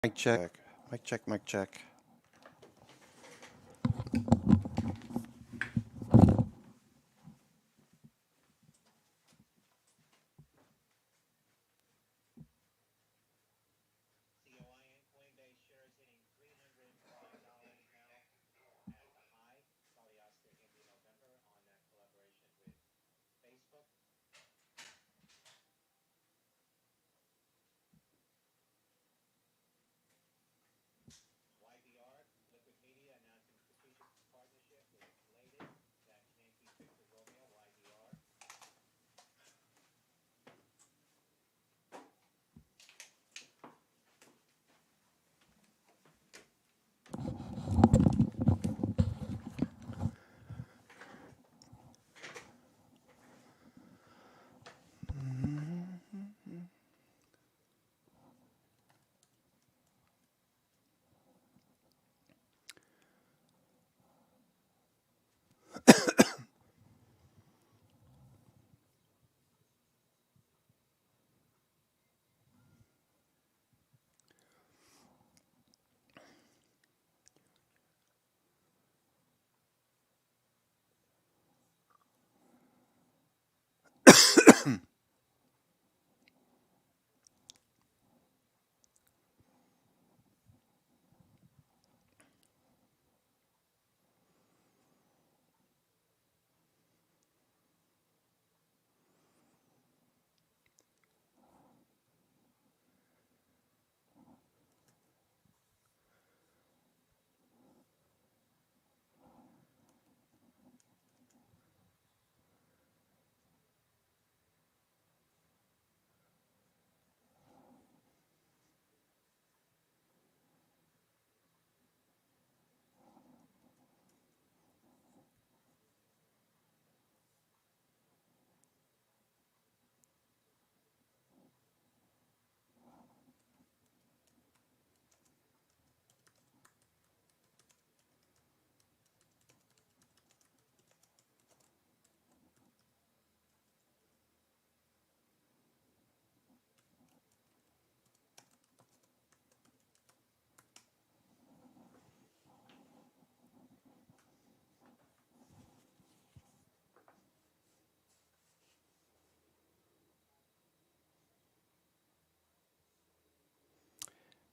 Mic check, mic check, mic check.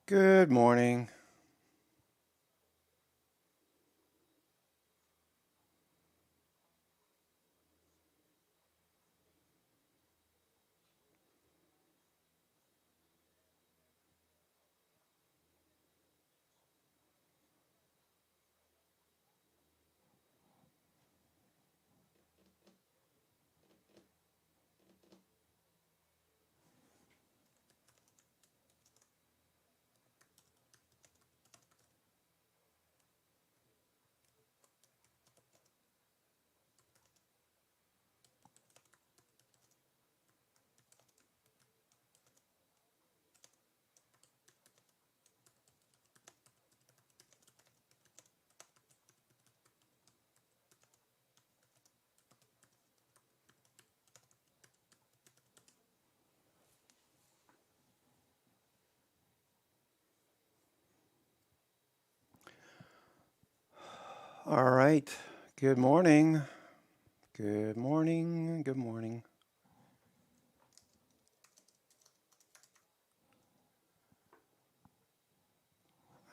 Good morning. All right. Good morning. Good morning. Good morning.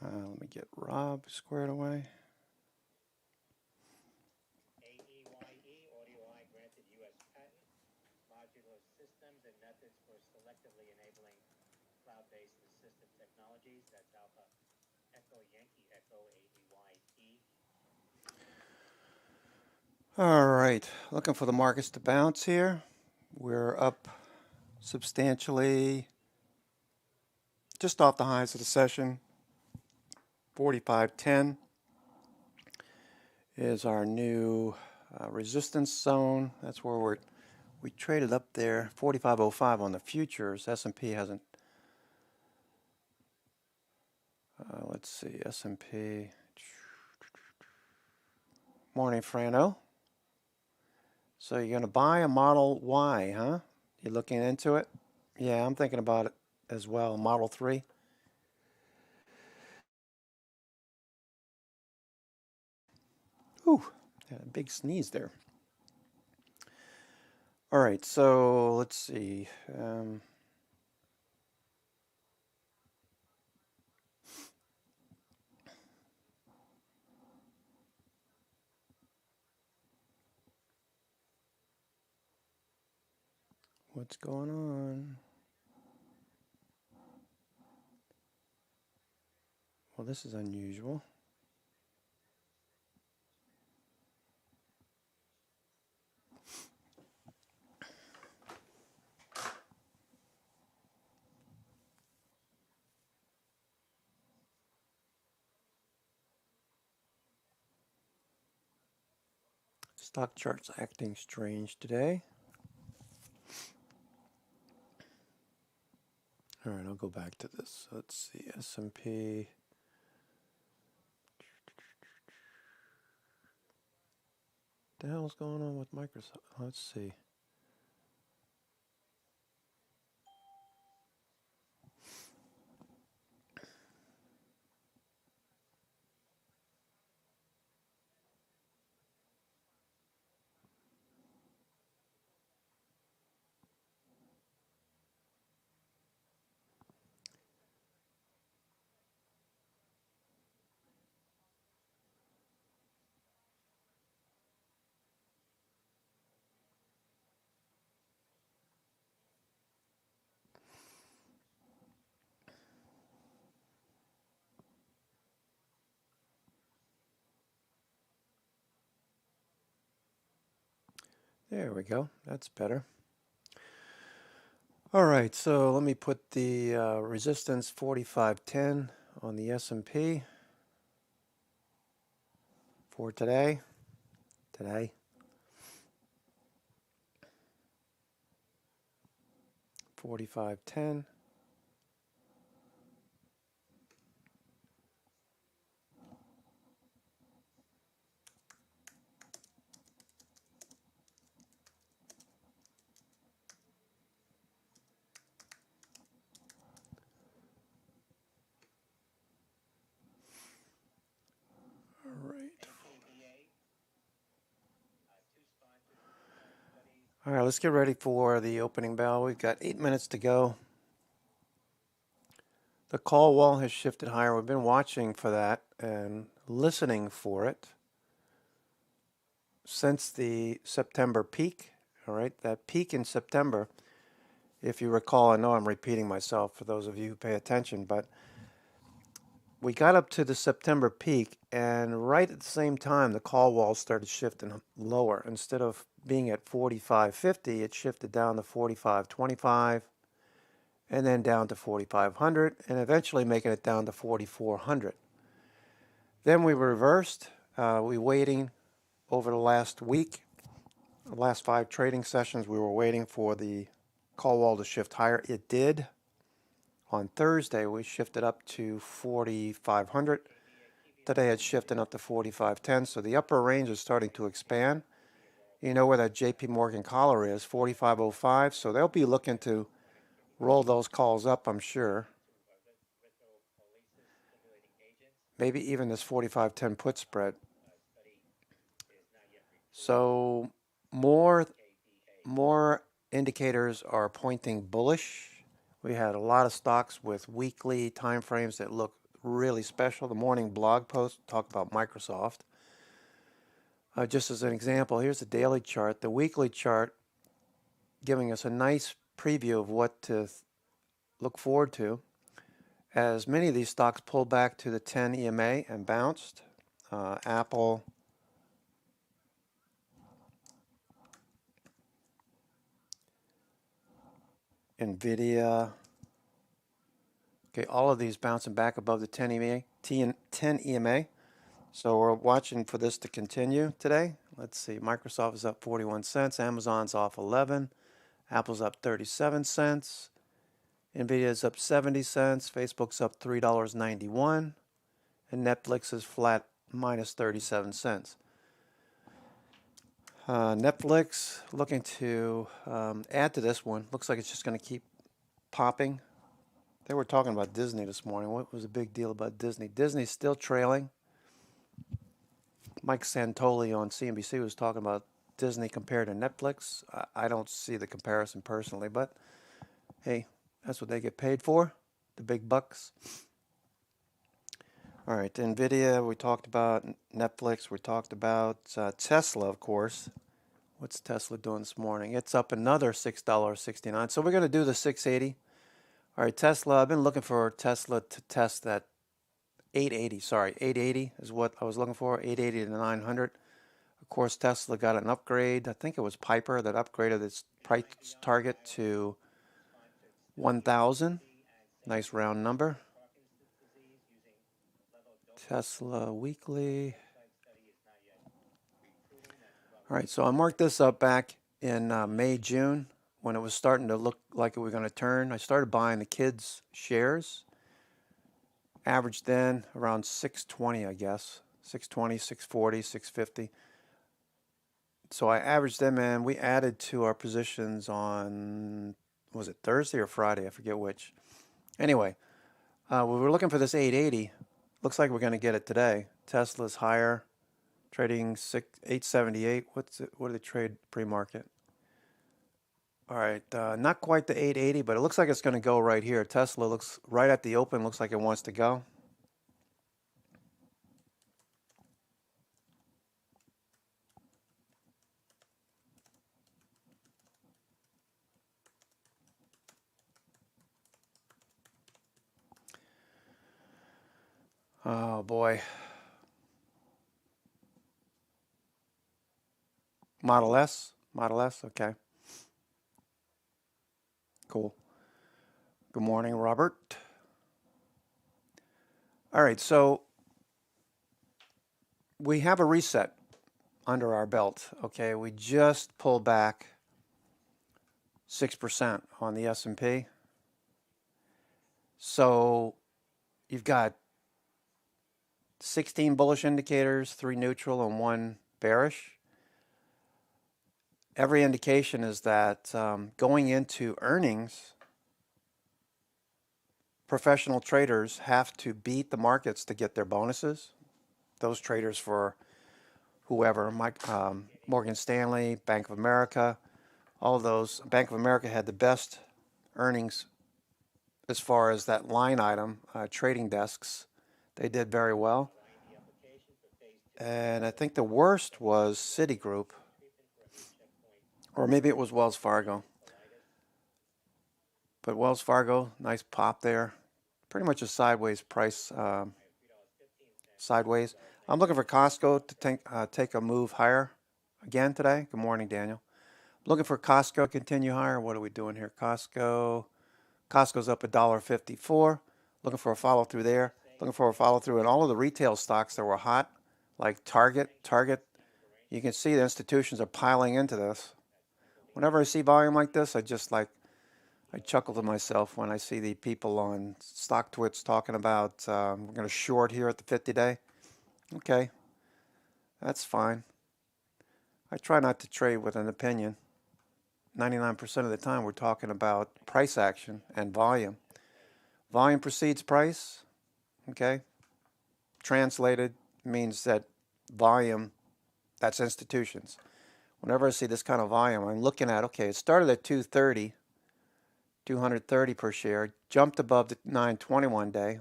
Let me get Rob squared away. All right. Looking for the markets to bounce here. We're up substantially just off the highs of the session. 45.10 is our new resistance zone. That's where we traded up there. 45.05 on the futures. S&P hasn't. Let's see. S&P. Morning, Frano. So you're going to buy a Model Y, huh? You looking into it? Yeah, I'm thinking about it as well. Model 3. Whew, had a big sneeze there. All right, so let's see. What's going on? Well, this is unusual. Stock chart's acting strange today. All right, I'll go back to this. Let's see, S&P. The hell's going on with Microsoft? Let's see. There we go. That's better. All right, so let me put the resistance 4510 on the S&P for today. 4510. All right. All right, let's get ready for the opening bell. We've got 8 minutes to go. The call wall has shifted higher. We've been watching for that and listening for it since the September peak. All right, that peak in September, if you recall, I know I'm repeating myself for those of you who pay attention, but we got up to the September peak, and right at the same time, the call wall started shifting lower. Instead of being at 45.50, it shifted down to 45.25, and then down to 4,500, and eventually making it down to 4,400. Then we reversed. We waiting over the last week, the last 5 trading sessions, we were waiting for the call wall to shift higher. It did. On Thursday, we shifted up to 4,500. Today, it's shifting up to 4,510. So the upper range is starting to expand. You know where that JP Morgan collar is, 4,505. So they'll be looking to roll those calls up, I'm sure. Maybe even this 4510 put spread. So more indicators are pointing bullish. We had a lot of stocks with weekly time frames that look really special. The morning blog post talked about Microsoft. Just as an example, here's the daily chart. The weekly chart giving us a nice preview of what to look forward to, as many of these stocks pulled back to the 10 EMA and bounced. Apple, Nvidia. Okay, all of these bouncing back above the 10 EMA. So we're watching for this to continue today. Let's see, Microsoft is up 41 cents, Amazon's off 11, Apple's up 37 cents, Nvidia is up 70 cents, Facebook's up $3.91, and Netflix is flat minus 37 cents. Netflix looking to add to this one. Looks like it's just going to keep popping. They were talking about Disney this morning. What was the big deal about Disney? Disney's still trailing. Mike Santoli on CNBC was talking about Disney compared to Netflix. I don't see the comparison personally, but hey, that's what they get paid for, the big bucks. All right, NVIDIA, we talked about Netflix, we talked about Tesla, of course. What's Tesla doing this morning? It's up another $6.69. So we're going to do the 680. All right, Tesla, I've been looking for Tesla to test that 880. Sorry, 880 is what I was looking for, 880 to 900. Of course, Tesla got an upgrade. I think it was Piper that upgraded its price target to 1,000. Nice round number. Tesla weekly. All right, so I marked this up back in May, June, when it was starting to look like it was going to turn. I started buying the kids' shares. Averaged then around 620, I guess. 620, 640, 650. So I averaged them in. We added to our positions on, was it Thursday or Friday? I forget which. Anyway, we were looking for this 880. Looks like we're going to get it today. Tesla's higher, trading 878. What do they trade pre-market? All right, not quite the 880, but it looks like it's going to go right here. Tesla looks right at the open, looks like it wants to go. Oh boy. Model S? Model S, okay. Cool. Good morning, Robert. All right, so we have a reset under our belt, okay? We just pulled back 6% on the S&P. So you've got 16 bullish indicators, 3 neutral, and 1 bearish. Every indication is that going into earnings, professional traders have to beat the markets to get their bonuses. Those traders for whoever, Morgan Stanley, Bank of America, all of those. Bank of America had the best earnings as far as that line item, trading desks. They did very well. And I think the worst was Citigroup, or maybe it was Wells Fargo. But Wells Fargo, nice pop there. Pretty much a sideways price, sideways. I'm looking for Costco to take a move higher again today. Good morning, Daniel. Looking for Costco to continue higher. What are we doing here? Costco's up $1.54. Looking for a follow through there. Looking for a follow through in all of the retail stocks that were hot, like Target. You can see the institutions are piling into this. Whenever I see volume like this, I chuckle to myself when I see the people on StockTwits talking about we're going to short here at the 50-day. Okay, that's fine. I try not to trade with an opinion. 99% of the time we're talking about price action and volume. Volume precedes price, okay? Translated means that volume, that's institutions. Whenever I see this kind of volume, I'm looking at, okay, it started at 230 per share, jumped above the 921 day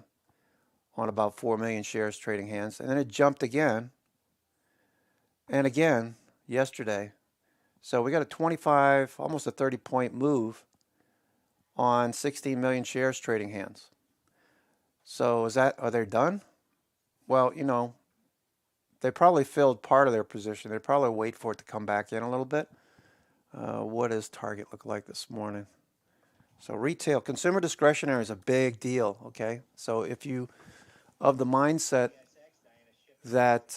on about 4 million shares trading hands, and then it jumped again and again yesterday. So we got a 25, almost a 30-point move on 16 million shares trading hands. So are they done? Well, they probably filled part of their position. They probably wait for it to come back in a little bit. What does Target look like this morning? So retail, consumer discretionary is a big deal, okay? So if you, of the mindset that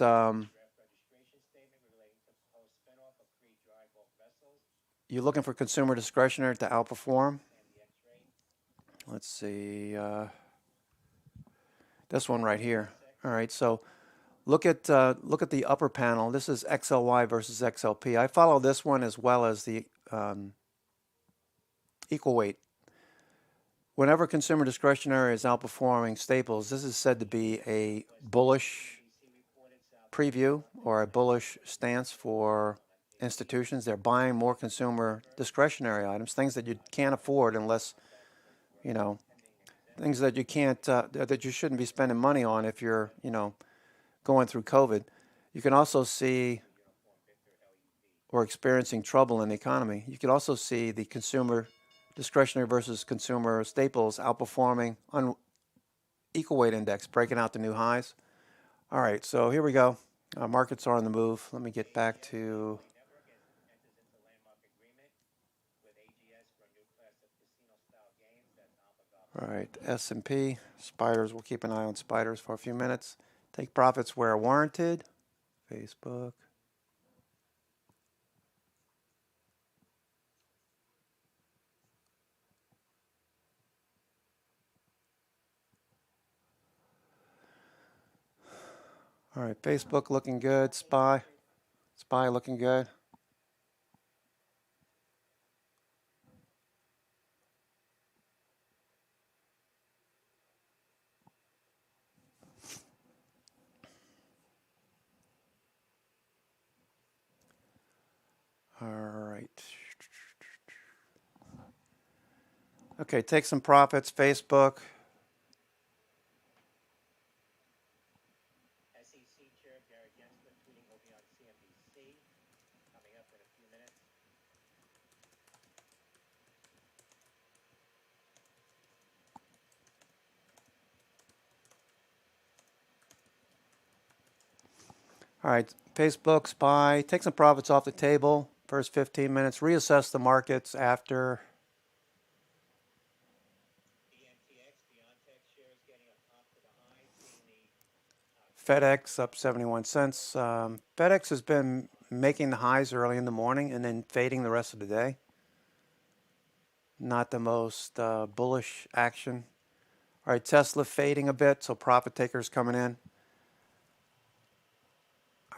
you're looking for consumer discretionary to outperform, let's see, this one right here. All right, so look at the upper panel. This is XLY versus XLP. I follow this one as well as the equal weight. Whenever consumer discretionary is outperforming staples, this is said to be a bullish preview or a bullish stance for institutions. They're buying more consumer discretionary items, things that you can't afford unless, you know, things that you can't, that you shouldn't be spending money on if you're, going through COVID. You can also see, or experiencing trouble in the economy. You can also see the consumer discretionary versus consumer staples outperforming on equal weight index, breaking out the new highs. All right, so here we go. Markets are on the move. Let me get back to. All right, S&P, spiders. We'll keep an eye on spiders for a few minutes. Take profits where warranted. Facebook. All right, Facebook looking good. SPY looking good. All right. Okay, take some profits. Facebook. All right, Facebook, SPY. Take some profits off the table. First 15 minutes. Reassess the markets after. FedEx up 71 cents. FedEx has been making the highs early in the morning and then fading the rest of the day. Not the most bullish action. All right, Tesla fading a bit, so profit takers coming in.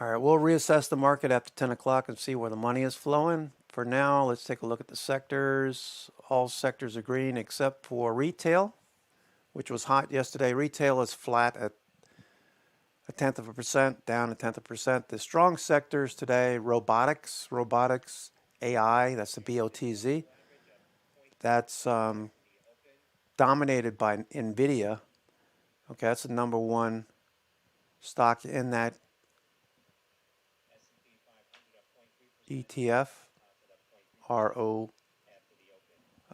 All right, we'll reassess the market after 10 o'clock and see where the money is flowing. For now, let's take a look at the sectors. All sectors are green except for retail, which was hot yesterday. Retail is flat at 0.1%, down 0.1%. The strong sectors today: robotics, AI. That's the BOTZ. That's dominated by Nvidia. Okay, that's the number one stock in that ETF.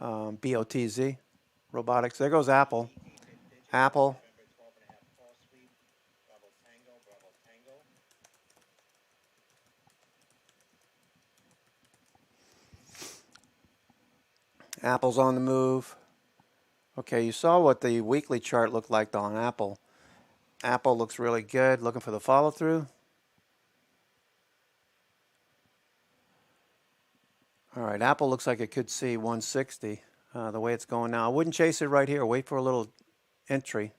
BOTZ. Robotics. There goes Apple. Apple. Apple's on the move. Okay, you saw what the weekly chart looked like on Apple. Apple looks really good. Looking for the follow through. All right, Apple looks like it could see 160 the way it's going now. I wouldn't chase it right here. Wait for a little entry.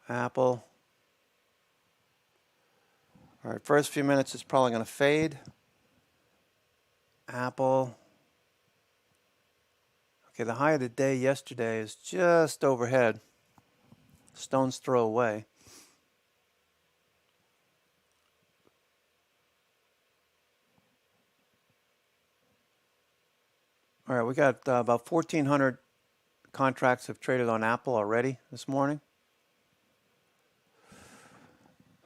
Apple. All right, first few minutes is probably going to fade. Apple. Okay, the high of the day yesterday is just overhead. Stone's throw away. All right, we got about 1,400 contracts have traded on Apple already this morning.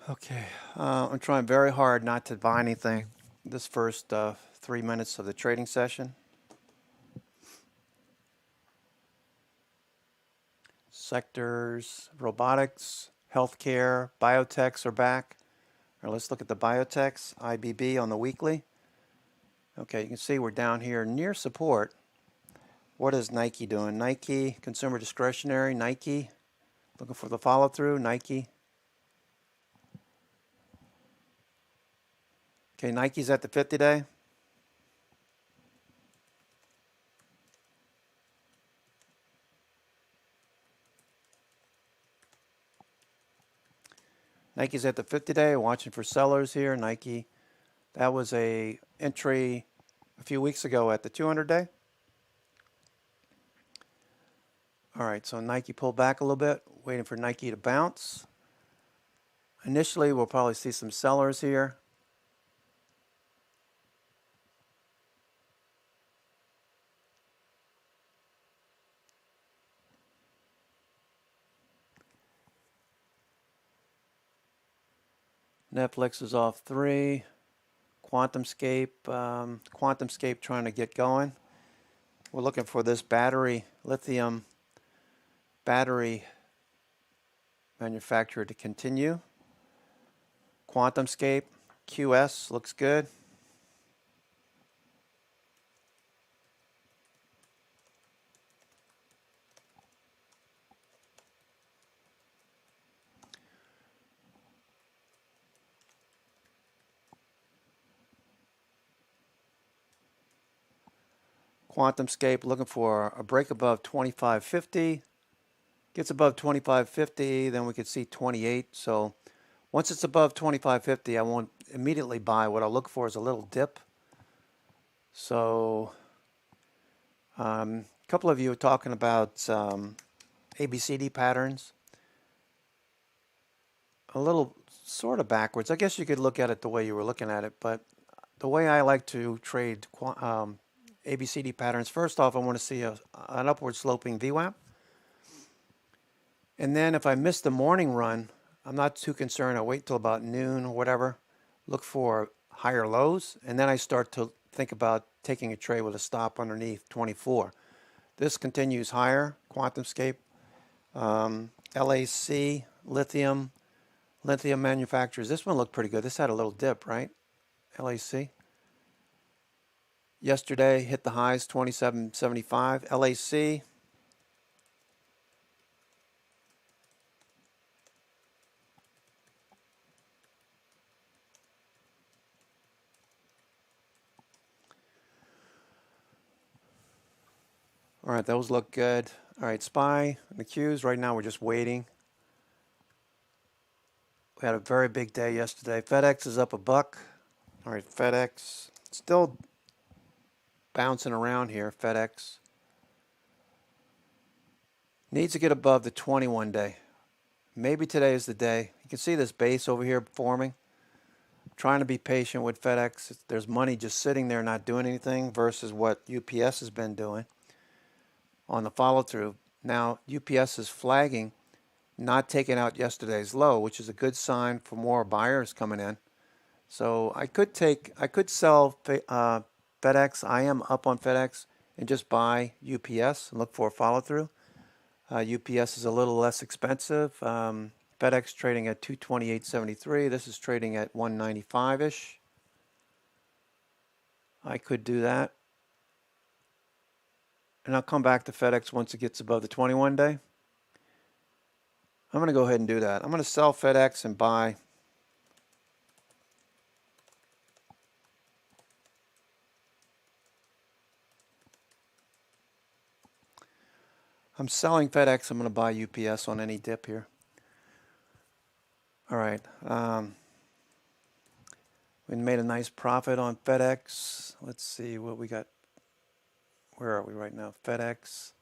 Okay, I'm trying very hard not to buy anything this first 3 minutes of the trading session. Sectors, robotics, healthcare, biotechs are back. All right, let's look at the biotechs, IBB on the weekly. Okay, you can see we're down here near support. What is Nike doing? Nike, consumer discretionary, Nike, looking for the follow through, Nike. Okay, Nike's at the 50-day. Nike's at the 50-day, watching for sellers here. Nike, that was a entry a few weeks ago at the 200-day. All right, so Nike pulled back a little bit, waiting for Nike to bounce. Initially, we'll probably see some sellers here. Netflix is off 3. QuantumScape trying to get going. We're looking for this lithium battery manufacturer to continue. QuantumScape, QS looks good. QuantumScape looking for a break above 2550. Gets above 2550, then we could see 28. So once it's above 2550, I won't immediately buy. What I'll look for is a little dip. So a couple of you are talking about ABCD patterns. A little sort of backwards. I guess you could look at it the way you were looking at it, but the way I like to trade ABCD patterns, first off, I want to see an upward sloping VWAP. And then if I miss the morning run, I'm not too concerned. I wait till about noon or whatever, look for higher lows, and then I start to think about taking a trade with a stop underneath 24. This continues higher, QuantumScape, LAC, lithium manufacturers. This one looked pretty good. This had a little dip, right? LAC. Yesterday hit the highs 27.75. LAC. All right, those look good. All right, SPY and the Qs. Right now we're just waiting. We had a very big day yesterday. FedEx is up a buck. All right, FedEx still bouncing around here. FedEx needs to get above the 21 day. Maybe today is the day. You can see this base over here forming. I'm trying to be patient with FedEx. There's money just sitting there not doing anything versus what UPS has been doing on the follow through. Now UPS is flagging not taking out yesterday's low, which is a good sign for more buyers coming in. So I could sell FedEx. I am up on FedEx and just buy UPS and look for a follow through. UPS is a little less expensive. FedEx trading at 228.73. This is trading at 195-ish. I could do that. And I'll come back to FedEx once it gets above the 21 day. I'm going to go ahead and do that. I'm going to sell FedEx and buy. I'm selling FedEx. I'm going to buy UPS on any dip here. All right. We made a nice profit on FedEx. Let's see what we got. Where are we right now? FedEx.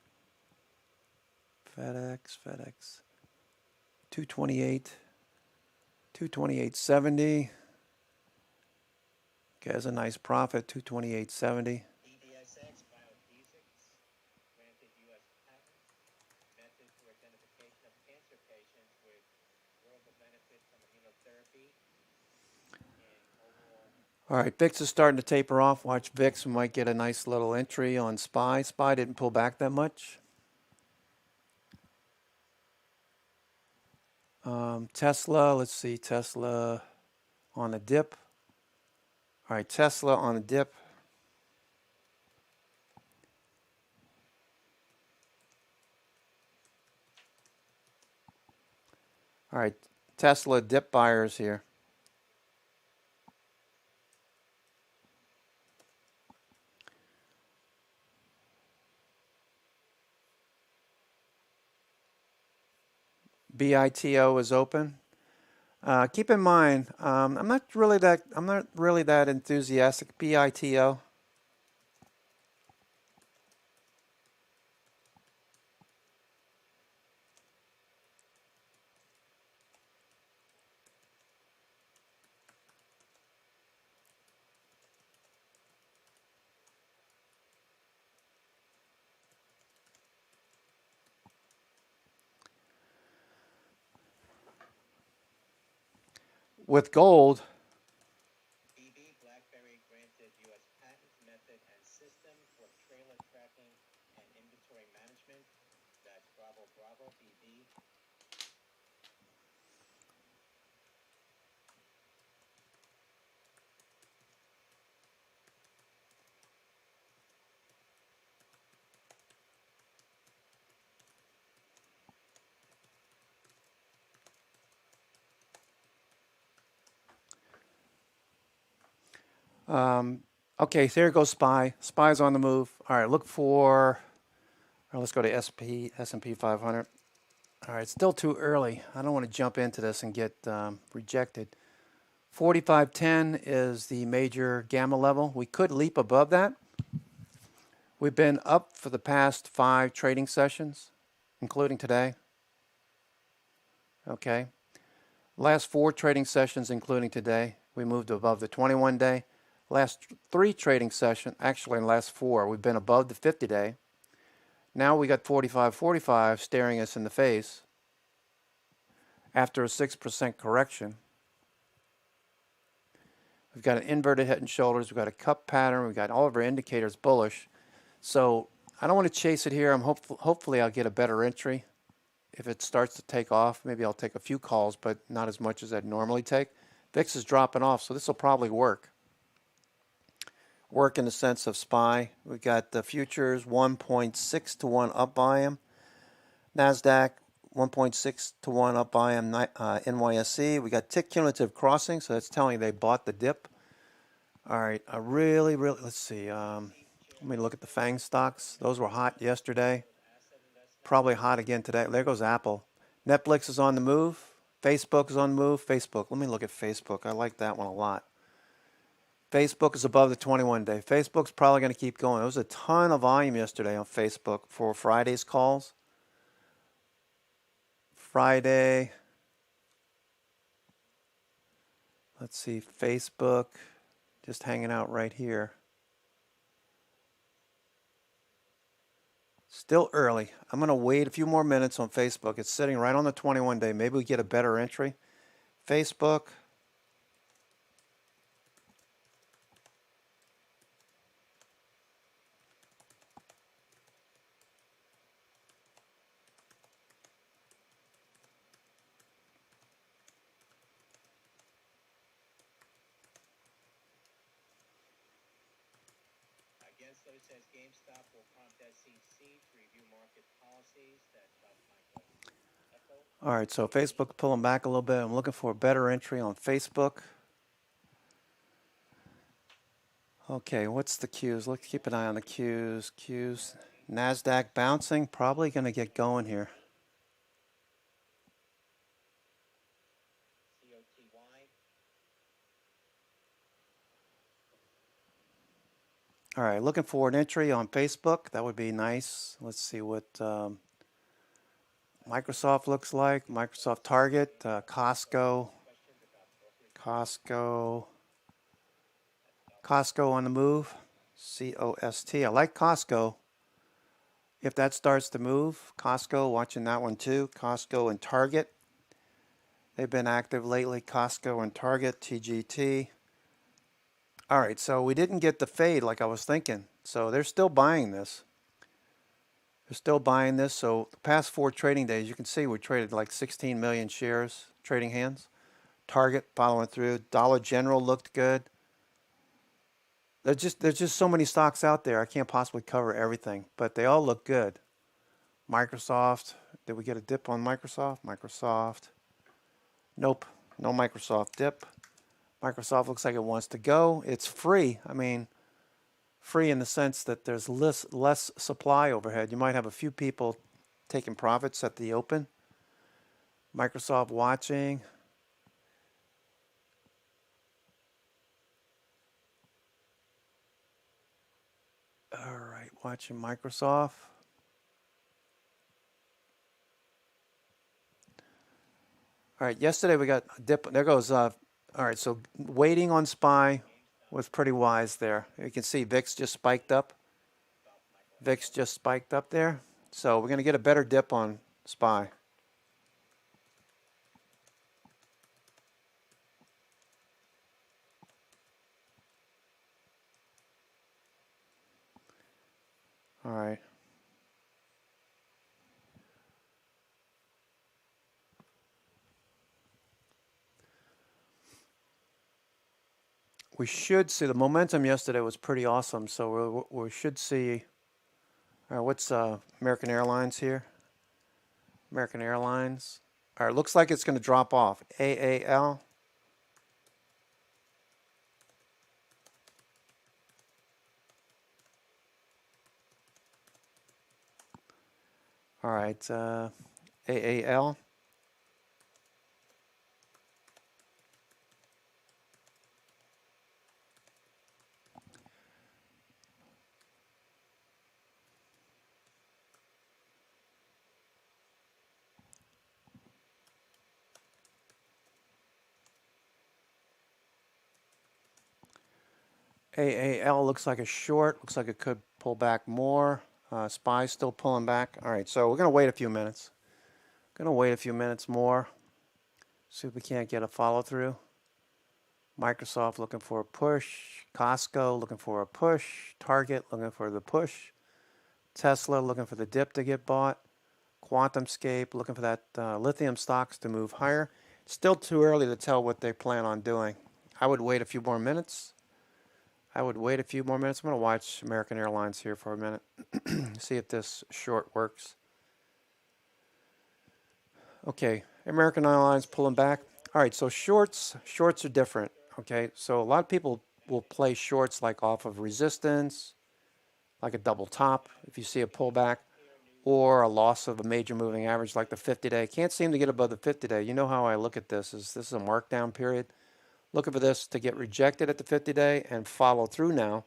228. 228.70. Okay, that's a nice profit. 228.70. All right, VIX is starting to taper off. Watch VIX. We might get a nice little entry on SPY. SPY didn't pull back that much. Tesla, let's see, Tesla on a dip. All right, Tesla on a dip. All right, Tesla dip buyers here. BITO is open. Keep in mind, I'm not really that enthusiastic. BITO. With gold, BB BlackBerry granted U.S. patent method and system for trailer tracking and inventory management. That's Bravo Bravo BB. okay, so here goes SPY. SPY's on the move. All right, look for, let's go to S&P 500. All right, still too early. I don't want to jump into this and get rejected. 4510 is the major gamma level. We could leap above that. We've been up for the past 5 trading sessions, including today. Okay. Last 4 trading sessions, including today, we moved above the 21-day. Last 3 trading sessions, actually in the last 4, we've been above the 50-day. Now we got 45.45 staring us in the face after a 6% correction. We've got an inverted head and shoulders. We've got a cup pattern. We've got all of our indicators bullish. So I don't want to chase it here. Hopefully I'll get a better entry. If it starts to take off, maybe I'll take a few calls, but not as much as I'd normally take. VIX is dropping off, so this will probably work. Work in the sense of SPY. We've got the futures 1.6 to 1 up volume. NASDAQ 1.6 to 1 up volume. NYSE. We got tick cumulative crossing, so that's telling you they bought the dip. All right, let's see. Let me look at the FANG stocks. Those were hot yesterday. Probably hot again today. There goes Apple. Netflix is on the move. Facebook is on the move. Facebook. Let me look at Facebook. I like that one a lot. Facebook is above the 21-day. Facebook's probably going to keep going. There was a ton of volume yesterday on Facebook for Friday's calls. Friday. Let's see. Facebook. Just hanging out right here. Still early. I'm going to wait a few more minutes on Facebook. It's sitting right on the 21-day. Maybe we get a better entry. Facebook. So it says GameStop will prompt SEC to review market policies. That's Michael Echo. All right, so Facebook pulling back a little bit. I'm looking for a better entry on Facebook. Okay, what's the cues? Let's keep an eye on the cues. NASDAQ bouncing. Probably going to get going here. All right, looking for an entry on Facebook. That would be nice. Let's see what Microsoft looks like. Microsoft Target, Costco on the move. COST. I like Costco. If that starts to move, Costco, watching that one too. Costco and Target. They've been active lately. Costco and Target, TGT. All right, so we didn't get the fade like I was thinking. So they're still buying this. So the past 4 trading days, you can see we traded like 16 million shares, trading hands. Target following through. Dollar General looked good. There's just so many stocks out there. I can't possibly cover everything, but they all look good. Microsoft. Did we get a dip on Microsoft? Microsoft. Nope. No Microsoft dip. Microsoft looks like it wants to go. It's free. I mean, free in the sense that there's less supply overhead. You might have a few people taking profits at the open. Microsoft watching. All right, watching Microsoft. All right, yesterday we got a dip. There goes, all right, so waiting on SPY was pretty wise there. You can see VIX just spiked up. VIX just spiked up there. So we're going to get a better dip on SPY. All right. We should see the momentum yesterday was pretty awesome, so we should see. What's American Airlines here? American Airlines. All right, looks like it's going to drop off. AAL. All right, AAL. AAL looks like a short. Looks like it could pull back more. SPY still pulling back. All right, so we're going to wait a few minutes. Going to wait a few minutes more. See if we can't get a follow through. Microsoft looking for a push. Costco looking for a push. Target looking for the push. Tesla looking for the dip to get bought. QuantumScape looking for that lithium stocks to move higher. Still too early to tell what they plan on doing. I would wait a few more minutes. I'm going to watch American Airlines here for a minute. See if this short works. Okay, American Airlines pulling back. All right, so shorts are different. Okay, so a lot of people will play shorts like off of resistance, like a double top if you see a pullback, or a loss of a major moving average like the 50-day. Can't seem to get above the 50-day. You know how I look at this is a markdown period. Looking for this to get rejected at the 50-day and follow through now.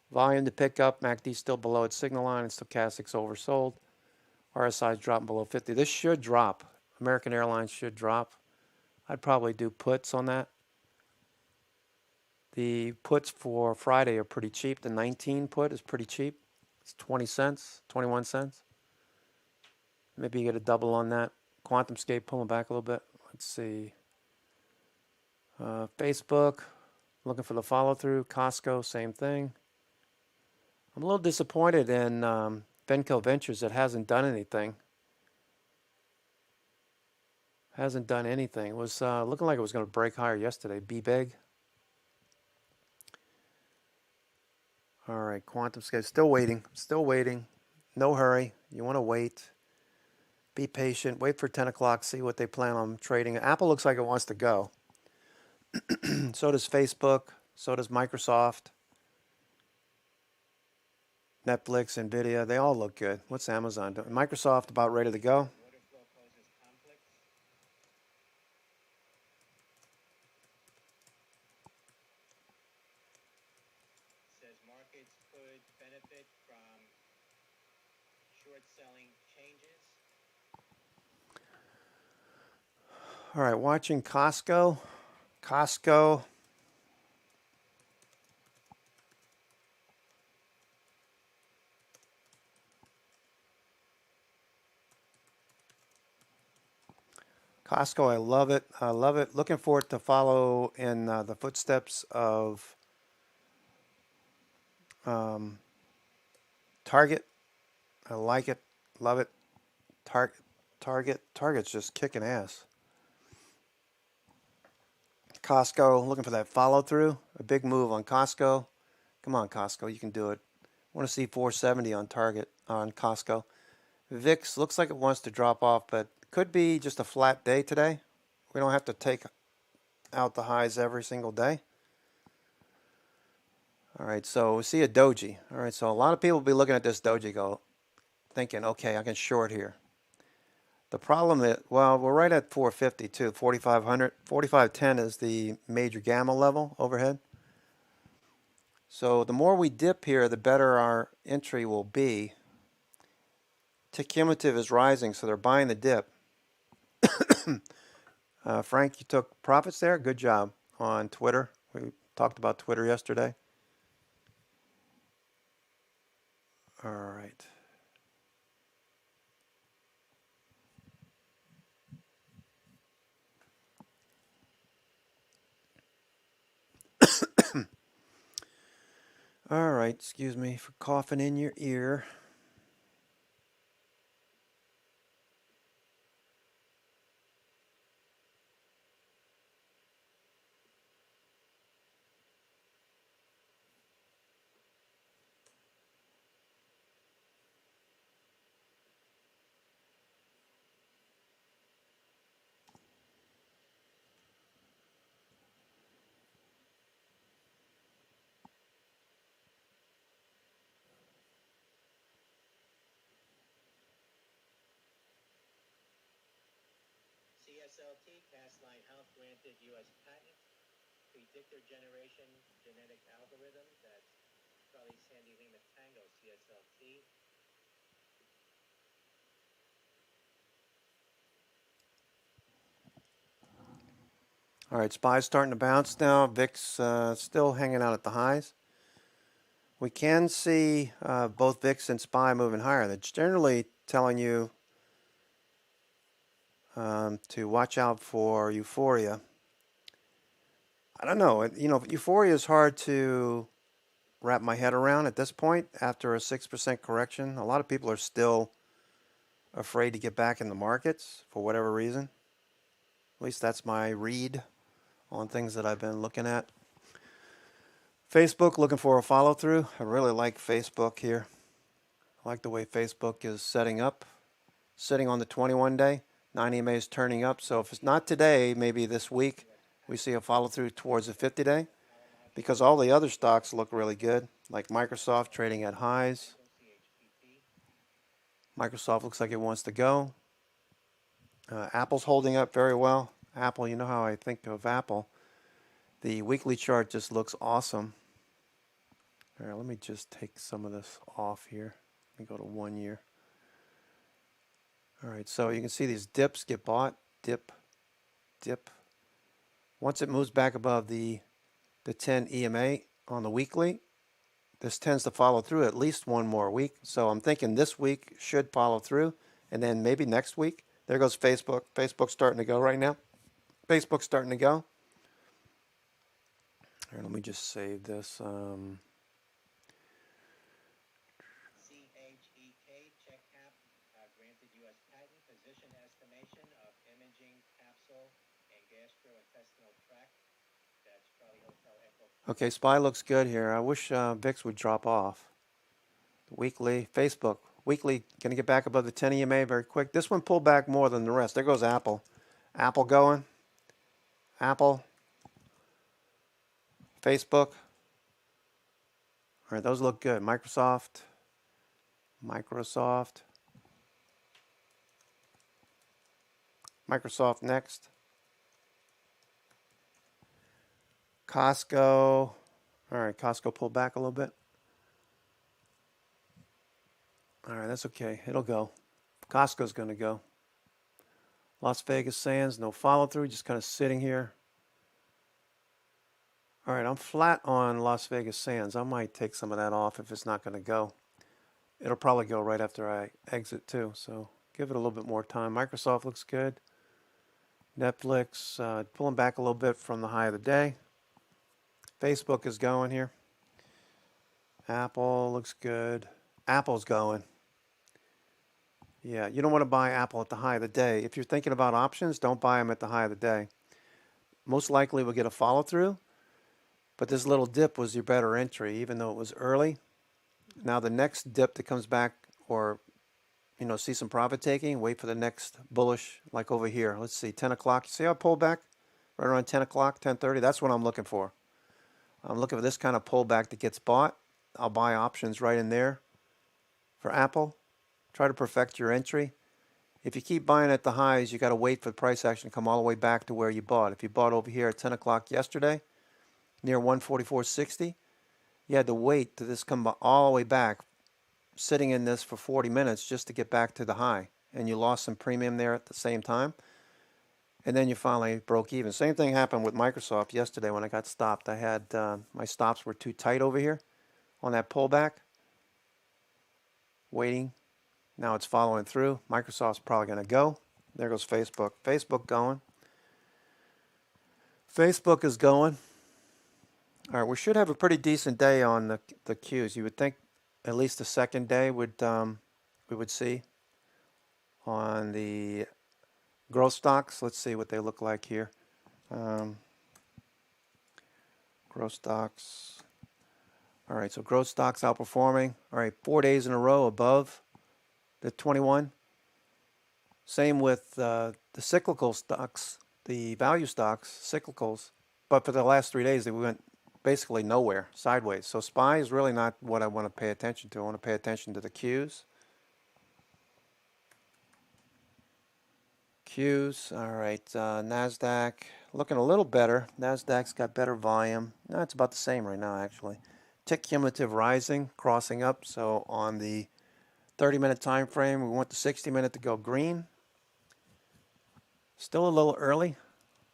Volume to pick up. MACD still below its signal line, and stochastics oversold. RSI is dropping below 50. This should drop. American Airlines should drop. I'd probably do puts on that. The puts for Friday are pretty cheap. The 19 put is pretty cheap. It's 20 cents, 21 cents. Maybe you get a double on that. QuantumScape pulling back a little bit. Let's see. Facebook, looking for the follow through. Costco, same thing. I'm a little disappointed in Venco Ventures. It hasn't done anything. Hasn't done anything. It was looking like it was going to break higher yesterday. Be big. All right, QuantumScape. Still waiting. Still waiting. No hurry. You want to wait. Be patient. Wait for 10 o'clock. See what they plan on trading. Apple looks like it wants to go. So does Facebook. So does Microsoft. Netflix, Nvidia, they all look good. What's Amazon doing? Microsoft about ready to go. Order flow poses conflicts. Says markets could benefit from short selling changes. All right, watching Costco. Costco. Costco, I love it. I love it. Looking forward to follow in the footsteps of Target. I like it. Love it. Target's just kicking ass. Costco, looking for that follow through. A big move on Costco. Come on, Costco, you can do it. I want to see 470 on Target on Costco. VIX looks like it wants to drop off, but could be just a flat day today. We don't have to take out the highs every single day. All right, so we see a doji. All right, so a lot of people will be looking at this doji go, thinking, okay, I can short here. The problem is, well, we're right at 450 too, 4,500. 4,510 is the major gamma level overhead. So the more we dip here, the better our entry will be. Tick cumulative is rising, so they're buying the dip. Frank, you took profits there. Good job on Twitter. We talked about Twitter yesterday. All right. All right, excuse me for coughing in your ear. CSLT, Cas9 Health granted U.S. patent, predictor generation genetic algorithm. That's Charlie Sandy Lima Tango, CSLT. All right, SPY's starting to bounce now. VIX still hanging out at the highs. We can see both VIX and SPY moving higher. That's generally telling you to watch out for euphoria. I don't know. Euphoria is hard to wrap my head around at this point after a 6% correction. A lot of people are still afraid to get back in the markets for whatever reason. At least that's my read on things that I've been looking at. Facebook, looking for a follow through. I really like Facebook here. I like the way Facebook is setting up, sitting on the 21 day. 9 EMA is turning up. So if it's not today, maybe this week, we see a follow through towards the 50 day because all the other stocks look really good, like Microsoft trading at highs. Microsoft looks like it wants to go. Apple's holding up very well. Apple, you know how I think of Apple. The weekly chart just looks awesome. All right, let me just take some of this off here. Let me go to 1 year. All right, so you can see these dips get bought, dip, dip. Once it moves back above the 10 EMA on the weekly, this tends to follow through at least one more week. So I'm thinking this week should follow through, and then maybe next week. There goes Facebook. Facebook's starting to go right now. Facebook's starting to go. Here, let me just save this. CHEK, CheckCap, granted U.S. patent, position estimation of imaging capsule and gastrointestinal tract. That's Charlie Hotel Echo. Okay, SPY looks good here. I wish VIX would drop off. Weekly, Facebook. Weekly, going to get back above the 10 EMA very quick. This one pulled back more than the rest. There goes Apple. Apple going. Apple. Facebook. All right, those look good. Microsoft. Microsoft next. Costco. All right, Costco pulled back a little bit. All right, that's okay. It'll go. Costco's going to go. Las Vegas Sands, no follow through, just kind of sitting here. All right, I'm flat on Las Vegas Sands. I might take some of that off if it's not going to go. It'll probably go right after I exit too, so give it a little bit more time. Microsoft looks good. Netflix pulling back a little bit from the high of the day. Facebook is going here. Apple looks good. Apple's going. Yeah, you don't want to buy Apple at the high of the day. If you're thinking about options, don't buy them at the high of the day. Most likely we'll get a follow through, but this little dip was your better entry, even though it was early. Now the next dip that comes back, or see some profit taking, wait for the next bullish, like over here. Let's see, 10 o'clock. You see how I pulled back? Right around 10 o'clock, 10:30. That's what I'm looking for. I'm looking for this kind of pullback that gets bought. I'll buy options right in there for Apple. Try to perfect your entry. If you keep buying at the highs, you got to wait for the price action to come all the way back to where you bought. If you bought over here at 10 o'clock yesterday, near 144.60, you had to wait to this come all the way back, sitting in this for 40 minutes just to get back to the high. And you lost some premium there at the same time. And then you finally broke even. Same thing happened with Microsoft yesterday when I got stopped. I had my stops were too tight over here on that pullback. Waiting. Now it's following through. Microsoft's probably going to go. There goes Facebook. Facebook going. Facebook is going. All right, we should have a pretty decent day on the Qs. You would think at least the second day would we would see on the growth stocks. Let's see what they look like here. Growth stocks. All right, so growth stocks outperforming. All right, 4 days in a row above the 21. Same with the cyclical stocks, the value stocks, cyclicals. But for the last 3 days, they went basically nowhere, sideways. So SPY is really not what I want to pay attention to. I want to pay attention to the Qs. Qs. All right. NASDAQ looking a little better. NASDAQ's got better volume. No, it's about the same right now, actually. Tick cumulative rising, crossing up. So on the 30-minute time frame, we want the 60-minute to go green. Still a little early.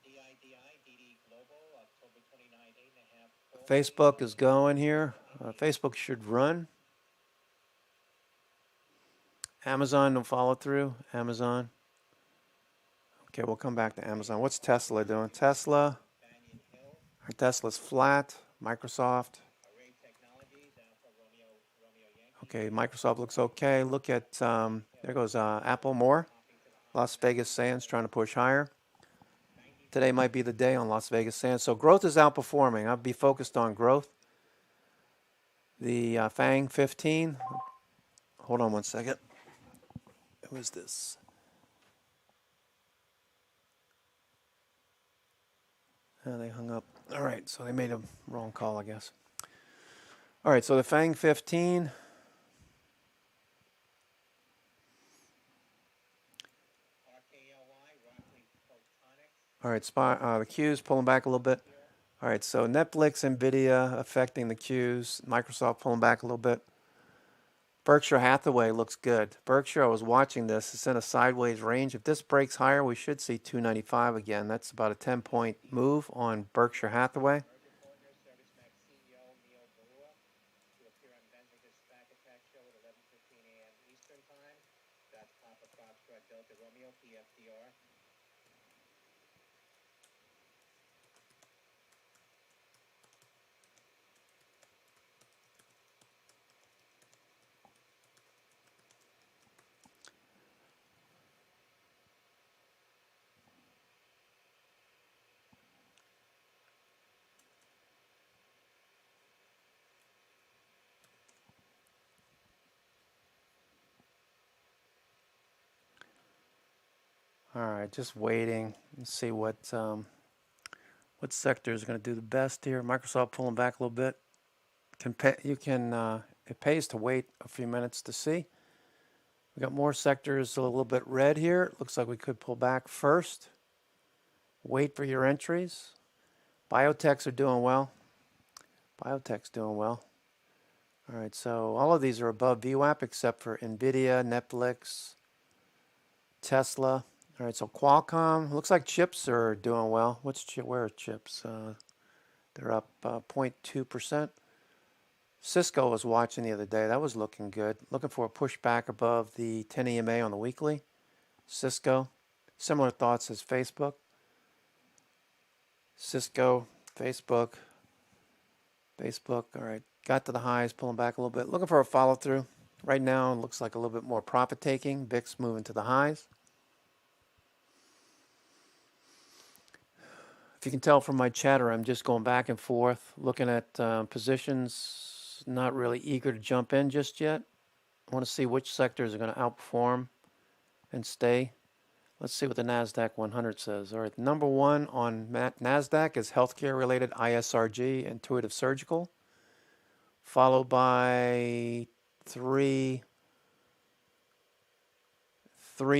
DIDI, Global, October 29, 8.5. Facebook is going here. Facebook should run. Amazon will follow through. Amazon. Okay, we'll come back to Amazon. What's Tesla doing? Tesla's flat. Microsoft. Okay, Microsoft looks okay. Look at, there goes Apple more. Las Vegas Sands trying to push higher. Today might be the day on Las Vegas Sands. So growth is outperforming. I'll be focused on growth. The FANG 15. Hold on one second. Who is this? They hung up. All right, so they made a wrong call, I guess. All right, so the FANG 15. All right, the Q's pulling back a little bit. All right, so Netflix, NVIDIA affecting the Q's. Microsoft pulling back a little bit. Berkshire Hathaway looks good. Berkshire, I was watching this. It's in a sideways range. If this breaks higher, we should see 295 again. That's about a 10-point move on Berkshire Hathaway. All right, just waiting and see what sector is going to do the best here. Microsoft pulling back a little bit. It pays to wait a few minutes to see. We got more sectors a little bit red here. It looks like we could pull back first. Wait for your entries. Biotechs are doing well. Biotech's doing well. All right, so all of these are above VWAP except for NVIDIA, Netflix, Tesla. All right, so Qualcomm, looks like chips are doing well. Where are chips? They're up 0.2%. Cisco was watching the other day. That was looking good. Looking for a pushback above the 10 EMA on the weekly. Cisco, similar thoughts as Facebook. Cisco, Facebook. All right, got to the highs, pulling back a little bit. Looking for a follow through. Right now, it looks like a little bit more profit taking. VIX moving to the highs. If you can tell from my chatter, I'm just going back and forth, looking at positions, not really eager to jump in just yet. I want to see which sectors are going to outperform and stay. Let's see what the NASDAQ 100 says. All right, number one on NASDAQ is healthcare-related ISRG, Intuitive Surgical, followed by three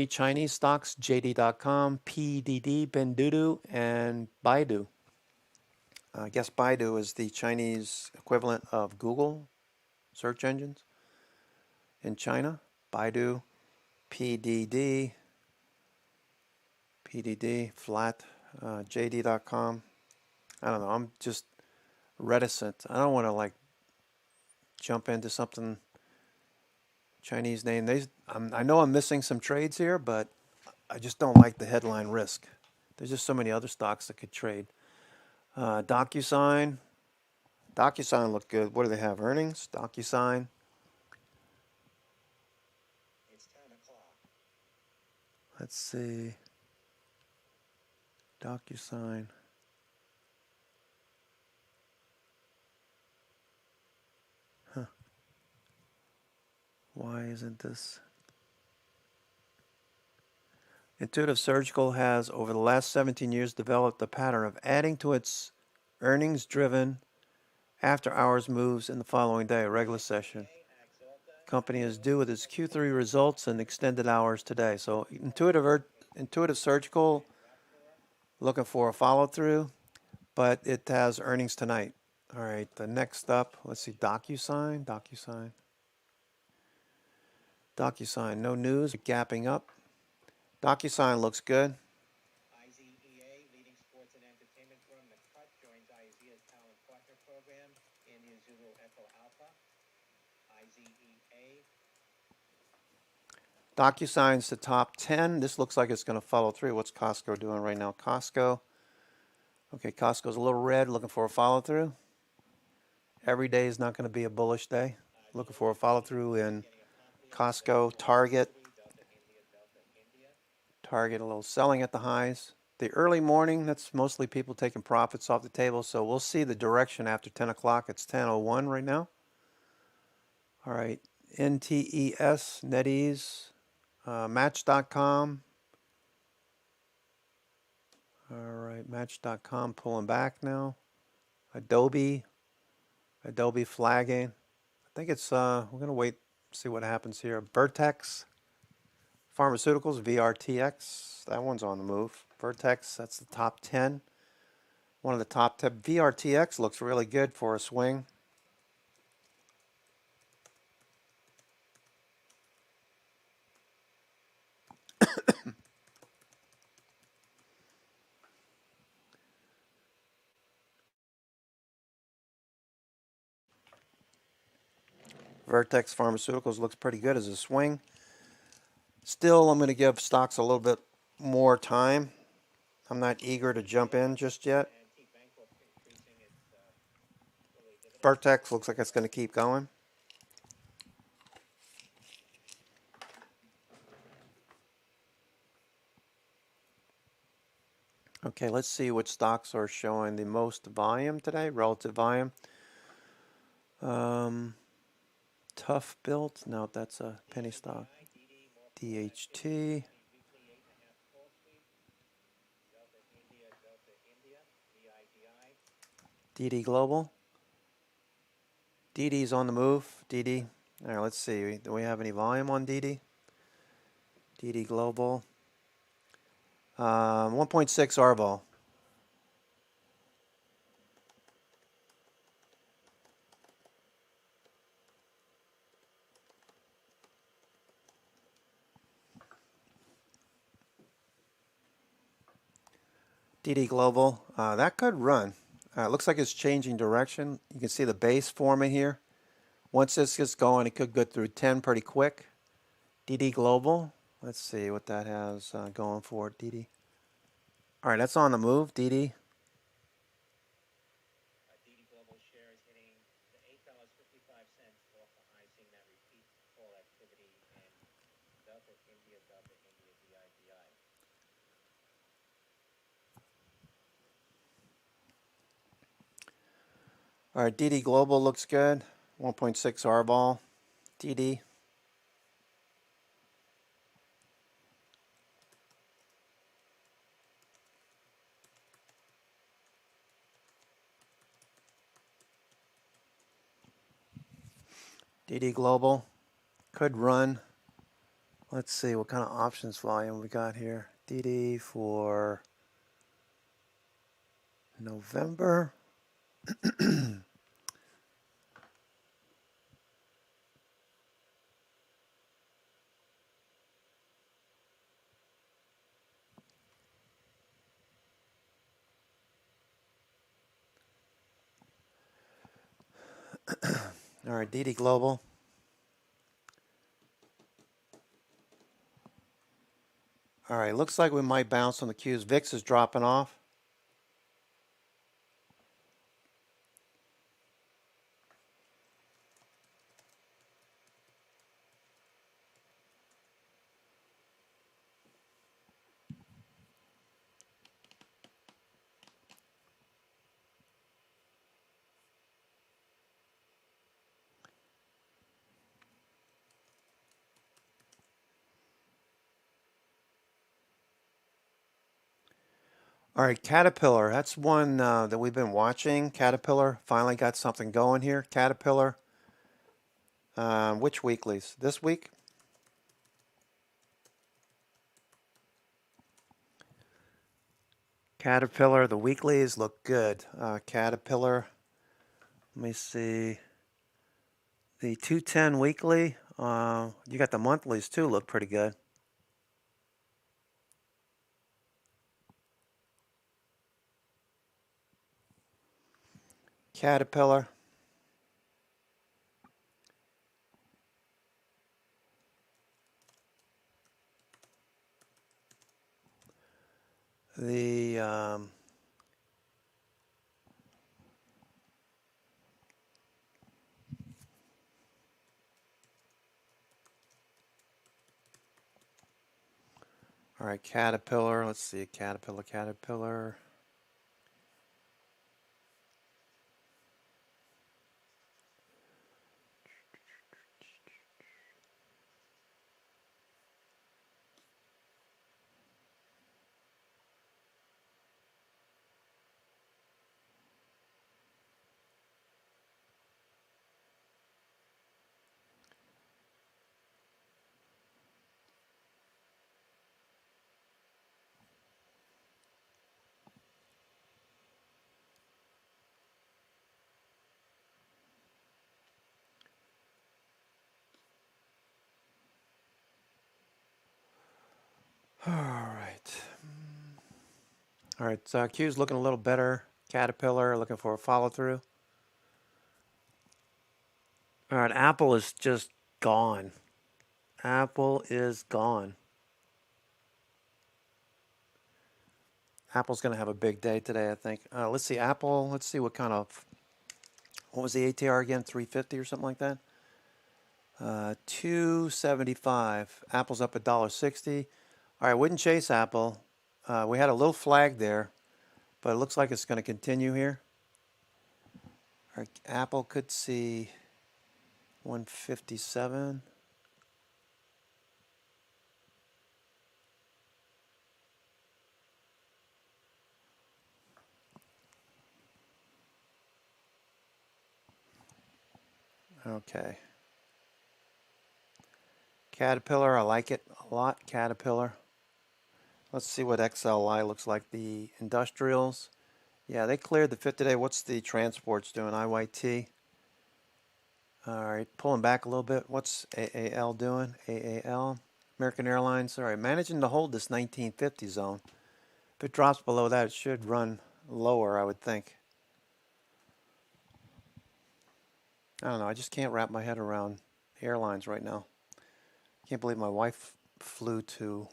Chinese stocks, JD.com, PDD, Pinduoduo, and Baidu. I guess Baidu is the Chinese equivalent of Google search engines in China. Baidu, PDD, flat, JD.com. I don't know. I'm just reticent. I don't want to jump into something Chinese name. I know I'm missing some trades here, but I just don't like the headline risk. There's just so many other stocks that could trade. DocuSign looked good. What do they have? Earnings? DocuSign. It's 10 o'clock. Let's see. DocuSign. Why isn't this? Intuitive Surgical has, over the last 17 years, developed a pattern of adding to its earnings-driven after-hours moves in the following day, a regular session. Company is due with its Q3 results and extended hours today. So Intuitive Intuitive Surgical, looking for a follow through, but it has earnings tonight. All right, the next up, let's see, DocuSign, no news, gapping up. DocuSign looks good. IZEA, leading sports and entertainment firm, The Cut, joins IZEA's talent partner program, India Zulu Echo Alpha. IZEA. DocuSign's the top 10. This looks like it's going to follow through. What's Costco doing right now? Costco. Okay, Costco's a little red, looking for a follow through. Every day is not going to be a bullish day. Looking for a follow through in Costco, Target. Target a little selling at the highs. The early morning, that's mostly people taking profits off the table. So we'll see the direction after 10 o'clock. It's 10:01 right now. All right, NTES, NetEase, Match.com. All right, Match.com pulling back now. Adobe flagging. I think it's, we're going to wait, see what happens here. Vertex Pharmaceuticals, VRTX, that one's on the move. Vertex, that's the top 10. One of the top 10. VRTX looks really good for a swing. Vertex Pharmaceuticals looks pretty good as a swing. Still, I'm going to give stocks a little bit more time. I'm not eager to jump in just yet. Vertex looks like it's going to keep going. Okay, let's see which stocks are showing the most volume today, relative volume. Tough Built, no, that's a penny stock. DHT. DD Global. DD's on the move. DD. All right, let's see. Do we have any volume on DD? DD Global. 1.6 RBOL. DD Global. That could run. It looks like it's changing direction. You can see the base forming here. Once this gets going, it could go through 10 pretty quick. DD Global. Let's see what that has going for it, DD. All right, that's on the move, DD. DD Global shares hitting the $8.55 off the high, seeing that repeat call activity in Delta India, DIDI. All right, DD Global looks good. 1.6 RBOL. DD. DD Global could run. Let's see what kind of options volume we got here. DD for November. All right, DD Global. All right, looks like we might bounce on the Qs. VIX is dropping off. All right, Caterpillar. That's one that we've been watching. Caterpillar finally got something going here. Caterpillar. Which weeklies? This week? Caterpillar, the weeklies look good. Caterpillar, let me see. The 210 weekly, you got the monthlies too, look pretty good. Caterpillar. The all right, Caterpillar. Let's see, Caterpillar. All right. All right, so Q's looking a little better. Caterpillar looking for a follow through. All right, Apple is just gone. Apple is gone. Apple's going to have a big day today, I think. Let's see, Apple. Let's see what was the ATR again? 350 or something like that? 275. Apple's up $1.60. All right, wouldn't chase Apple. We had a little flag there, but it looks like it's going to continue here. All right, Apple could see 157. Okay. Caterpillar, I like it a lot. Caterpillar. Let's see what XLI looks like. The industrials. Yeah, they cleared the 50-day. What's the transports doing? IYT. All right, pulling back a little bit. What's AAL doing? AAL. American Airlines. All right, managing to hold this 1950 zone. If it drops below that, it should run lower, I would think. I don't know. I just can't wrap my head around airlines right now. Can't believe my wife flew to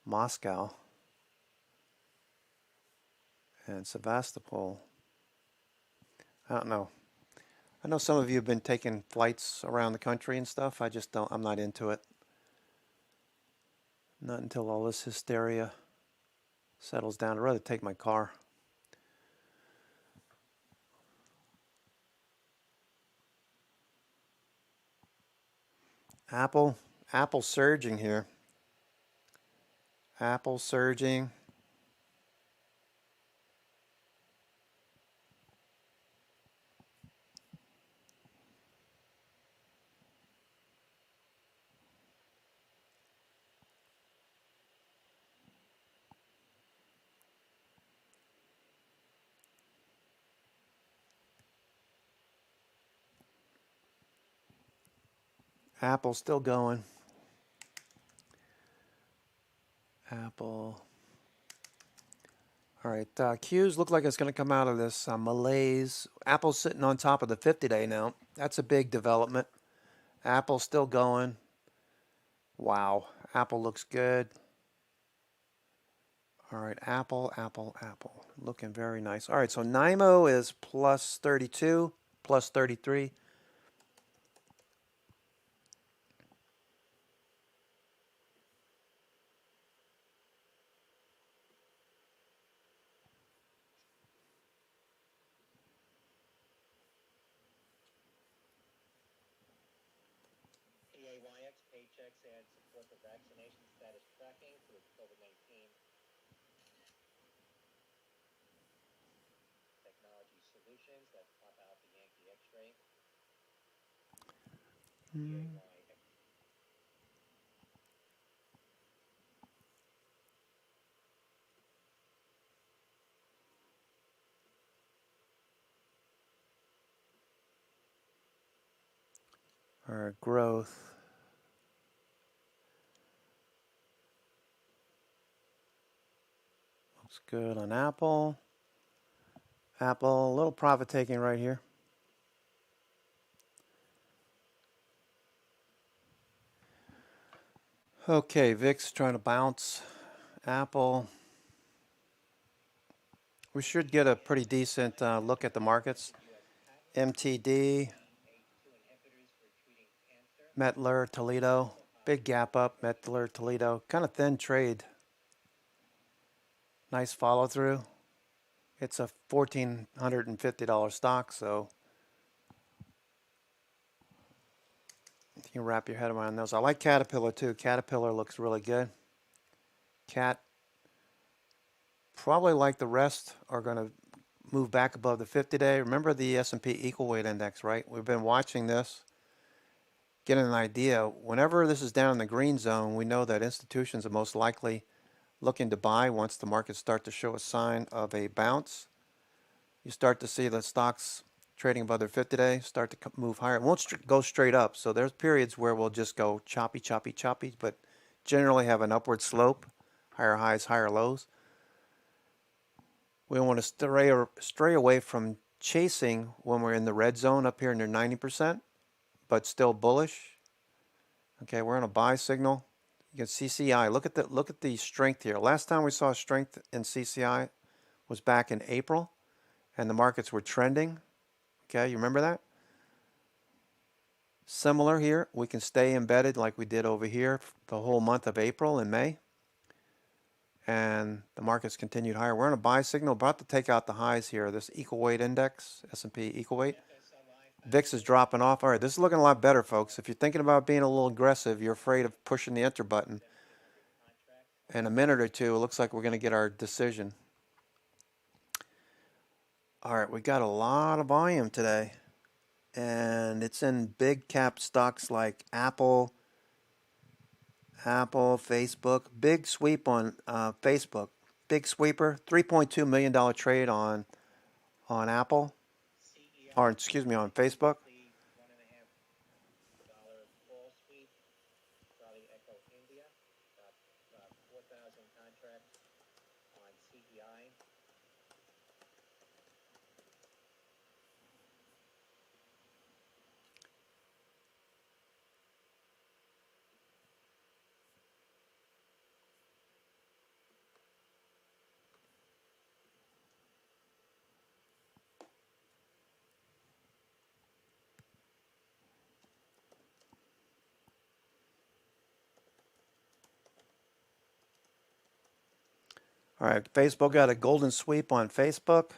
Moscow and Sevastopol. I don't know. I know some of you have been taking flights around the country and stuff. I just don't, I'm not into it. Not until all this hysteria settles down. I'd rather take my car. Apple surging here. Apple surging. Apple still going. Apple. All right, Q's look like it's going to come out of this malaise. Apple's sitting on top of the 50-day now. That's a big development. Apple's still going. Wow, Apple looks good. All right, Apple. Looking very nice. All right, so NYMO is plus 32, plus 33. PAYX Paychex adds support for vaccination status tracking to its COVID-19 technology solutions. Let's pop out the Yankee X-ray. PAYX. Our growth. Looks good on Apple. Apple, a little profit taking right here. Okay, VIX trying to bounce. Apple. We should get a pretty decent look at the markets. MTD, Mettler, Toledo. Big gap up, Mettler, Toledo. Kind of thin trade. Nice follow through. It's a $1,450 stock, so you can wrap your head around those. I like Caterpillar too. Caterpillar looks really good. Cat, probably like the rest, are going to move back above the 50-day. Remember the S&P equal weight index, right? We've been watching this, getting an idea. Whenever this is down in the green zone, we know that institutions are most likely looking to buy once the markets start to show a sign of a bounce. You start to see the stocks trading above their 50-day start to move higher. It won't go straight up, so there's periods where we'll just go choppy, choppy, choppy, but generally have an upward slope, higher highs, higher lows. We want to stray away from chasing when we're in the red zone up here near 90%, but still bullish. Okay, we're on a buy signal. You can CCI. Look at the strength here. Last time we saw strength in CCI was back in April, and the markets were trending. Okay, you remember that? Similar here, we can stay embedded like we did over here the whole month of April and May. And the markets continued higher. We're on a buy signal, about to take out the highs here. This equal weight index, S&P equal weight. VIX is dropping off. All right, this is looking a lot better, folks. If you're thinking about being a little aggressive, you're afraid of pushing the enter button. In a minute or two, it looks like we're going to get our decision. All right, we got a lot of volume today. And it's in big cap stocks like Apple, Facebook. Big sweep on Facebook. Big sweeper. $3.2 million trade on Apple. Or excuse me, on Facebook. $1.5 call sweep, Charlie Echo India, 4,000 contracts on CEI. All right, Facebook got a golden sweep on Facebook.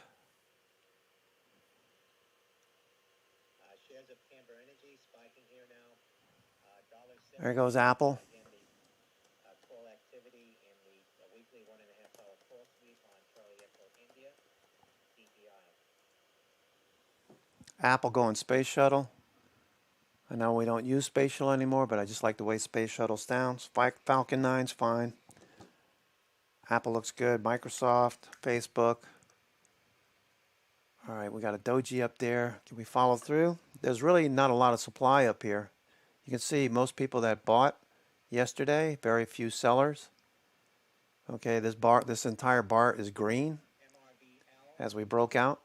Shares of Camber Energy spiking here now. There goes Apple. Again, the call activity in the weekly $1.5 call sweep on Charlie Echo India, CPI. Apple going space shuttle. I know we don't use space shuttle anymore, but I just like the way space shuttle sounds. Falcon 9's fine. Apple looks good. Microsoft, Facebook. All right, we got a doji up there. Can we follow through? There's really not a lot of supply up here. You can see most people that bought yesterday, very few sellers. Okay, this entire bar is green as we broke out.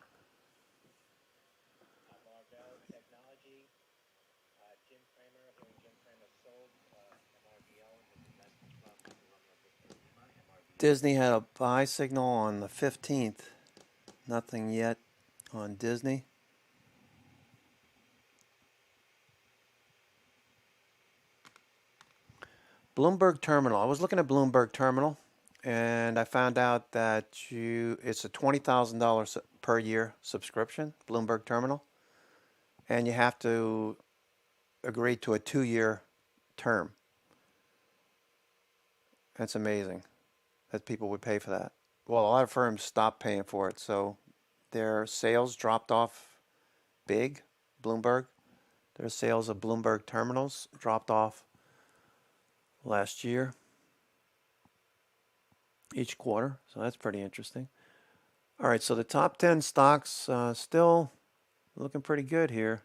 Marvell Technology, Jim Cramer, hearing Jim Cramer sold MRVL, his investment from Disney had a buy signal on the 15th. Nothing yet on Disney. Bloomberg Terminal. I was looking at Bloomberg Terminal, and I found out that it's a $20,000 per year subscription, Bloomberg Terminal, and you have to agree to a 2-year term. That's amazing that people would pay for that. Well, a lot of firms stopped paying for it, so their sales dropped off big. Bloomberg, their sales of Bloomberg terminals dropped off last year, each quarter, so that's pretty interesting. All right, so the top 10 stocks still looking pretty good here.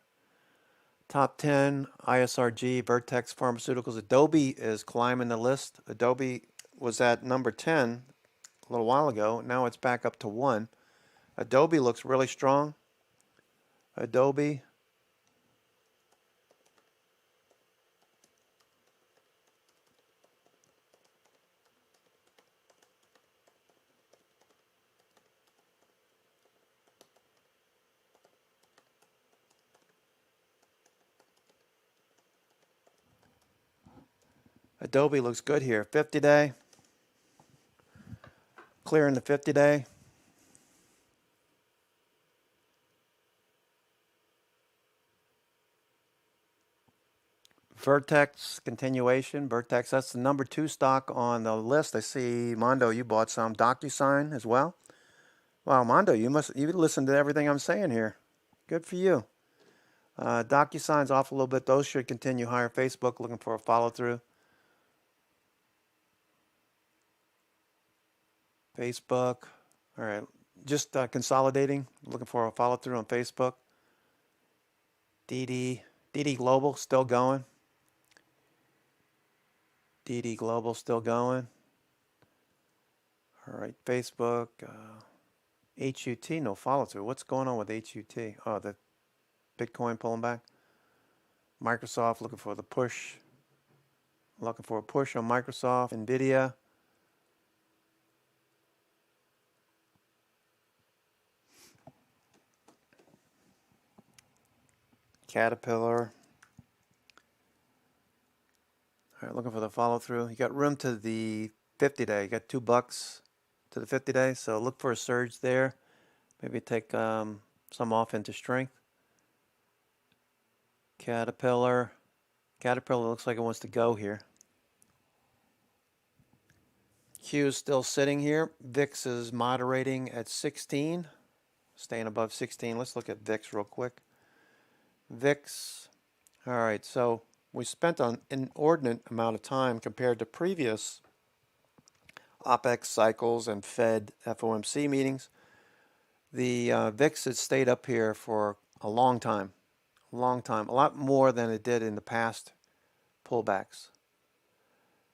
Top 10, ISRG, Vertex Pharmaceuticals. Adobe is climbing the list. Adobe was at number 10 a little while ago. Now it's back up to 1. Adobe looks really strong. Adobe. Adobe looks good here. 50-day. Clearing the 50-day. Vertex continuation. Vertex, that's the number 2 stock on the list. I see, Mondo, you bought some. DocuSign as well. Wow, Mondo, you listen to everything I'm saying here. Good for you. DocuSign's off a little bit. Those should continue higher. Facebook looking for a follow through. Facebook. All right. Just consolidating. Looking for a follow through on Facebook. DD Global still going. DD Global still going. All right. Facebook. HUT, no follow through. What's going on with HUT? Oh, the Bitcoin pulling back. Microsoft looking for the push. Looking for a push on Microsoft. Nvidia. Caterpillar. All right, looking for the follow through. You got room to the 50-day. You got $2 to the 50-day, so look for a surge there. Maybe take some off into strength. Caterpillar. Caterpillar looks like it wants to go here. Q is still sitting here. VIX is moderating at 16, staying above 16. Let's look at VIX real quick. VIX. All right, so we spent an inordinate amount of time compared to previous OPEX cycles and Fed FOMC meetings. The VIX has stayed up here for a long time, a lot more than it did in the past pullbacks.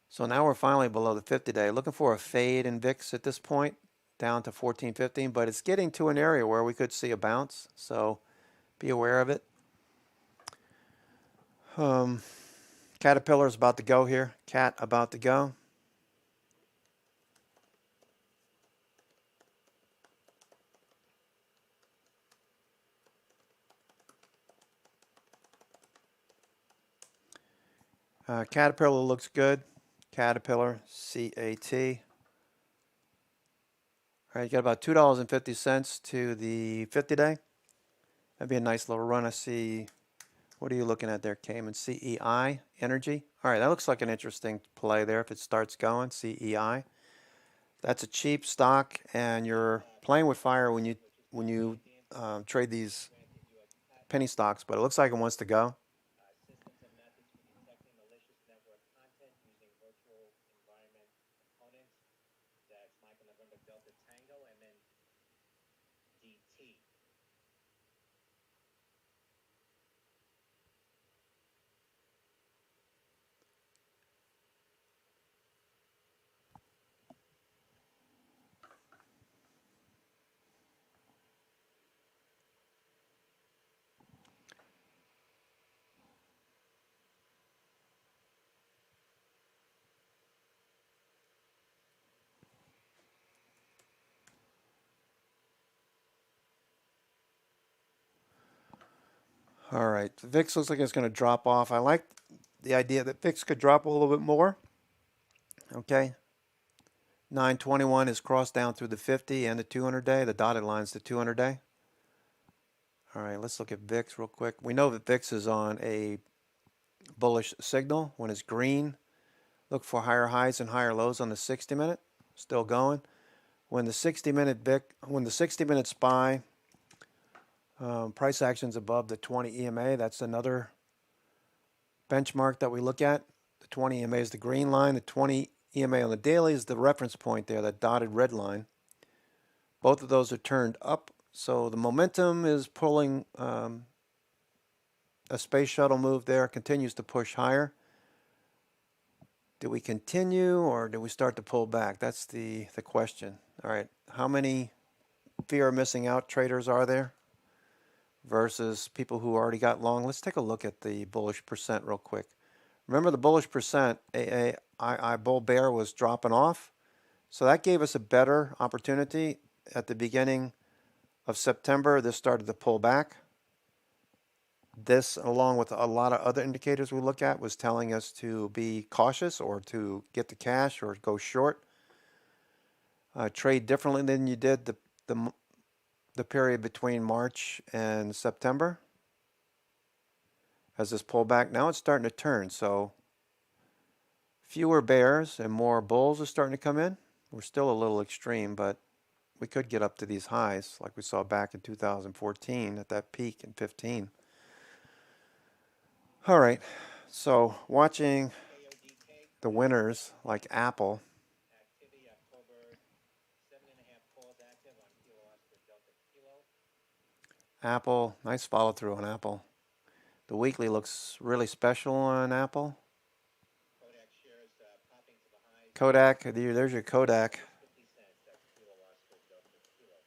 So now we're finally below the 50-day. Looking for a fade in VIX at this point, down to 14.15, but it's getting to an area where we could see a bounce, so be aware of it. Caterpillar is about to go here. Cat about to go. Caterpillar looks good. Caterpillar, CAT. All right, you got about $2.50 to the 50-day. That'd be a nice little run. I see. What are you looking at there, Cayman? CEI Energy. All right, that looks like an interesting play there if it starts going. CEI. That's a cheap stock, and you're playing with fire when you trade these penny stocks. But it looks like it wants to go. Systems and methods for detecting malicious network content using virtual environment components. That's Michael November Delta Tango and then DT. All right, the VIX looks like it's going to drop off. I like the idea that VIX could drop a little bit more. Okay, 921 is crossed down through the 50 and the 200-day. The dotted line's the 200-day. All right, let's look at VIX real quick. We know that VIX is on a bullish signal. When it's green, look for higher highs and higher lows on the 60-minute. Still going. When the 60-minute SPY price action's above the 20 EMA, that's another benchmark that we look at. The 20 EMA is the green line. The 20 EMA on the daily is the reference point there, that dotted red line. Both of those are turned up, so the momentum is pulling a space shuttle move there, continues to push higher. Do we continue or do we start to pull back? That's the question. All right, how many fear of missing out traders are there versus people who already got long? Let's take a look at the bullish percent real quick. Remember the bullish percent, AAII bull bear was dropping off. So that gave us a better opportunity at the beginning of September. This started to pull back. This, along with a lot of other indicators we look at, was telling us to be cautious or to get the cash or go short. Trade differently than you did the period between March and September. As this pullback, now it's starting to turn. So fewer bears and more bulls are starting to come in. We're still a little extreme, but we could get up to these highs like we saw back in 2014 at that peak in 15. All right, so watching the winners like Apple. Activity October, 7.5 calls active on Kilo Oscar Delta Kilo. Apple, nice follow through on Apple. The weekly looks really special on Apple. Kodak shares popping to the highs. Kodak, there's your Kodak. 50 cents, that's Kilo Oscar Delta Kilo.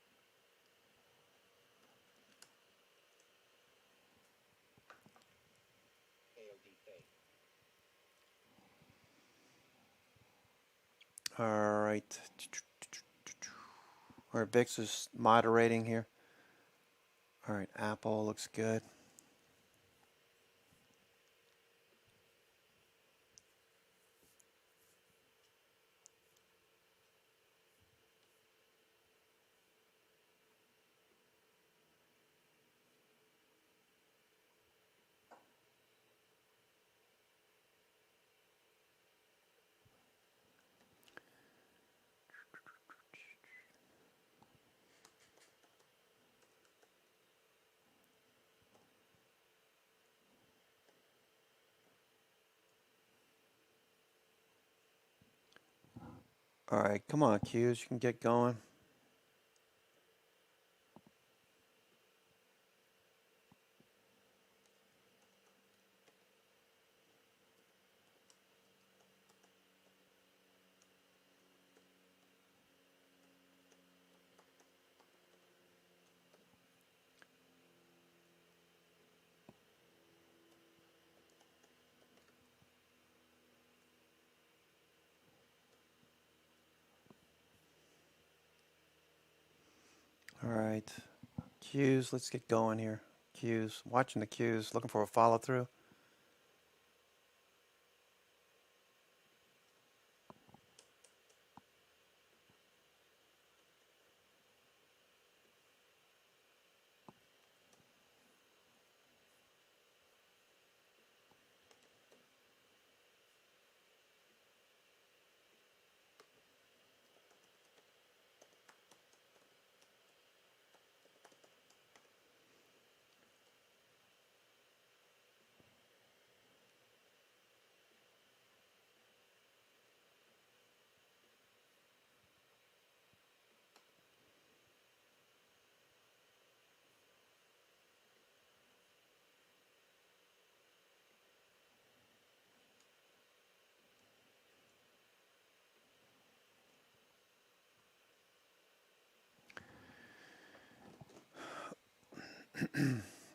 KODK. All right. Our VIX is moderating here. All right, Apple looks good. All right, come on, Q's, you can get going. All right, Q's, let's get going here. Q's, watching the Q's, looking for a follow through.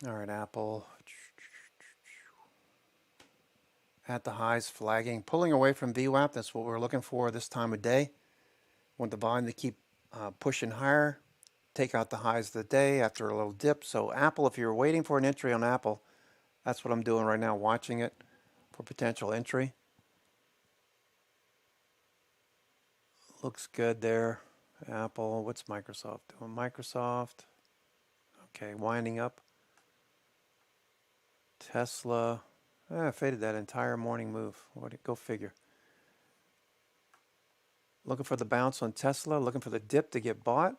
All right, Apple. At the highs, flagging, pulling away from VWAP. That's what we're looking for this time of day. Want the volume to keep pushing higher. Take out the highs of the day after a little dip. So Apple, if you're waiting for an entry on Apple, that's what I'm doing right now, watching it for potential entry. Looks good there. Apple, what's Microsoft doing? Microsoft, okay, winding up. Tesla, faded that entire morning move. Go figure. Looking for the bounce on Tesla, looking for the dip to get bought.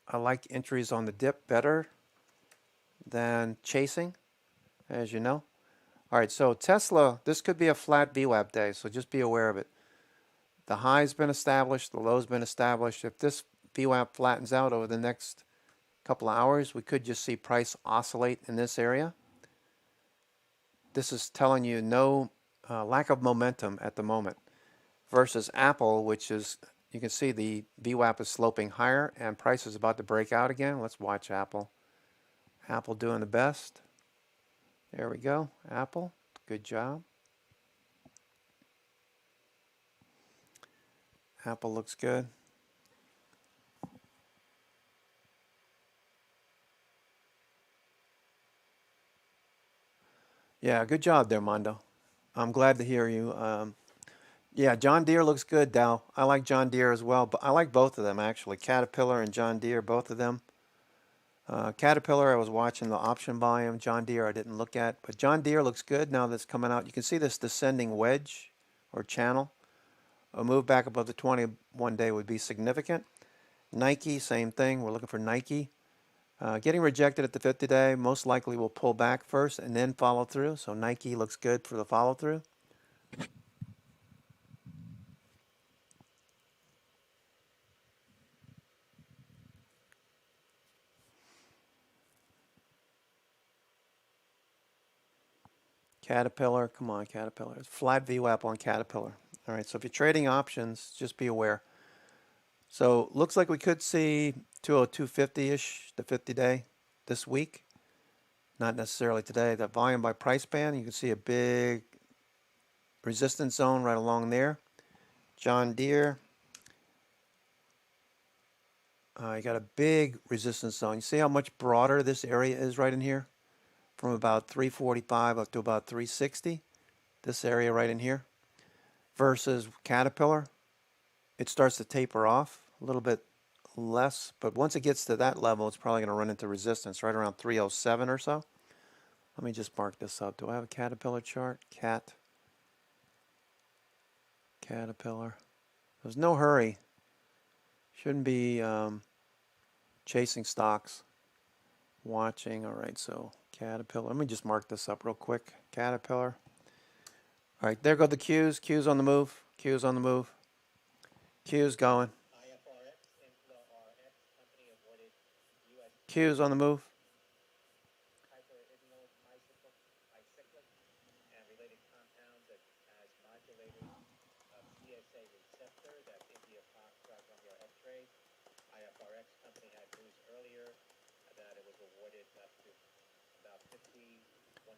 I like entries on the dip better than chasing, as you know. All right, so Tesla, this could be a flat VWAP day, so just be aware of it. The high's been established, the low's been established. If this VWAP flattens out over the next couple of hours, we could just see price oscillate in this area. this is telling you no lack of momentum at the moment versus Apple, which is, you can see the VWAP is sloping higher and price is about to break out again. Let's watch Apple. Apple doing the best. There we go. Apple, good job. Apple looks good. Yeah, good job there, Mondo. I'm glad to hear you. Yeah, John Deere looks good, Dow. I like John Deere as well, but I like both of them actually. Caterpillar and John Deere, both of them. Caterpillar, I was watching the option volume. John Deere, I didn't look at, but John Deere looks good now that's coming out. You can see this descending wedge or channel. A move back above the 21 day would be significant. Nike, same thing. We're looking for Nike. Getting rejected at the 50 day, most likely will pull back first and then follow through. So Nike looks good for the follow through. Caterpillar, come on, Caterpillar. Flat VWAP on Caterpillar. All right, so if you're trading options, just be aware. So looks like we could see 202.50-ish, the 50 day this week. Not necessarily today. That volume by price band, you can see a big resistance zone right along there. John Deere, you got a big resistance zone. You see how much broader this area is right in here? From about 345 up to about 360. This area right in here. Versus Caterpillar, it starts to taper off a little bit less, but once it gets to that level, it's probably going to run into resistance right around 307 or so. Let me just mark this up. Do I have a Caterpillar chart? Caterpillar. There's no hurry. Shouldn't be chasing stocks. Watching. All right, so Caterpillar. Let me just mark this up real quick. Caterpillar. All right, there go the Qs. Qs on the move. Qs on the move. Qs going. IFRX, InflaRx, company avoided U.S. Qs on the move. hyperignal bicyclic and related compounds that as modulators of CSA receptor, that's India Foxtrot Romeo X-ray. IFRX company had news earlier that it was awarded up to about $51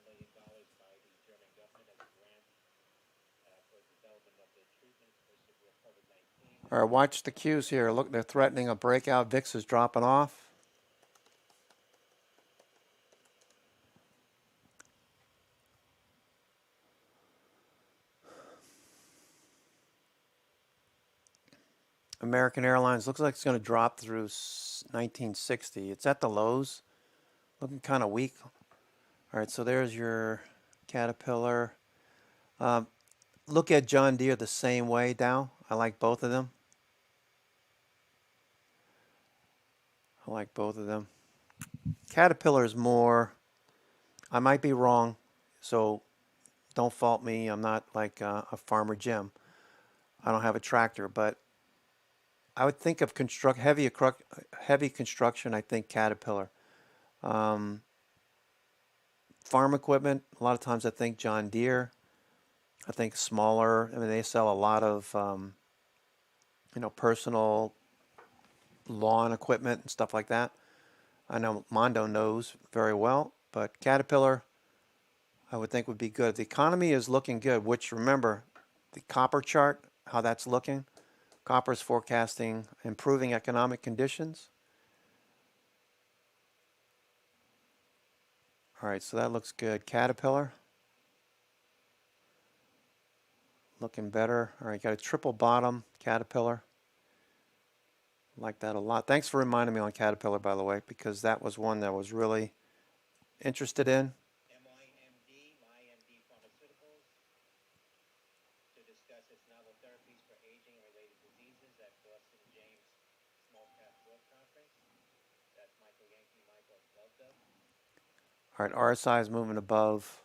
million by the German government as a grant for development of the treatment for severe COVID-19. All right, watch the Qs here. Look, they're threatening a breakout. VIX is dropping off. American Airlines looks like it's going to drop through 1960. It's at the lows, looking kind of weak. All right, so there's your Caterpillar. Look at John Deere the same way, Dow. I like both of them. I like both of them. Caterpillar is more, I might be wrong, so don't fault me. I'm not like a Farmer Jim. I don't have a tractor, but I would think of heavy construction. I think Caterpillar. Farm equipment. A lot of times I think John Deere. I think smaller. I mean, they sell a lot of personal lawn equipment and stuff like that. I know Mondo knows very well, but Caterpillar, I would think would be good. The economy is looking good. Which remember, the copper chart, how that's looking. Copper is forecasting improving economic conditions. All right, so that looks good. Caterpillar. Looking better. All right, got a triple bottom, Caterpillar. Like that a lot. Thanks for reminding me on Caterpillar, by the way, because that was one that I was really interested in. MYMD Pharmaceuticals, to discuss its novel therapies for aging-related diseases at Boston James Small Cap Growth Conference. That's Michael Yankee, Michael Delta. All right, RSI is moving above.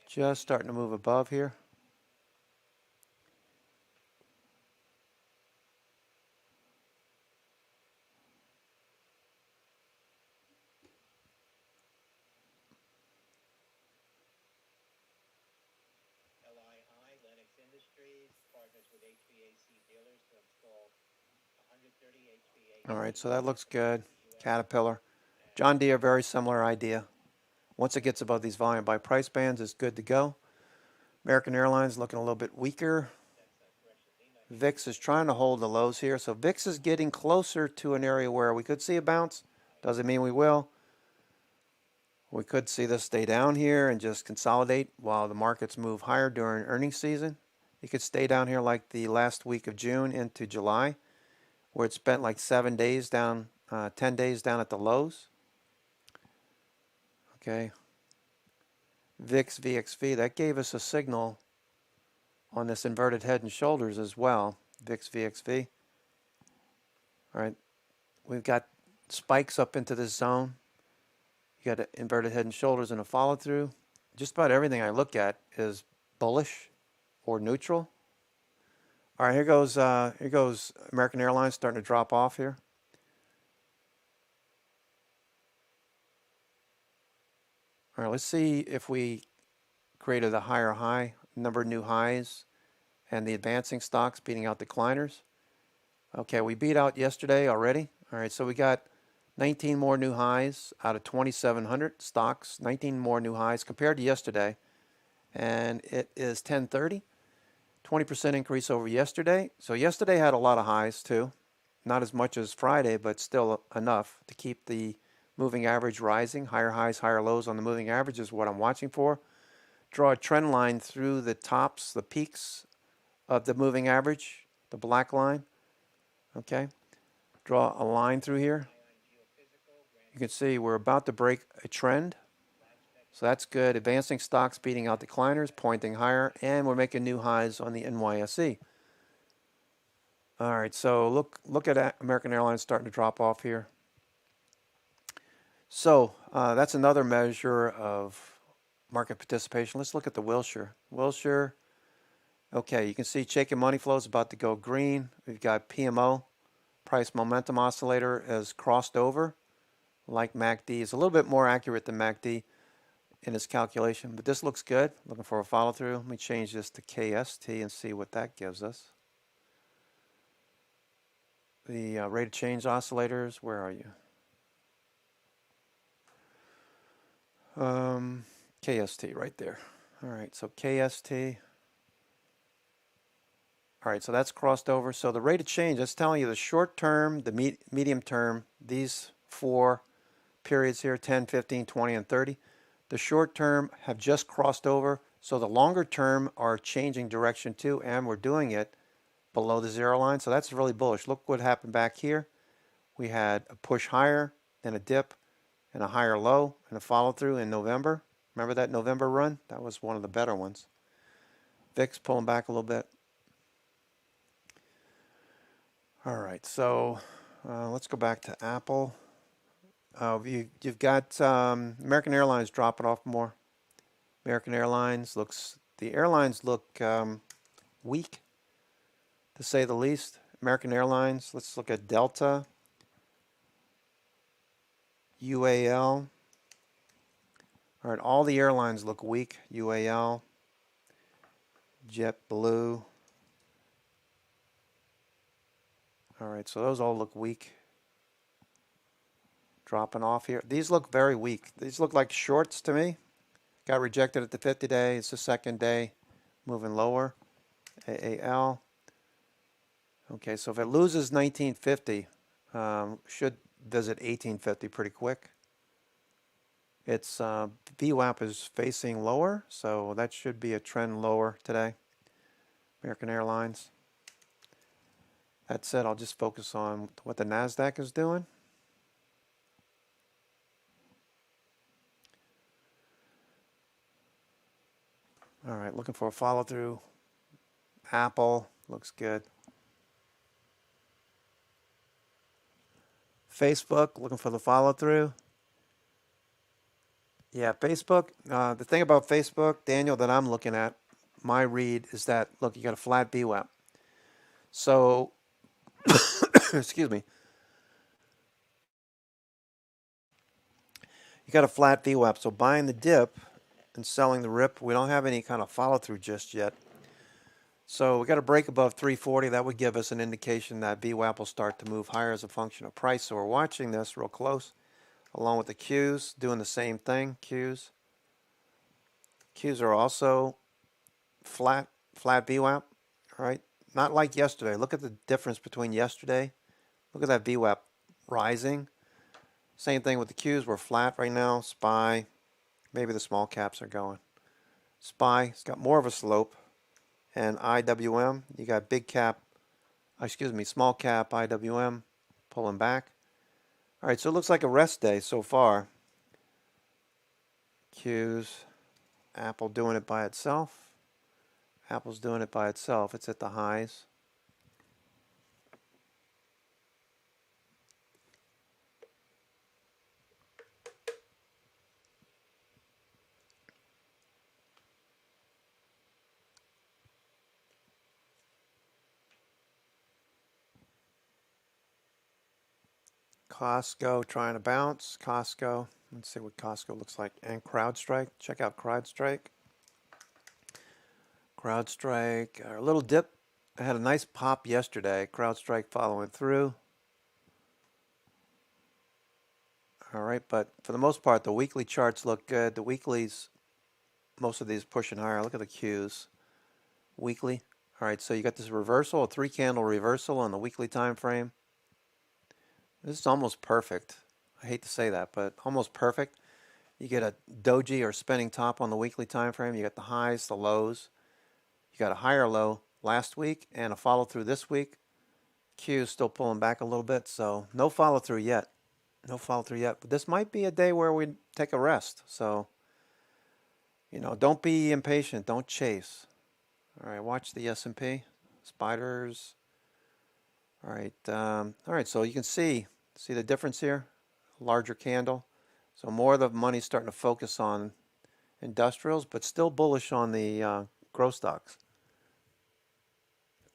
Just starting to move above here. partners with HVAC dealers to install 130 HVAC. All right, so that looks good. US. Caterpillar. John Deere, very similar idea. Once it gets above these volume by price bands, it's good to go. American Airlines looking a little bit weaker. VIX is trying to hold the lows here. So VIX is getting closer to an area where we could see a bounce. Doesn't mean we will. We could see this stay down here and just consolidate while the markets move higher during earnings season. It could stay down here like the last week of June into July, where it spent like 7 days down, 10 days down at the lows. Okay. VIX, VXV, that gave us a signal on this inverted head and shoulders as well. VIX, VXV. All right. We've got spikes up into this zone. You got an inverted head and shoulders and a follow through. Just about everything I look at is bullish or neutral. All right, here goes American Airlines starting to drop off here. All right, let's see if we created a higher high, number of new highs, and the advancing stocks beating out decliners. Okay, we beat out yesterday already. All right, so we got 19 more new highs out of 2,700 stocks, 19 more new highs compared to yesterday. And it is 10:30, 20% increase over yesterday. So yesterday had a lot of highs too. Not as much as Friday, but still enough to keep the moving average rising. Higher highs, higher lows on the moving average is what I'm watching for. Draw a trend line through the tops, the peaks of the moving average, the black line. Okay. Draw a line through here. You can see we're about to break a trend. So that's good. Advancing stocks beating out decliners, pointing higher, and we're making new highs on the NYSE. All right, so look at American Airlines starting to drop off here. So that's another measure of market participation. Let's look at the Wilshire. Wilshire, okay, you can see shaking money flow is about to go green. We've got PMO, price momentum oscillator, has crossed over. Like MACD, is a little bit more accurate than MACD in its calculation, but this looks good. Looking for a follow through. Let me change this to KST and see what that gives us. The rate of change oscillators, where are you? KST right there. All right, so KST. All right, so that's crossed over. So the rate of change, that's telling you the short term, the medium term, these four periods here, 10, 15, 20, and 30. The short term have just crossed over, so the longer term are changing direction too, and we're doing it below the zero line, so that's really bullish. Look what happened back here. We had a push higher, then a dip, and a higher low, and a follow through in November. Remember that November run? That was one of the better ones. VIX pulling back a little bit. All right, so let's go back to Apple. You've got American Airlines dropping off more. American Airlines the airlines look weak, to say the least. American Airlines, let's look at Delta, UAL. All right, all the airlines look weak. UAL, JetBlue. All right, so those all look weak. Dropping off here. These look very weak. These look like shorts to me. Got rejected at the 50-day. It's the second day, moving lower. AAL. Okay, so if it loses 1950, should visit 1850 pretty quick. Its VWAP is facing lower, so that should be a trend lower today. American Airlines. That said, I'll just focus on what the NASDAQ is doing. All right, looking for a follow through. Apple looks good. Facebook, looking for the follow through. Yeah, Facebook. The thing about Facebook, Daniel, that I'm looking at, my read is that, look, you got a flat VWAP. So, excuse me. You got a flat VWAP. So buying the dip and selling the rip, we don't have any kind of follow through just yet. So we got a break above 340. That would give us an indication that VWAP will start to move higher as a function of price. So we're watching this real close, along with the Qs doing the same thing. Qs are also flat VWAP. All right, not like yesterday. Look at the difference between yesterday. Look at that VWAP rising. Same thing with the Qs. We're flat right now. SPY, maybe the small caps are going. SPY, it's got more of a slope. And IWM, you got big cap, small cap IWM pulling back. All right, so it looks like a rest day so far. Qs, Apple doing it by itself. Apple's doing it by itself. It's at the highs. Costco trying to bounce. Costco. Let's see what Costco looks like. And CrowdStrike. Check out CrowdStrike. CrowdStrike. A little dip. I had a nice pop yesterday. CrowdStrike following through. All right, but for the most part, the weekly charts look good. The weeklies, most of these pushing higher. Look at the Qs. Weekly. All right, so you got this reversal, a 3-candle reversal on the weekly time frame. This is almost perfect. I hate to say that, but almost perfect. You get a doji or spinning top on the weekly time frame. You got the highs, the lows. You got a higher low last week and a follow through this week. Q is still pulling back a little bit, so no follow through yet. No follow through yet. But this might be a day where we take a rest. So, don't be impatient. Don't chase. All right, watch the S&P. Spiders. All right. So you can see the difference here. Larger candle. So more of the money's starting to focus on industrials, but still bullish on the growth stocks.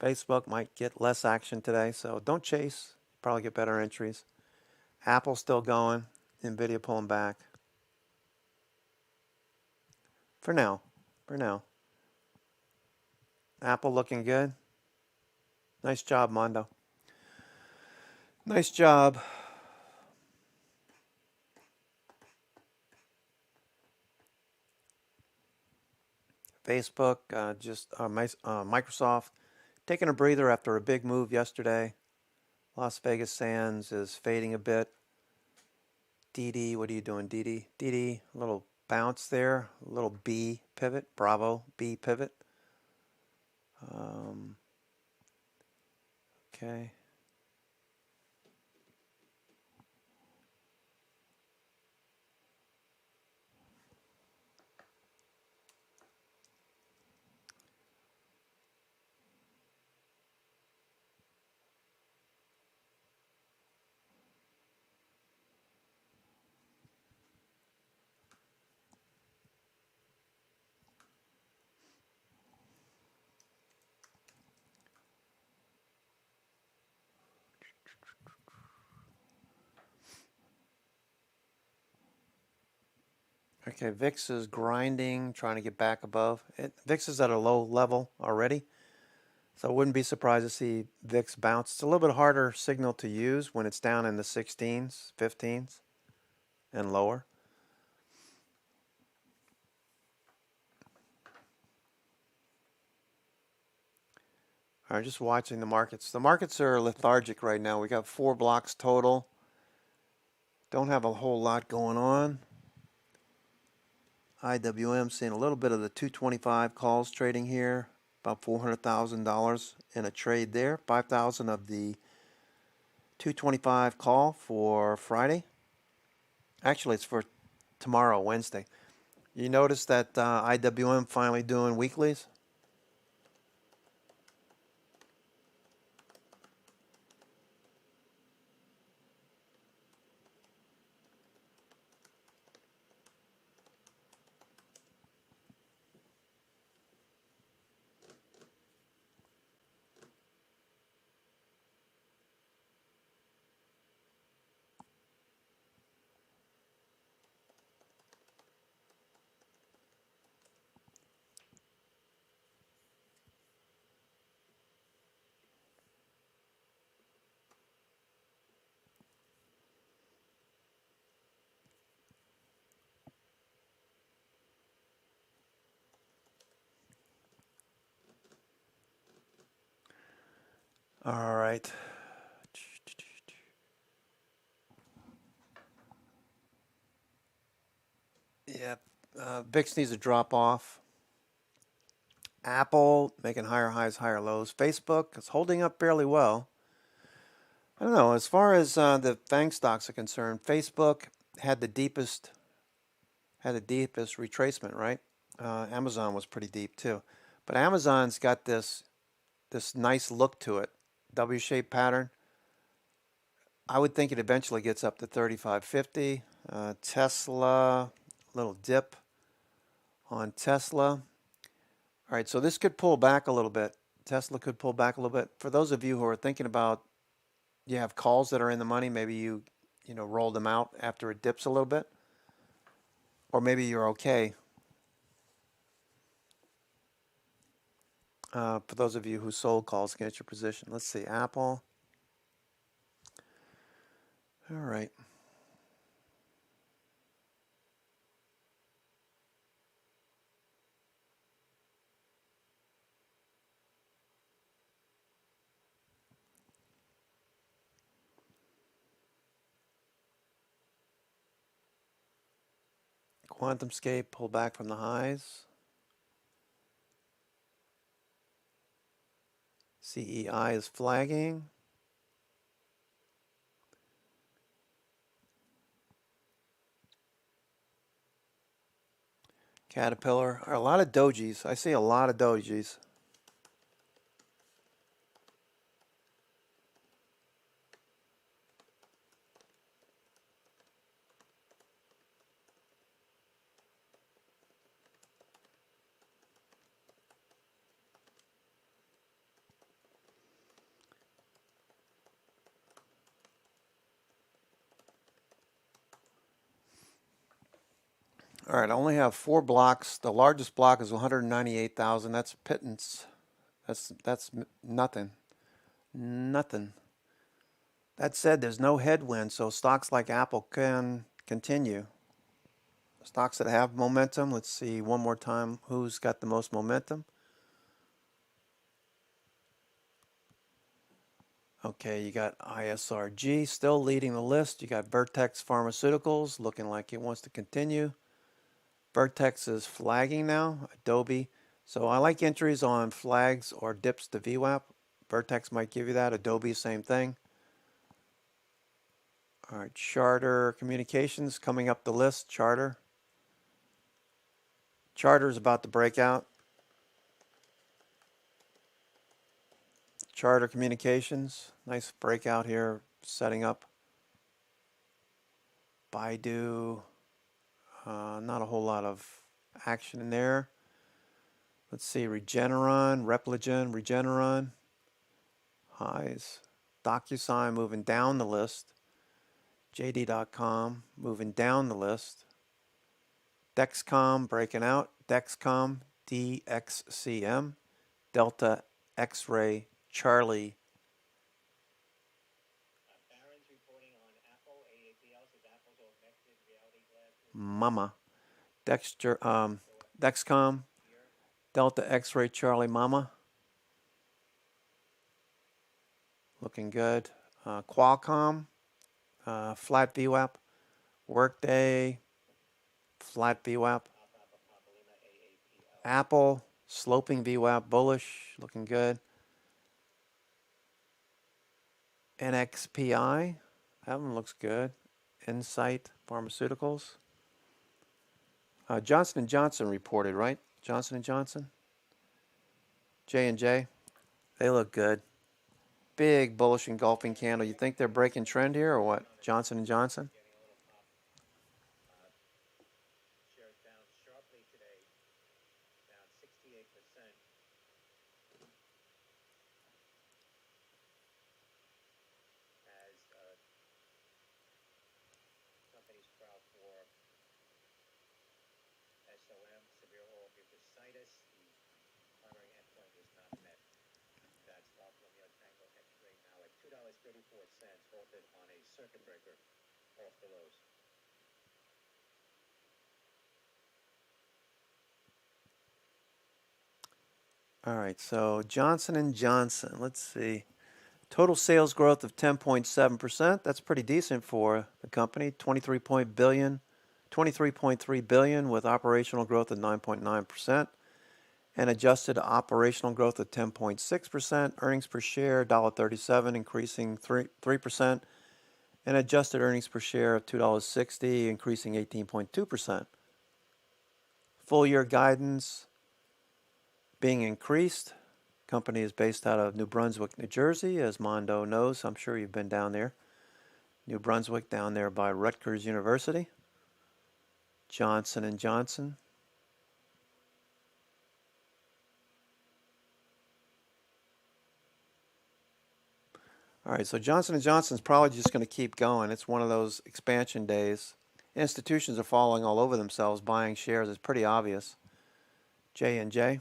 Facebook might get less action today, so don't chase. Probably get better entries. Apple still going. Nvidia pulling back. For now. Apple looking good. Nice job, Mondo. Nice job. Facebook, Microsoft, taking a breather after a big move yesterday. Las Vegas Sands is fading a bit. DD, what are you doing, DD? DD, a little bounce there, a little B pivot, Bravo, B pivot. Okay. Okay, VIX is grinding, trying to get back above. VIX is at a low level already, so I wouldn't be surprised to see VIX bounce. It's a little bit harder signal to use when it's down in the 16s, 15s, and lower. All right, just watching the markets. The markets are lethargic right now. We got 4 blocks total. Don't have a whole lot going on. IWM seeing a little bit of the 225 calls trading here, about $400,000 in a trade there. 5,000 of the 225 call for Friday. Actually, it's for tomorrow, Wednesday. You notice that IWM finally doing weeklies? All right. Yeah, VIX needs to drop off. Apple making higher highs, higher lows. Facebook is holding up fairly well. I don't know. As far as the FANG stocks are concerned, Facebook had the deepest retracement, right? Amazon was pretty deep too, but Amazon's got this nice look to it, W-shaped pattern. I would think it eventually gets up to 35.50. Tesla, little dip on Tesla. All right, so this could pull back a little bit. Tesla could pull back a little bit. For those of you who are thinking about, you have calls that are in the money, maybe you know, roll them out after it dips a little bit, or maybe you're okay. For those of you who sold calls against your position, let's see, Apple. All right. QuantumScape pulled back from the highs. CEI is flagging. Caterpillar. A lot of dojis. I see a lot of dojis. All right, I only have 4 blocks. The largest block is 198,000. That's pittance. That's nothing. Nothing. That said, there's no headwind, so stocks like Apple can continue. Stocks that have momentum. Let's see one more time who's got the most momentum. Okay, you got ISRG still leading the list. You got Vertex Pharmaceuticals looking like it wants to continue. Vertex is flagging now. Adobe. So I like entries on flags or dips to VWAP. Vertex might give you that. Adobe, same thing. All right, Charter Communications coming up the list. Charter. Charter is about to break out. Charter Communications, nice breakout here, setting up. Baidu, not a whole lot of action in there. Let's see, Regeneron, Regeneron, highs. DocuSign moving down the list. JD.com moving down the list. Dexcom breaking out. Dexcom, DXCM, Delta X-ray Charlie. Barron's reporting on Apple, AAPL says Apple's augmented reality glasses Mama. Dexcom, here. Delta X-ray Charlie Mama. Looking good. Qualcomm, flat VWAP. Workday, flat VWAP. Papalima, AAPL. Apple, sloping VWAP, bullish, looking good. NXPI, that one looks good. Insight Pharmaceuticals. Johnson & Johnson reported, right? Johnson & Johnson? J&J, they look good. Big bullish engulfing candle. You think they're breaking trend here or what? Johnson & Johnson? Getting a little pop. Shares down sharply today, down 68%. As companies trial for SOM, severe oral mucositis. The primary endpoint was not met. That's Alpha Romeo Tango X-ray now at $2.34, halted on a circuit breaker off the lows. All right, so Johnson & Johnson, let's see. Total sales growth of 10.7%. That's pretty decent for the company. 23.3 billion with operational growth of 9.9%. And adjusted operational growth of 10.6%. Earnings per share $1.37, increasing 3%. And adjusted earnings per share of $2.60, increasing 18.2%. Full year guidance being increased. Company is based out of New Brunswick, New Jersey, as Mondo knows. I'm sure you've been down there. New Brunswick, down there by Rutgers University. Johnson & Johnson. All right, so Johnson & Johnson's probably just going to keep going. It's one of those expansion days. Institutions are falling all over themselves, buying shares. It's pretty obvious. J&J.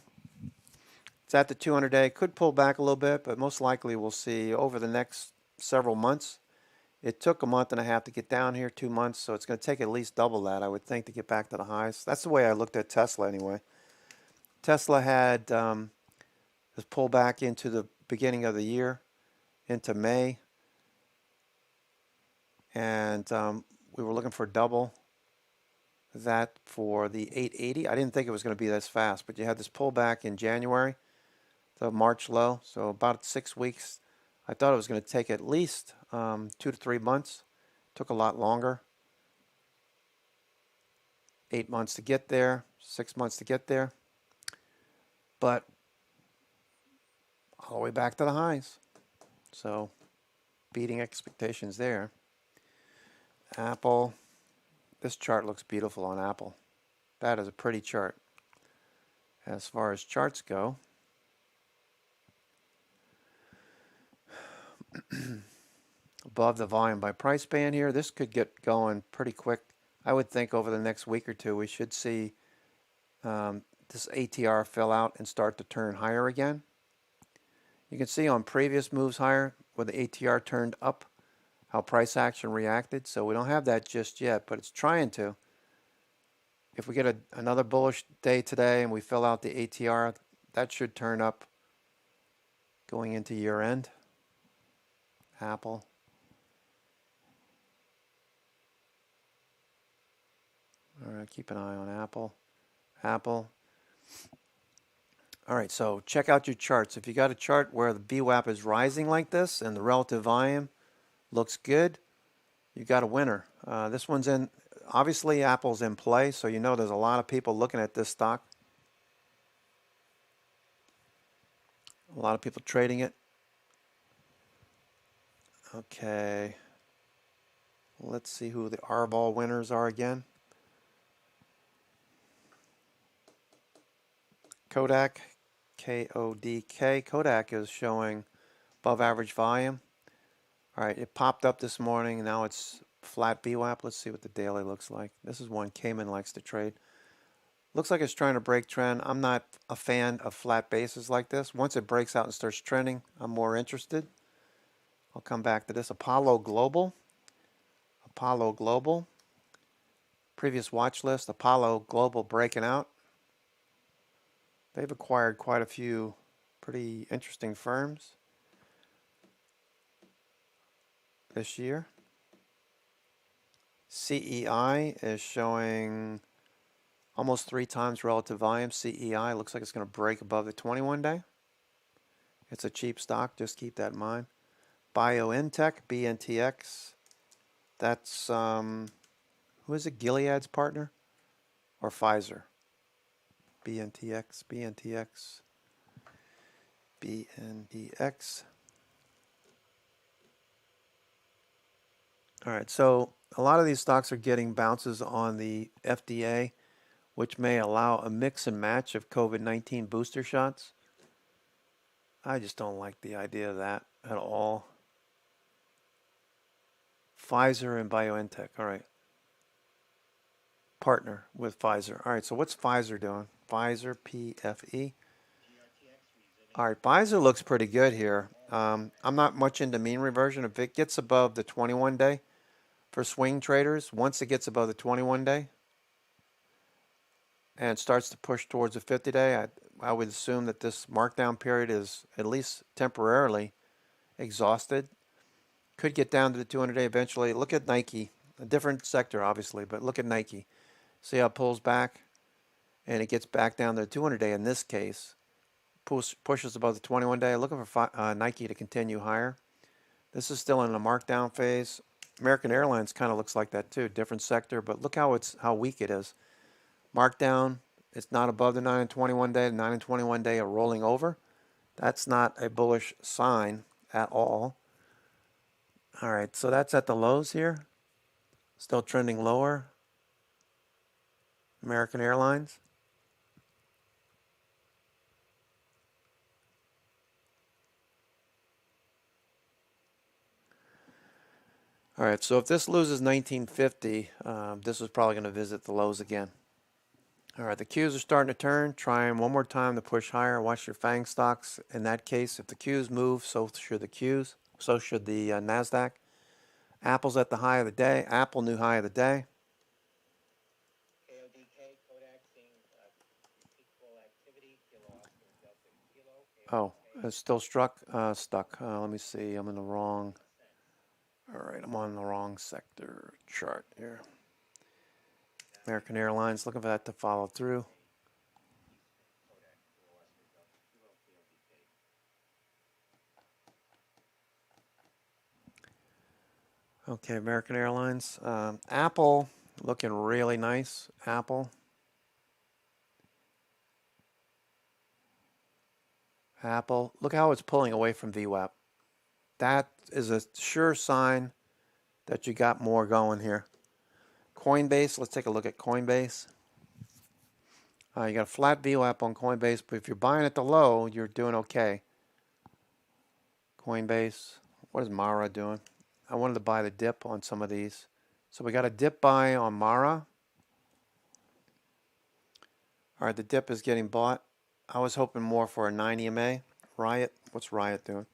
It's at the 200-day. Could pull back a little bit, but most likely we'll see over the next several months. It took a month and a half to get down here, 2 months, so it's going to take at least double that, I would think, to get back to the highs. That's the way I looked at Tesla anyway. Tesla had this pullback into the beginning of the year, into May, and we were looking for double that for the 880. I didn't think it was going to be this fast, but you had this pullback in January, the March low, so about 6 weeks. I thought it was going to take at least 2 to 3 months. Took a lot longer. 8 months to get there, 6 months to get there, but all the way back to the highs. So beating expectations there. Apple. This chart looks beautiful on Apple. That is a pretty chart. As far as charts go, above the volume by price band here, this could get going pretty quick. I would think over the next week or two we should see this ATR fill out and start to turn higher again. You can see on previous moves higher where the ATR turned up how price action reacted. So we don't have that just yet, but it's trying to. If we get another bullish day today and we fill out the ATR, that should turn up going into year end. Apple. All right, keep an eye on Apple. Apple. All right, so check out your charts. If you got a chart where the VWAP is rising like this and the relative volume looks good, you got a winner. This one's in, obviously Apple's in play, so you know there's a lot of people looking at this stock. A lot of people trading it. Okay. Let's see who the R-Ball winners are again. Kodak, K-O-D-K. Kodak is showing above average volume. All right, it popped up this morning. Now it's flat VWAP. Let's see what the daily looks like. This is one Cayman likes to trade. Looks like it's trying to break trend. I'm not a fan of flat bases like this. Once it breaks out and starts trending, I'm more interested. I'll come back to this. Apollo Global. Apollo Global. Previous watch list, Apollo Global breaking out. They've acquired quite a few pretty interesting firms this year. CEI is showing almost 3 times relative volume. CEI looks like it's going to break above the 21-day. It's a cheap stock. Just keep that in mind. BioNTech, BNTX. That's, who is it? Gilead's partner? Or Pfizer? BNTX, BNTX, BNTX. All right, so a lot of these stocks are getting bounces on the FDA, which may allow a mix and match of COVID-19 booster shots. I just don't like the idea of that at all. Pfizer and BioNTech, all right. Partner with Pfizer. All right, so what's Pfizer doing? Pfizer, PFE. All right, Pfizer looks pretty good here. I'm not much into mean reversion. If it gets above the 21-day for swing traders, once it gets above the 21-day and starts to push towards the 50-day, I would assume that this markdown period is at least temporarily exhausted. Could get down to the 200-day eventually. Look at Nike, a different sector obviously, but look at Nike. See how it pulls back and it gets back down to the 200-day in this case. Pushes above the 21-day. Looking for Nike to continue higher. This is still in a markdown phase. American Airlines kind of looks like that too, different sector, but look how weak it is. Markdown, it's not above the 9 and 21 day. The 9 and 21 day are rolling over. That's not a bullish sign at all. All right, so that's at the lows here. Still trending lower. American Airlines. All right, so if this loses 1950, this is probably going to visit the lows again. All right, the Qs are starting to turn. Try them one more time to push higher. Watch your FANG stocks. In that case, if the Qs move, so should the Qs. So should the NASDAQ. Apple's at the high of the day. Apple, new high of the day. KODK, Kodak, seeing equal activity, kilo Oscar Delta Kilo. Oh, it's still stuck. Let me see. I'm in the wrong. All right, I'm on the wrong sector chart here. American Airlines, looking for that to follow through. Okay, American Airlines. Apple, looking really nice. Apple. Look how it's pulling away from VWAP. That is a sure sign that you got more going here. Coinbase, let's take a look at Coinbase. You got a flat VWAP on Coinbase, but if you're buying at the low, you're doing okay. Coinbase, what is Mara doing? I wanted to buy the dip on some of these. So we got a dip buy on Mara. All right, the dip is getting bought. I was hoping more for a 9 EMA. Riot, what's Riot doing?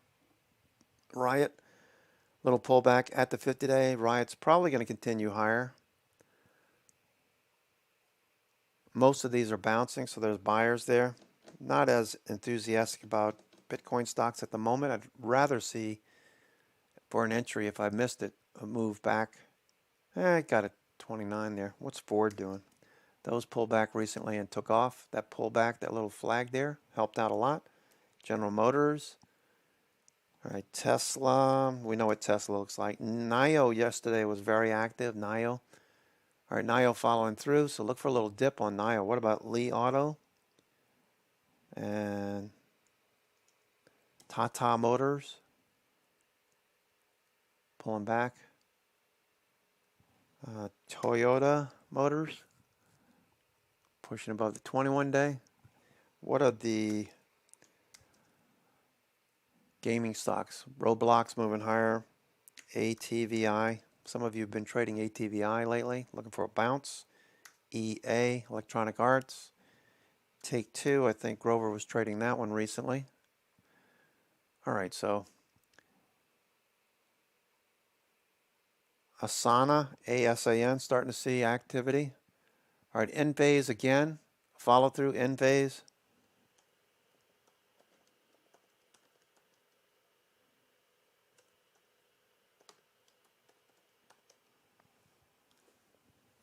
Riot, little pullback at the 50-day. Riot's probably going to continue higher. Most of these are bouncing, so there's buyers there. Not as enthusiastic about Bitcoin stocks at the moment. I'd rather see, for an entry, if I missed it, a move back. I got a 29 there. What's Ford doing? Those pulled back recently and took off. That pullback, that little flag there, helped out a lot. General Motors. All right, Tesla. We know what Tesla looks like. NIO yesterday was very active. NIO. All right, NIO following through. So look for a little dip on NIO. What about Li Auto? And Tata Motors. Pulling back. Toyota Motors. Pushing above the 21 day. What are the gaming stocks? Roblox moving higher. ATVI. Some of you have been trading ATVI lately, looking for a bounce. EA, Electronic Arts. Take-Two, I think Grover was trading that one recently. All right, so Asana, ASAN, starting to see activity. All right, Enphase again, follow through Enphase.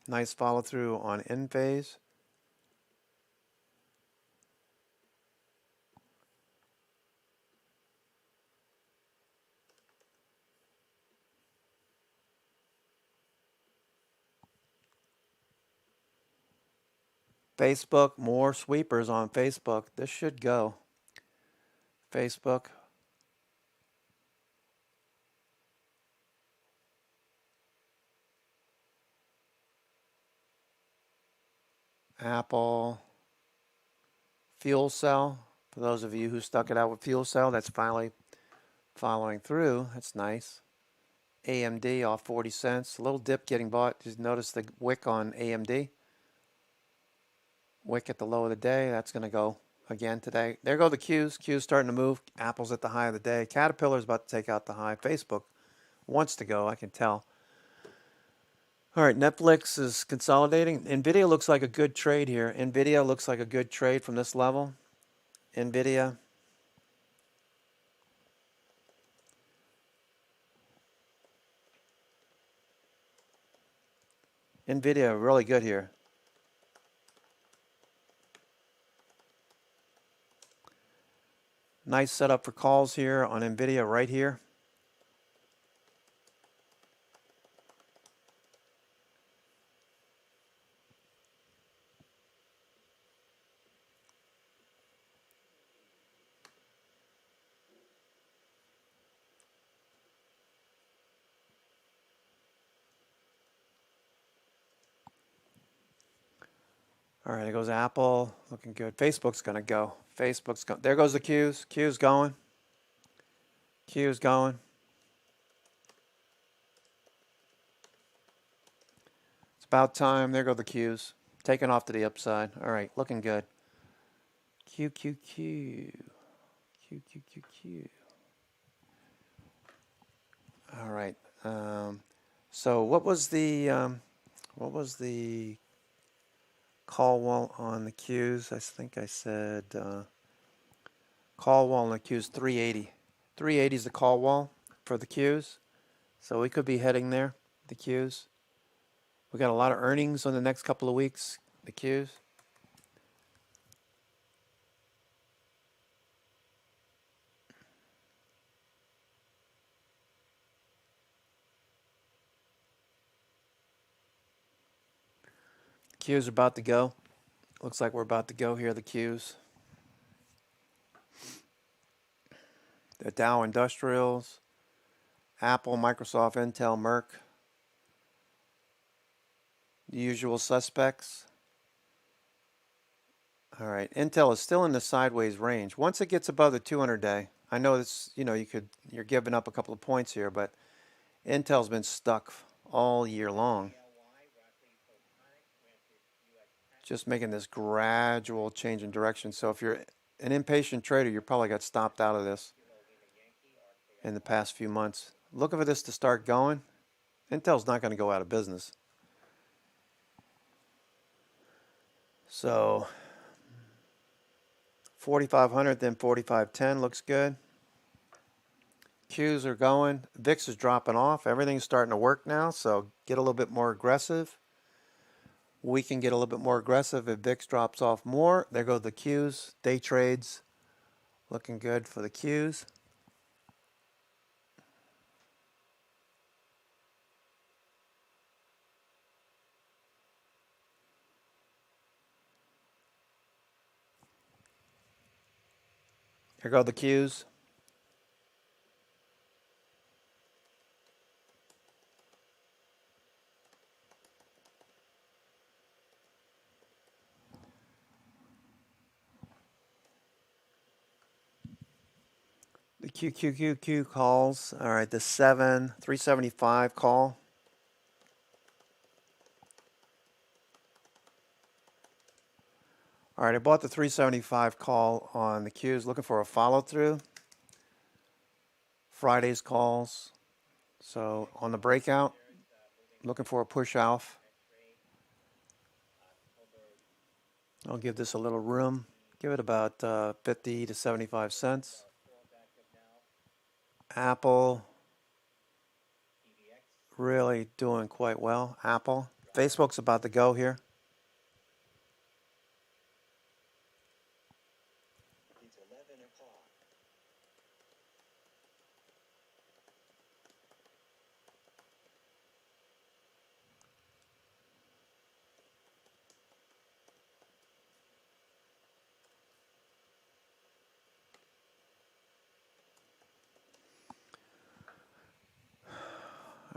Nice follow through on Enphase. Facebook, more sweepers on Facebook. This should go. Facebook. Apple. Fuel Cell. For those of you who stuck it out with Fuel Cell, that's finally following through. That's nice. AMD off 40 cents. A little dip getting bought. Just notice the wick on AMD. Wick at the low of the day. That's going to go again today. There go the Qs. Qs starting to move. Apple's at the high of the day. Caterpillar's about to take out the high. Facebook wants to go, I can tell. All right, Netflix is consolidating. NVIDIA looks like a good trade here. NVIDIA looks like a good trade from this level. NVIDIA. NVIDIA really good here. Nice setup for calls here on NVIDIA right here. All right, there goes Apple, looking good. Facebook's gonna go. There goes the Qs. Q's going. Q's going. It's about time. There go the Qs. Taking off to the upside. All right, looking good. Q, Q, Q. Q, Q, Q, Q. All right. So what was the call wall on the Qs? I think I said call wall on the Qs 380. 380 is the call wall for the Qs. So we could be heading there, the Qs. We got a lot of earnings on the next couple of weeks, the Qs. Qs are about to go. Looks like we're about to go here, the Qs. The Dow Industrials, Apple, Microsoft, Intel, Merck. The usual suspects. All right, Intel is still in the sideways range. Once it gets above the 200-day, I know it's, you're giving up a couple of points here, but Intel's been stuck all year long. Just making this gradual change in direction. So if you're an impatient trader, you probably got stopped out of this in the past few months. Looking for this to start going. Intel's not going to go out of business. So 4,500, then 4,510 looks good. Qs are going. VIX is dropping off. Everything's starting to work now, so get a little bit more aggressive. We can get a little bit more aggressive if VIX drops off more. There go the Qs. Day trades looking good for the Qs. Here go the Qs. The QQQQ calls. All right, the 375 call. All right, I bought the 375 call on the Qs, looking for a follow through. Friday's calls. So on the breakout, looking for a push off. I'll give this a little room. Give it about 50 to 75 cents. Apple really doing quite well. Apple. Facebook's about to go here. It's 11 o'clock.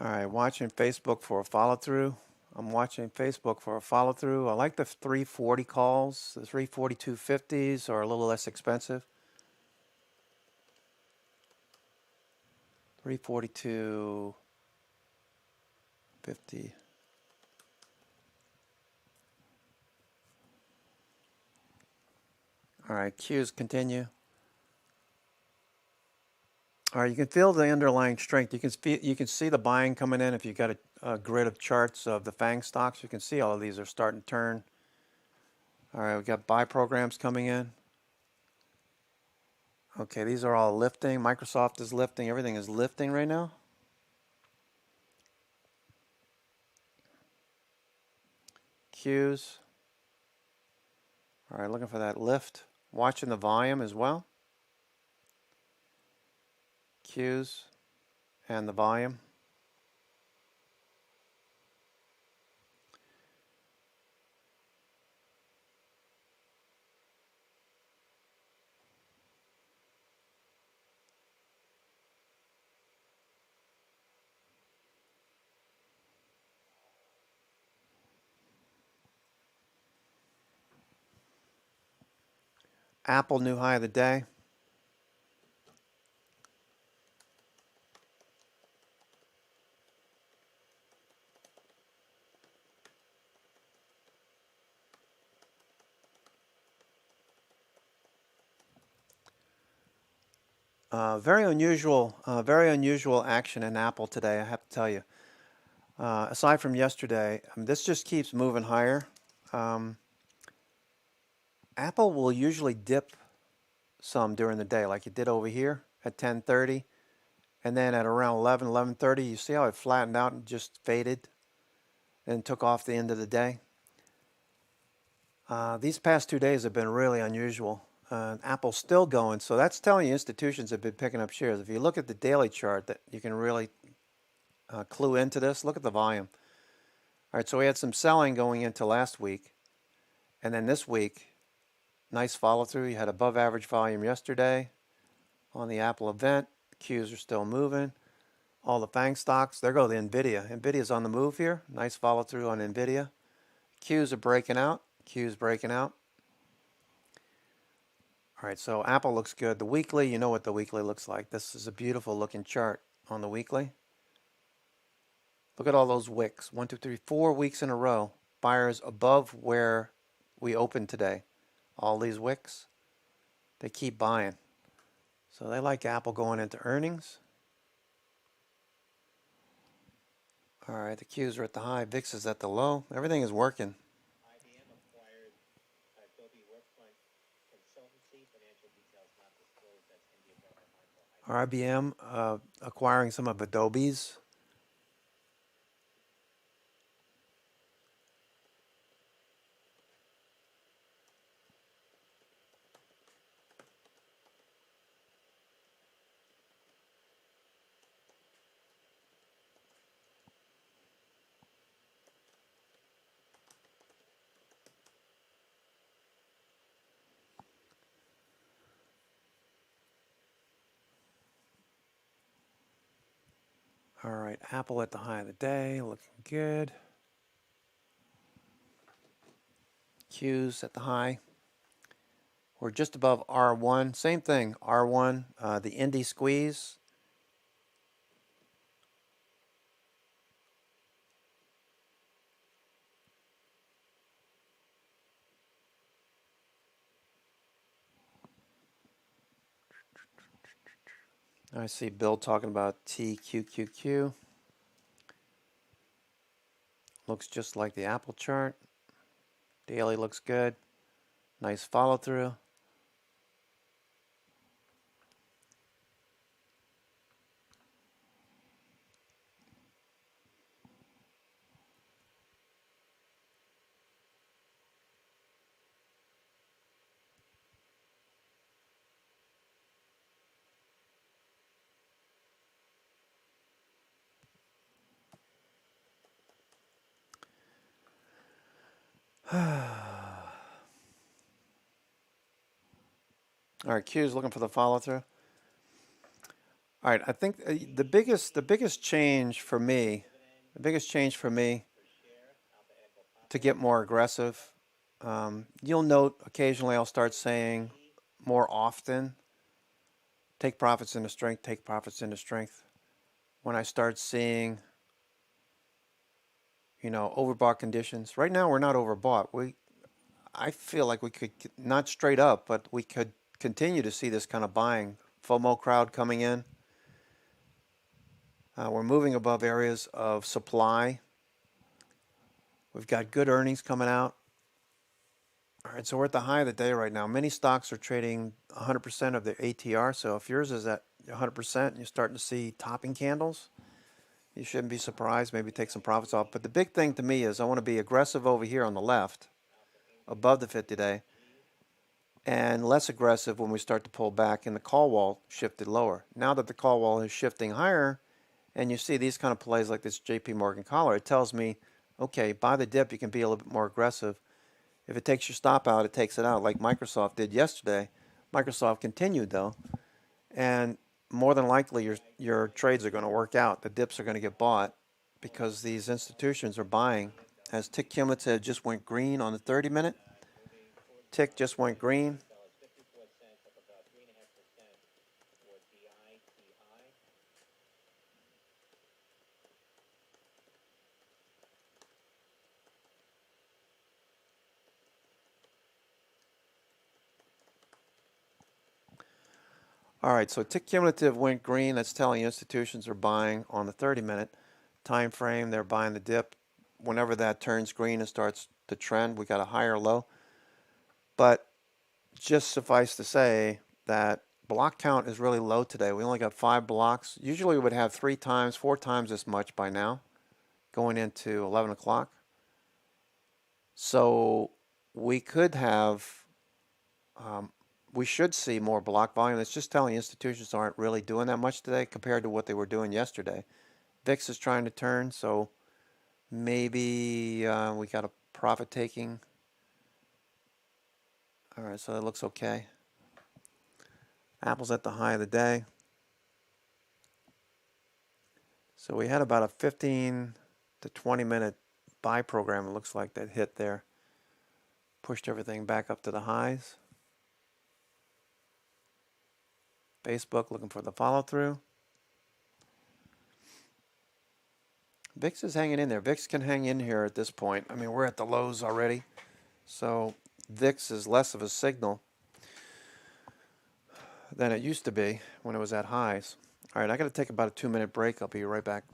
All right, watching Facebook for a follow through. I'm watching Facebook for a follow through. I like the 340 calls. The 342.50s are a little less expensive. 342.50. All right, Qs continue. All right, you can feel the underlying strength. You can see the buying coming in if you've got a grid of charts of the FANG stocks. You can see all of these are starting to turn. All right, we got buy programs coming in. Okay, these are all lifting. Microsoft is lifting. Everything is lifting right now. Qs. All right, looking for that lift. Watching the volume as well. Qs and the volume. Apple new high of the day. Very unusual action in Apple today, I have to tell you. Aside from yesterday, this just keeps moving higher. Apple will usually dip some during the day, like it did over here at 10:30, and then at around 11:30, you see how it flattened out and just faded and took off the end of the day. These past 2 days have been really unusual. Apple's still going, so that's telling you institutions have been picking up shares. If you look at the daily chart, that you can really clue into this. Look at the volume. All right, so we had some selling going into last week, and then this week, nice follow through. You had above average volume yesterday on the Apple event. Qs are still moving. All the FANG stocks, there go the NVIDIA. NVIDIA's on the move here. Nice follow through on NVIDIA. Qs are breaking out. Qs breaking out. All right, so Apple looks good. The weekly, you know what the weekly looks like. This is a beautiful looking chart on the weekly. Look at all those wicks. 1, 2, 3, 4 weeks in a row. Buyers above where we opened today. All these wicks, they keep buying. So they like Apple going into earnings. All right, the Qs are at the high. VIX is at the low. Everything is working. IBM acquired Adobe Workfront Consultancy, financial details not disclosed. That's India government Michael. IBM acquiring some of Adobe's. All right, Apple at the high of the day, looking good. Qs at the high. We're just above R1. Same thing, R1, the Indy squeeze. I see Bill talking about TQQQ. Looks just like the Apple chart. Daily looks good. Nice follow through. All right, Q's looking for the follow through. All right, I think the biggest change for me, to get more aggressive, you'll note occasionally I'll start saying more often, take profits into strength, take profits into strength. When I start seeing, overbought conditions. Right now we're not overbought. I feel like we could, not straight up, but we could continue to see this kind of buying. FOMO crowd coming in. We're moving above areas of supply. We've got good earnings coming out. All right, so we're at the high of the day right now. Many stocks are trading 100% of their ATR. So if yours is at 100% and you're starting to see topping candles, You shouldn't be surprised. Maybe take some profits off. But the big thing to me is I want to be aggressive over here on the left, above the 50-day, and less aggressive when we start to pull back and the call wall shifted lower. Now that the call wall is shifting higher, and you see these kind of plays like this JP Morgan collar, it tells me, okay, buy the dip, you can be a little bit more aggressive. If it takes your stop out, it takes it out, like Microsoft did yesterday. Microsoft continued though, and more than likely your trades are going to work out. The dips are going to get bought because these institutions are buying. As tick cumulative just went green on the 30-minute, tick just went green. $54 up about 3.5% for DITI. All right, so tick cumulative went green. That's telling you institutions are buying on the 30-minute time frame. They're buying the dip. Whenever that turns green and starts to trend, we got a higher low. But just suffice to say that block count is really low today. We only got 5 blocks. Usually we would have 3 times, 4 times this much by now, going into 11 o'clock. So we could have, we should see more block volume. It's just telling institutions aren't really doing that much today compared to what they were doing yesterday. VIX is trying to turn, so maybe we got a profit taking. All right, so that looks okay. Apple's at the high of the day. So we had about a 15 to 20-minute buy program, it looks like, that hit there. Pushed everything back up to the highs. Facebook looking for the follow-through. VIX is hanging in there. VIX can hang in here at this point. I mean, we're at the lows already. So VIX is less of a signal than it used to be when it was at highs. All right, I got to take about a 2-minute break. I'll be right back.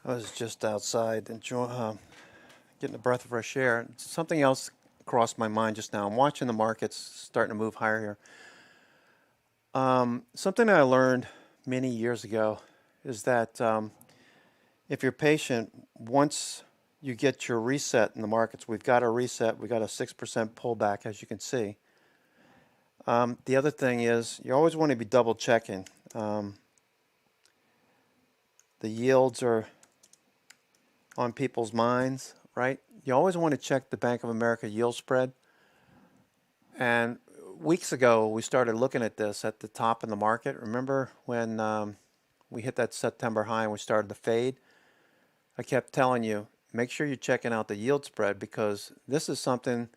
I was just outside enjoying, getting a breath of fresh air. Something else crossed my mind just now. I'm watching the markets starting to move higher here. Something that I learned many years ago is that if you're patient, once you get your reset in the markets, we've got a reset, we've got a 6% pullback, as you can see. The other thing is you always want to be double checking. The yields are on people's minds, right? You always want to check the Bank of America yield spread. And weeks ago, we started looking at this at the top of the market. Remember when we hit that September high and we started to fade? I kept telling you, make sure you're checking out the yield spread, because this is something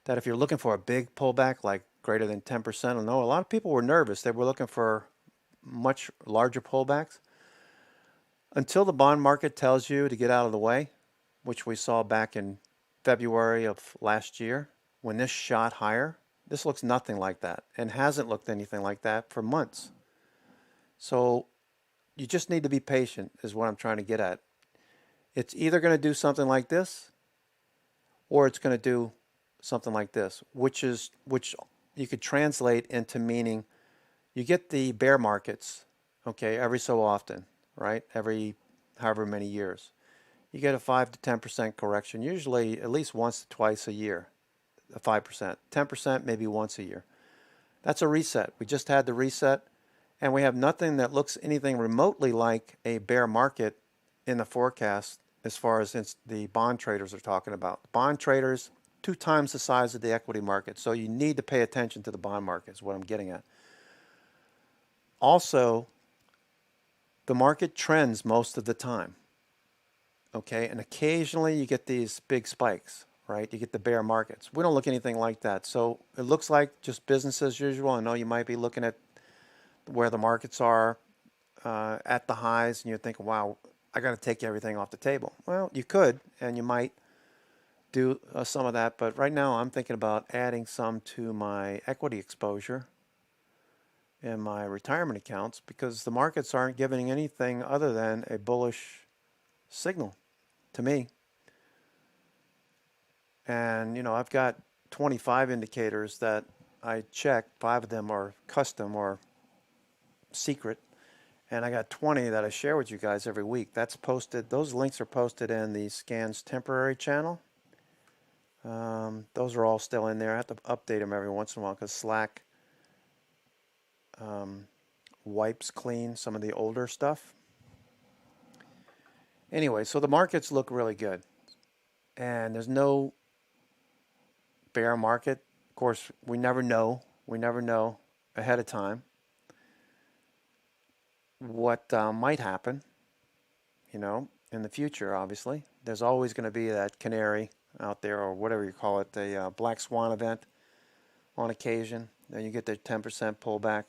that if you're looking for a big pullback, like greater than 10%, I know a lot of people were nervous. They were looking for much larger pullbacks. Until the bond market tells you to get out of the way, which we saw back in February of last year, when this shot higher, this looks nothing like that and hasn't looked anything like that for months. So you just need to be patient is what I'm trying to get at. It's either going to do something like this or it's going to do something like this, which you could translate into meaning you get the bear markets, okay, every so often, right? Every however many years. You get a 5 to 10% correction, usually at least once to twice a year, 5%. 10% maybe once a year. That's a reset. We just had the reset, and we have nothing that looks anything remotely like a bear market in the forecast as far as the bond traders are talking about. Bond traders, 2 times the size of the equity market. So you need to pay attention to the bond market is what I'm getting at. Also, the market trends most of the time. Okay, and occasionally you get these big spikes, right? You get the bear markets. We don't look anything like that. So it looks like just business as usual. I know you might be looking at where the markets are at the highs, and you're thinking, wow, I got to take everything off the table. Well, you could, and you might do some of that. But right now I'm thinking about adding some to my equity exposure in my retirement accounts, because the markets aren't giving anything other than a bullish signal to me. And, I've got 25 indicators that I check. 5 of them are custom or secret. And I got 20 that I share with you guys every week. That's posted. Those links are posted in the Scans Temporary channel. Those are all still in there. I have to update them every once in a while because Slack wipes clean some of the older stuff. Anyway, so the markets look really good. And there's no bear market. Of course, we never know. We never know ahead of time what might happen, in the future, obviously. There's always going to be that canary out there, or whatever you call it, the black swan event on occasion. Then you get the 10% pullback.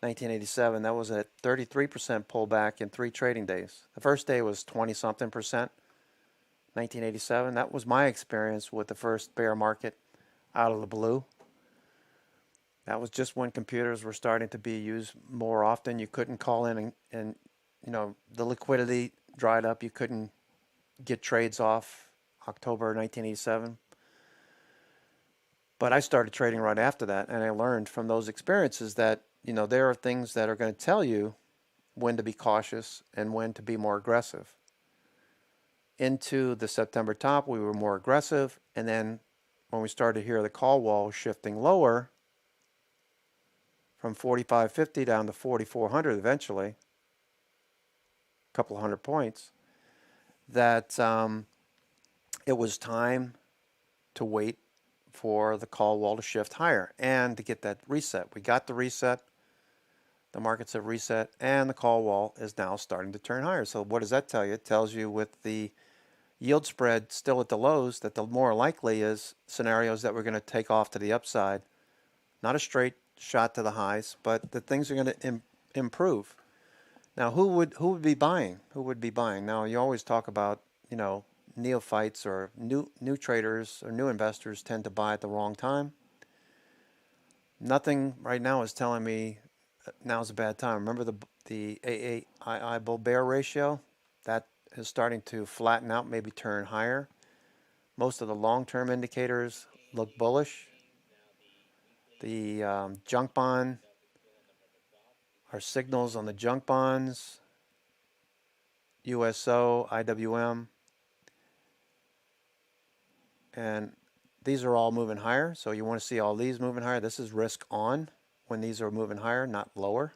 1987, that was a 33% pullback in 3 trading days. The first day was 20-something percent. 1987, that was my experience with the first bear market out of the blue. That was just when computers were starting to be used more often. You couldn't call in and the liquidity dried up. You couldn't get trades off October 1987. But I started trading right after that, and I learned from those experiences that, there are things that are going to tell you when to be cautious and when to be more aggressive. Into the September top, we were more aggressive, and then when we started to hear the call wall shifting lower from 45.50 down to 4,400 eventually, a couple hundred points, that it was time to wait for the call wall to shift higher and to get that reset. We got the reset. The markets have reset, and the call wall is now starting to turn higher. So what does that tell you? It tells you with the yield spread still at the lows that the more likely is scenarios that we're going to take off to the upside. Not a straight shot to the highs, but that things are going to improve. Now, who would be buying? Who would be buying? Now, you always talk about, neophytes or new traders or new investors tend to buy at the wrong time. Nothing right now is telling me now's a bad time. Remember the AAII bull bear ratio? That is starting to flatten out, maybe turn higher. Most of the long-term indicators look bullish. The junk bond, our signals on the junk bonds, USO, IWM, and these are all moving higher. So you want to see all these moving higher. This is risk on when these are moving higher, not lower.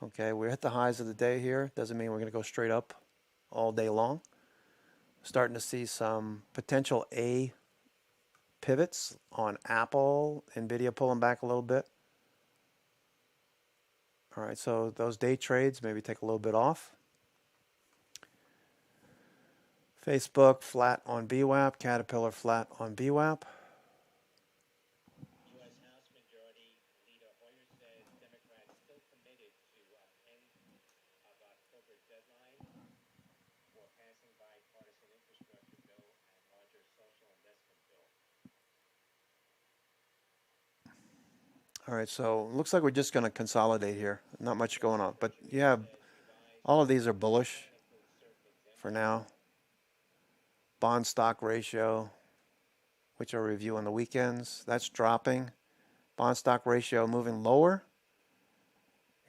Okay, we're at the highs of the day here. Doesn't mean we're going to go straight up all day long. Starting to see some potential A pivots on Apple, Nvidia pulling back a little bit. All right, so those day trades maybe take a little bit off. Facebook flat on BWAP, Caterpillar flat on BWAP. U.S. House Majority Leader Hoyer says Democrats still committed to end of October deadline for passing bipartisan infrastructure bill and larger social investment bill. All right, so it looks like we're just going to consolidate here. Not much going on, but you have all of these are bullish for now. Bond stock ratio, which I'll review on the weekends, that's dropping. Bond stock ratio moving lower.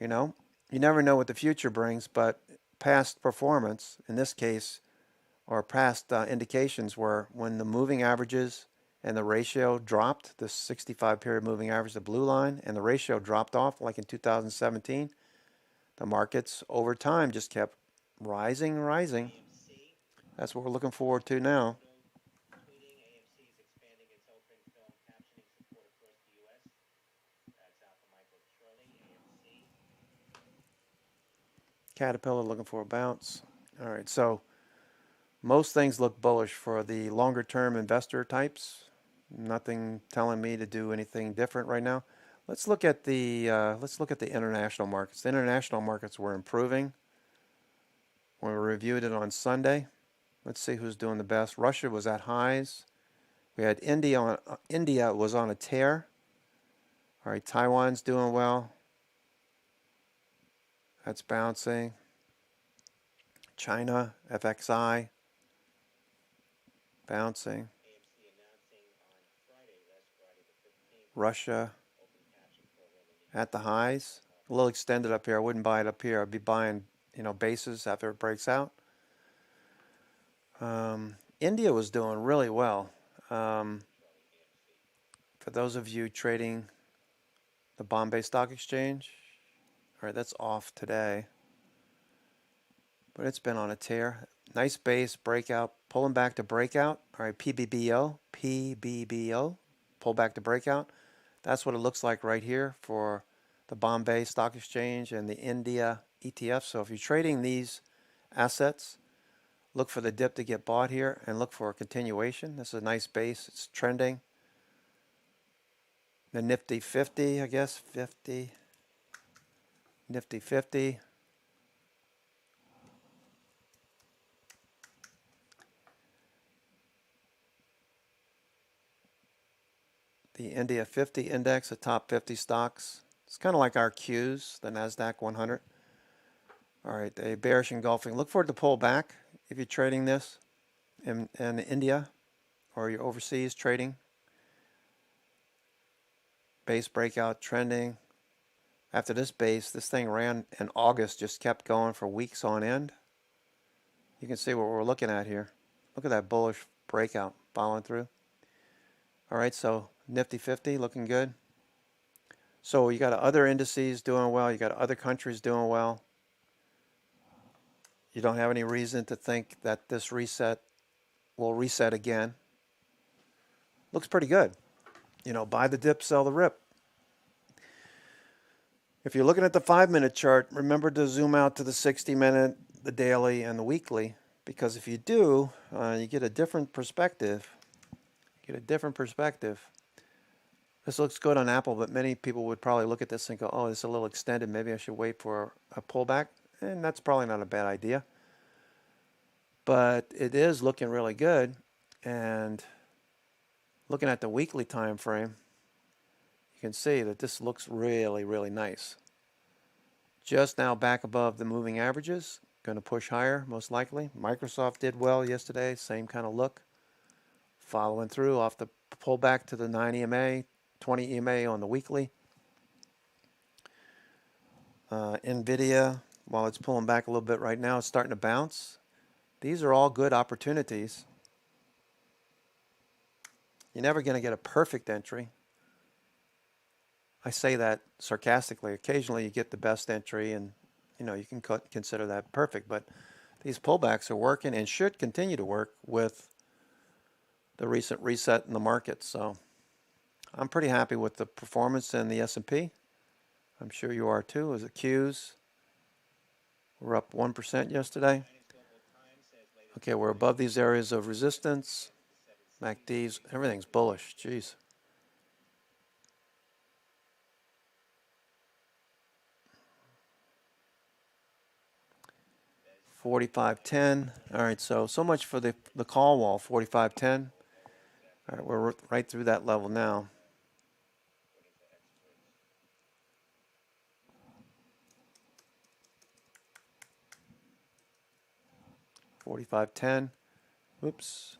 You know, you never know what the future brings, but past performance, in this case, or past indications were when the moving averages and the ratio dropped, the 65 period moving average, the blue line, and the ratio dropped off like in 2017, the markets over time just kept rising. That's what we're looking forward to now. Tweeting, AMC is expanding its open film captioning support across the U.S. That's out from Michael Shirley, AMC. Caterpillar looking for a bounce. All right, so most things look bullish for the longer term investor types. Nothing telling me to do anything different right now. Let's look at the international markets. The international markets were improving when we reviewed it on Sunday. Let's see who's doing the best. Russia was at highs. We had India was on a tear. All right, Taiwan's doing well. That's bouncing. China, FXI, bouncing. AMC announcing on Friday, last Friday the 15th, Russia open caption program in the at the highs. A little extended up here. I wouldn't buy it up here. I'd be buying, bases after it breaks out. India was doing really well. For those of you trading the Bombay Stock Exchange, all right, that's off today. But it's been on a tear. Nice base breakout, pulling back to breakout. All right, PBBO, pull back to breakout. That's what it looks like right here for the Bombay Stock Exchange and the India ETF. So if you're trading these assets, look for the dip to get bought here and look for a continuation. This is a nice base. It's trending. The Nifty 50, I guess, Nifty 50. The India 50 index, the top 50 stocks. It's kind of like our Qs, the NASDAQ 100. All right, a bearish engulfing. Look for it to pull back if you're trading this in India or you're overseas trading. Base breakout trending. After this base, this thing ran in August, just kept going for weeks on end. You can see what we're looking at here. Look at that bullish breakout following through. All right, so Nifty 50 looking good. So you got other indices doing well. You got other countries doing well. You don't have any reason to think that this reset will reset again. Looks pretty good. Buy the dip, sell the rip. If you're looking at the 5-minute chart, remember to zoom out to the 60-minute, the daily, and the weekly, because if you do, you get a different perspective. This looks good on Apple, but many people would probably look at this and go, oh, it's a little extended. Maybe I should wait for a pullback. And that's probably not a bad idea. But it is looking really good. And looking at the weekly time frame, you can see that this looks really, really nice. just now back above the moving averages. Going to push higher, most likely. Microsoft did well yesterday, same kind of look. Following through off the pullback to the 9 EMA, 20 EMA on the weekly. NVIDIA, while it's pulling back a little bit right now, it's starting to bounce. These are all good opportunities. You're never going to get a perfect entry. I say that sarcastically. Occasionally you get the best entry and you can consider that perfect, but these pullbacks are working and should continue to work with the recent reset in the market. So I'm pretty happy with the performance in the S&P. I'm sure you are too. As the Qs, we're up 1% yesterday. Okay, we're above these areas of resistance. MACDs, everything's bullish. Jeez. $45.10. All right, so much for the call wall, $45.10. All right, we're right through that level now. $45.10. Oops.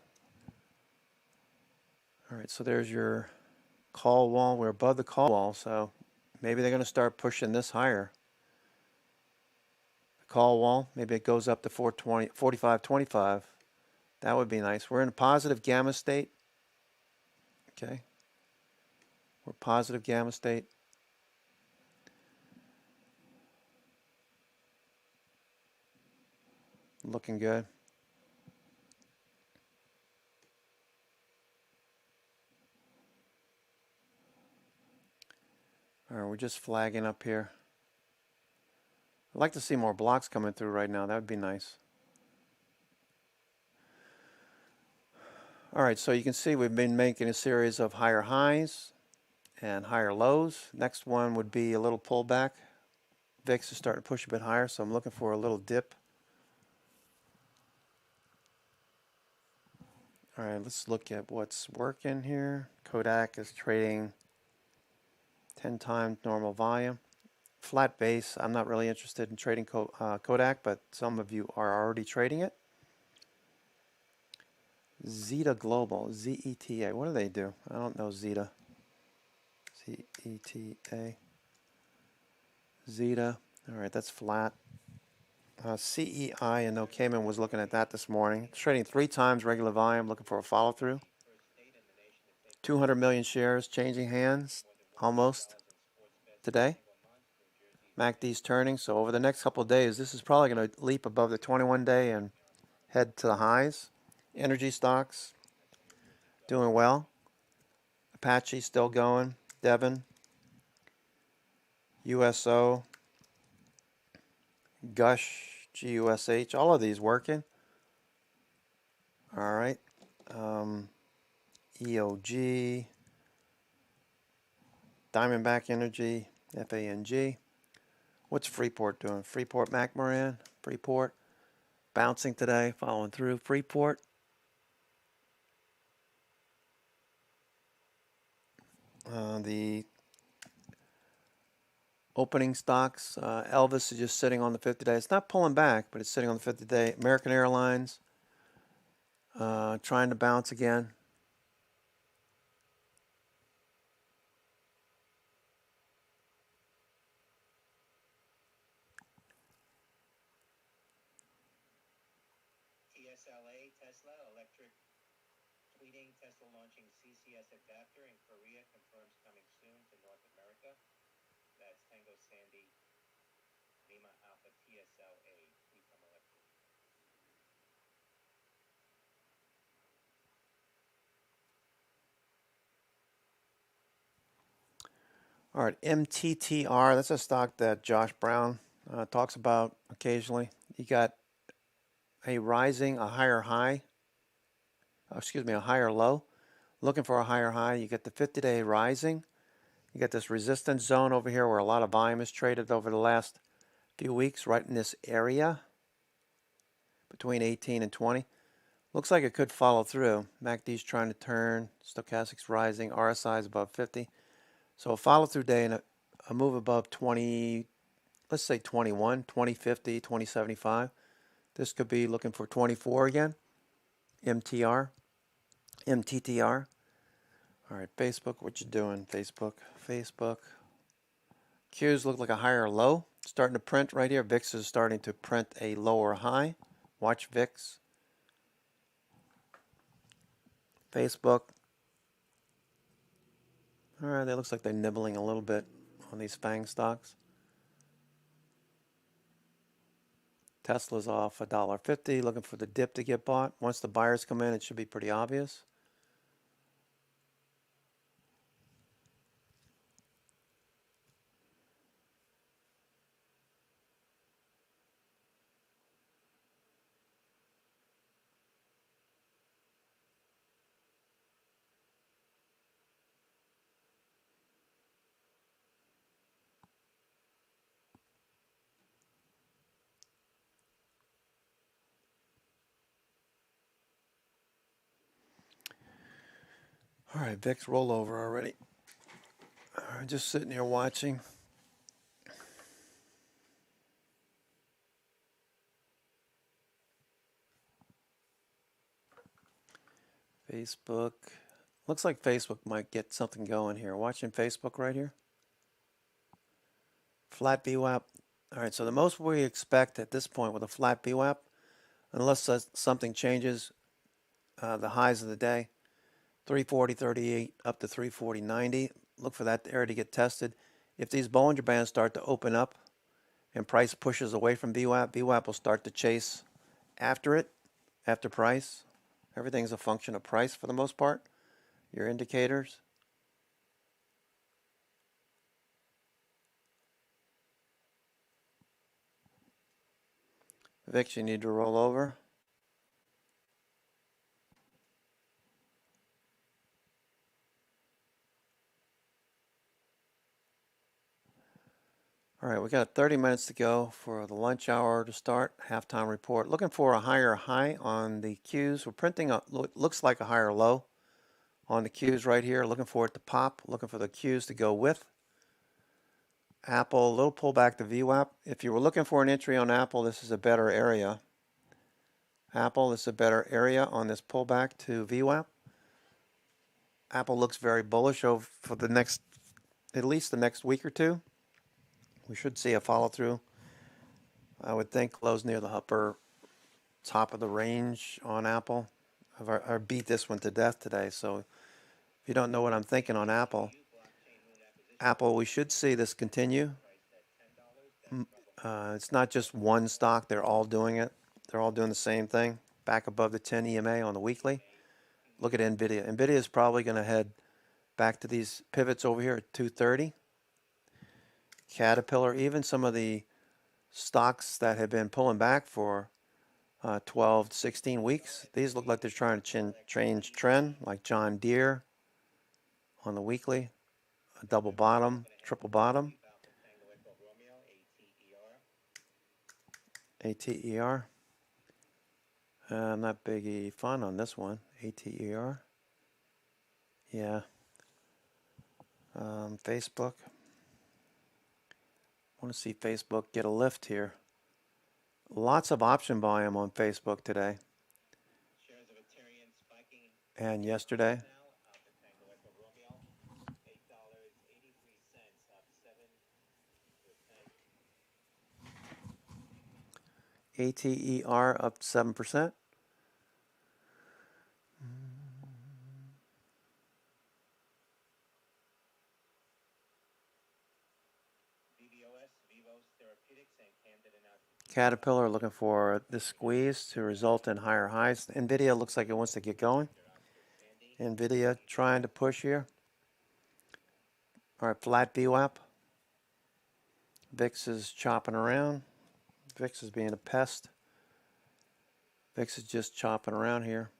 All right, so there's your call wall. We're above the call wall, so maybe they're going to start pushing this higher. The call wall, maybe it goes up to 45.25. That would be nice. We're in a positive gamma state. Okay. We're positive gamma state. Looking good. All right, we're just flagging up here. I'd like to see more blocks coming through right now. That would be nice. All right, so you can see we've been making a series of higher highs and higher lows. Next one would be a little pullback. VIX is starting to push a bit higher, so I'm looking for a little dip. All right, let's look at what's working here. Kodak is trading 10 times normal volume. Flat base, I'm not really interested in trading Kodak, but some of you are already trading it. Zeta Global, Z-E-T-A, what do they do? I don't know Zeta. Z-E-T-A. Zeta, all right, that's flat. CEI, and no Cayman was looking at that this morning. It's trading 3 times regular volume, looking for a follow-through. 200 million shares changing hands almost today. MACD's turning, so over the next couple of days, this is probably going to leap above the 21-day and head to the highs. Energy stocks doing well. Apache still going. Devon, USO, Gush, GUSH, all of these working. All right. EOG, Diamondback Energy, FANG. What's Freeport doing? Freeport McMoran, Freeport bouncing today, following through. Freeport. The opening stocks, Elvis is just sitting on the 50-day. It's not pulling back, but it's sitting on the 50-day. American Airlines trying to bounce again. TSLA, Tesla, electric tweeting, Tesla launching CCS adapter in Korea, confirms coming soon to North America. That's Tango Sandy, Lima Alpha TSLA, Tweetcom Electric. All right, MTTR, that's a stock that Josh Brown talks about occasionally. You got a rising, a higher high, a higher low. Looking for a higher high, you get the 50-day rising. You get this resistance zone over here where a lot of volume is traded over the last few weeks, right in this area between 18 and 20. Looks like it could follow through. MACD's trying to turn, stochastics rising, RSI is above 50. So a follow-through day and a move above 20, let's say 21, 2050, 2075. This could be looking for 24 again. MTR, MTTR. All right, Facebook, what you doing? Facebook. Qs look like a higher low. Starting to print right here. VIX is starting to print a lower high. Watch VIX. Facebook. All right, that looks like they're nibbling a little bit on these FANG stocks. Tesla's off $1.50, looking for the dip to get bought. Once the buyers come in, it should be pretty obvious. All right, VIX rollover already. All right, just sitting here watching. Facebook. Looks like Facebook might get something going here. Watching Facebook right here. Flat VWAP. All right, so the most we expect at this point with a flat VWAP, unless something changes, the highs of the day, 340.38 up to 340.90. Look for that area to get tested. If these Bollinger Bands start to open up and price pushes away from VWAP, VWAP will start to chase after it, after price. Everything's a function of price for the most part. Your indicators. VIX, you need to roll over. All right, we got 30 minutes to go for the lunch hour to start. Halftime report. Looking for a higher high on the Qs. We're printing a looks like a higher low on the Qs right here. Looking for it to pop. Looking for the Qs to go with. Apple, a little pullback to VWAP. If you were looking for an entry on Apple, this is a better area. Apple, this is a better area on this pullback to VWAP. Apple looks very bullish over for the next, at least the next week or two. We should see a follow through. I would think close near the upper top of the range on Apple. I beat this one to death today, so if you don't know what I'm thinking on Apple, we should see this continue. It's not just one stock. They're all doing it. They're all doing the same thing. Back above the 10 EMA on the weekly. Look at NVIDIA. NVIDIA is probably going to head back to these pivots over here at 230. Caterpillar, even some of the stocks that have been pulling back for 12 to 16 weeks, these look like they're trying to change trend, like John Deere on the weekly, a double bottom, triple bottom, ATER. Not biggie fun on this one, ATER. Yeah. Facebook. I want to see Facebook get a lift here. Lots of option volume on Facebook today. And yesterday. ATER up 7%. Caterpillar looking for this squeeze to result in higher highs. NVIDIA looks like it wants to get going. NVIDIA trying to push here. All right, flat VWAP. VIX is chopping around. VIX is being a pest. VIX is just chopping around here.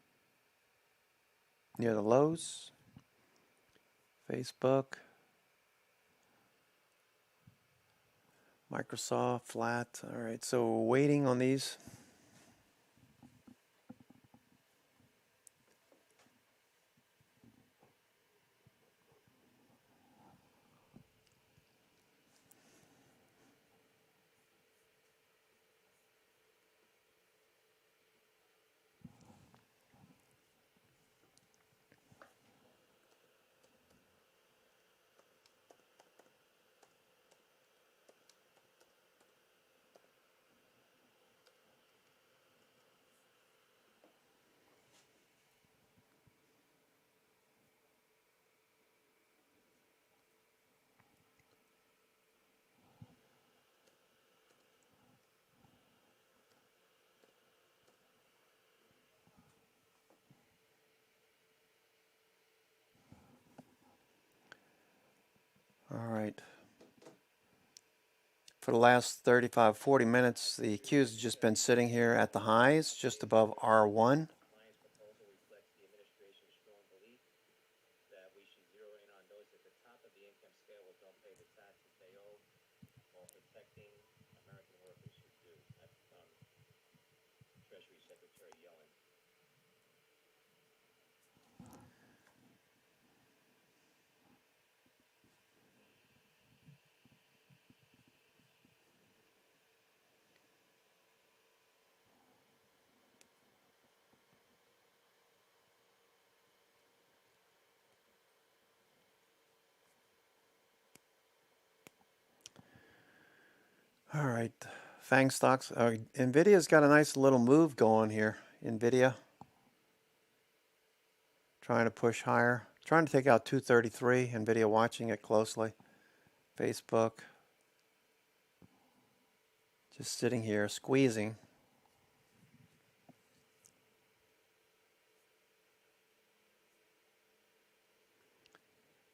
Near the lows. Facebook. Microsoft, flat. All right, so waiting on these. right. For the last 35, 40 minutes, the Q's has just been sitting here at the highs, just above R1. Compliance proposal reflects the administration's strong belief that we should zero in on those at the top of the income scale who don't pay the taxes they owe, while protecting American workers who do. That's from Treasury Secretary Yellen. All right, FANG stocks. NVIDIA's got a nice little move going here. NVIDIA trying to push higher, trying to take out 233. NVIDIA watching it closely. Facebook just sitting here squeezing.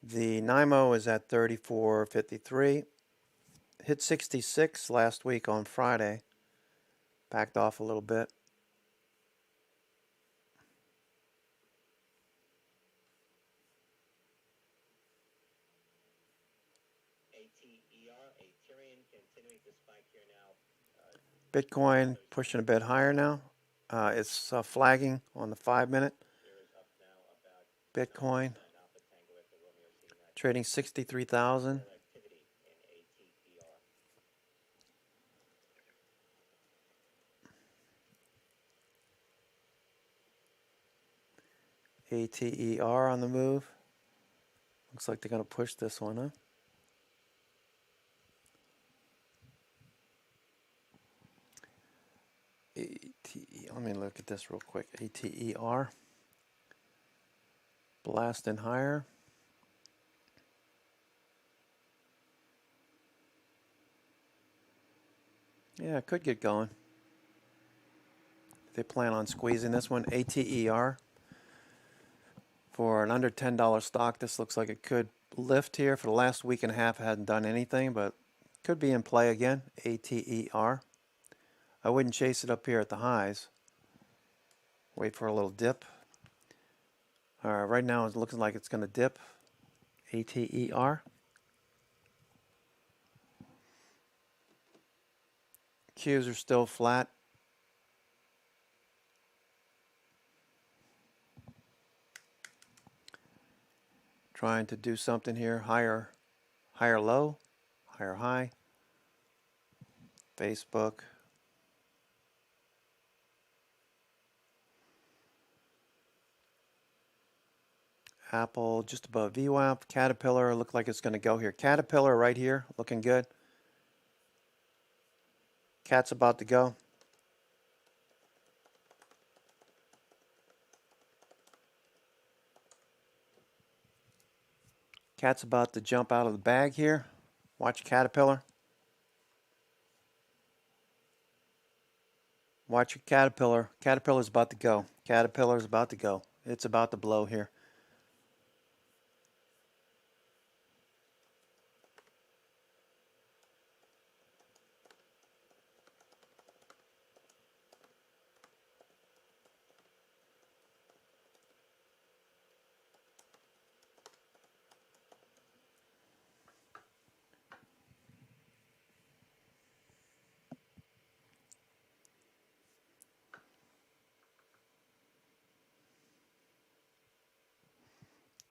The NYMO is at 34.53. Hit 66 last week on Friday. Backed off a little bit. ATER, Aterian, continuing to spike here now. Bitcoin pushing a bit higher now. It's flagging on the 5-minute. Here is up now about Bitcoin Alpha Tango after Romeo seeing that trading 63,000. activity in ATER. ATER on the move. Looks like they're going to push this one, huh? Let me look at this real quick. ATER. Blasting higher. Yeah, it could get going. They plan on squeezing this one. ATER. For an under $10 stock, this looks like it could lift here. For the last week and a half, it hadn't done anything, but could be in play again. ATER. I wouldn't chase it up here at the highs. Wait for a little dip. All right, right now it's looking like it's going to dip. ATER. Qs are still flat. Trying to do something here. Higher low, higher high. Facebook. Apple just above VWAP. Caterpillar look like it's going to go here. Caterpillar right here, looking good. Cat's about to go. Cat's about to jump out of the bag here. Watch Caterpillar. Watch your Caterpillar. Caterpillar's about to go. Caterpillar's about to go. It's about to blow here.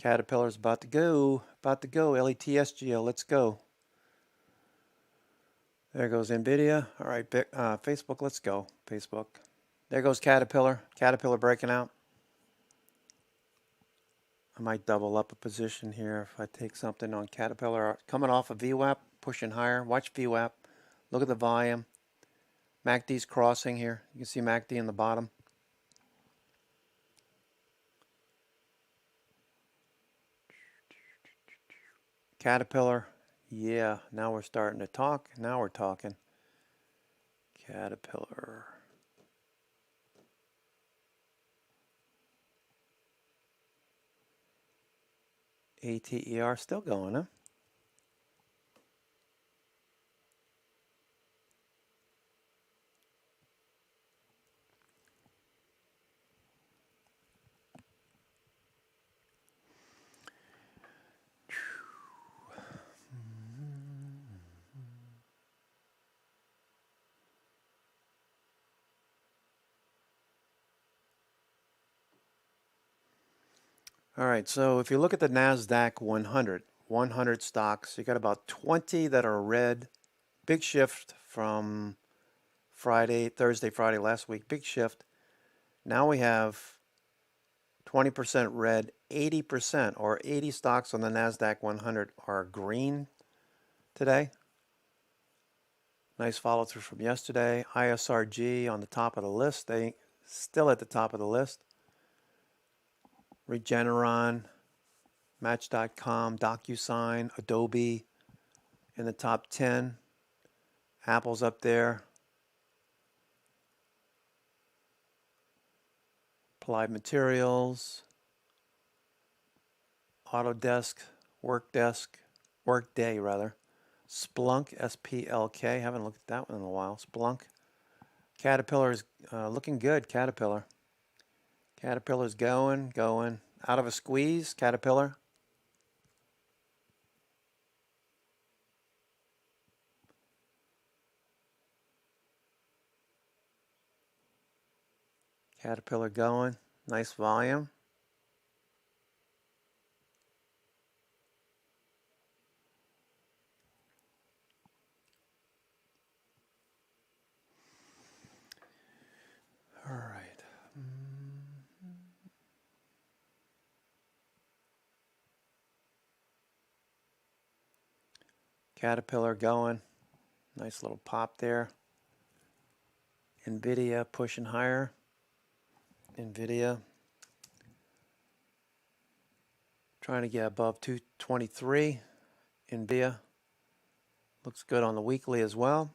Caterpillar's about to go. About to go. LETSGL, let's go. There goes NVIDIA. All right, Facebook, let's go. Facebook. There goes Caterpillar. Caterpillar breaking out. I might double up a position here if I take something on Caterpillar. Coming off of VWAP, pushing higher. Watch VWAP. Look at the volume. MACD's crossing here. You can see MACD in the bottom. Caterpillar. Yeah, now we're starting to talk. Now we're talking. Caterpillar. ATER still going, huh? All right, so if you look at the NASDAQ 100 stocks, you got about 20 that are red. Big shift from Thursday, Friday last week. Big shift. Now we have 20% red, 80% or 80 stocks on the NASDAQ 100 are green today. Nice follow through from yesterday. ISRG on the top of the list. They still at the top of the list. Regeneron, Match.com, DocuSign, Adobe in the top 10. Apple's up there. Applied Materials, Autodesk, Workday rather. Splunk, SPLK. Haven't looked at that one in a while. Splunk. Caterpillar is looking good. Caterpillar's going. Out of a squeeze, Caterpillar. Caterpillar going. Nice volume. All right. Caterpillar going. Nice little pop there. NVIDIA pushing higher. NVIDIA trying to get above 223. NVIDIA looks good on the weekly as well.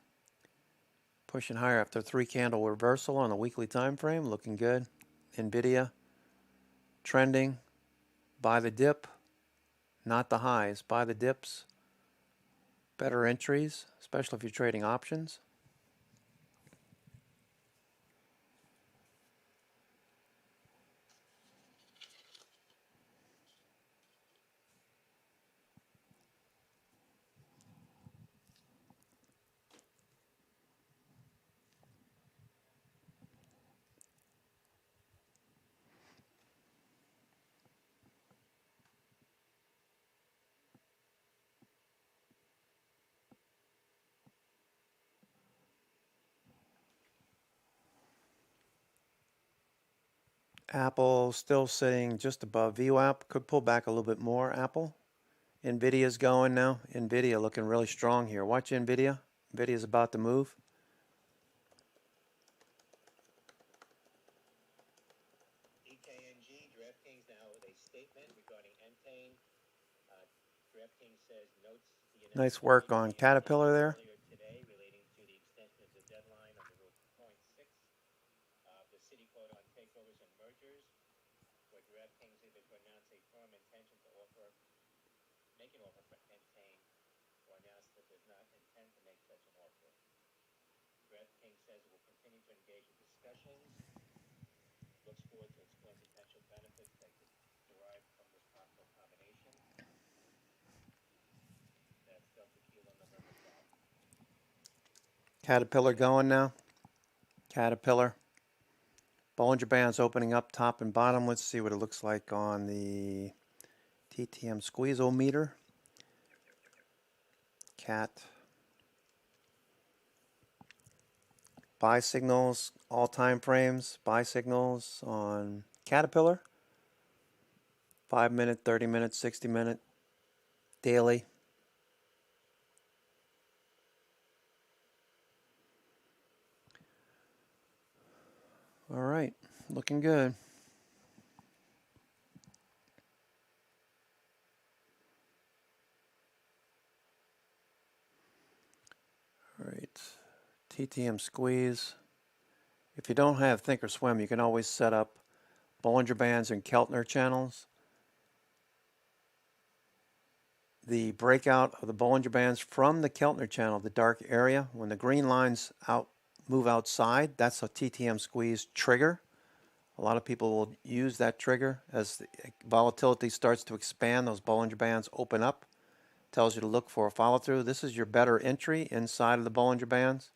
Pushing higher after 3-candle reversal on the weekly time frame. Looking good. NVIDIA trending. Buy the dip, not the highs. Buy the dips. Better entries, especially if you're trading options. Apple still sitting just above VWAP. Could pull back a little bit more, Apple. NVIDIA's going now. NVIDIA looking really strong here. Watch NVIDIA. NVIDIA's about to move. EKNG, DraftKings now with a statement regarding Entain. DraftKings says notes the Nice work on Caterpillar there. earlier today relating to the extension of the deadline under Rule 2.6 of the City Code on takeovers and mergers, where DraftKings either to announce a firm intention to make an offer for Entain, or announce that does not intend to make such an offer. DraftKings says it will continue to engage in discussions, looks forward to exploring potential benefits that could derive from this possible combination. That's Delta Kilo November 12. Caterpillar going now. Caterpillar. Bollinger Bands opening up top and bottom. Let's see what it looks like on the TTM squeezometer. Cat. Buy signals, all time frames. Buy signals on Caterpillar. 5-minute, 30-minute, 60-minute, daily. All right, looking good. All right, TTM squeeze. If you don't have Thinkorswim, you can always set up Bollinger Bands and Keltner channels. The breakout of the Bollinger Bands from the Keltner channel, the dark area, when the green lines move outside, that's a TTM squeeze trigger. A lot of people will use that trigger as the volatility starts to expand. Those Bollinger Bands open up. Tells you to look for a follow through. This is your better entry inside of the Bollinger Bands.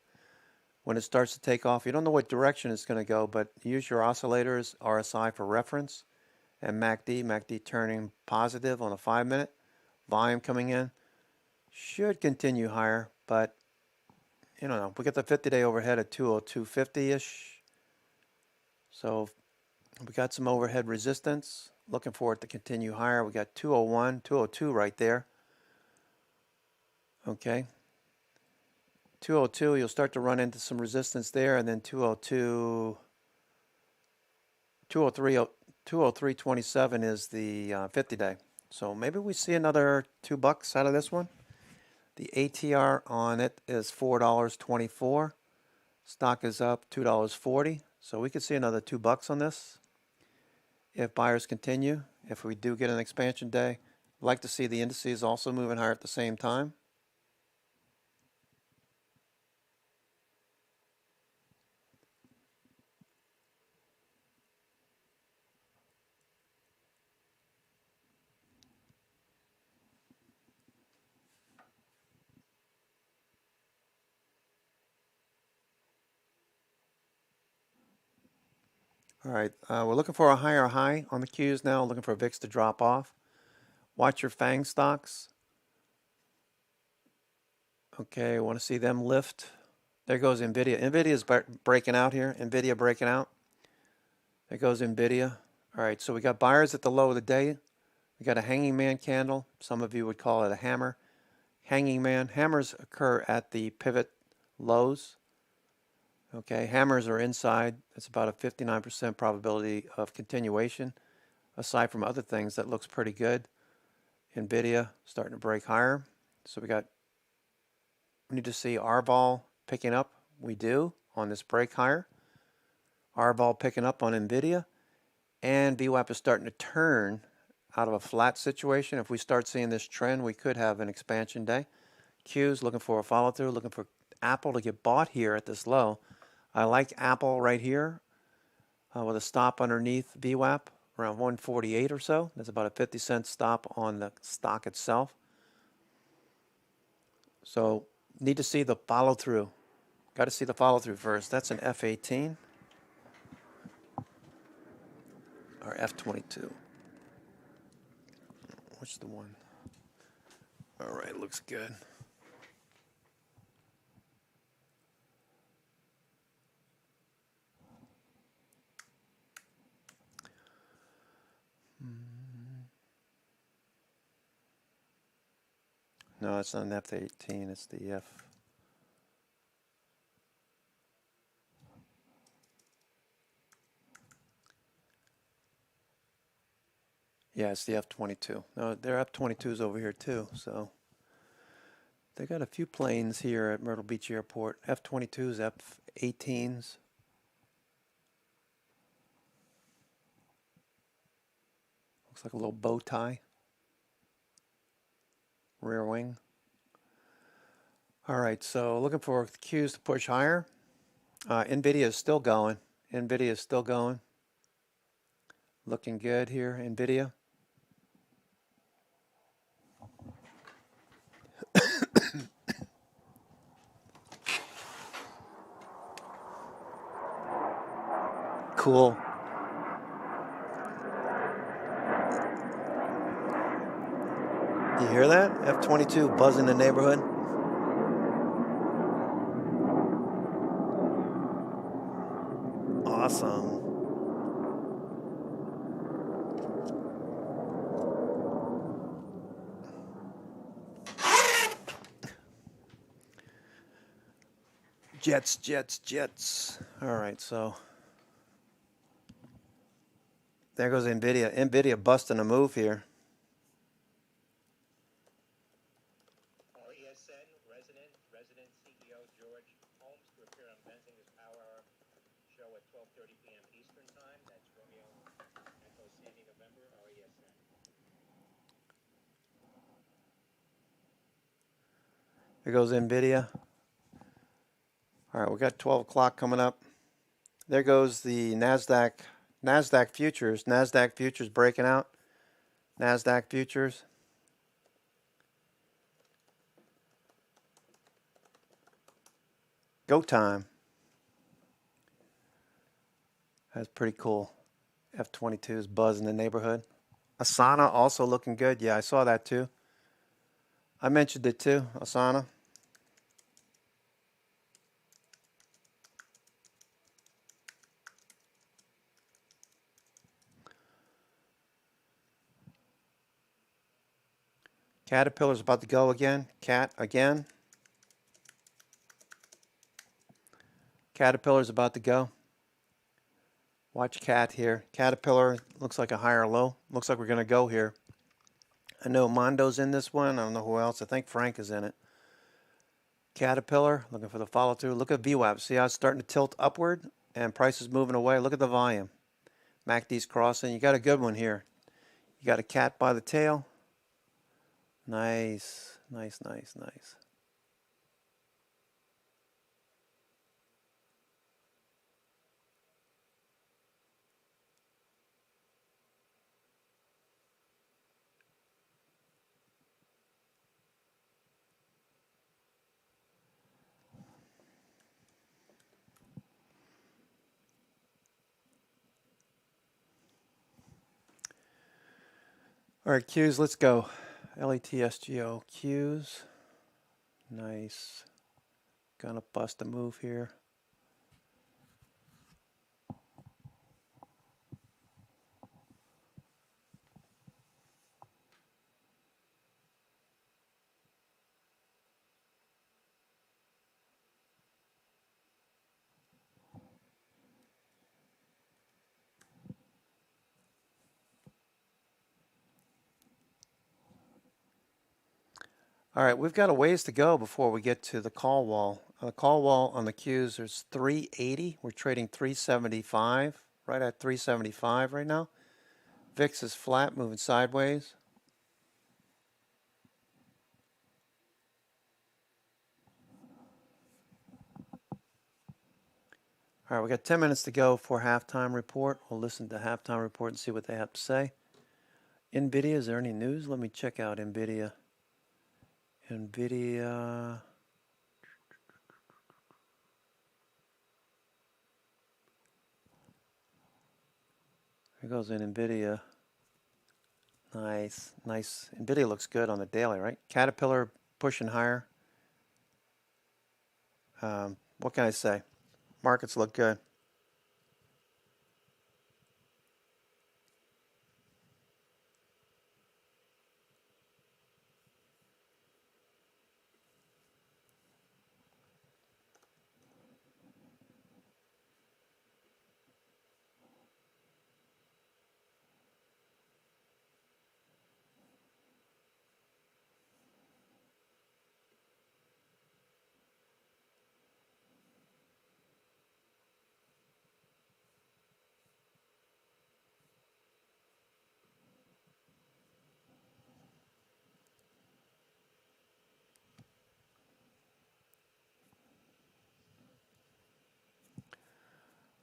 When it starts to take off, you don't know what direction it's going to go, but use your oscillators, RSI, for reference. And MACD turning positive on a 5-minute. Volume coming in. Should continue higher, but you don't know. We got the 50-day overhead at 202.50-ish. So we got some overhead resistance. Looking for it to continue higher. We got 201, 202 right there. Okay. 202, you'll start to run into some resistance there, and then 202, 203, 203.27 is the 50-day. So maybe we see another $2 out of this one. The ATR on it is $4.24. Stock is up $2.40. So we could see another $2 on this if buyers continue. If we do get an expansion day, I'd like to see the indices also moving higher at the same time. All right, we're looking for a higher high on the Qs now, looking for VIX to drop off. Watch your FANG stocks. Okay, want to see them lift. There goes NVIDIA. NVIDIA is breaking out here. NVIDIA breaking out. There goes NVIDIA. All right, so we got buyers at the low of the day. We got a hanging man candle. Some of you would call it a hammer. Hanging man. Hammers occur at the pivot lows. Okay, hammers are inside. It's about a 59% probability of continuation. Aside from other things, that looks pretty good. NVIDIA starting to break higher. So we need to see R-Vol picking up. We do on this break higher. R-Vol picking up on NVIDIA. And VWAP is starting to turn out of a flat situation. If we start seeing this trend, we could have an expansion day. Q's looking for a follow through, looking for Apple to get bought here at this low. I like Apple right here with a stop underneath VWAP around 148 or so. That's about a 50-cent stop on the stock itself. So need to see the follow through. Got to see the follow through first. That's an F18 or F22. Which is the one? All right, looks good. No, it's not an F18. It's the F. Yeah, it's the F22. No, their F22s over here too. So they got a few planes here at Myrtle Beach Airport. F22s, F18s. Looks like a little bow tie. Rear wing. All right, so looking for the Qs to push higher. NVIDIA is still going. NVIDIA is still going. Looking good here, NVIDIA. Cool. You hear that? F22 buzzing the neighborhood. Awesome. Jets, jets, jets. All right, so there goes NVIDIA. NVIDIA busting a move here. RESN resident CEO George Holmes to appear on Benzinger's Power Hour show at 12:30 p.m. Eastern Time. That's Romeo Echo Sandy November, RESN. Here goes NVIDIA. All right, we got 12 o'clock coming up. There goes the NASDAQ futures. NASDAQ futures breaking out. NASDAQ futures. Go time. That's pretty cool. F-22 is buzzing the neighborhood. Asana also looking good. Yeah, I saw that too. I mentioned it too, Asana. Caterpillar's about to go again. Cat again. Caterpillar's about to go. Watch Cat here. Caterpillar looks like a higher low. Looks like we're going to go here. I know Mondo's in this one. I don't know who else. I think Frank is in it. Caterpillar looking for the follow through. Look at VWAP. See how it's starting to tilt upward and price is moving away. Look at the volume. MACD's crossing. You got a good one here. You got a cat by the tail. Nice, nice, nice, nice. All right, Qs, let's go. LETSGO Qs. Nice. Gonna bust a move here. All right, we've got a ways to go before we get to the call wall. On the call wall on the Qs, there's 380. We're trading 375, right at 375 right now. VIX is flat, moving sideways. All right, we got 10 minutes to go for halftime report. We'll listen to halftime report and see what they have to say. NVIDIA, is there any news? Let me check out NVIDIA. NVIDIA. Here goes an NVIDIA. Nice, nice. NVIDIA looks good on the daily, right? Caterpillar pushing higher. What can I say? Markets look good.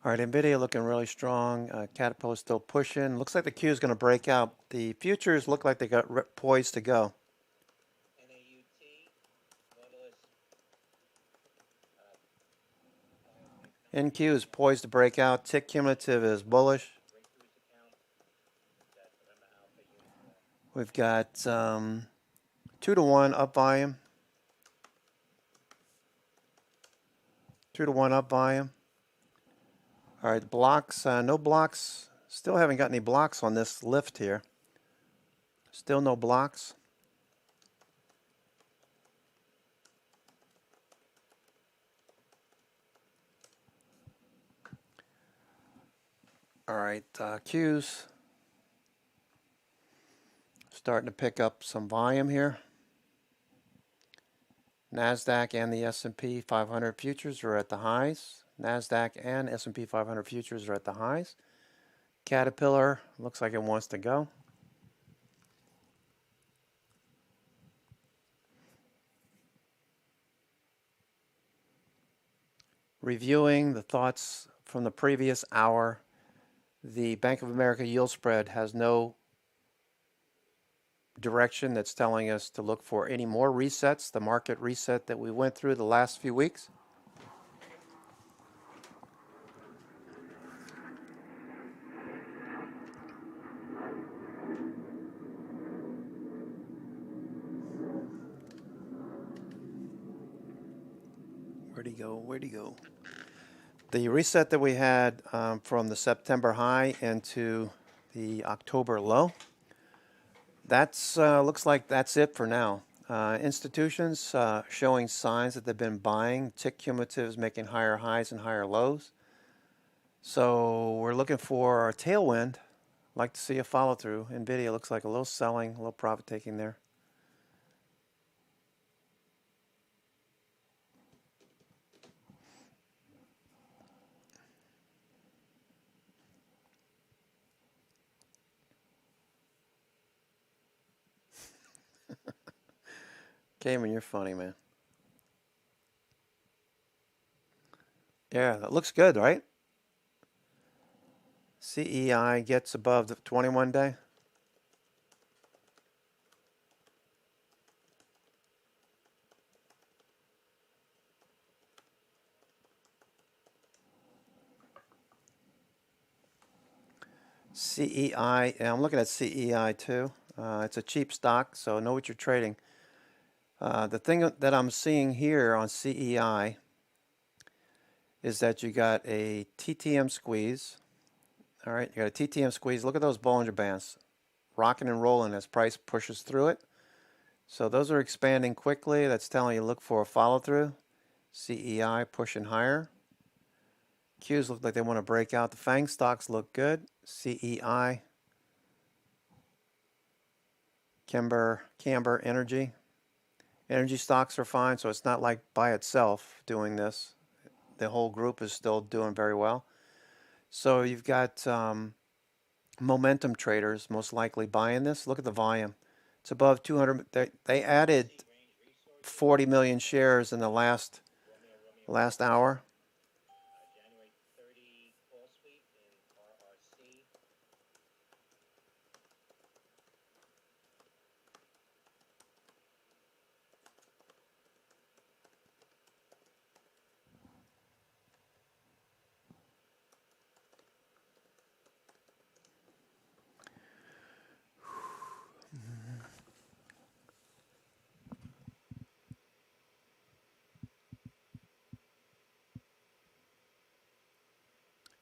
All right, NVIDIA looking really strong. Caterpillar still pushing. Looks like the Q is going to break out. The futures look like they got poised to go. NQ is poised to break out. Tick cumulative is bullish. We've got 2-to-1 up volume. 2-to-1 up volume. All right, blocks, no blocks. Still haven't got any blocks on this lift here. Still no blocks. All right, Qs. Starting to pick up some volume here. NASDAQ and the S&P 500 futures are at the highs. NASDAQ and S&P 500 futures are at the highs. Caterpillar looks like it wants to go. Reviewing the thoughts from the previous hour, the Bank of America yield spread has no direction that's telling us to look for any more resets, the market reset that we went through the last few weeks. Where'd he go? Where'd he go? The reset that we had from the September high into the October low, that's looks like that's it for now. Institutions showing signs that they've been buying. Tick cumulatives making higher highs and higher lows. So we're looking for a tailwind. Like to see a follow through. Nvidia looks like a little selling, a little profit taking there. Cayman, you're funny, man. Yeah, that looks good, right? CEI gets above the 21 day. CEI, and I'm looking at CEI too. It's a cheap stock, so know what you're trading. The thing that I'm seeing here on CEI is that you got a TTM squeeze. All right, you got a TTM squeeze. Look at those Bollinger Bands rocking and rolling as price pushes through it. So those are expanding quickly. That's telling you look for a follow through. CEI pushing higher. Qs look like they want to break out. The FANG stocks look good. CEI, Camber Energy. Energy stocks are fine, so it's not like by itself doing this. The whole group is still doing very well. So you've got momentum traders most likely buying this. Look at the volume. It's above 200. They added 40 million shares in the last hour. January 30 call sweep in RRC.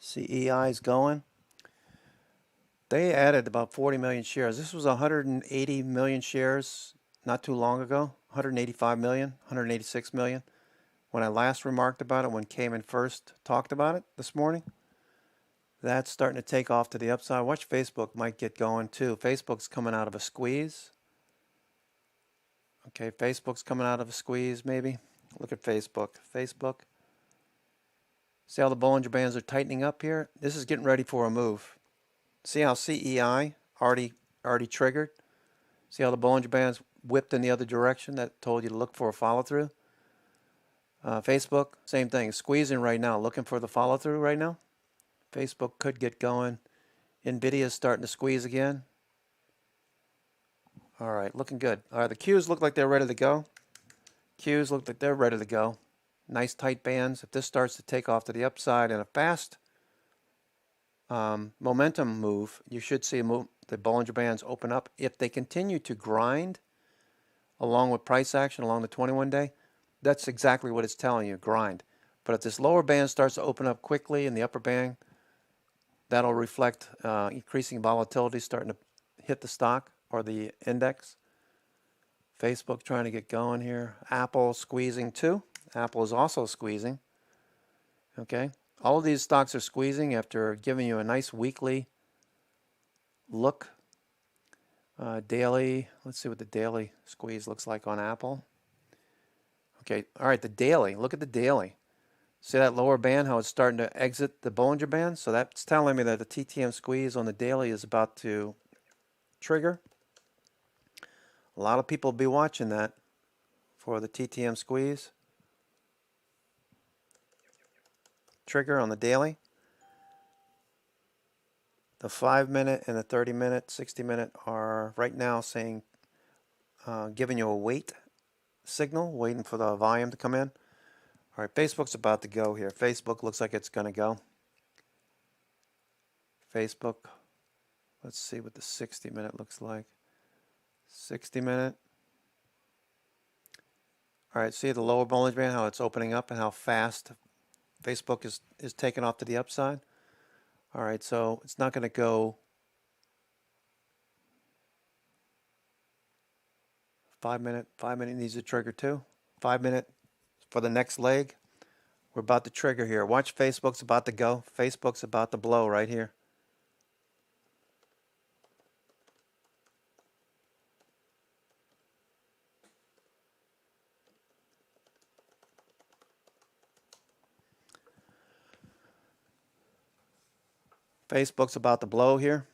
CEI is going. They added about 40 million shares. This was 180 million shares not too long ago. 185 million, 186 million. When I last remarked about it, when Cayman first talked about it this morning, that's starting to take off to the upside. Watch Facebook might get going too. Facebook's coming out of a squeeze. Okay, Facebook's coming out of a squeeze maybe. Look at Facebook. Facebook. See how the Bollinger Bands are tightening up here? This is getting ready for a move. See how CEI already triggered? See how the Bollinger Bands whipped in the other direction? That told you to look for a follow through. Facebook, same thing. Squeezing right now, looking for the follow through right now. Facebook could get going. Nvidia is starting to squeeze again. All right, looking good. All right, the Qs look like they're ready to go. Qs look like they're ready to go. Nice tight bands. If this starts to take off to the upside in a fast momentum move, you should see the Bollinger Bands open up. If they continue to grind along with price action along the 21 day, that's exactly what it's telling you, grind. But if this lower band starts to open up quickly in the upper band, that'll reflect increasing volatility starting to hit the stock or the index. Facebook trying to get going here. Apple squeezing too. Apple is also squeezing. Okay. All of these stocks are squeezing after giving you a nice weekly look. Daily. Let's see what the daily squeeze looks like on Apple. Okay. All right. The daily. Look at the daily. See that lower band, how it's starting to exit the Bollinger Band? So that's telling me that the TTM squeeze on the daily is about to trigger. A lot of people will be watching that for the TTM squeeze. Trigger on the daily. The 5-minute and the 30-minute, 60-minute are right now saying, giving you a wait signal, waiting for the volume to come in. All right, Facebook's about to go here. Facebook looks like it's going to go. Facebook, let's see what the 60-minute looks like. 60-minute. All right, see the lower Bollinger Band, how it's opening up and how fast Facebook is taking off to the upside? All right, so it's not going to go 5 minute. 5 minute needs a trigger too. 5 minute for the next leg. We're about to trigger here. Watch, Facebook's about to go. Facebook's about to blow right here. Facebook's about to blow here.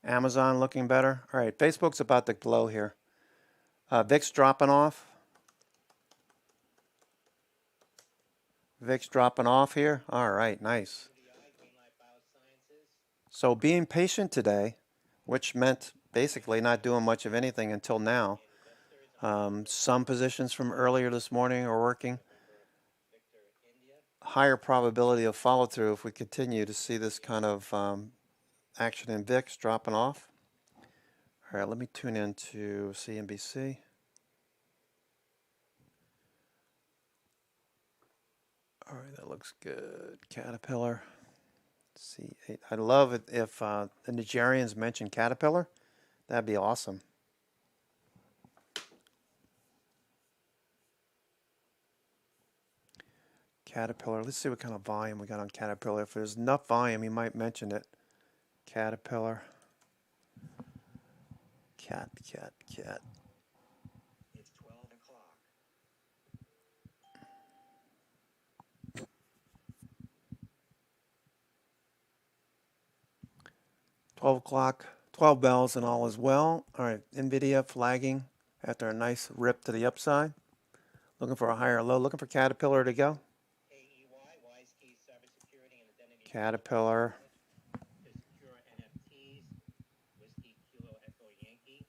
Amazon looking better. All right, Facebook's about to blow here. VIX dropping off. VIX dropping off here. All right, nice. So being patient today, which meant basically not doing much of anything until now. Some positions from earlier this morning are working. Higher probability of follow through if we continue to see this kind of action in VIX dropping off. All right, let me tune into CNBC. All right, that looks good. Caterpillar. C8. I'd love it if the Nigerians mentioned Caterpillar. That'd be awesome. Caterpillar. Let's see what kind of volume we got on Caterpillar. If there's enough volume, he might mention it. Caterpillar. Cat. It's 12 o'clock. 12 o'clock. 12 bells and all is well. All right, NVIDIA flagging after a nice rip to the upside. Looking for a higher low. Looking for Caterpillar to go. AEY, WiseKey Cybersecurity and Identity. Caterpillar. To secure NFTs, Whiskey Kilo Echo Yankee.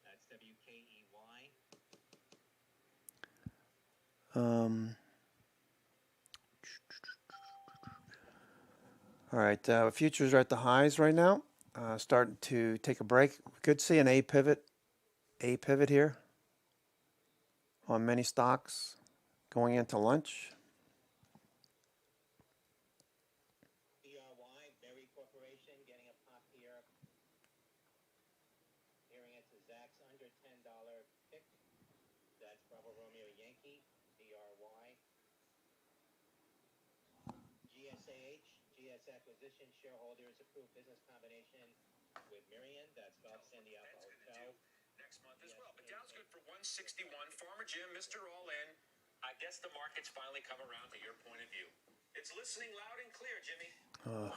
That's WKEY. All right, futures are at the highs right now. Starting to take a break. We could see an A pivot here on many stocks going into lunch. BRY, Berry Corporation, getting a pop here. Hearing it's a Zacks under $10 pick. That's Bravo Romeo Yankee, BRY. GSAH, GS Acquisition Shareholders Approved Business Combination with Miriam. That's Gulf Sandy Alpha Hotel. Next month as well. But Dow's good for 161. Farmer Jim, Mr. All In. I guess the market's finally come around to your point of view. It's listening loud and clear, Jimmy. Oh,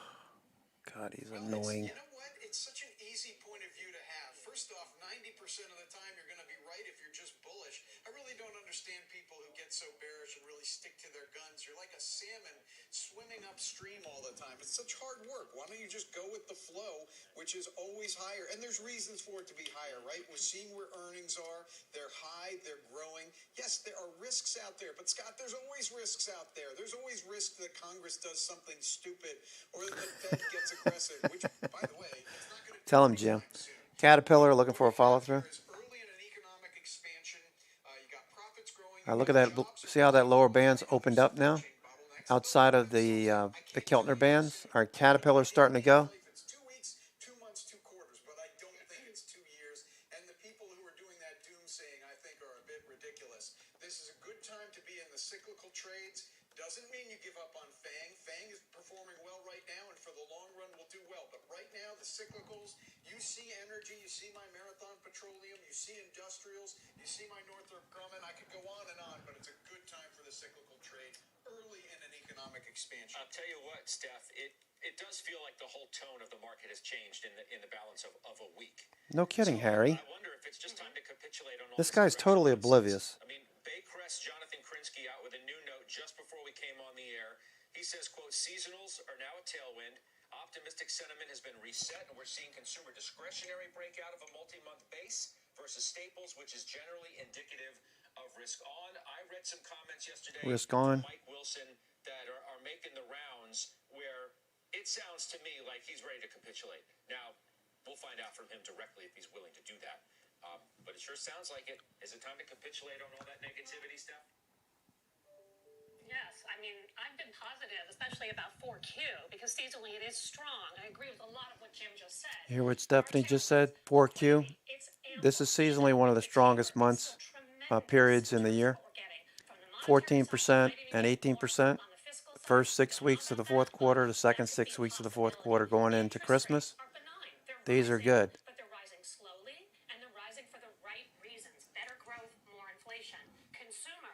God, he's Well, annoying. you know what? It's such an easy point of view to have. First off, 90% of the time you're going to be right if you're just bullish. I really don't understand people who get so bearish and really stick to their guns. You're like a salmon swimming upstream all the time. It's such hard work. Why don't you just go with the flow, which is always higher? And there's reasons for it to be higher, right? We're seeing where earnings are. They're high. They're growing. Yes, there are risks out there. But, Scott, there's always risks out there. There's always risk that Congress does something stupid or that the Fed gets aggressive, which, by the way, it's not going to Tell him, Jim. Caterpillar looking for a follow through. early in an economic expansion. You got profits growing. Look at that. See how that lower band's opened up now? Outside of the Keltner bands. All right, Caterpillar's starting to go. It's 2 weeks, 2 months, 2 quarters, but I don't think it's 2 years. And the people who are doing that doomsaying, I think, are a bit ridiculous. This is a good time to be in the cyclical trades. Doesn't mean you give up on FANG. FANG is performing well right now, and for the long run will do well. But right now, the cyclicals, you see energy, you see my Marathon Petroleum, you see industrials, you see my Northrop Grumman. I could go on, but it's a good time for the cyclical trade early in an economic expansion. I'll tell you what, Steph, it does feel like the whole tone of the market has changed in the balance of a week. No kidding, Harry. I wonder if it's just time to capitulate on all This guy's totally oblivious. I mean, Baycrest Jonathan Krinsky out with a new note just before we came on the air. He says, quote, seasonals are now a tailwind. Optimistic sentiment has been reset, and we're seeing consumer discretionary break out of a multi-month base versus staples, which is generally indicative of risk on. I read some comments yesterday Risk from on. Mike Wilson that are making the rounds where it sounds to me like he's ready to capitulate. Now, we'll find out from him directly if he's willing to do that. But it sure sounds like it. Is it time to capitulate on all that negativity, Steph? Yes, I mean, I've been positive, especially about 4Q, because seasonally it is strong. I agree with a lot of what Jim just said. You hear what Stephanie just said? 4Q. It's This is seasonally one of the strongest months, periods in the year. 14% and 18%. First 6 weeks of the fourth quarter, the second 6 weeks of the fourth quarter going into Christmas. These are good. But they're rising slowly, and they're rising for the right reasons. Better growth, more inflation. Consumer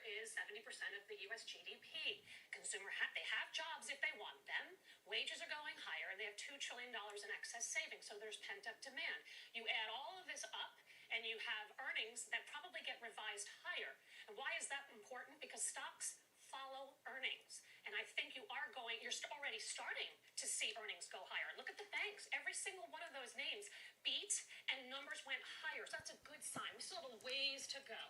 is 70% of the U.S. GDP. They have jobs if they want them. Wages are going higher, and they have $2 trillion in excess savings, so there's pent-up demand. You add all of this up, and you have earnings that probably get revised higher. And why is that important? Because stocks follow earnings. And I think you're already starting to see earnings go higher. Look at the banks. Every single one of those names beat and numbers went higher. So that's a good sign. We still have a ways to go.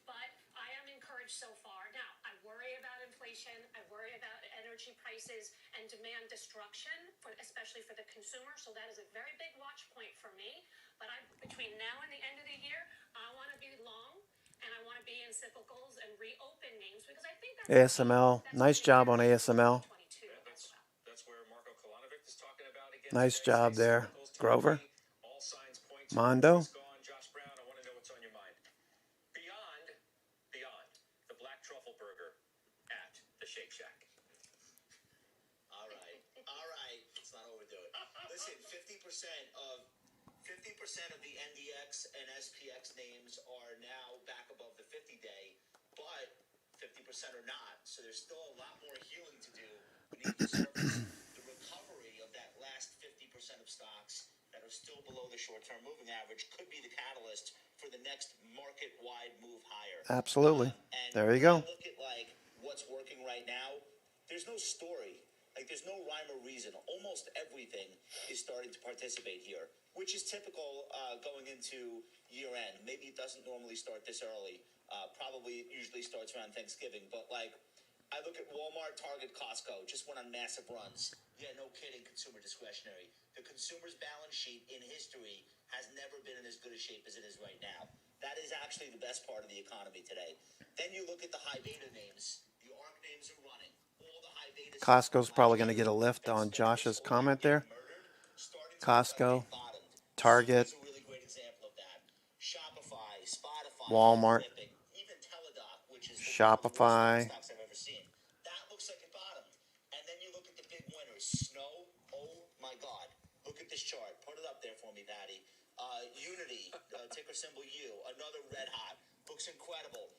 But I am encouraged so far. Now, I worry about inflation. I worry about energy prices and demand destruction, especially for the consumer. So that is a very big watch point for me. But between now and the end of the year, I want to be long. And I want to be in cyclicals and reopen names because I think that's ASML. Nice job on ASML. That's where Marco Kolanovic is talking about again. Nice today. job there, Grover. All signs point to Mondo. risk on. Josh Brown, I want to know what's on your mind. Beyond the black truffle burger at the Shake Shack. All right. Let's not overdo it. Listen, 50% of the NDX and SPX names are now back above the 50-day, but 50% are not. So there's still a lot more healing to do beneath the surface. The recovery of that last 50% of stocks that are still below the short-term moving average could be the catalyst for the next market-wide move higher. Absolutely. And There you go. when I look at what's working right now, there's no story. There's no rhyme or reason. Almost everything is starting to participate here, which is typical going into year end. Maybe it doesn't normally start this early. Probably it usually starts around Thanksgiving. But I look at Walmart, Target, Costco, just went on massive runs. Yeah, no kidding, consumer discretionary. The consumer's balance sheet in history has never been in as good a shape as it is right now. That is actually the best part of the economy today. Then you look at the high beta names. The ARC names are running. All the high beta Costco's probably going to get a lift on Josh's comment there. Costco, Target, is a really great example of that. Shopify, Spotify, Walmart, flipping, even Teladoc, which is the Shopify. one of the worst stocks I've ever seen. That looks like it bottomed. And then you look at the big winners. Snow, oh my God. Look at this chart. Put it up there for me, Patty. Unity, ticker symbol U, another red hot. Looks incredible.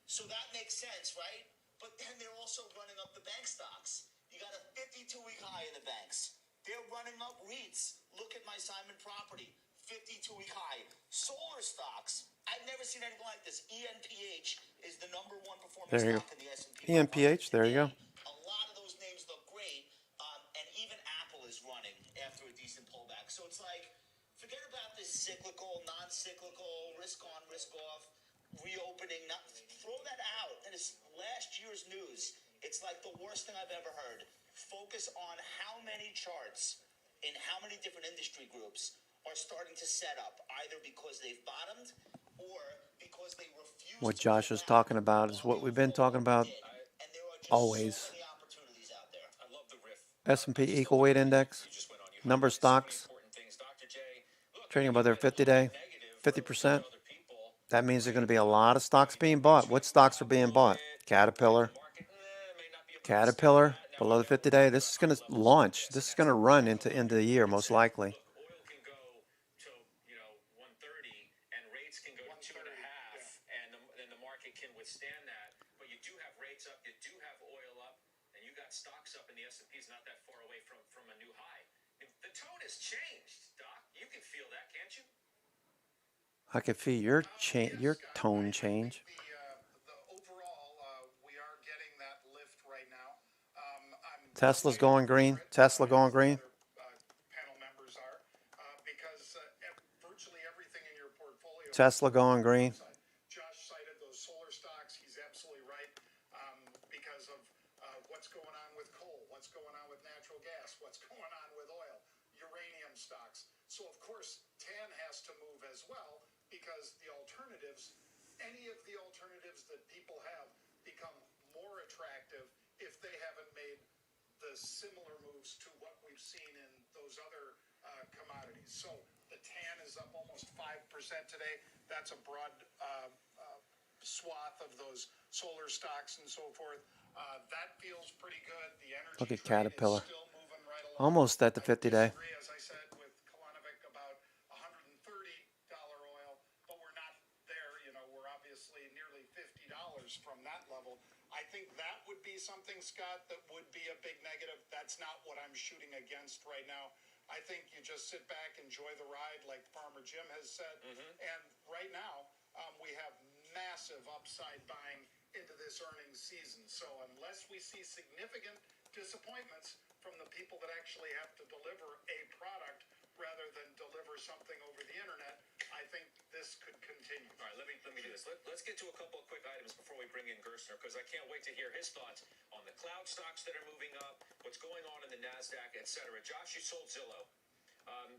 So that makes sense, right? But then they're also running up the bank stocks. You got a 52-week high in the banks. They're running up REITs. Look at my Simon Property, 52-week high. Solar stocks. I've never seen anything like this. ENPH is the #1 performing There you go. stock in the S&P 500. ENPH, there you go. A lot of those names look great, and even Apple is running after a decent pullback. So it's forget about this cyclical, non-cyclical, risk on, risk off, reopening. Throw that out. That is last year's news. It's like the worst thing I've ever heard. Focus on how many charts in how many different industry groups are starting to set up, either because they've bottomed or because they refuse. What Josh is talking about is what we've been talking about And there are just always. so many opportunities out there. I love the riff. S&P equal weight index, You just went on. You number of highlighted so many stocks important things. Dr. J, look, trading I above their mean, 50-day, negative 50%. for other people. That means there's going to be a lot of stocks being bought. What stocks are being bought? Caterpillar. Caterpillar below the 50-day. This is going to launch. This is going to run into end of the year most likely. Look, oil can go to 130, and rates can go to 2.5, and then the market can withstand that. But you do have rates up, you do have oil up, and you got stocks up, and the S&P's not that far away from a new high. The tone has changed, Doc. You can feel that, can't you? I could feel your tone change. The overall, we are getting that lift right now. Tesla's I'll tell you going green. Brett, Tesla and going the green. other panel members are, because virtually everything in your portfolio. Tesla going green. Josh cited those solar stocks. He's absolutely right, because of what's going on with coal, what's going on with natural gas, what's going on with oil, uranium stocks. So of course, TAN has to move as well, because the alternatives, any of the alternatives that people have, become more attractive if they haven't made the similar moves to what we've seen in those other commodities. So the TAN is up almost 5% today. That's a broad swath of those solar stocks and so forth. That feels pretty good. The energy Look at trade Caterpillar. is still moving right along. Almost at the 50-day. Disagree, as I said, with Kalanovic about $130 oil, but we're not there. You know, we're obviously nearly $50 from that level. I think that would be something, Scott, that would be a big negative. That's not what I'm shooting against right now. I think you just sit back, enjoy the ride, like Farmer Jim has said. And right now, we have massive upside buying into this earnings season. So unless we see significant disappointments from the people that actually have to deliver a product rather than deliver something over the internet, I think this could continue. All right, let me do this. Let's get to a couple of quick items before we bring in Gerstner, because I can't wait to hear his thoughts on the cloud stocks that are moving up, what's going on in the NASDAQ, et cetera. Josh, you sold Zillow.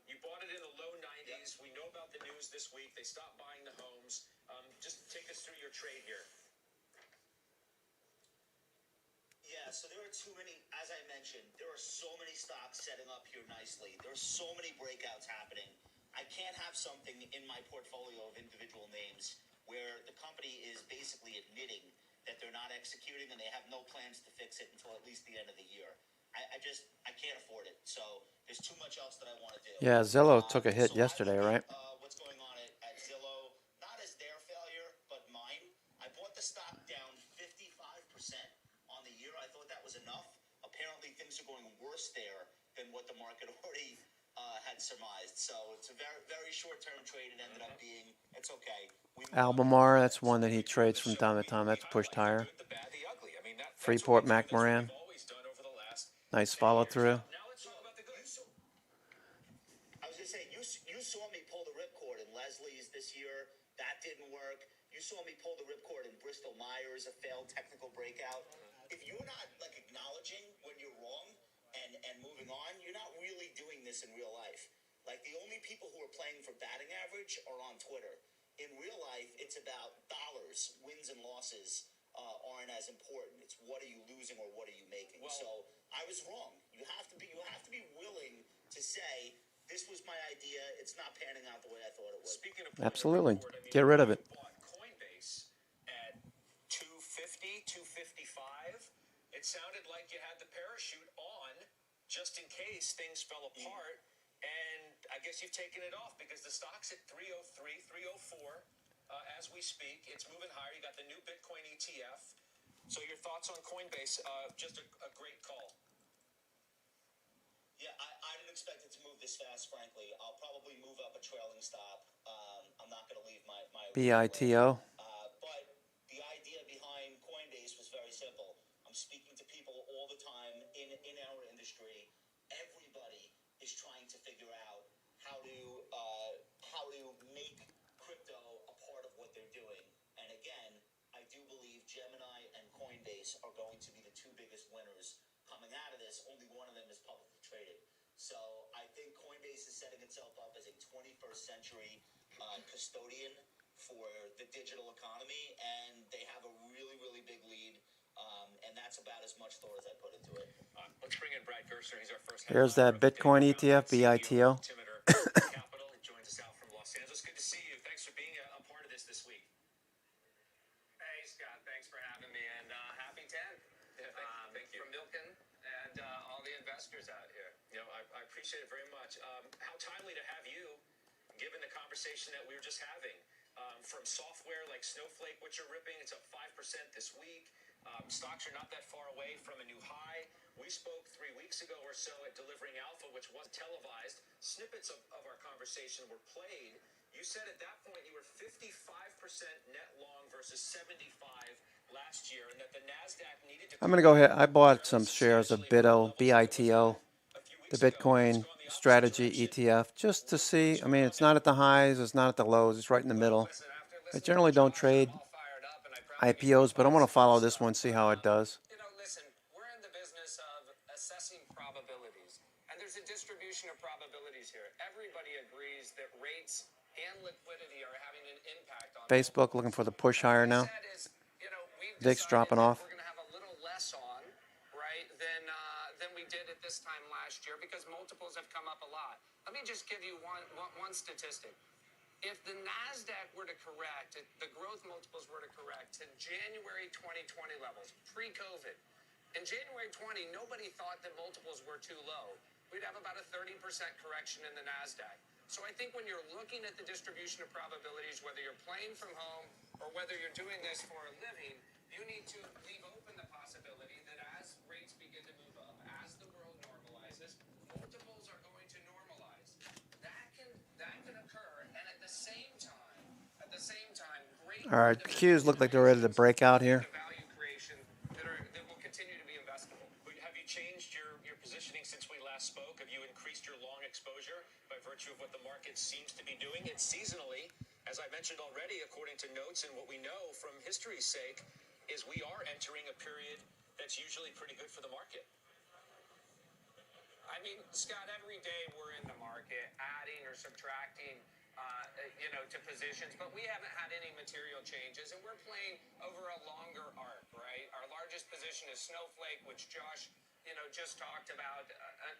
You bought it in the low 90s. We know about the news this week. They stopped buying the homes. Just take us through your trade here. Yeah, so there are too many, as I mentioned, there are so many stocks setting up here nicely. There's so many breakouts happening. I can't have something in my portfolio of individual names where the company is basically admitting that they're not executing and they have no plans to fix it until at least the end of the year. I can't afford it. So there's too much else that I want to do. Yeah, Zillow took a hit So I yesterday, look right? at, what's going on at Zillow, not as their failure, but mine. I bought the stock down 55% on the year. I thought that was enough. Apparently, things are going worse there than what the market already had surmised. So it's a very, very short-term trade. It ended up being, it's okay. We move on. Albemarle, that's one that he trades from time to time. That's pushed higher. The good, the bad, the ugly. I mean, that's Freeport what we do. That's what McMoran. we've always done over the last Nice 10 follow years. through. Now let's talk about the good. I was just saying, you saw me pull the ripcord in Leslie's this year. That didn't work. You saw me pull the ripcord in Bristol Myers, a failed technical breakout. If you're not like acknowledging when you're wrong and moving on, you're not really doing this in real life. Like the only people who are playing for batting average are on Twitter. In real life, it's about dollars. Wins and losses aren't as important. It's what are you losing or what are you making. Well, so I was wrong. You have to be willing to say this was my idea. It's not panning out the way I thought it would. Speaking of Absolutely. report, I mean, Get rid of it. you bought Coinbase at 250, 255. It sounded like you had the parachute on just in case things fell apart. And I guess you've taken it off because the stock's at 303, 304 as we speak. It's moving higher. You got the new Bitcoin ETF. So your thoughts on Coinbase? Just a great call. Yeah, I didn't expect it to move this fast, frankly. I'll probably move up a trailing stop. I'm not going to leave my BITO. But the idea behind Coinbase was very simple. I'm speaking to people all the time in our industry. Everybody is trying to figure out how to make crypto a part of what they're doing. And again, I do believe Gemini and Coinbase are going to be the two biggest winners coming out of this. Only one of them is publicly traded. So I think Coinbase is setting itself up as a 21st century custodian for the digital economy, and they have a really, really big lead. And that's about as much thought as I put into it. Let's bring in Brad Gerstner. He's our first. Here's that Bitcoin ETF, BITO. Altimeter Capital. He joins us out from Los Angeles. Good to see you. Thanks for being a part of this week. Hey, Scott. Thanks for having me, and happy 10. Yeah, thank you. From Milken and all the investors out here. You know, I appreciate it very much. How timely to have you, given the conversation that we were just having. From software like Snowflake, which you're ripping, it's up 5% this week. Stocks are not that far away from a new high. We spoke 3 weeks ago or so at Delivering Alpha, which was televised. Snippets of our conversation were played You said at that point you were 55% net long versus 75 last year, and that the Nasdaq needed to. I'm going to go ahead. I bought some shares of BITO, BITO, the Bitcoin strategy ETF, just to see. I mean, it's not at the highs, it's not at the lows, it's right in the middle. I generally don't trade IPOs, but I want to follow this one, see how it does. Listen, we're in the business of assessing probabilities, and there's a distribution of probabilities here. Everybody agrees that rates and liquidity are having an impact on Facebook looking for the push higher now. VIX dropping off. We're going to have a little less on, right, than we did at this time last year because multiples have come up a lot. Let me just give you one statistic. If the Nasdaq were to correct, if the growth multiples were to correct to January 2020 levels, pre-COVID, in January 20, nobody thought that multiples were too low. We'd have about a 30% correction in the Nasdaq. So I think when you're looking at the distribution of probabilities, whether you're playing from home or whether you're doing this for a living, you need to leave open the possibility that as rates begin to move up, as the world normalizes, multiples are going to normalize. That can occur, and at the same time, great. All right, Qs look like they're ready to break out here. Value creation that will continue to be investable. But have you changed your positioning since we last spoke? Have you increased your long exposure by virtue of what the market seems to be doing? It's seasonally, as I mentioned already, according to notes and what we know from history's sake, is we are entering a period that's usually pretty good for the market. I mean, Scott, every day we're in the market adding or subtracting, to positions, but we haven't had any material changes, and we're playing over a longer arc, right? Our largest position is Snowflake, which Josh, just talked about.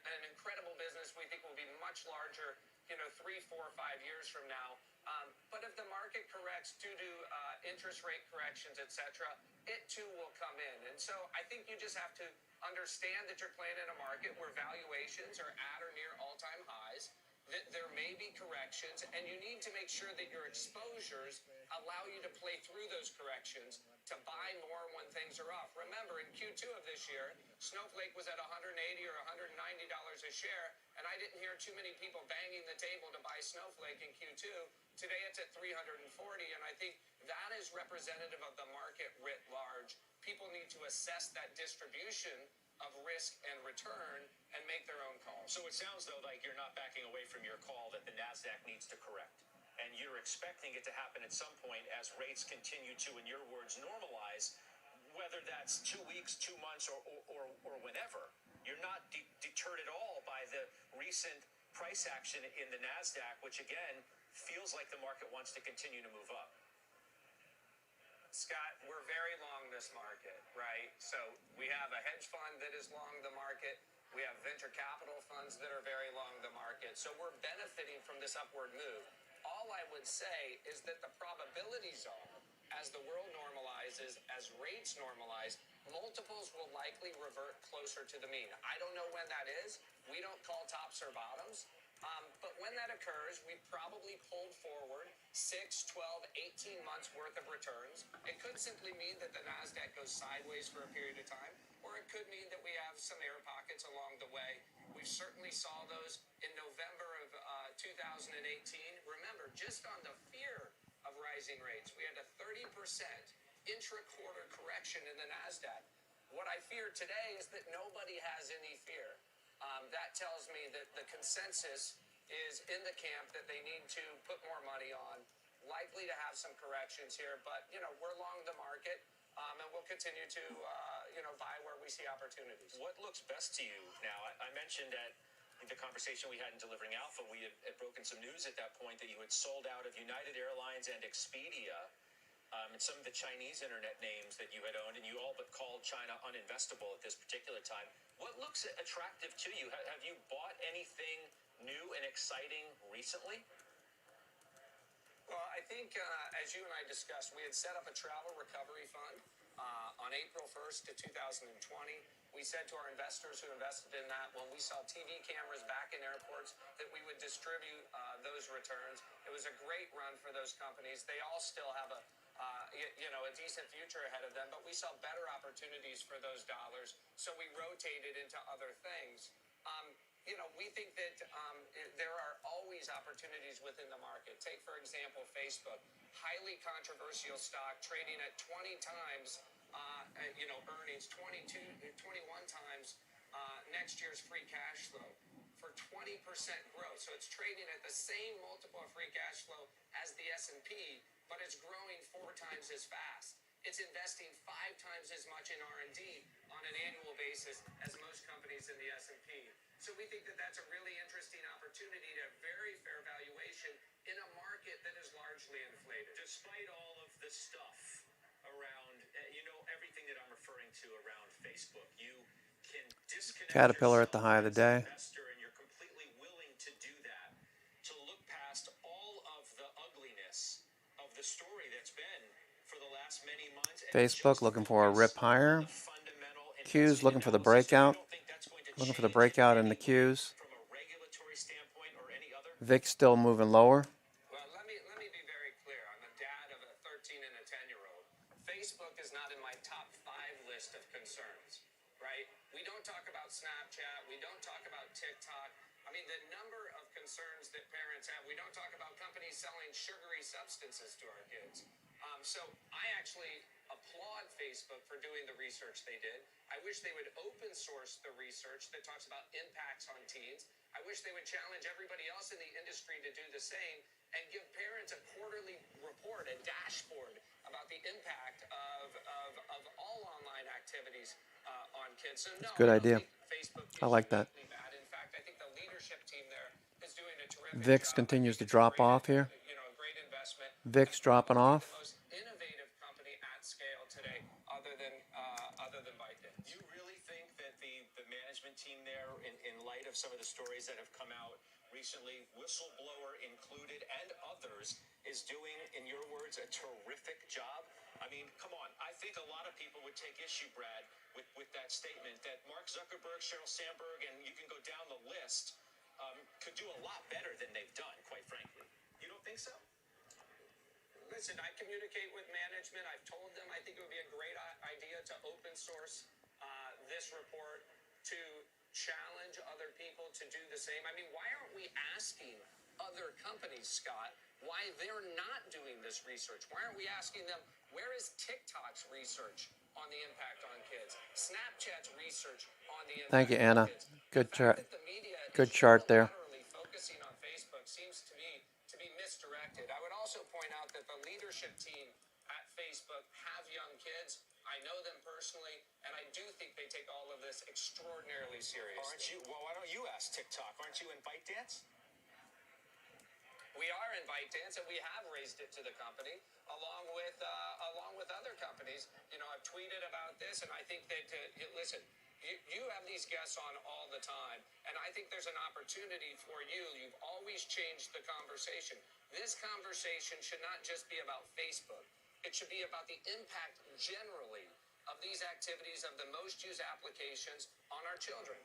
An incredible business we think will be much larger, 3, 4, 5 years from now. But if the market corrects due to interest rate corrections, et cetera, it too will come in. And so I think you just have to understand that you're playing in a market where valuations are at or near all-time highs, that there may be corrections, and you need to make sure that your exposures allow you to play through those corrections to buy more when things are off. Remember, in Q2 of this year, Snowflake was at $180 or $190 a share, and I didn't hear too many people banging the table to buy Snowflake in Q2. Today it's at 340, and I think that is representative of the market writ large. People need to assess that distribution of risk and return and make their own calls. So it sounds, though, like you're not backing away from your call that the Nasdaq needs to correct. And you're expecting it to happen at some point as rates continue to, in your words, normalize, whether that's 2 weeks, 2 months, or whenever. You're not deterred at all by the recent price action in the Nasdaq, which, again, feels like the market wants to continue to move up. Scott, we're very long this market, right? So we have a hedge fund that is long the market. We have venture capital funds that are very long the market. So we're benefiting from this upward move. All I would say is that the probabilities are, as the world normalizes, as rates normalize, multiples will likely revert closer to the mean. I don't know when that is. We don't call tops or bottoms. But when that occurs, we probably pulled forward 6, 12, 18 months worth of returns. It could simply mean that the Nasdaq goes sideways for a period of time, or it could mean that we have some air pockets along the way. We certainly saw those in November of 2018. Remember, just on the fear of rising rates, we had a 30% intra-quarter correction in the Nasdaq. What I fear today is that nobody has any fear. That tells me that the consensus is in the camp that they need to put more money on, likely to have some corrections here. But, we're long the market, and we'll continue to, buy where we see opportunities. What looks best to you now? I mentioned at the conversation we had in Delivering Alpha, we had broken some news at that point that you had sold out of United Airlines and Expedia, and some of the Chinese internet names that you had owned, and you all but called China uninvestable at this particular time. What looks attractive to you? Have you bought anything new and exciting recently? Well, I think, as you and I discussed, we had set up a travel recovery fund on April 1st to 2020. We said to our investors who invested in that, when we saw TV cameras back in airports, that we would distribute those returns. It was a great run for those companies. They all still have a decent future ahead of them, but we saw better opportunities for those dollars, so we rotated into other things. we think that there are always opportunities within the market. Take, for example, Facebook, highly controversial stock trading at 20 times, earnings, 21 times next year's free cash flow for 20% growth. So it's trading at the same multiple of free cash flow as the S&P, but it's growing 4 times as fast. It's investing 5 times as much in R&D on an annual basis as most companies in the S&P. So we think that that's a really interesting opportunity to have very fair valuation in a market that is largely inflated. Despite all of the stuff around, everything that I'm referring to around Facebook, you can disconnect Caterpillar at the yourself high of the as an day. investor, and you're completely willing to do that, to look past all of the ugliness of the story that's been for the last many months. And Facebook just looking for a focus rip on higher. the fundamental Q's investing looking for the analysis. So you breakout. don't think that's going to Looking for the change breakout in any the Q's. from a regulatory standpoint or any other? VIX still moving lower. Well, let me be very clear. I'm a dad of a 13 and a 10-year-old. Facebook is not in my top 5 list of concerns, right? We don't talk about Snapchat. We don't talk about TikTok. I mean, the number of concerns that parents have. We don't talk about companies selling sugary substances to our kids. So I actually applaud Facebook for doing the research they did. I wish they would open source the research that talks about impacts on teens. I wish they would challenge everybody else in the industry to do the same and give parents a quarterly report, a dashboard about the impact of all online activities on kids. So no, Good I don't idea. think Facebook I is like that. uniquely bad. In fact, I think the leadership team there is doing a terrific VIX job. continues to I think it's drop a great, off here. a great investment. VIX dropping Probably off. the most innovative company at scale today, other than ByteDance. Do you really think that the management team there, in light of some of the stories that have come out recently, whistleblower included and others, is doing, in your words, a terrific job? I mean, come on. I think a lot of people would take issue, Brad, with that statement that Mark Zuckerberg, Sheryl Sandberg, and you can go down the list, could do a lot better than they've done, quite frankly. You don't think so? Listen, I communicate with management. I've told them I think it would be a great idea to open source this report to challenge other people to do the same. I mean, why aren't we asking other companies, Scott, why they're not doing this research? Why aren't we asking them, where is TikTok's research on the impact on kids? Snapchat's research on the impact Thank you, Anna. on kids? Good The fact chart. that the media Good is chart there. unilaterally focusing on Facebook seems to me to be misdirected. I would also point out that the leadership team at Facebook have young kids. I know them personally, and I do think they take all of this extraordinarily seriously. Aren't you? Well, why don't you ask TikTok? Aren't you in ByteDance? We are in ByteDance, and we have raised it to the company, along with other companies. I've tweeted about this, and I think that listen, you have these guests on all the time, and I think there's an opportunity for you. You've always changed the conversation. This conversation should not just be about Facebook. It should be about the impact generally of these activities of the most used applications on our children.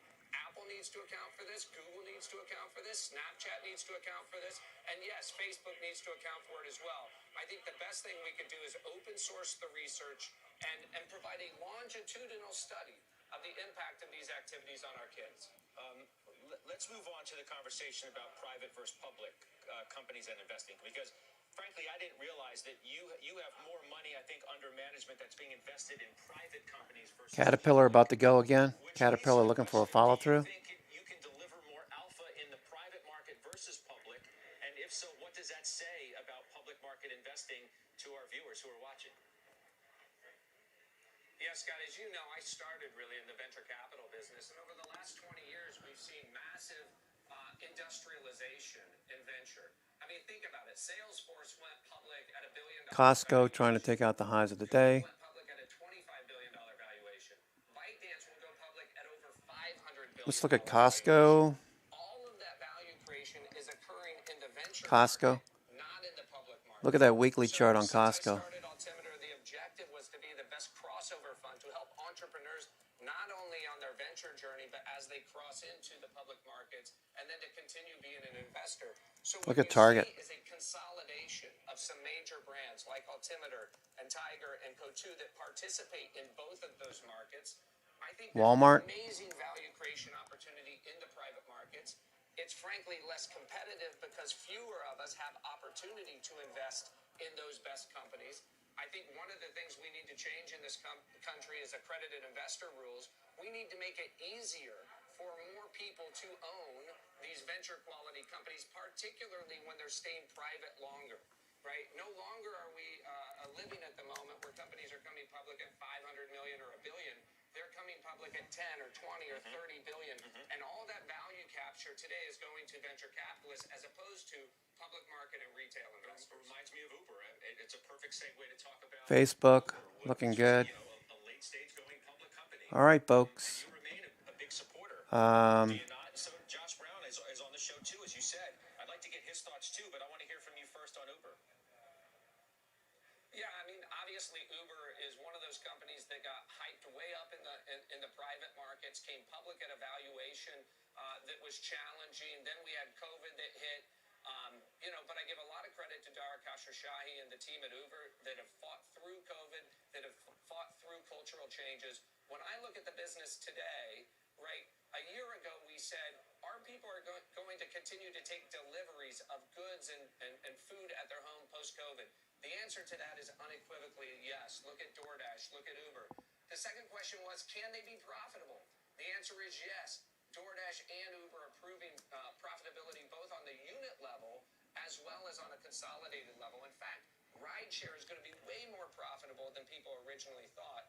Apple needs to account for this. Google needs to account for this. Snapchat needs to account for this. And yes, Facebook needs to account for it as well. I think the best thing we could do is open source the research and provide a longitudinal study of the impact of these activities on our kids. Let's move on to the conversation about private versus public companies and investing, because frankly, I didn't realize that you have more money, I think, under management that's being invested in private companies versus Caterpillar about to go again. Which Caterpillar leads to the looking for a question, follow do through. you think you can deliver more alpha in the private market versus public? And if so, what does that say about public market investing to our viewers who are watching? Yeah, Scott, as you know, I started really in the venture capital business, and over the last 20 years, we've seen massive industrialization in venture. I mean, think about it. Salesforce went public at $1 billion. Costco trying to take out the highs of the day. Went public at a $25 billion valuation. ByteDance will go public at over $500 billion. Let's look at Costco. All of that value creation is occurring in the venture Costco. market, not in the public market. Look at that weekly So chart on since I Costco. started Altimeter, the objective was to be the best crossover fund to help entrepreneurs not only on their venture journey, but as they cross into the public markets, and then to continue being an investor. So Look what at you Target. see is a consolidation of some major brands like Altimeter and Tiger and Coatue that participate in both of those markets. I think there's Walmart. an amazing value creation opportunity in the private markets. It's frankly less competitive because fewer of us have opportunity to invest in those best companies. I think one of the things we need to change in this country is accredited investor rules. We need to make it easier for more people to own these venture quality companies, particularly when they're staying private longer, right? No longer are we living at the moment where companies are coming public at 500 million or a billion. They're coming public at 10 or 20 or 30 billion. And all that value capture today is going to venture capitalists as opposed to public market and retail investors. It reminds me of Uber. It's a perfect segue to talk about Facebook, Uber, looking which is, good. a late stage going public company. All right, And folks. you remain a big supporter. Um, Do you not? So Josh Brown is on the show too, as you said. I'd like to get his thoughts too, but I want to hear from you first on Uber. Yeah, I mean, obviously, Uber is one of those companies that got hyped way up in the private markets, came public at a valuation that was challenging. Then we had COVID that hit. But I give a lot of credit to Dara Khosrowshahi and the team at Uber that have fought through COVID, that have fought through cultural changes. When I look at the business today, right, a year ago we said our people are going to continue to take deliveries of goods and food at their home post-COVID. The answer to that is unequivocally yes. Look at DoorDash, look at Uber. The second question was, can they be profitable? The answer is yes. DoorDash and Uber are proving profitability both on the unit level as well as on a consolidated level. In fact, rideshare is going to be way more profitable than people originally thought.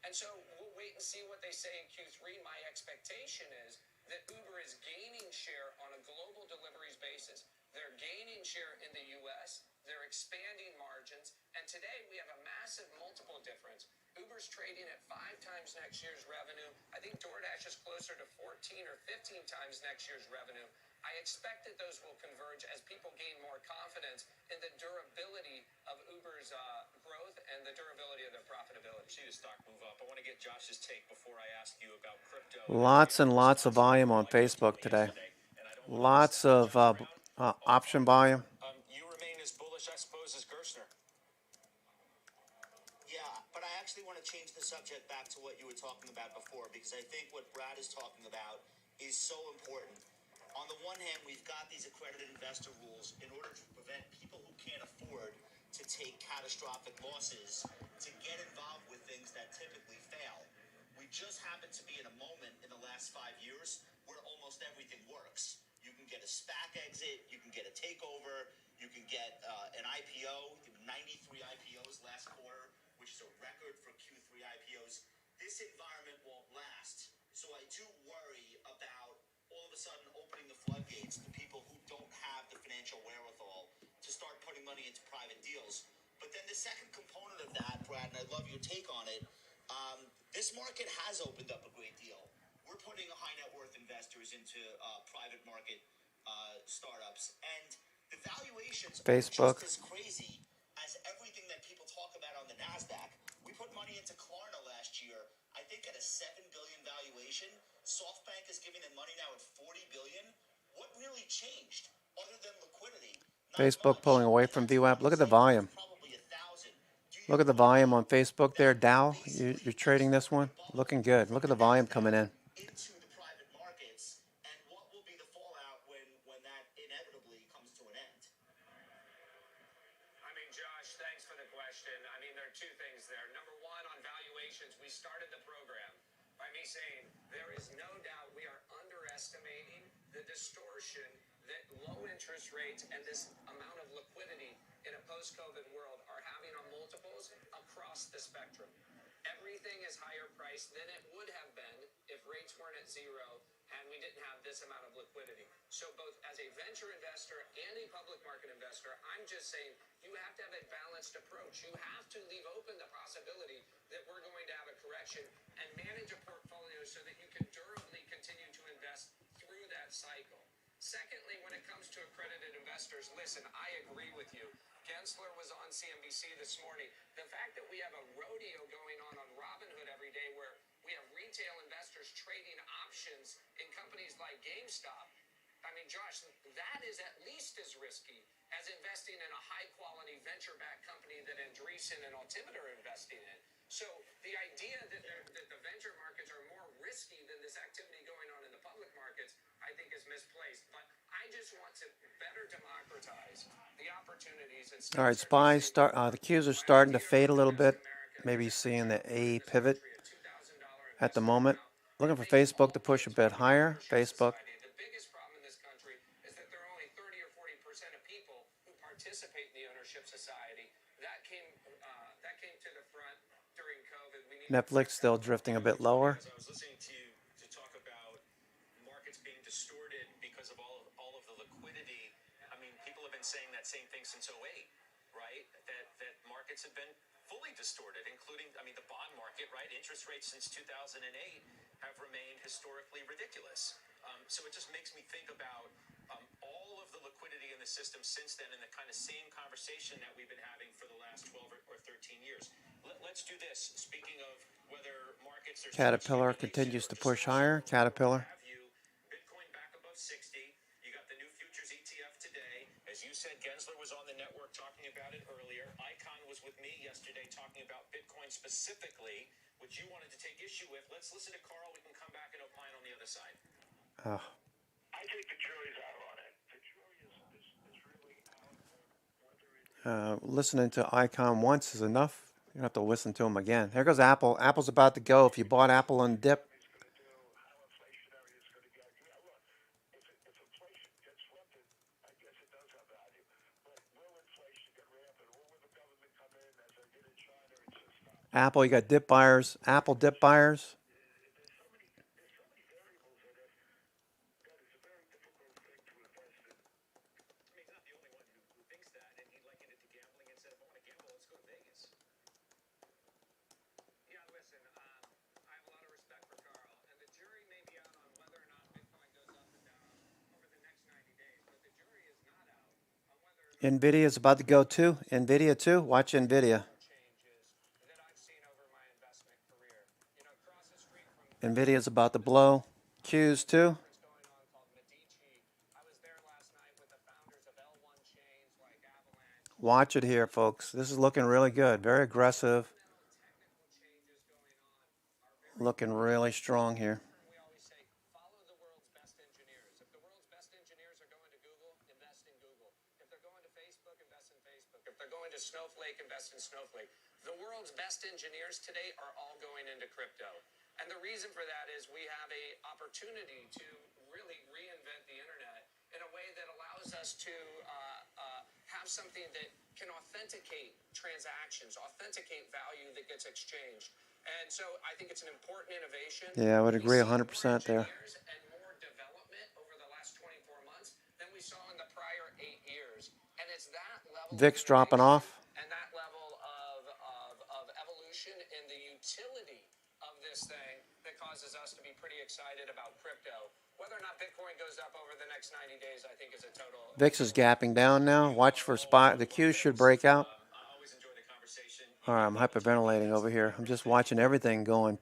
And so we'll wait and see what they say in Q3. My expectation is that Uber is gaining share on a global deliveries basis. They're gaining share in the U.S. They're expanding margins. And today we have a massive multiple difference. Uber's trading at 5 times next year's revenue. I think DoorDash is closer to 14 or 15 times next year's revenue. I expect that those will converge as people gain more confidence in the durability of Uber's growth and the durability of their profitability. See the stock move up. I want to get Josh's take before I ask you about crypto. lots and lots of volume on Facebook today. Lots of option volume. You remain as bullish, I suppose, as Gerstner. Yeah, but I actually want to change the subject back to what you were talking about before, because I think what Brad is talking about is so important. On the one hand, we've got these accredited investor rules in order to prevent people who can't afford to take catastrophic losses to get involved with things that typically fail. We just happen to be in a moment in the last 5 years where almost everything works. You can get a SPAC exit, you can get a takeover, you can get an IPO, 93 IPOs last quarter, which is a record for Q3 IPOs. This environment won't last. So I do worry about all of a sudden opening the floodgates to people who don't have the financial wherewithal to start putting money into private deals. But then the second component of that, Brad, and I love your take on it, this market has opened up a great deal. We're putting high net worth investors into private market startups, and the valuations Facebook. are just as crazy as everything that people talk about on the NASDAQ. We put money into Klarna last year, I think at a $7 billion valuation. SoftBank is giving them money now at $40 billion. What really changed other than liquidity? Not Facebook much. pulling away from VWAP. Look at the volume. Probably 1,000. Look at the volume on Facebook there. Dow, you're trading this one. Looking good. Look at the volume coming in. Into the private markets, and what will be the fallout when that inevitably comes to an end? I mean, Josh, thanks for the question. I mean, there are two things there. Number one, on valuations, we started the program by me saying there is no doubt we are underestimating the distortion that low interest rates and this amount of liquidity in a post-COVID world are having on multiples across the spectrum. Everything is higher priced than it would have been if rates weren't at zero and we didn't have this amount of liquidity. So both as a venture investor and a public market investor, I'm just saying you have to have a balanced approach. You have to leave open the possibility that we're going to have a correction and manage a portfolio so that you can durably continue to invest through that cycle. Secondly, when it comes to accredited investors, listen, I agree with you. Gensler was on CNBC this morning. The fact that we have a rodeo going on Robinhood every day where we have retail investors trading options in companies like GameStop, I mean, Josh, that is at least as risky as investing in a high-quality venture-backed company that Andreessen and Altimeter are investing in. So the idea that the venture markets are risky than this activity going on in the public markets, I think is misplaced. But I just want to better democratize the opportunities that All right, states are SPY just start. The cues are starting to fade a little bit. Maybe seeing the A pivot at the moment. Looking for Facebook to push a bit higher. Facebook. The biggest problem in this country is that there are only 30 or 40% of people who participate in the ownership society. That came to the front during COVID. We need Netflix still drifting a bit lower. I was listening to you to talk about markets being distorted because of all of the liquidity. I mean, people have been saying that same thing since '08, right? That markets have been fully distorted, including, I mean, the bond market, right? Interest rates since 2008 have remained historically ridiculous. So it just makes me think about all of the liquidity in the system since then, and the kind of same conversation that we've been having for the last 12 or 13 years. Let's do this. Speaking of whether markets are Caterpillar continues to push higher. Caterpillar. Bitcoin back above 60. You got the new futures ETF today. As you said, Gensler was on the network talking about it earlier. Icon was with me yesterday talking about Bitcoin specifically, which you wanted to take issue with. Let's listen to Carl. We can come back and opine on the other side. I think the jury's out on it. The jury is really out on whether it. Listening to Icon once is enough. You don't have to listen to him again. Here goes Apple. Apple's about to go. If you bought Apple on dip, He's going to do, how inflationary it's going to get. Yeah, look, if inflation gets rampant, I guess it does have value. But will inflation get rampant, or will the government come in as they did in China and just stop? Apple, you got dip buyers. Apple dip buyers. There's so many variables in it that it's a very difficult thing to invest in. I mean, he's not the only one who thinks that, and he likened it to gambling and said, if I want to gamble, let's go to Vegas. Yeah, listen, I have a lot of respect for Carl, and the jury may be out on whether or not Bitcoin goes up and down over the next 90 days, but the jury is not out on whether Nvidia is about to go too. Nvidia too. Watch Nvidia. changes that I've seen over my investment career. You know, across the street from Nvidia is about to blow. Qs too. conference going on called Medici. I was there last night with the founders of L1 chains like Avalanche. Watch it here, folks. This is looking really good. Very aggressive. Technical changes going on are very Looking really strong here. we always say follow the world's best engineers. If the world's best engineers are going to Google, invest in Google. If they're going to Facebook, invest in Facebook. If they're going to Snowflake, invest in Snowflake. The world's best engineers today are all going into crypto. And the reason for that is we have a opportunity to really reinvent the internet in a way that allows us to have something that can authenticate transactions, authenticate value that gets exchanged. And so I think it's an important innovation. Yeah, I would agree We see 100% more there. engineers and more development over the last 24 months than we saw in the prior 8 years. And it's that level VIX of dropping innovation off. and that level of evolution in the utility of this thing that causes us to be pretty excited about crypto. Whether or not Bitcoin goes up over the next 90 days, I think is a total. VIX is gapping down now. Watch for SPY. The Qs should break out. I always enjoy the conversation. All right, I'm hyperventilating over here. I'm just watching everything going.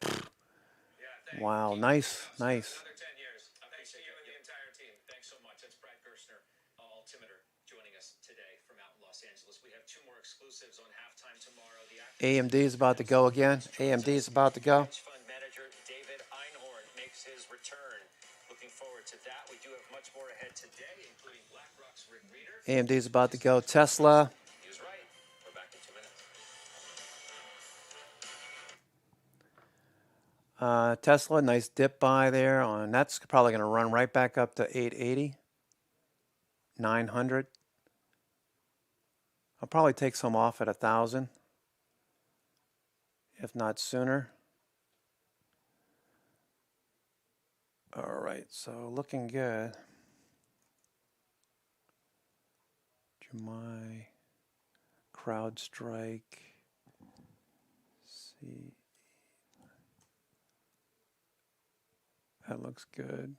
Wow, nice, nice. Another 10 years. Thanks to you and the entire team. Thanks so much. That's Brad Gerstner, Altimeter, joining us today from out in Los Angeles. We have 2 more exclusives on halftime tomorrow. The AMD is about to go again. AMD is about to go. hedge fund manager David Einhorn makes his return. Looking forward to that. We do have much more ahead today, including BlackRock's Rick Reader. AMD is about to go. Tesla. He was right. We're back in 2 minutes. Tesla, nice dip buy there on. That's probably going to run right back up to 880, 900. I'll probably take some off at 1,000, if not sooner. All right, so looking good. Jumai, CrowdStrike, see. That looks good.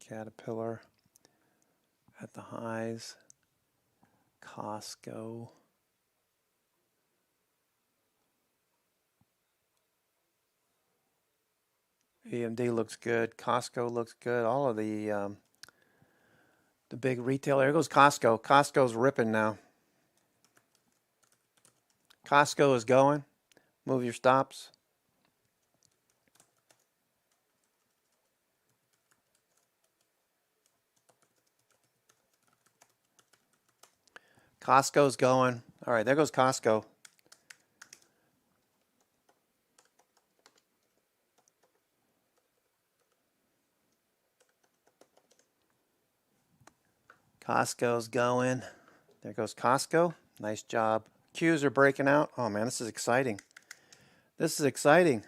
Caterpillar at the highs. Costco. AMD looks good. Costco looks good. All of the big retailer. There goes Costco. Costco's ripping now. Costco is going. Move your stops. Costco's going. All right, there goes Costco. Costco's going. There goes Costco. Nice job. Qs are breaking out. Oh man, this is exciting. This is exciting.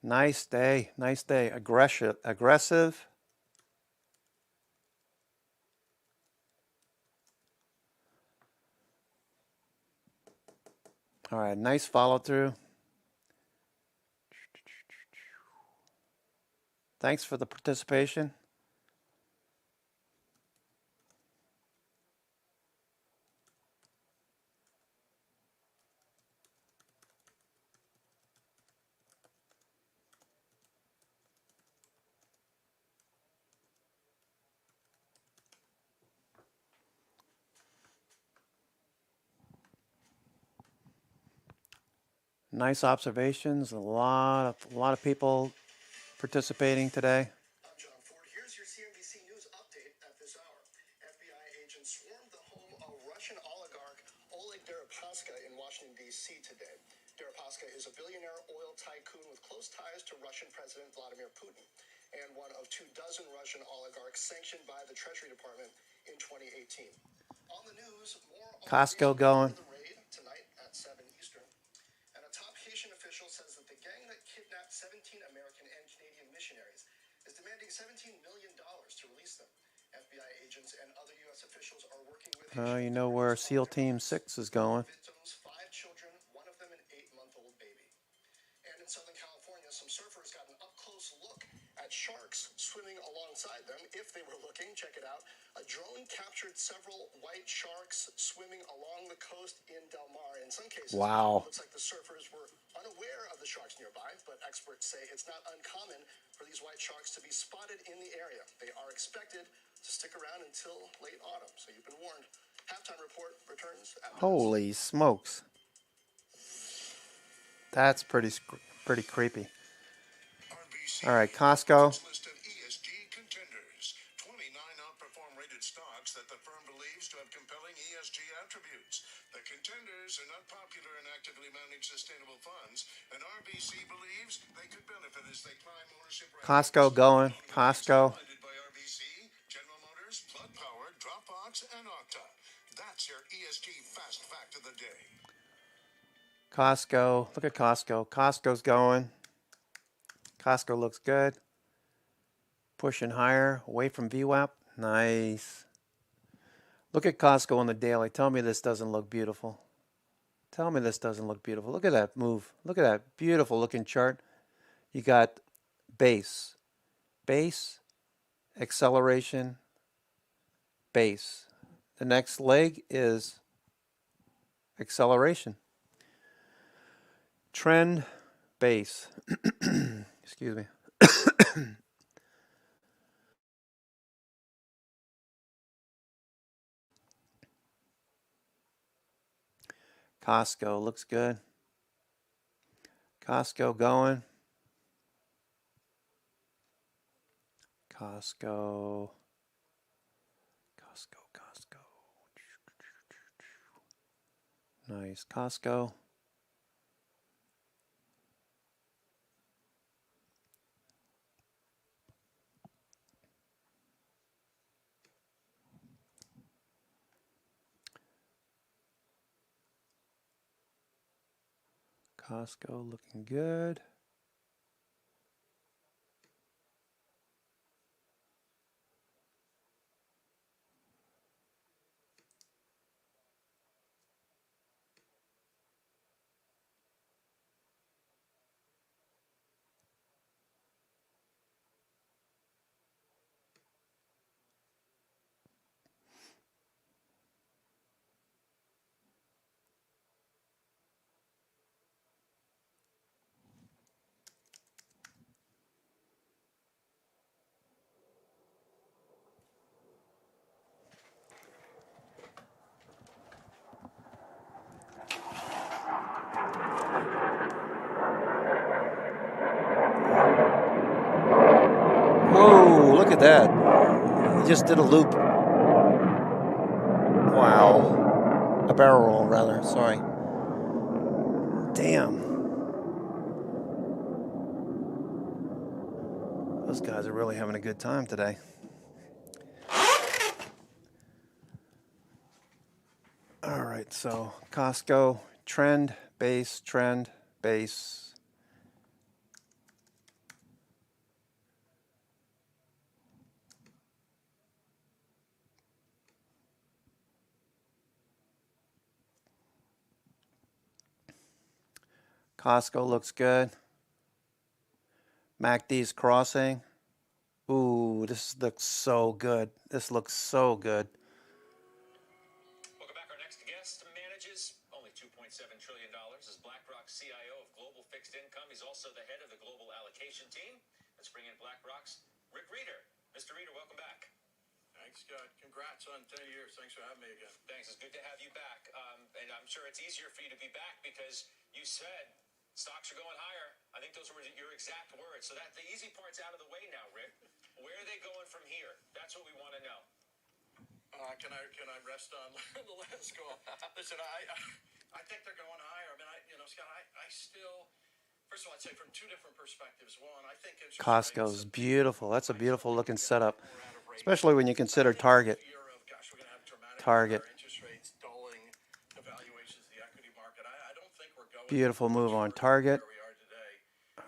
Nice day. Nice day. Aggressive. All right, nice follow through. Thanks for the participation. Nice observations. A lot of people participating today. I'm John Ford. Here's your CNBC News update at this hour. FBI agents swarmed the home of Russian oligarch Oleg Deripaska in Washington, D.C. today. Deripaska is a billionaire oil tycoon with close ties to Russian President Vladimir Putin and one of 24 Russian oligarchs sanctioned by the Treasury Department in 2018. On the news, more on Costco going. the raid tonight at 7 Eastern. And a top Haitian official says that the gang that kidnapped 17 American and Canadian missionaries is demanding $17 million to release them. FBI agents and other U.S. officials are working with You know where SEAL Team 6 is going. victims, 5 children, one of them an 8-month-old baby. And in Southern California, some surfers got an up-close look at sharks swimming alongside them. If they were looking, check it out. A drone captured several white sharks swimming along the coast in Del Mar. In some cases, Wow. it looks like the surfers were unaware of the sharks nearby, but experts say it's not uncommon for these white sharks to be spotted in the area. They are expected to stick around until late autumn, so you've been warned. Halftime report returns after this. Holy smokes. That's pretty creepy. All right, Costco. List of ESG contenders. 29 outperform rated stocks that the firm believes to have compelling ESG attributes. The contenders are not popular and actively manage sustainable funds, and RBC believes they could benefit as they climb ownership rankings. Costco going. Costco. Highlighted by RBC, General Motors, Plug Power, Dropbox, and Okta. That's your ESG fast fact of the day. Costco. Look at Costco. Costco's going. Costco looks good. Pushing higher, away from VWAP. Nice. Look at Costco on the daily. Tell me this doesn't look beautiful. Tell me this doesn't look beautiful. Look at that move. Look at that beautiful looking chart. You got base, acceleration, base. The next leg is acceleration. Trend, base. Excuse me. Costco looks good. Costco going. Costco. Nice. Costco. Costco looking good. Look at that. He just did a loop. Wow. A barrel roll, rather. Sorry. Damn. Those guys are really having a good time today. All right, so Costco, trend, base, trend, base. Costco looks good. MACD's crossing. Ooh, this looks so good. This looks so good. Welcome back. Our next guest manages only $2.7 trillion as BlackRock's CIO of Global Fixed Income. He's also the head of the Global Allocation Team. Let's bring in BlackRock's Rick Rieder. Mr. Rieder, welcome back. Thanks, Scott. Congrats on 10 years. Thanks for having me again. Thanks. It's good to have you back. And I'm sure it's easier for you to be back because you said stocks are going higher. I think those were your exact words. So that the easy part's out of the way now, Rick. Where are they going from here? That's what we want to know. Can I rest on the last call? Listen, I think they're going higher. I mean, Scott, I still. First of all, I'd say from two different perspectives. One, I think Costco's beautiful. That's a beautiful looking setup, especially when you consider Target. Target. Beautiful move on Target.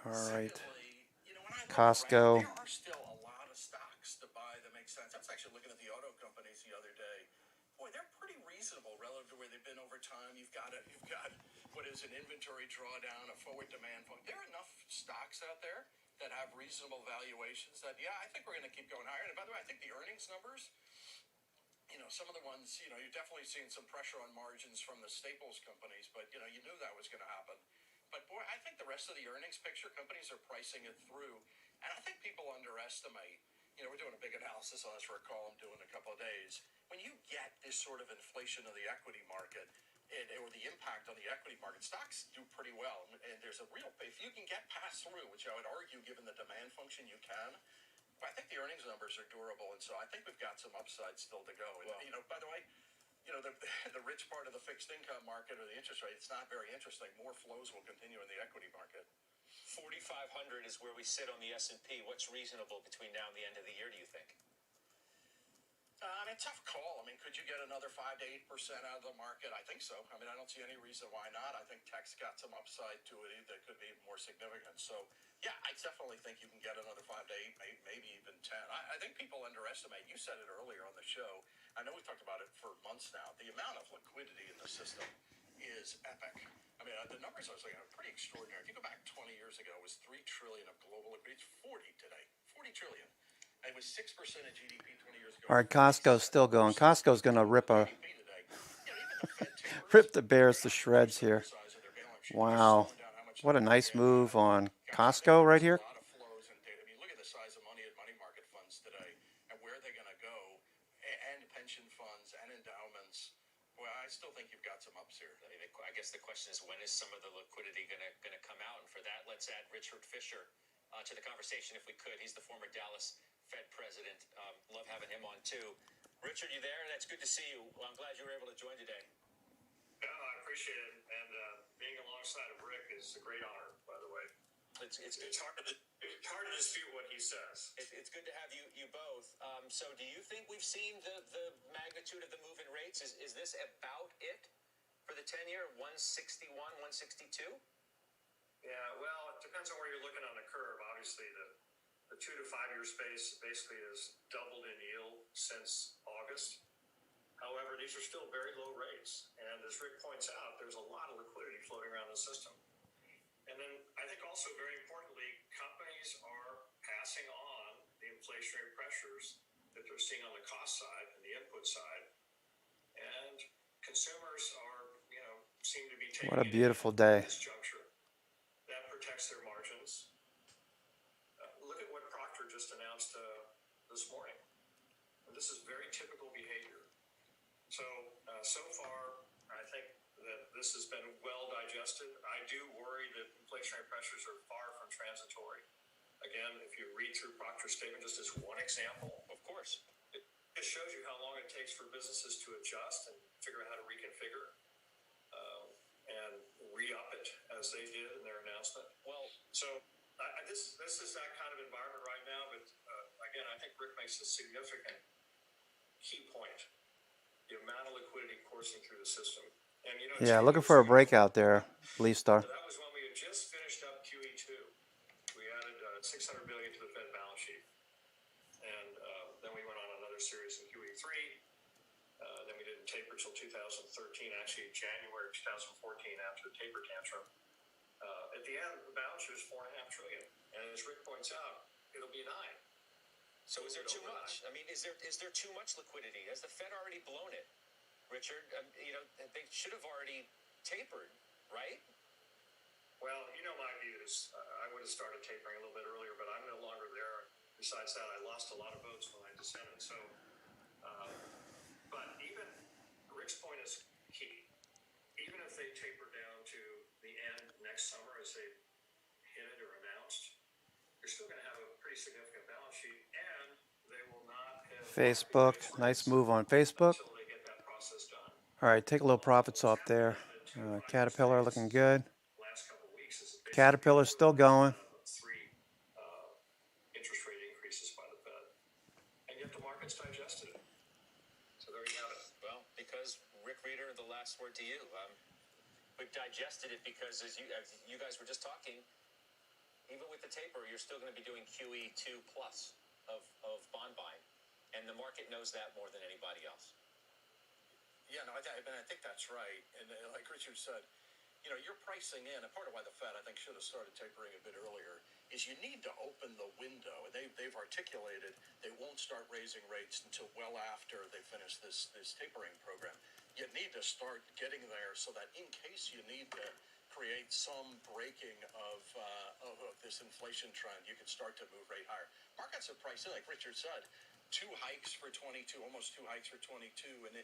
All right. Costco. There are still a lot of stocks to buy that make sense. I was actually looking at the auto companies the other day. Boy, they're pretty reasonable relative to where they've been over time. You've got what is an inventory drawdown, a forward demand point. There are enough stocks out there that have reasonable valuations that, yeah, I think we're going to keep going higher. And by the way, I think the earnings numbers, some of the ones, you're definitely seeing some pressure on margins from the staples companies, but, you knew that was going to happen. But, boy, I think the rest of the earnings picture, companies are pricing it through. And I think people underestimate, we're doing a big analysis on this for a call I'm doing in a couple of days. When you get this sort of inflation of the equity market, or the impact on the equity market, stocks do pretty well. And there's a real, if you can get passed through, which I would argue given the demand function you can, but I think the earnings numbers are durable. And so I think we've got some upside still to go. And, by the way, the rich part of the fixed income market or the interest rate, it's not very interesting. More flows will continue in the equity market. 4,500 is where we sit on the S&P. What's reasonable between now and the end of the year, do you think? Tough call. Could you get another 5 to 8% out of the market? I think so. I don't see any reason why not. I think tech's got some upside to it that could be more significant. So, yeah, I definitely think you can get another 5 to 8, maybe even 10. I think people underestimate. You said it earlier on the show. I know we've talked about it for months now. The amount of liquidity in the system is epic. The numbers I was looking at are pretty extraordinary. If you go back 20 years ago, it was $3 trillion of global liquidity. It's 40 today. 40 trillion. It was 6% of GDP 20 years ago. All right, Costco's still going. Costco's going to rip the bears to shreds here. Wow. What a nice move on Costco right here. Look at the size of money at money market funds today and where they're going to go, and pension funds and endowments. Well, I still think you've got some ups here. I guess the question is, when is some of the liquidity going to come out? And for that, let's add Richard Fisher to the conversation if we could. He's the former Dallas Fed president. Love having him on too. Richard, you there? That's good to see you. Well, I'm glad you were able to join today. Yeah, I appreciate it. And being alongside of Rick is a great honor, by the way. It's hard to dispute what he says. It's good to have you both. So do you think we've seen the magnitude of the move in rates? Is this about it for the 10-year, 161, 162? Yeah, well, it depends on where you're looking on the curve. Obviously, the 2 to 5 year space basically has doubled in yield since August. However, these are still very low rates. And as Rick points out, there's a lot of liquidity floating around the system. And then I think also very importantly, companies are passing on the inflationary pressures that they're seeing on the cost side and the input side. And consumers are, seem to be taking What a beautiful day. this juncture. That protects their margins. Look at what Procter just announced this morning. And this is very typical behavior. So, so far, I think that this has been well digested. I do worry that inflationary pressures are far from transitory. again, if you read through Proctor's statement, just as one example, Of course. it shows you how long it takes for businesses to adjust and figure out how to reconfigure and re-up it as they did in their announcement. Well, So this is that kind of environment right now. But again, I think Rick makes a significant key point: the amount of liquidity coursing through the system. And Yeah, looking for a breakout there, Leaf Star. that was when we had just finished up QE2. We added $600 billion to the Fed balance sheet, and then we went on another series in QE3. Then we didn't taper till 2013, actually January 2014 after the taper tantrum. At the end, the balance sheet was $4.5 trillion, and as Rick points out, it'll be $9. so is there too much? I mean, is there too much liquidity? Has the Fed already blown it, Richard? They should have already tapered, right? Well, my views. I would have started tapering a little bit earlier, but I'm no longer there. Besides that, I lost a lot of votes when I dissented. So, but even Rick's point is key. Even if they taper down to the end next summer, as they hinted or announced, you're still going to have a pretty significant balance sheet, and they will not have Facebook, nice move on Facebook. until they get that process done. All right, take a little profits off there. Caterpillar looking good. Last couple of weeks is Caterpillar's still going. three interest rate increases by the Fed, and yet the market's digested it. So there you have it. Well, because Rick Reeder, the last word to you. We've digested it because, as you guys were just talking, even with the taper, you're still going to be doing QE2 plus of bond buying, and the market knows that more than anybody else. Yeah, no, I think that's right. And like Richard said, you're pricing in, and part of why the Fed, I think, should have started tapering a bit earlier, is you need to open the window. And they've articulated they won't start raising rates until well after they finish this tapering program. You need to start getting there so that in case you need to create some breaking of this inflation trend, you can start to move rate higher. Markets are priced in, like Richard said, 2 hikes for 22, almost 2 hikes for 22, and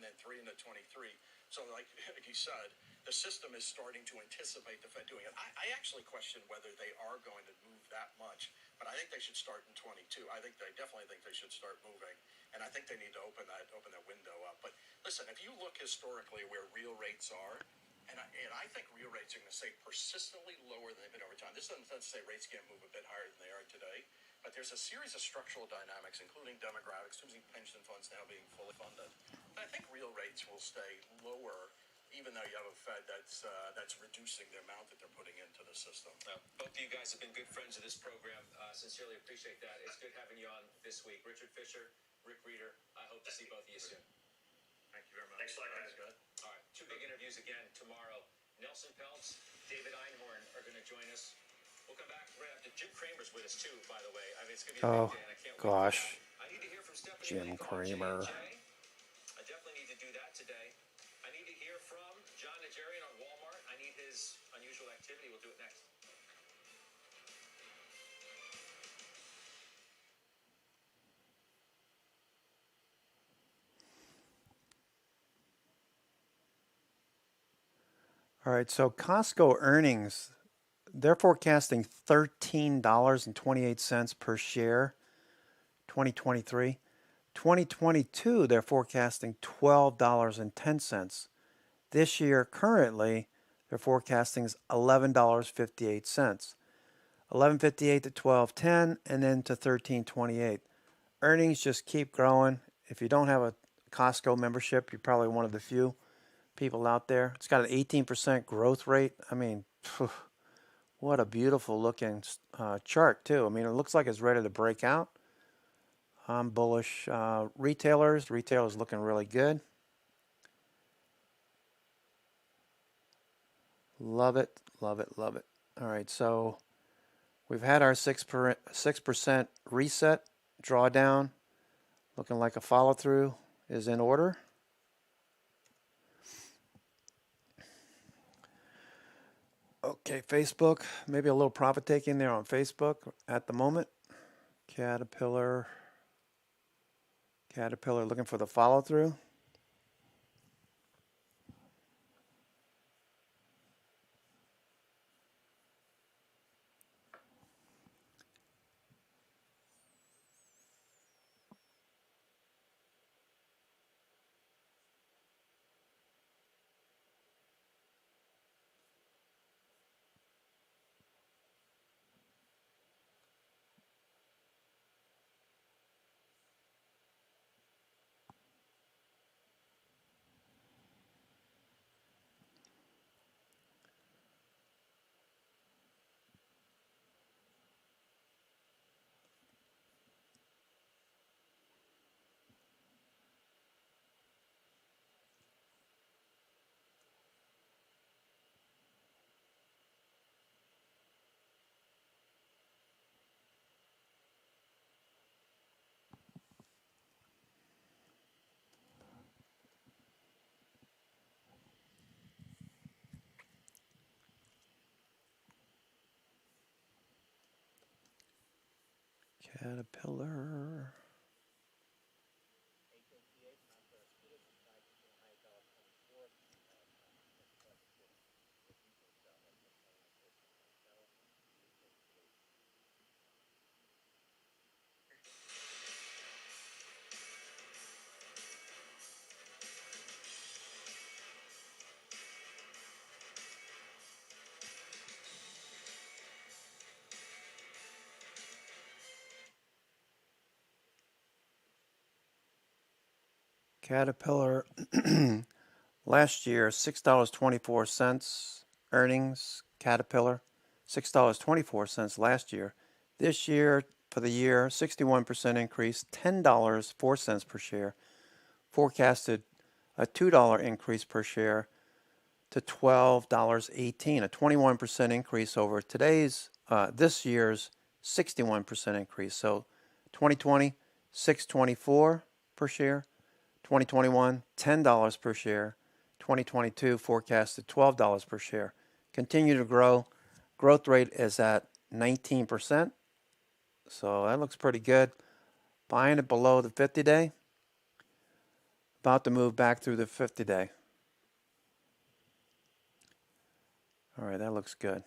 then 3 into 23. So like he said, the system is starting to anticipate the Fed doing it. I actually question whether they are going to move that much, but I think they should start in 22. I definitely think they should start moving, and I think they need to open that window up. But listen, if you look historically where real rates are, and I think real rates are going to stay persistently lower than they've been over time. This doesn't say rates can't move a bit higher than they are today, but there's a series of structural dynamics, including demographics, including pension funds now being fully funded. And I think real rates will stay lower, even though you have a Fed that's reducing the amount that they're putting into the system. Both of you guys have been good friends of this program. Sincerely appreciate that. It's good having you on this week. Richard Fisher, Rick Reeder, I hope to see both of you soon. Thank you very much. Thanks a lot, guys. All right, 2 big interviews again tomorrow. Nelson Peltz, David Einhorn are going to join us. We'll come back right after. Jim Cramer's with us too, by the way. I mean, it's going to be a big day, and I can't wait for gosh. that. I need to hear from Stephanie Jim Lee from Cramer. J&J. I definitely need to do that today. I need to hear from John Najarian on Walmart. I need his unusual activity. We'll do it next. All right, so Costco earnings, they're forecasting $13.28 per share, 2023. 2022, they're forecasting $12.10. This year, currently, they're forecasting $11.58. $11.58 to $12.10, and then to $13.28. Earnings just keep growing. If you don't have a Costco membership, you're probably one of the few people out there. It's got an 18% growth rate. I mean, what a beautiful looking chart too. I mean, it looks like it's ready to break out. I'm bullish. Retailers looking really good. Love it, love it, love it. All right, so we've had our 6% reset drawdown. Looking like a follow through is in order. Okay, Facebook, maybe a little profit taking there on Facebook at the moment. Caterpillar looking for the follow through. Caterpillar. Caterpillar last year $6.24 earnings. Caterpillar $6.24 last year. This year for the year 61% increase, $10.04 per share. Forecasted a $2 increase per share to $12.18, a 21% increase over this year's 61% increase. So 2020 $6.24 per share. 2021, $10 per share. 2022 forecasted $12 per share. Continue to grow. Growth rate is at 19%. So that looks pretty good. Buying it below the 50-day. About to move back through the 50-day. All right, that looks good.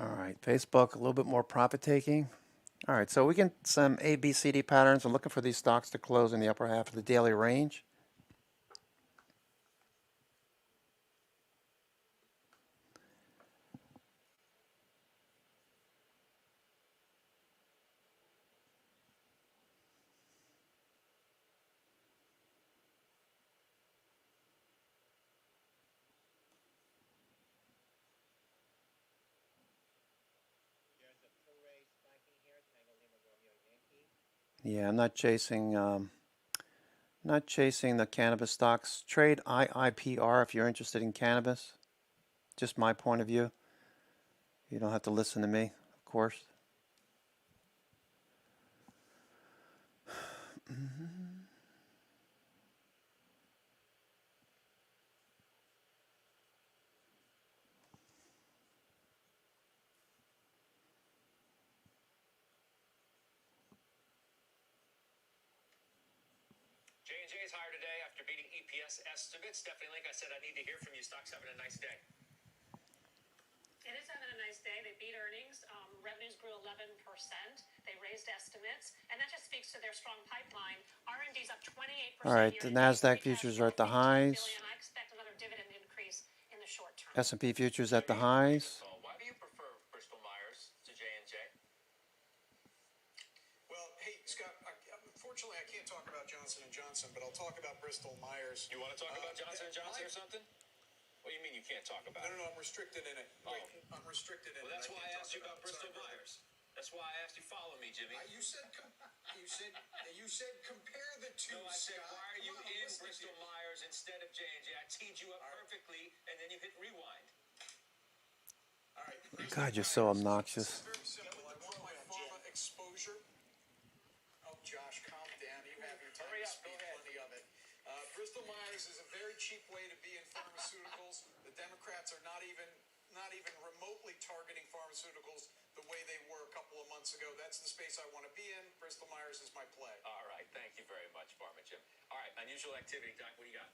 All right, Facebook, a little bit more profit taking. All right, so we get some ABCD patterns. I'm looking for these stocks to close in the upper half of the daily range. Yeah, I'm not chasing the cannabis stocks. Trade IIPR if you're interested in cannabis. Just my point of view. You don't have to listen to me, of course. J&J is higher today after beating EPS estimates. Stephanie Link, I said I need to hear from you. Stock's having a nice day. It is having a nice day. They beat earnings. Revenues grew 11%. They raised estimates, and that just speaks to their strong pipeline. R&D's up 28%. All right, the Nasdaq futures are at the highs. I expect another dividend increase in the short term. S&P futures at the highs. Why do you prefer Bristol Myers to J&J? Well, hey, Scott, unfortunately, I can't talk about Johnson & Johnson, but I'll talk about Bristol Myers. You want to talk about Johnson & Johnson or something? What do you mean you can't talk about it? No, I'm restricted in it. Oh. I'm restricted in it. Well, that's why I asked you about it. Bristol Myers. That's why I asked you follow me, Jimmy. You said compare the two. No, I said Scott. why are you Come on, in listen to Bristol you. Myers instead of J&J? I teed you up perfectly, and then you hit rewind. All right. God, you're so obnoxious. Very simple. I want my pharma exposure. Oh, Josh, calm down. You have your time Hurry to up, go speak. ahead. Plenty of it. Bristol Myers is a very cheap way to be in pharmaceuticals. The Democrats are not even remotely targeting pharmaceuticals the way they were a couple of months ago. That's the space I want to be in. Bristol Myers is my play. All right, thank you very much, Pharma Jim. All right, unusual activity, Doc. What do you got?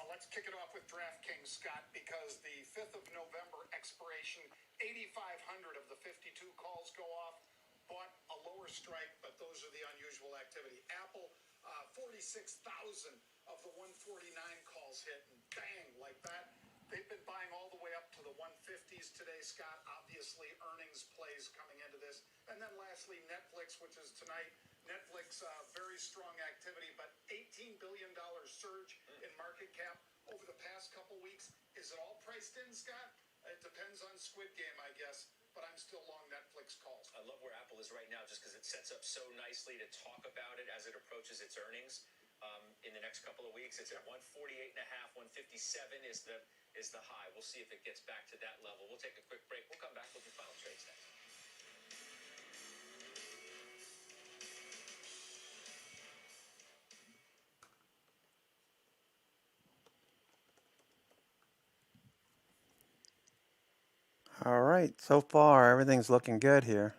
Let's kick it off with DraftKings, Scott, because the 5th of November expiration, 8,500 of the 52 calls go off. Bought a lower strike, but those are the unusual activity. Apple, 46,000 of the 149 calls hit, and bang, like that. They've been buying all the way up to the 150s today, Scott. Obviously, earnings plays coming into this. And then lastly, Netflix, which is tonight. Netflix, very strong activity, but $18 billion surge in market cap over the past couple weeks. Is it all priced in, Scott? It depends on Squid Game, I guess, but I'm still long Netflix earnings calls. I love where Apple is right now just because it sets up so nicely to talk about it as it approaches its earnings. In the next couple of weeks, it's at 148.5, 157 is the high. We'll see if it gets back to that level. We'll take a quick break. We'll come back with the final trades next. All right, so far everything's looking good here.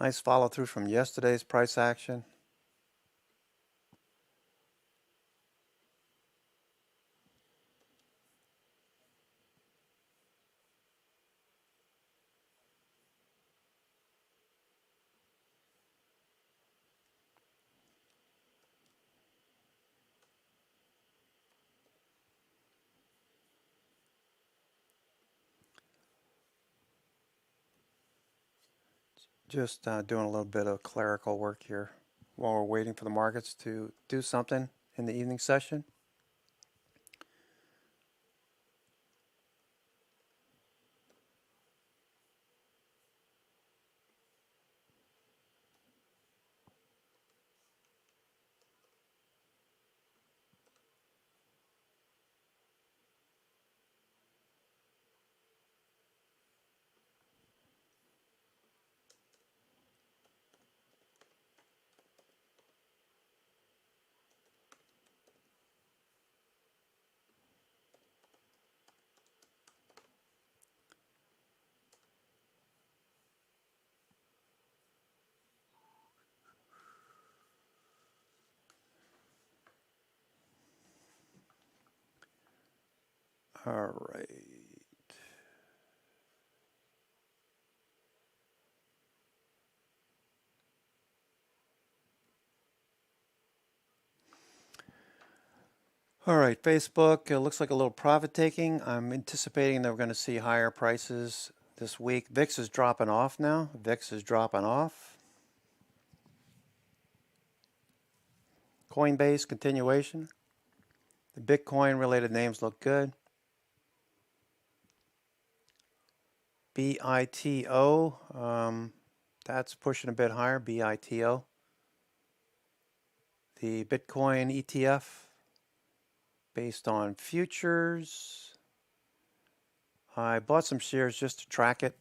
Nice follow through from yesterday's price action. Just doing a little bit of clerical work here while we're waiting for the markets to do something in the evening session. All right. All right, Facebook, it looks like a little profit taking. I'm anticipating that we're going to see higher prices this week. VIX is dropping off now. VIX is dropping off. Coinbase continuation. The Bitcoin related names look good. BITO, that's pushing a bit higher, BITO. The Bitcoin ETF based on futures. I bought some shares just to track it.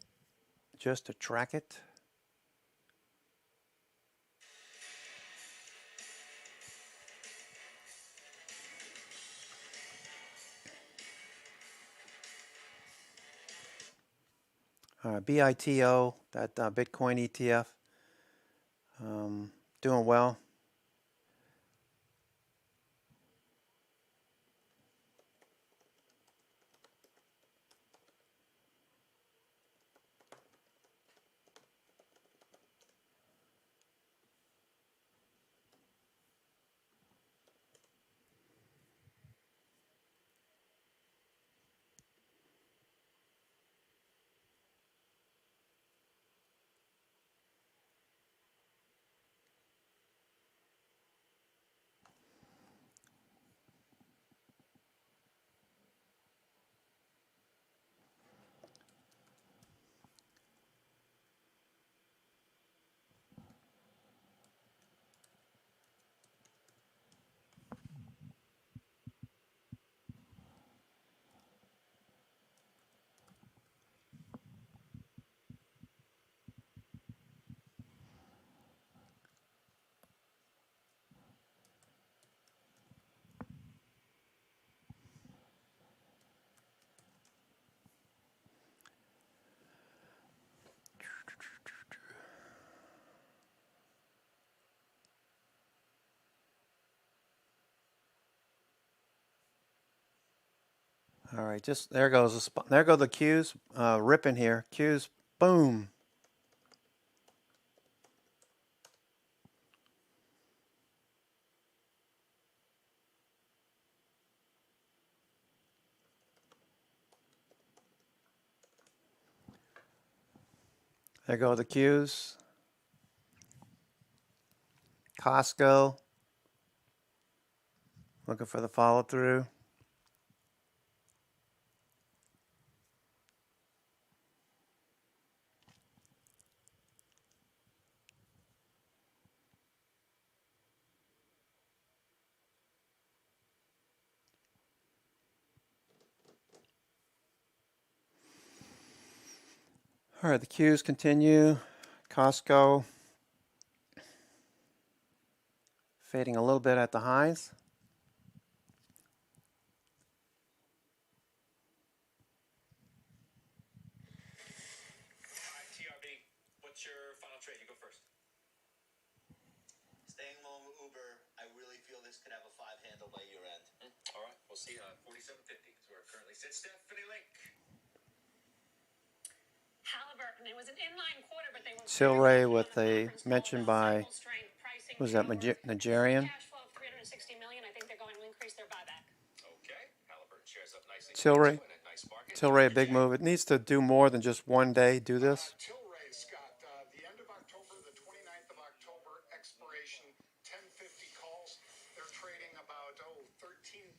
BITO, that Bitcoin ETF, doing well. All right, just there goes the spot. There go the Qs, ripping here. Qs, boom. There go the Qs. Costco, looking for the follow through. All right, the Qs continue. Costco fading a little bit at the highs. All right, TRB, what's your final trade? You go first. Staying long with Uber, I really feel this could have a 5 handle by year end. All right, we'll see. 47.50 is where it currently sits. Stephanie Link. Halliburton, it was an inline quarter, but they were Tilray very with confident on a the conference call mention about by, cycle strength pricing was that power, Nigerian? cash flow of $360 million. I think they're going to increase their buyback. Okay, Halliburton shares up nicely. Tilray. In a nice market. Tilray, a big move. It needs to do more than just one day do this. Tilray, Scott, the end of October, the 29th of October, expiration, 1050 calls. They're trading about, 13,000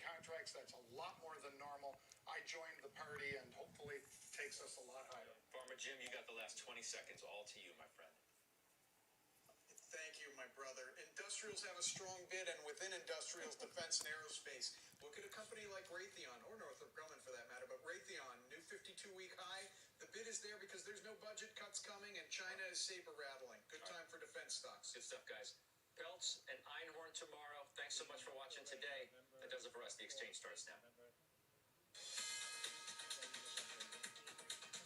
contracts. That's a lot more than normal. I joined the party and hopefully takes us a lot higher. Farmer Jim, you got the last 20 seconds. All to you, my friend. Thank you, my brother. Industrials have a strong bid, and within industrials, defense and aerospace. Look at a company like Raytheon, or Northrop Grumman for that matter, but Raytheon, new 52-week high. The bid is there because there's no budget cuts coming, and China is saber rattling. Good time for defense stocks. Good stuff, guys. Peltz and Einhorn tomorrow. Thanks so much for watching today. That does it for us. The exchange starts now.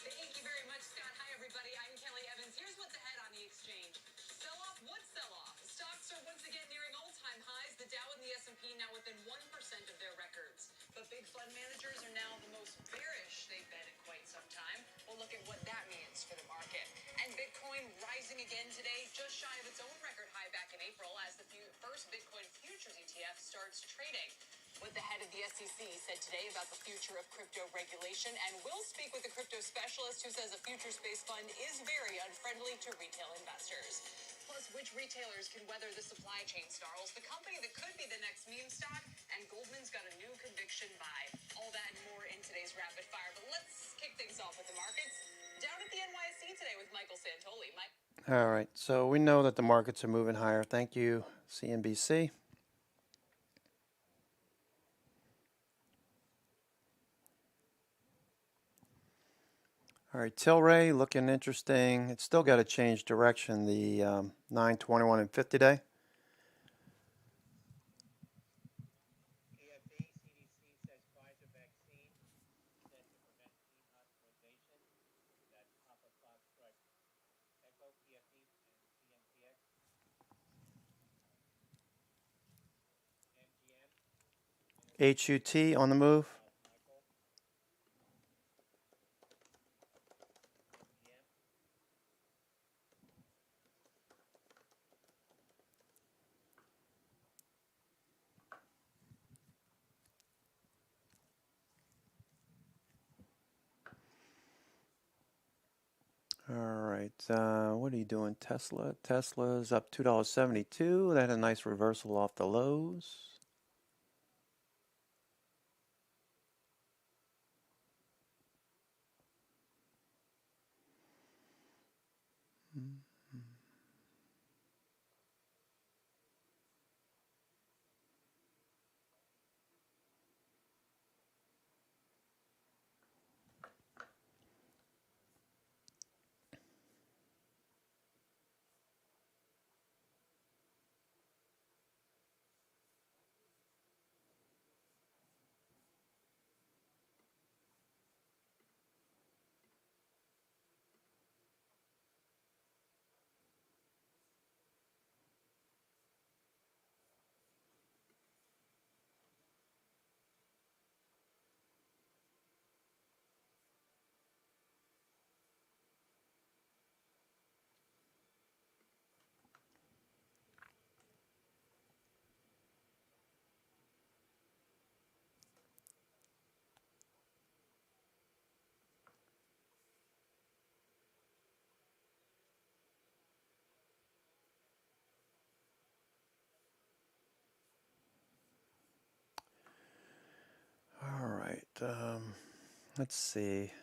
Thank you very much, Scott. Hi, everybody. I'm Kelly Evans. Here's what's ahead on the exchange. Sell-off? What sell-off? Stocks are once again nearing all-time highs. The Dow and the S&P now within 1% of their records. But big fund managers are now the most bearish they've been in quite some time. We'll look at what that means for the market. And Bitcoin rising again today, just shy of its own record high back in April as the first Bitcoin futures ETF starts trading. What the head of the SEC said today about the future of crypto regulation, and we'll speak with a crypto specialist who says a futures-based fund is very unfriendly to retail investors. Plus, which retailers can weather the supply chain snarls, the company that could be the next meme stock, and Goldman's got a new conviction buy. All that and more in today's Rapid Fire, but let's kick things off with the markets. Down at the NYSE today with Michael Santoli. All right, so we know that the markets are moving higher. Thank you, CNBC. All right, Tilray looking interesting. It's still got to change direction. The 9, 21, and 50 day. PFA, CDC says Pfizer vaccine said to prevent teen hospitalization. That's Papa Foxtrot Echo, PFE, and PNPX. MGM. HUT on the move. Michael. MGM. All right, what are you doing, Tesla? Tesla's up $2.72. That had a nice reversal off the lows. All right, let's see.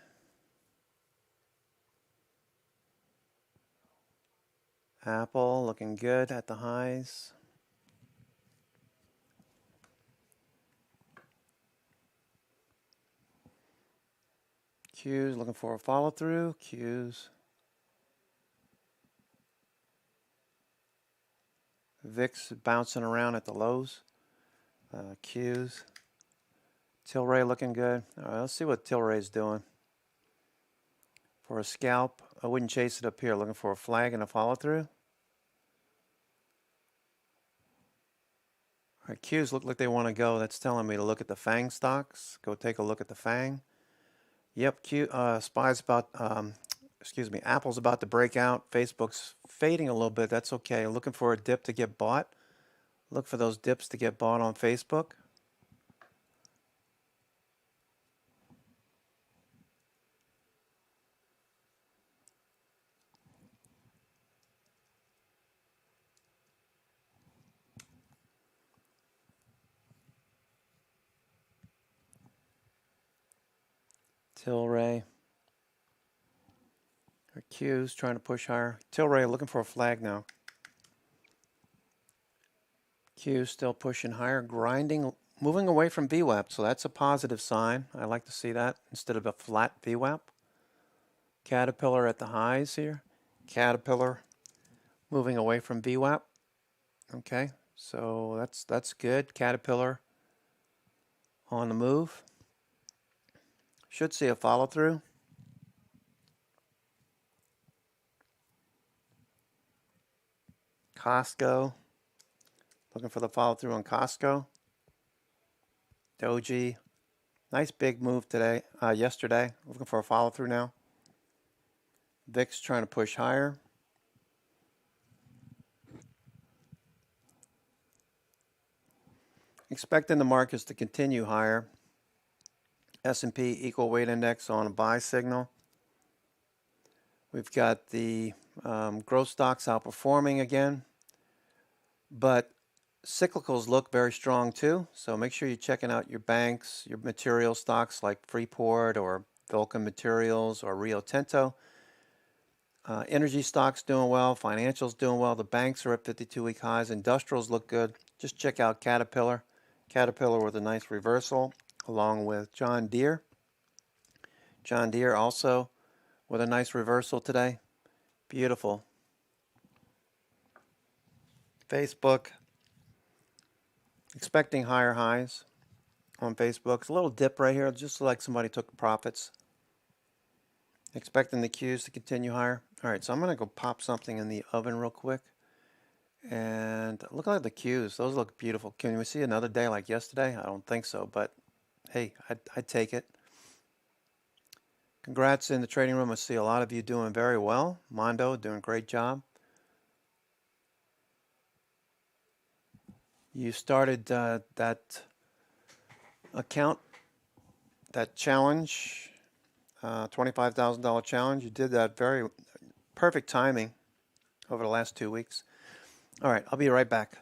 Apple looking good at the highs. Q's looking for a follow through. Q's. VIX bouncing around at the lows. Q's. Tilray looking good. All right, let's see what Tilray's doing. For a scalp, I wouldn't chase it up here. Looking for a flag and a follow through. All right, Q's look like they want to go. That's telling me to look at the FANG stocks. Go take a look at the FANG. Yep, Spy's about, Apple's about to break out. Facebook's fading a little bit. That's okay. Looking for a dip to get bought. Look for those dips to get bought on Facebook. Tilray. Our Q's trying to push higher. Tilray looking for a flag now. Q still pushing higher, grinding, moving away from VWAP, so that's a positive sign. I like to see that instead of a flat VWAP. Caterpillar at the highs here. Caterpillar moving away from VWAP. Okay, so that's good. Caterpillar on the move. Should see a follow through. Costco. Looking for the follow through on Costco. Doji. Nice big move today, yesterday. Looking for a follow through now. VIX trying to push higher. Expecting the markets to continue higher. S&P equal weight index on a buy signal. We've got the growth stocks outperforming again. But cyclicals look very strong too, so make sure you're checking out your banks, your material stocks like Freeport or Vulcan Materials or Rio Tinto. Energy stocks doing well, financials doing well, the banks are at 52-week highs, industrials look good. Just check out Caterpillar. Caterpillar with a nice reversal along with John Deere. John Deere also with a nice reversal today. Beautiful. Facebook. Expecting higher highs on Facebook. It's a little dip right here, just like somebody took profits. Expecting the Qs to continue higher. All right, so I'm going to go pop something in the oven real quick. And look at the Qs. Those look beautiful. Can we see another day like yesterday? I don't think so, but hey, I'd take it. Congrats in the trading room. I see a lot of you doing very well. Mondo doing a great job. You started that account, that challenge, $25,000 challenge. You did that very perfect timing over the last 2 weeks. All right, I'll be right back.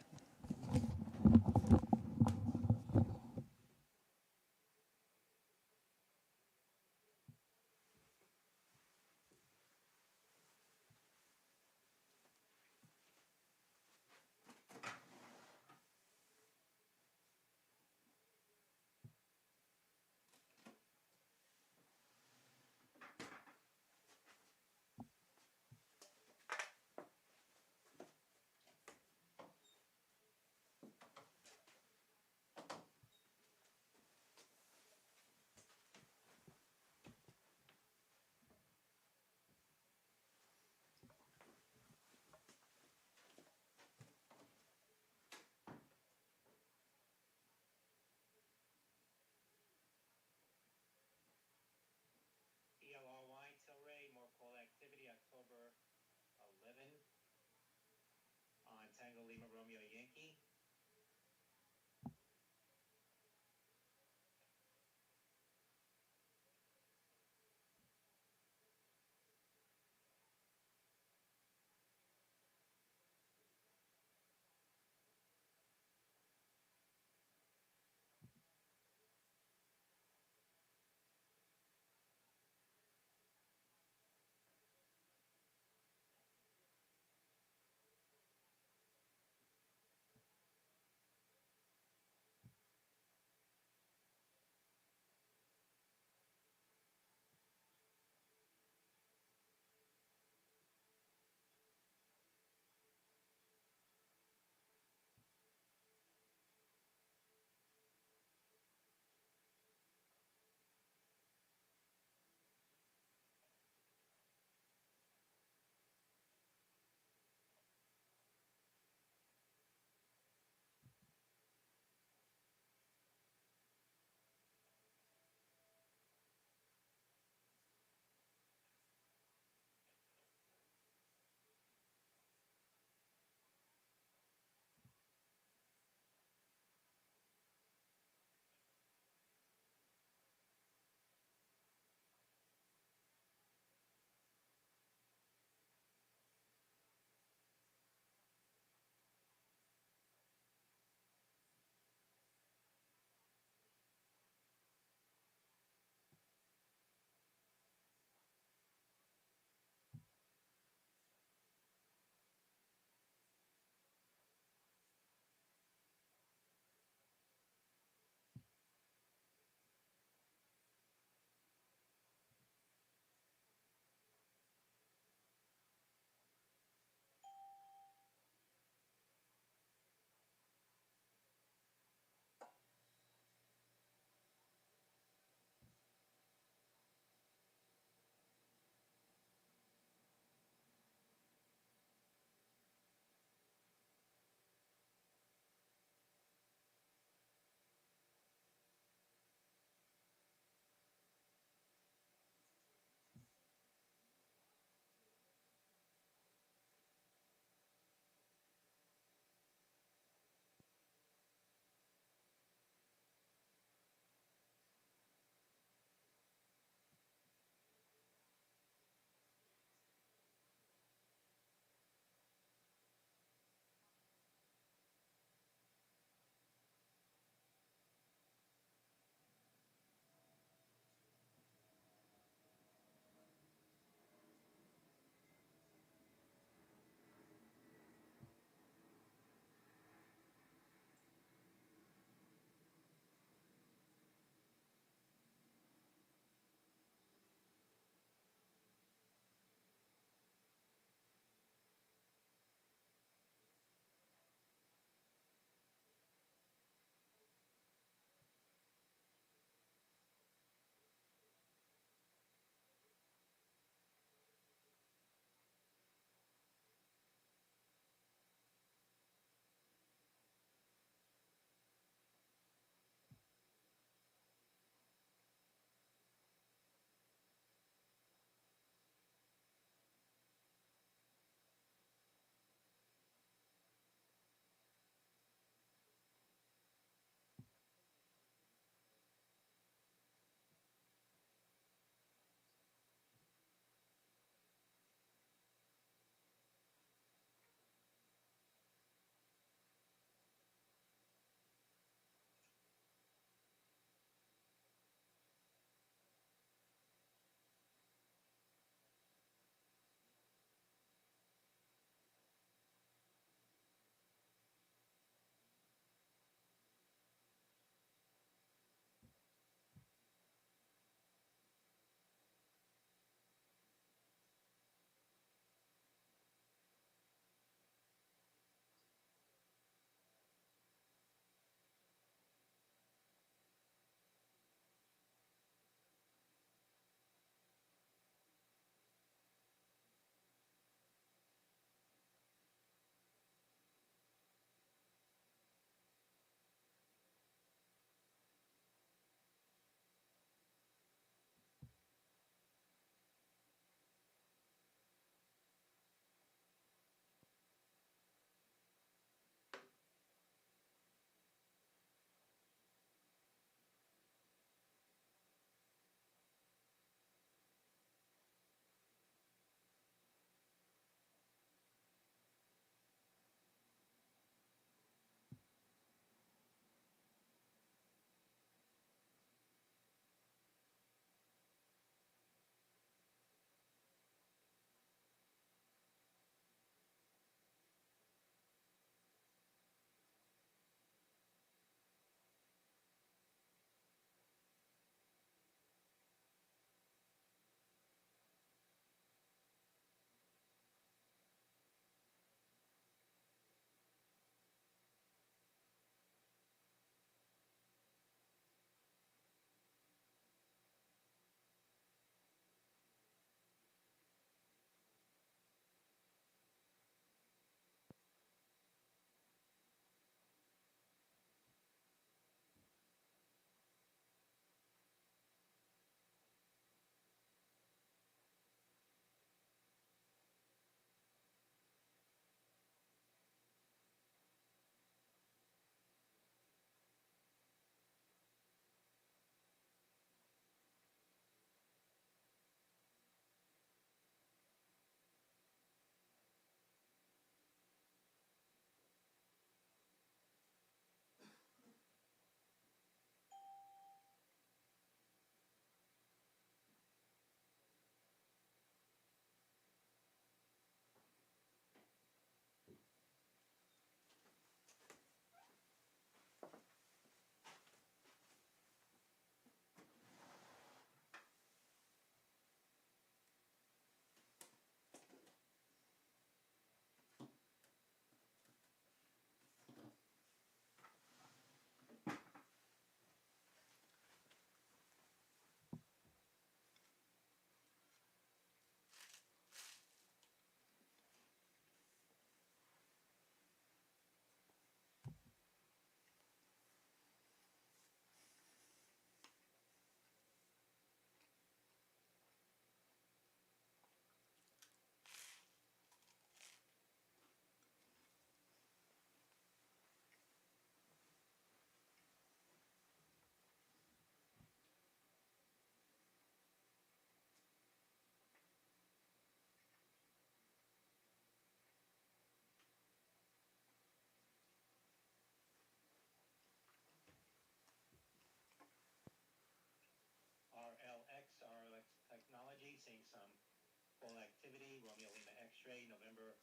Call activity, Romeo Lima X-ray, November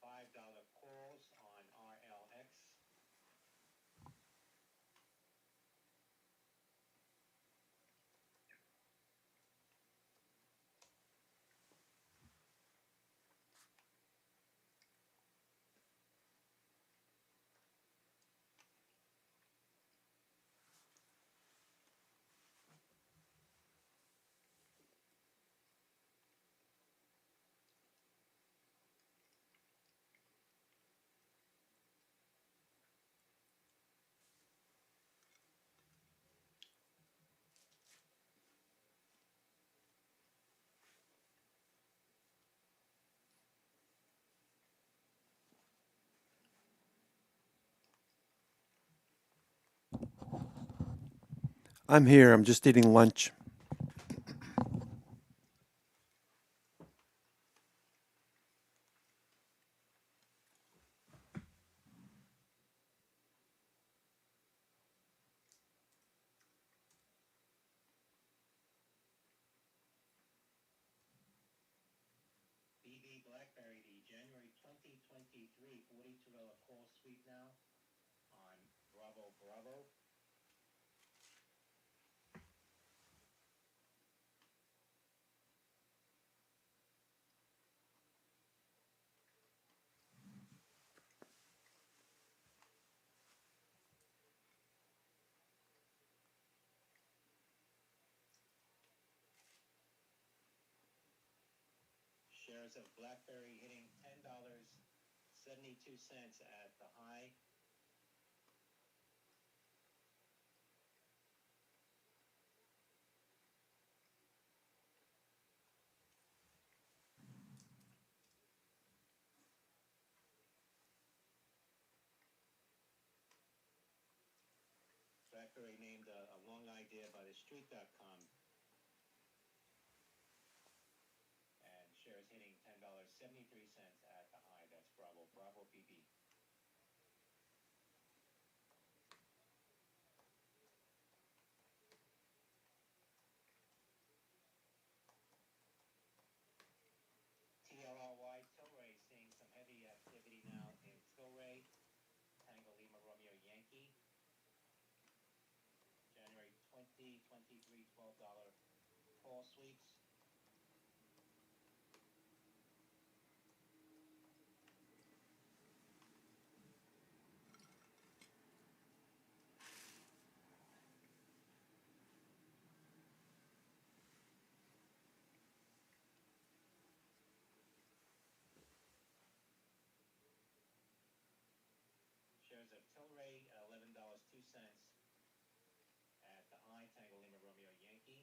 $5 calls on RLX. I'm here. I'm just eating lunch. BB BlackBerry, the January 2023 $42 call sweep now on Bravo Bravo. Shares of BlackBerry hitting $10.72 at the high. BlackBerry named a long idea by TheStreet.com. And shares hitting $10.73 at the high. That's Bravo Bravo BB. TLRY Tilray seeing some heavy activity now in Tilray. Tango Lima Romeo Yankee. January 2023 $12 call sweeps. Shares of Tilray at $11.02 at the high. Tango Lima Romeo Yankee.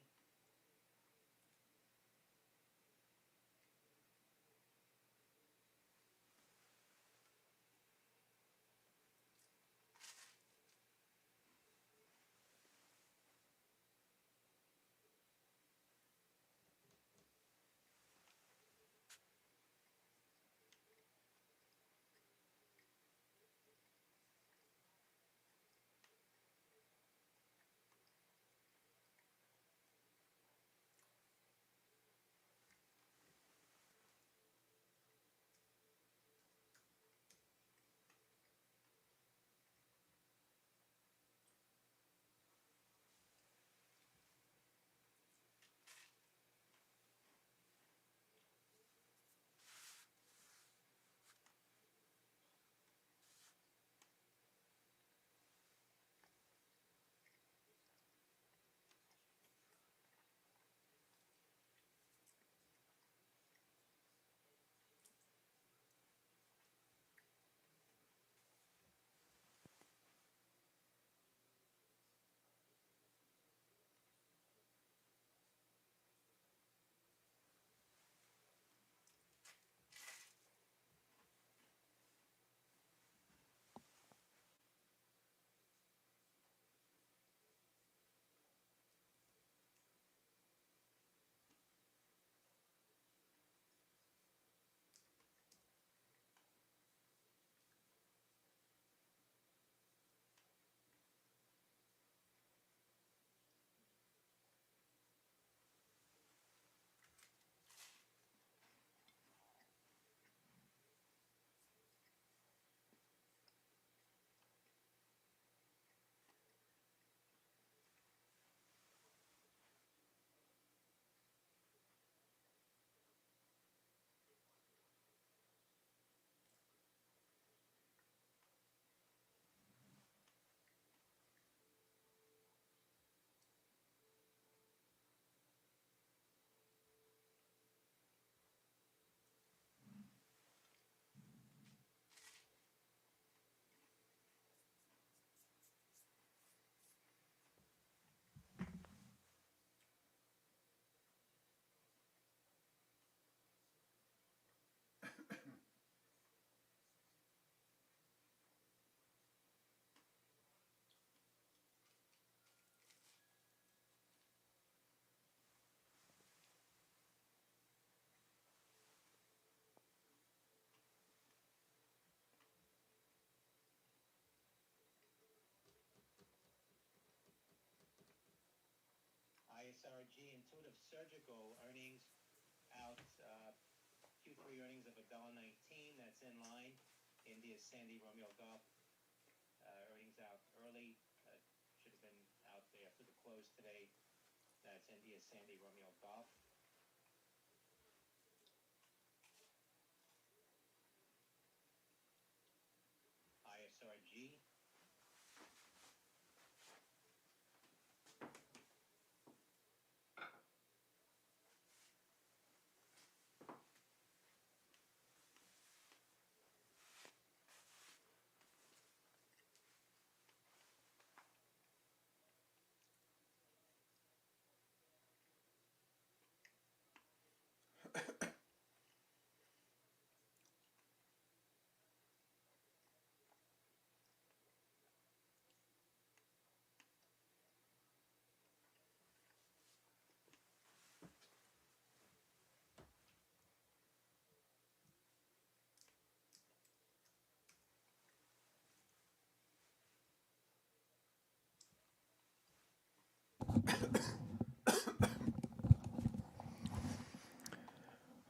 ISRG Intuitive Surgical earnings out, Q3 earnings of $1.19. That's in line. India Sandy Romeo Golf earnings out early. Should have been out there after the close today. That's India Sandy Romeo Golf. ISRG.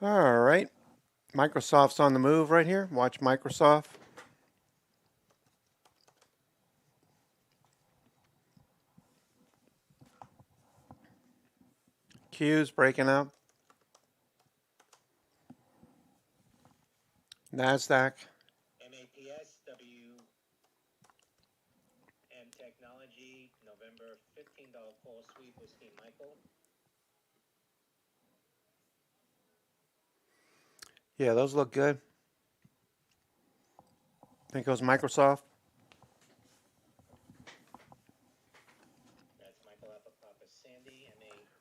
All right. Microsoft's on the move right here. Watch Microsoft. Q's breaking out. NASDAQ. MAPS, WM Technology, November $15 call sweep with Steve Michael. Yeah, those look good. Think goes Microsoft. That's Michael Alpha Papa Sandy, MAPS.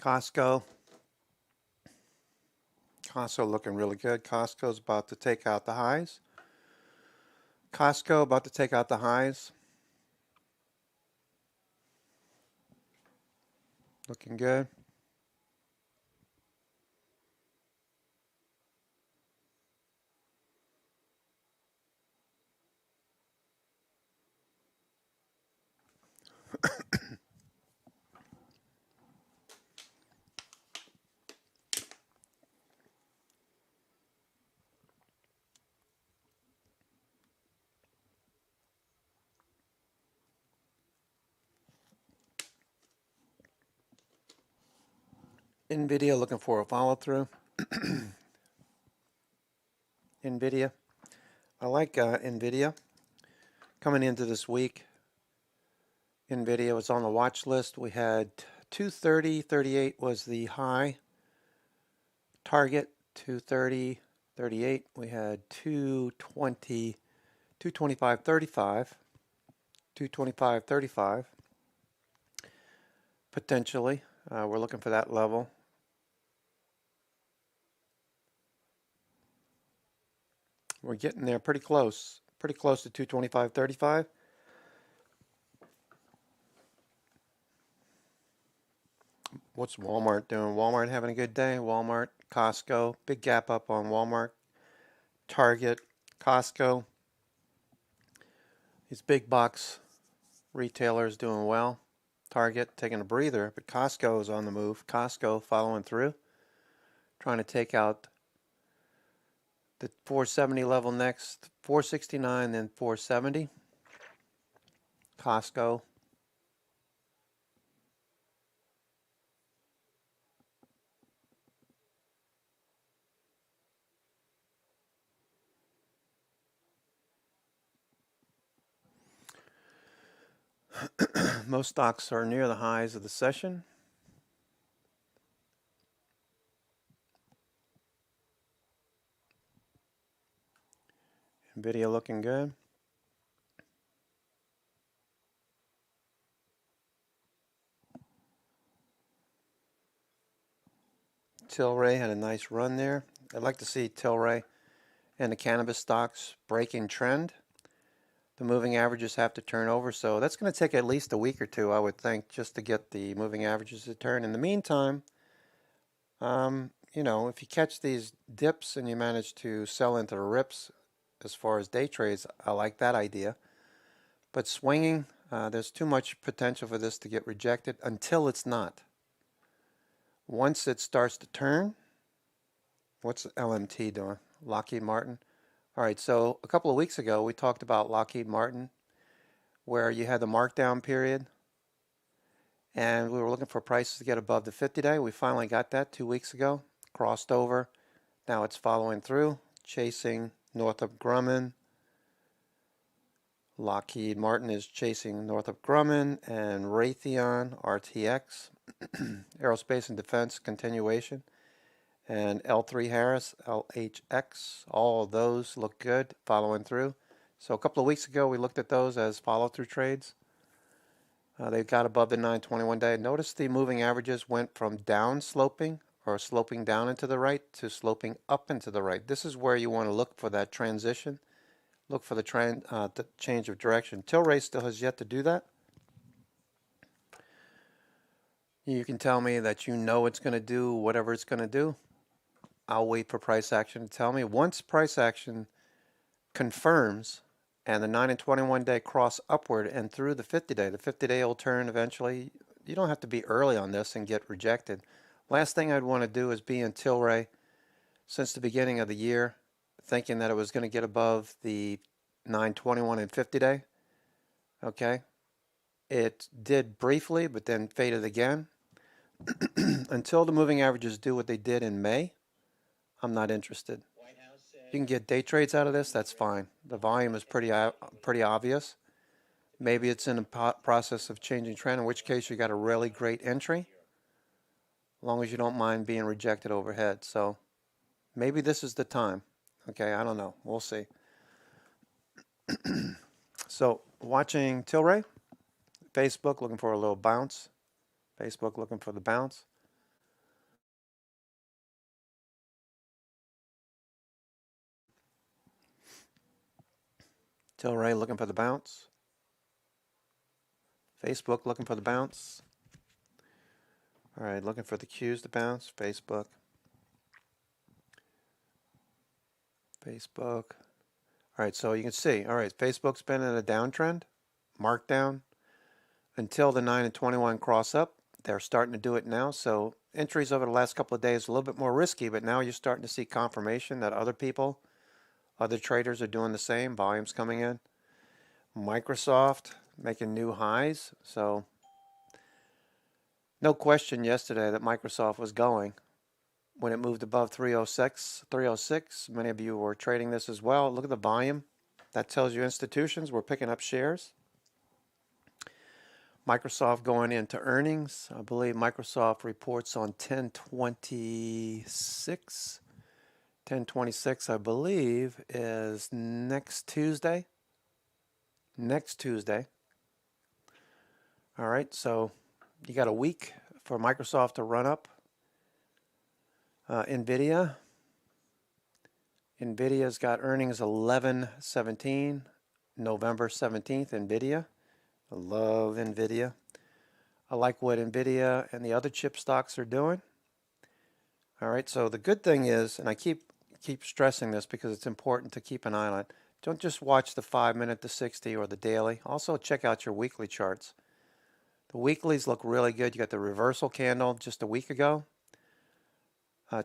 Costco. Costco looking really good. Costco's about to take out the highs. Costco about to take out the highs. Looking good. NVIDIA looking for a follow through. NVIDIA. I like NVIDIA. Coming into this week, NVIDIA was on the watch list. We had 230.38 was the high. Target 230.38. We had 220, 225.35. 225.35. Potentially. We're looking for that level. We're getting there pretty close to 225.35. What's Walmart doing? Walmart having a good day. Walmart, Costco, big gap up on Walmart, Target, Costco. These big box retailers doing well. Target taking a breather, but Costco is on the move. Costco following through, trying to take out the 470 level next, 469, then 470. Costco. Most stocks are near the highs of the session. NVIDIA looking good. Tilray had a nice run there. I'd like to see Tilray and the cannabis stocks breaking trend. The moving averages have to turn over, so that's going to take at least a week or two, I would think, just to get the moving averages to turn. In the meantime, if you catch these dips and you manage to sell into the rips as far as day trades, I like that idea. But swinging, there's too much potential for this to get rejected until it's not. Once it starts to turn, what's LMT doing? Lockheed Martin. All right, so a couple of weeks ago, we talked about Lockheed Martin, where you had the markdown period, and we were looking for prices to get above the 50-day. We finally got that 2 weeks ago, crossed over. Now it's following through, chasing Northrop Grumman. Lockheed Martin is chasing Northrop Grumman and Raytheon, RTX, Aerospace and Defense continuation. And L3 Harris, LHX, all of those look good, following through. So a couple of weeks ago, we looked at those as follow-through trades. They got above the 921 day. Notice the moving averages went from down sloping or sloping down into the right to sloping up into the right. This is where you want to look for that transition. Look for the change of direction. Tilray still has yet to do that. You can tell me that you know it's going to do whatever it's going to do. I'll wait for price action to tell me. Once price action confirms and the 9 and 21 day cross upward and through the 50-day, the 50-day will turn eventually. You don't have to be early on this and get rejected. Last thing I'd want to do is be in Tilray since the beginning of the year, thinking that it was going to get above the 9, 21, and 50-day. Okay. It did briefly, but then faded again. Until the moving averages do what they did in May, I'm not interested. You can get day trades out of this, that's fine. The volume is pretty obvious. Maybe it's in a process of changing trend, in which case you got a really great entry, as long as you don't mind being rejected overhead. So maybe this is the time. Okay, I don't know. We'll see. So watching Tilray, Facebook looking for a little bounce. Facebook looking for the bounce. Tilray looking for the bounce. Facebook looking for the bounce. All right, looking for the cues to bounce. Facebook. Facebook. All right, so you can see, all right, Facebook's been in a downtrend, markdown, until the 9 and 21 cross up. They're starting to do it now, so entries over the last couple of days a little bit more risky, but now you're starting to see confirmation that other people, other traders are doing the same, volumes coming in. Microsoft making new highs, so no question yesterday that Microsoft was going. When it moved above 306, many of you were trading this as well. Look at the volume. That tells you institutions were picking up shares. Microsoft going into earnings. I believe Microsoft reports on 10/26. 10/26, I believe, is next Tuesday. Next Tuesday. All right, so you got a week for Microsoft to run up. NVIDIA's got earnings 11/17, November 17th, NVIDIA. I love NVIDIA. I like what NVIDIA and the other chip stocks are doing. All right, so the good thing is, and I keep stressing this because it's important to keep an eye on it, don't just watch the 5-minute, the 60, or the daily. Also check out your weekly charts. The weeklies look really good. You got the reversal candle just a week ago.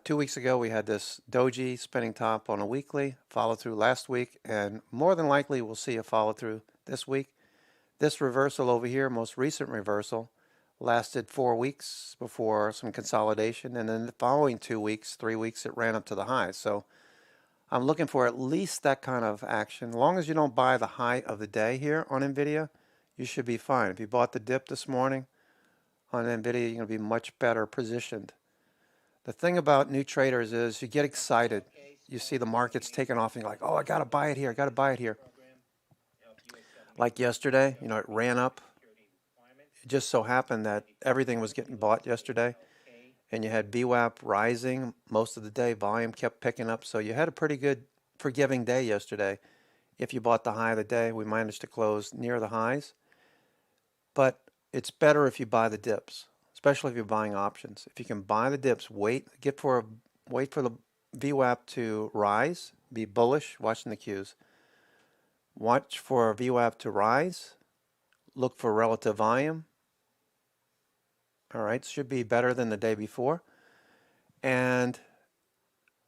2 weeks ago, we had this doji spinning top on a weekly, follow through last week, and more than likely we'll see a follow through this week. This reversal over here, most recent reversal, lasted 4 weeks before some consolidation, and then the following 2 weeks, 3 weeks, it ran up to the high. So I'm looking for at least that kind of action. As long as you don't buy the high of the day here on NVIDIA, you should be fine. If you bought the dip this morning on NVIDIA, you're going to be much better positioned. The thing about new traders is you get excited. You see the market's taking off and you're like, oh, I got to buy it here. I got to buy it here. Like yesterday, it ran up. It just so happened that everything was getting bought yesterday. And you had VWAP rising most of the day. Volume kept picking up. So you had a pretty good forgiving day yesterday. If you bought the high of the day, we managed to close near the highs. But it's better if you buy the dips, especially if you're buying options. If you can buy the dips, wait for the VWAP to rise, be bullish, watching the cues. Watch for a VWAP to rise, look for relative volume. All right, should be better than the day before. And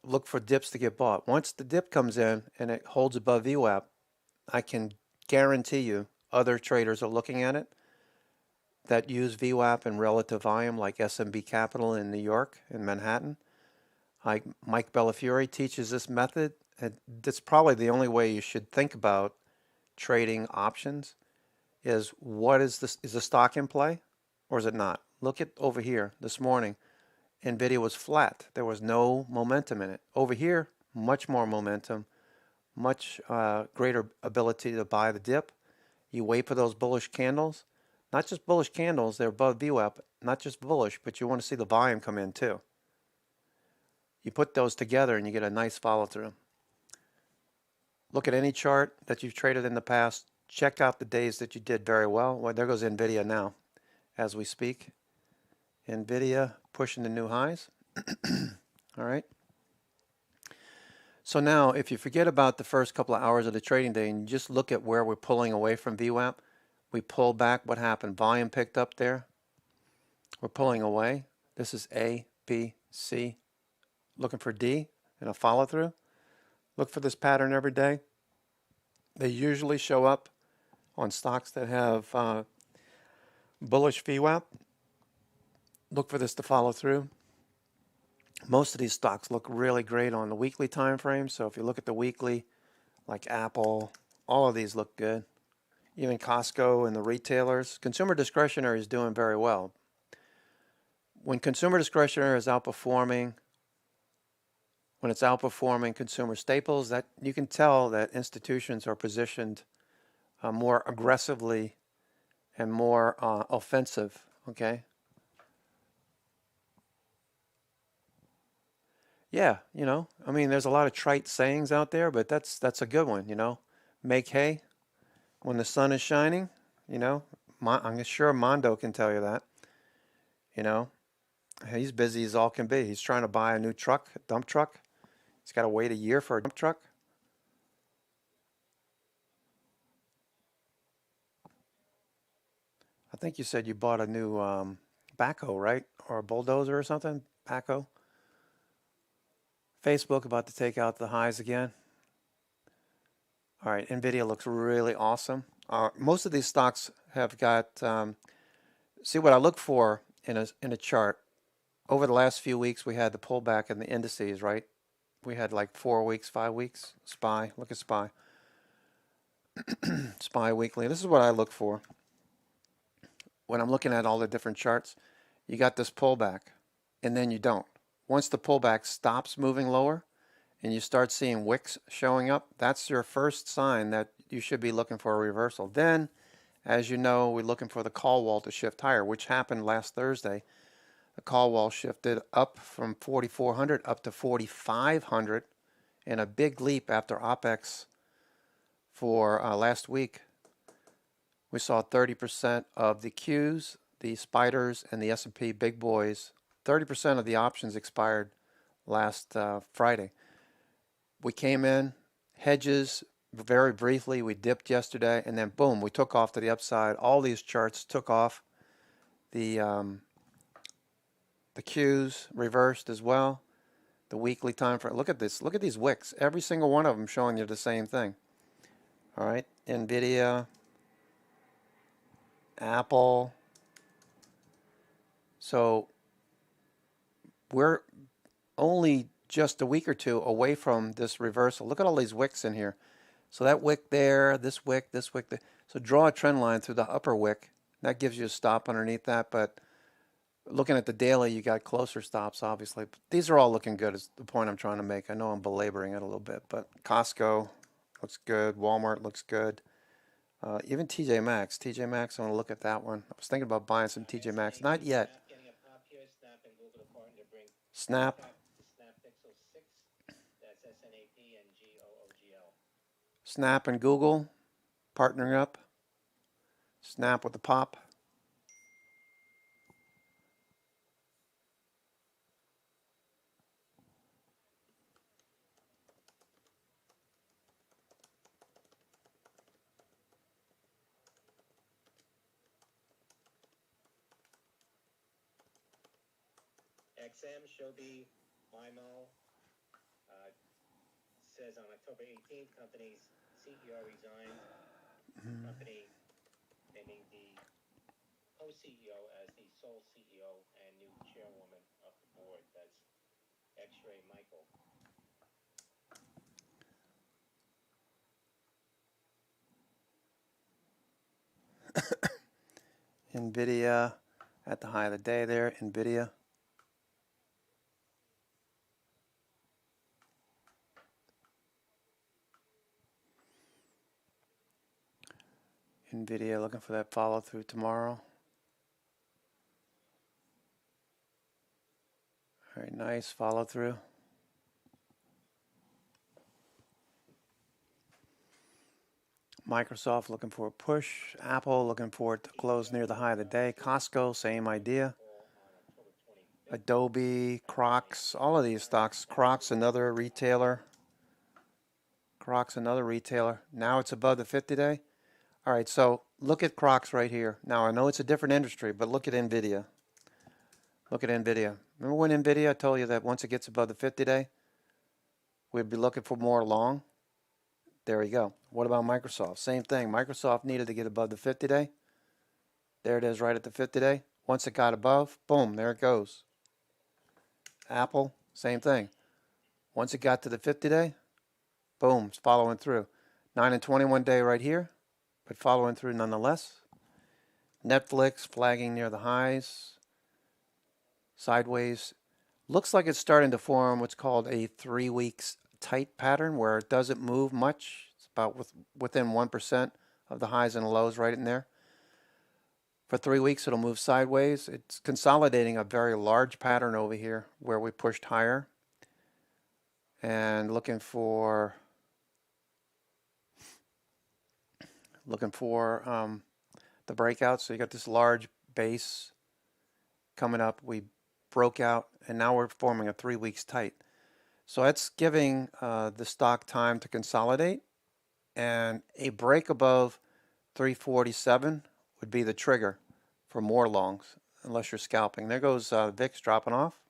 look for dips to get bought. Once the dip comes in and it holds above VWAP, I can guarantee you other traders are looking at it that use VWAP and relative volume, like SMB Capital in New York, in Manhattan. Like Mike Bellafiore teaches this method. And that's probably the only way you should think about trading options is what is this? Is the stock in play or is it not? Look at over here this morning. NVIDIA was flat. There was no momentum in it. Over here, much more momentum, much greater ability to buy the dip. You wait for those bullish candles. Not just bullish candles, they're above VWAP. Not just bullish, but you want to see the volume come in too. You put those together and you get a nice follow through. Look at any chart that you've traded in the past. Check out the days that you did very well. Well, there goes NVIDIA now as we speak. NVIDIA pushing the new highs. All right. So now if you forget about the first couple of hours of the trading day and you just look at where we're pulling away from VWAP, we pull back. What happened? Volume picked up there. We're pulling away. This is A, B, C. Looking for D and a follow through. Look for this pattern every day. They usually show up on stocks that have bullish VWAP. Look for this to follow through. Most of these stocks look really great on the weekly time frame. So if you look at the weekly, like Apple, all of these look good. Even Costco and the retailers. Consumer discretionary is doing very well. When consumer discretionary is outperforming, when it's outperforming consumer staples, that you can tell that institutions are positioned more aggressively and more offensive. Okay. Yeah, I mean, there's a lot of trite sayings out there, but that's a good one. Make hay when the sun is shining. I'm sure Mondo can tell you that. He's busy as all can be. He's trying to buy a new truck, a dump truck. He's got to wait a year for a dump truck. I think you said you bought a new backhoe, right? Or a bulldozer or something? Backhoe. Facebook about to take out the highs again. All right, NVIDIA looks really awesome. Most of these stocks have got, see what I look for in a chart. Over the last few weeks, we had the pullback in the indices, right? We had like 4 weeks, 5 weeks. SPY, look at SPY. SPY weekly. This is what I look for. When I'm looking at all the different charts, you got this pullback, and then you don't. Once the pullback stops moving lower and you start seeing wicks showing up, that's your first sign that you should be looking for a reversal. Then, as you know, we're looking for the call wall to shift higher, which happened last Thursday. The call wall shifted up from 4,400 up to 4,500 in a big leap after OPEX for last week. We saw 30% of the Qs, the spiders, and the S&P big boys. 30% of the options expired last Friday. We came in, hedges, very briefly. We dipped yesterday, and then boom, we took off to the upside. All these charts took off. The Qs reversed as well. The weekly time frame. Look at this. Look at these wicks. Every single one of them showing you the same thing. All right, NVIDIA, Apple. So we're only just a week or two away from this reversal. Look at all these wicks in here. So that wick there, this wick there. So draw a trend line through the upper wick. That gives you a stop underneath that. But looking at the daily, you got closer stops, obviously. But these are all looking good is the point I'm trying to make. I know I'm belaboring it a little bit. But Costco looks good. Walmart looks good. Even TJ Maxx. TJ Maxx, I want to look at that one. I was thinking about buying some TJ Maxx. Not yet. Snap. Snap and Google partnering up. Snap with the pop. XM, Shobi, Maimo, says on October 18th, company's CEO resigned. Company naming the co-CEO as the sole CEO and new chairwoman of the board. That's X-Ray Michael. NVIDIA at the high of the day there, NVIDIA. NVIDIA looking for that follow through tomorrow. Very nice follow through. Microsoft looking for a push. Apple looking for it to close near the high of the day. Costco, same idea. Adobe, Crocs, all of these stocks. Crocs, another retailer. Crocs, another retailer. Now it's above the 50-day. All right, so look at Crocs right here. Now, I know it's a different industry, but look at NVIDIA. Look at NVIDIA. Remember when NVIDIA, I told you that once it gets above the 50-day, we'd be looking for more long? There we go. What about Microsoft? Same thing. Microsoft needed to get above the 50-day. There it is right at the 50-day. Once it got above, boom, there it goes. Apple, same thing. Once it got to the 50-day, boom, it's following through. 9 and 21 day right here, but following through nonetheless. Netflix flagging near the highs. Sideways. Looks like it's starting to form what's called a 3 weeks tight pattern where it doesn't move much. It's about within 1% of the highs and lows right in there. For 3 weeks, it'll move sideways. It's consolidating a very large pattern over here where we pushed higher. And looking for the breakout. So you got this large base coming up. We broke out, and now we're forming a 3 weeks tight. So that's giving the stock time to consolidate, and a break above 347 would be the trigger for more longs, unless you're scalping. There goes VIX dropping off.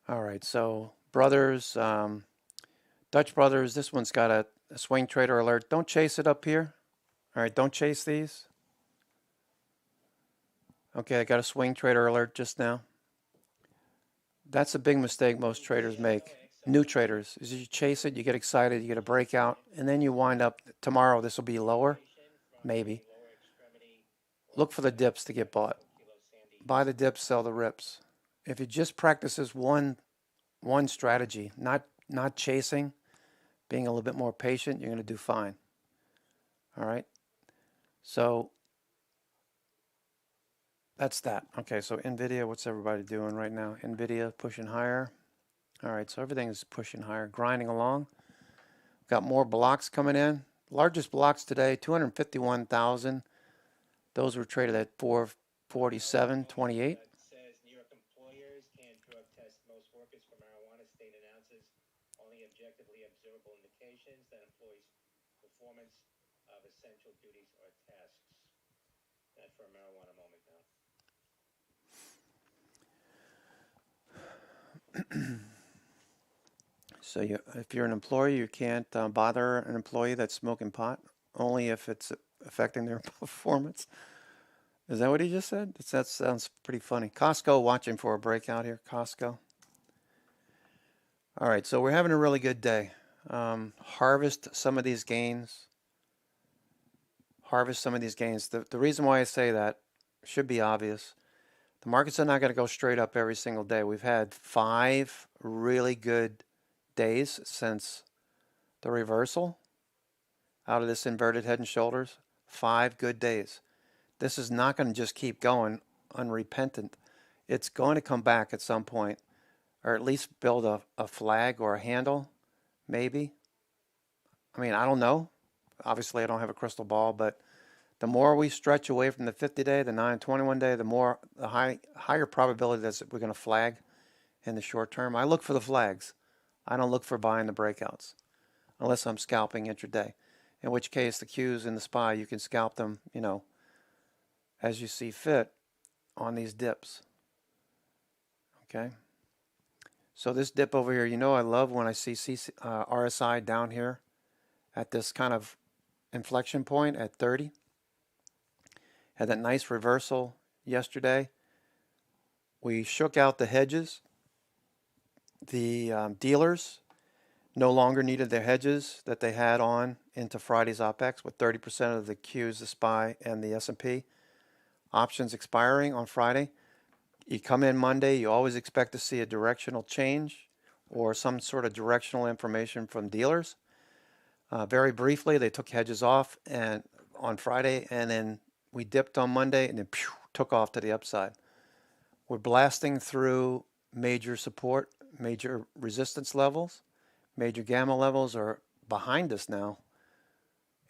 All right, so brothers, Dutch brothers, this one's got a swing trader alert. Don't chase it up here. All right, don't chase these. Okay, I got a swing trader alert just now. That's a big mistake most traders make. New traders is you chase it, you get excited, you get a breakout, and then you wind up tomorrow. This will be lower, maybe. Look for the dips to get bought. Buy the dips, sell the rips. If you just practice this one strategy, not chasing, being a little bit more patient, you're going to do fine. All right. So that's that. Okay, so NVIDIA, what's everybody doing right now? NVIDIA pushing higher. All right, so everything is pushing higher, grinding along. Got more blocks coming in. Largest blocks today, 251,000. Those were traded at 447.28. Says New York employers can drug test most workers for marijuana. State announces only objectively observable indications that employees' performance of essential duties or tasks. That for a marijuana moment now. So if you're an employee, you can't bother an employee that's smoking pot, only if it's affecting their performance. Is that what he just said? That sounds pretty funny. Costco watching for a breakout here. Costco. All right, so we're having a really good day. Harvest some of these gains. Harvest some of these gains. The reason why I say that should be obvious. The markets are not going to go straight up every single day. We've had 5 really good days since the reversal out of this inverted head and shoulders. 5 good days. This is not going to just keep going unrepentant. It's going to come back at some point, or at least build a flag or a handle, maybe. I mean, I don't know. Obviously, I don't have a crystal ball, but the more we stretch away from the 50-day, the 921 day, the higher probability that we're going to flag in the short term. I look for the flags. I don't look for buying the breakouts unless I'm scalping intraday, in which case the Qs and the SPY, you can scalp them, as you see fit on these dips. Okay. So this dip over here, I love when I see RSI down here at this kind of inflection point at 30. Had that nice reversal yesterday. We shook out the hedges. The dealers no longer needed their hedges that they had on into Friday's OPEX with 30% of the Qs, the SPY, and the S&P options expiring on Friday. You come in Monday, you always expect to see a directional change or some sort of directional information from dealers. Very briefly, they took hedges off and on Friday, and then we dipped on Monday and then took off to the upside. We're blasting through major support, major resistance levels. Major gamma levels are behind us now.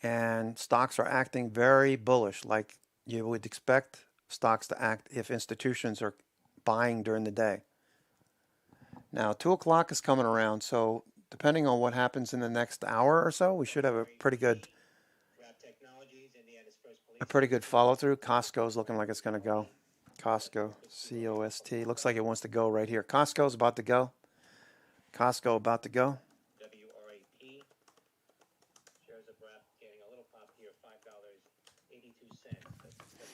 And stocks are acting very bullish, like you would expect stocks to act if institutions are buying during the day. Now, 2 o'clock is coming around, so depending on what happens in the next hour or so, we should have a pretty good follow through. Costco is looking like it's going to go. Costco, C-O-S-T. Looks like it wants to go right here. Costco's about to go. Costco about to go. WRAP. Shares of WRAP getting a little pop here, $5.82. That's WRAP.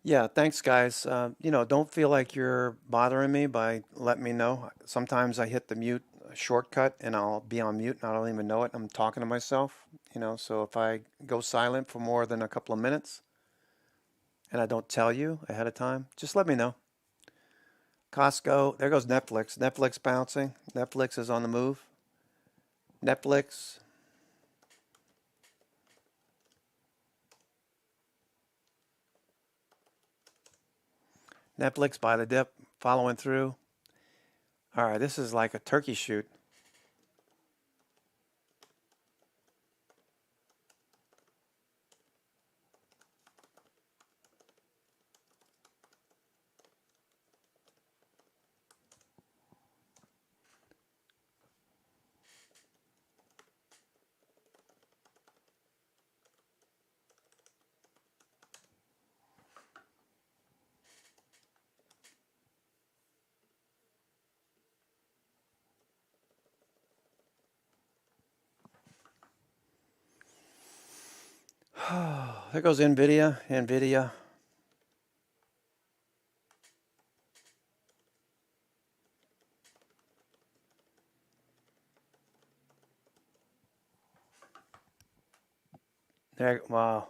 Yeah, thanks, guys. Don't feel like you're bothering me by letting me know. Sometimes I hit the mute shortcut and I'll be on mute and I don't even know it. I'm talking to myself, so if I go silent for more than a couple of minutes and I don't tell you ahead of time, just let me know. Costco, there goes Netflix. Netflix bouncing. Netflix is on the move. Netflix. Netflix by the dip, following through. All right, this is like a turkey shoot. There goes NVIDIA. NVIDIA. There, wow.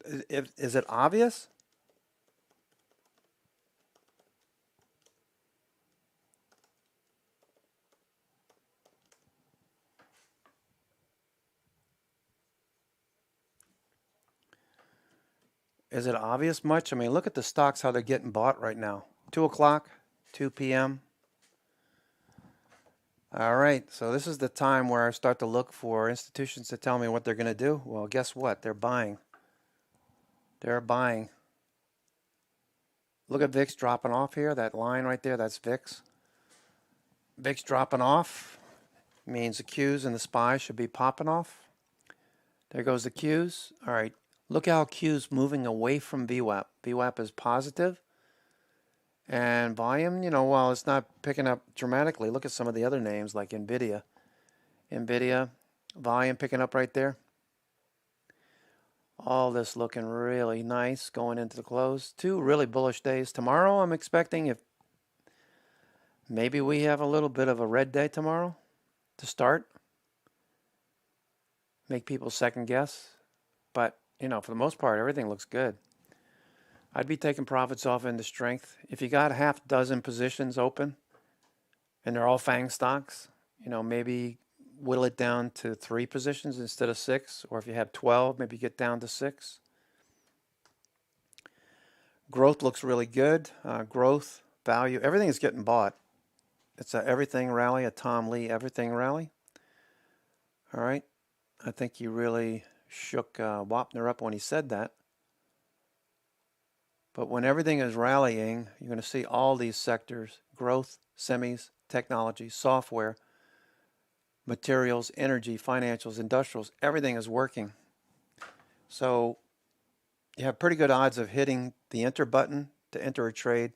Is it obvious? Is it obvious much? I mean, look at the stocks, how they're getting bought right now. 2 o'clock, 2 p.m. All right, so this is the time where I start to look for institutions to tell me what they're going to do. Well, guess what? They're buying. They're buying. Look at VIX dropping off here. That line right there, that's VIX. VIX dropping off means the Qs and the SPY should be popping off. There goes the Qs. All right, look how Q's moving away from VWAP. VWAP is positive. And volume, you know, while it's not picking up dramatically, look at some of the other names like NVIDIA. NVIDIA, volume picking up right there. All this looking really nice going into the close. 2 really bullish days. Tomorrow I'm expecting, if maybe we have a little bit of a red day tomorrow to start. Make people second guess. But, you know, for the most part, everything looks good. I'd be taking profits off into strength. If you got half dozen positions open and they're all FANG stocks, you know, maybe whittle it down to 3 positions instead of 6. Or if you have 12, maybe get down to 6. Growth looks really good. Growth, value, everything is getting bought. It's a everything rally, a Tom Lee everything rally. All right. I think he really shook Wapner up when he said that. But when everything is rallying, you're going to see all these sectors, growth, semis, technology, software, materials, energy, financials, industrials, everything is working. So you have pretty good odds of hitting the enter button to enter a trade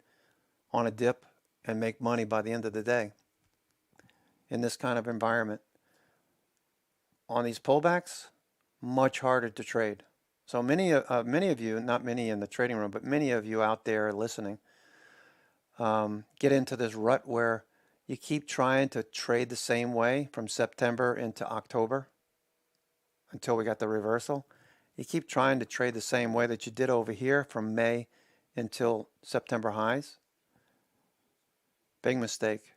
on a dip and make money by the end of the day in this kind of environment. On these pullbacks, much harder to trade. So many of you, not many in the trading room, but many of you out there listening, get into this rut where you keep trying to trade the same way from September into October until we got the reversal. You keep trying to trade the same way that you did over here from May until September highs. Big mistake.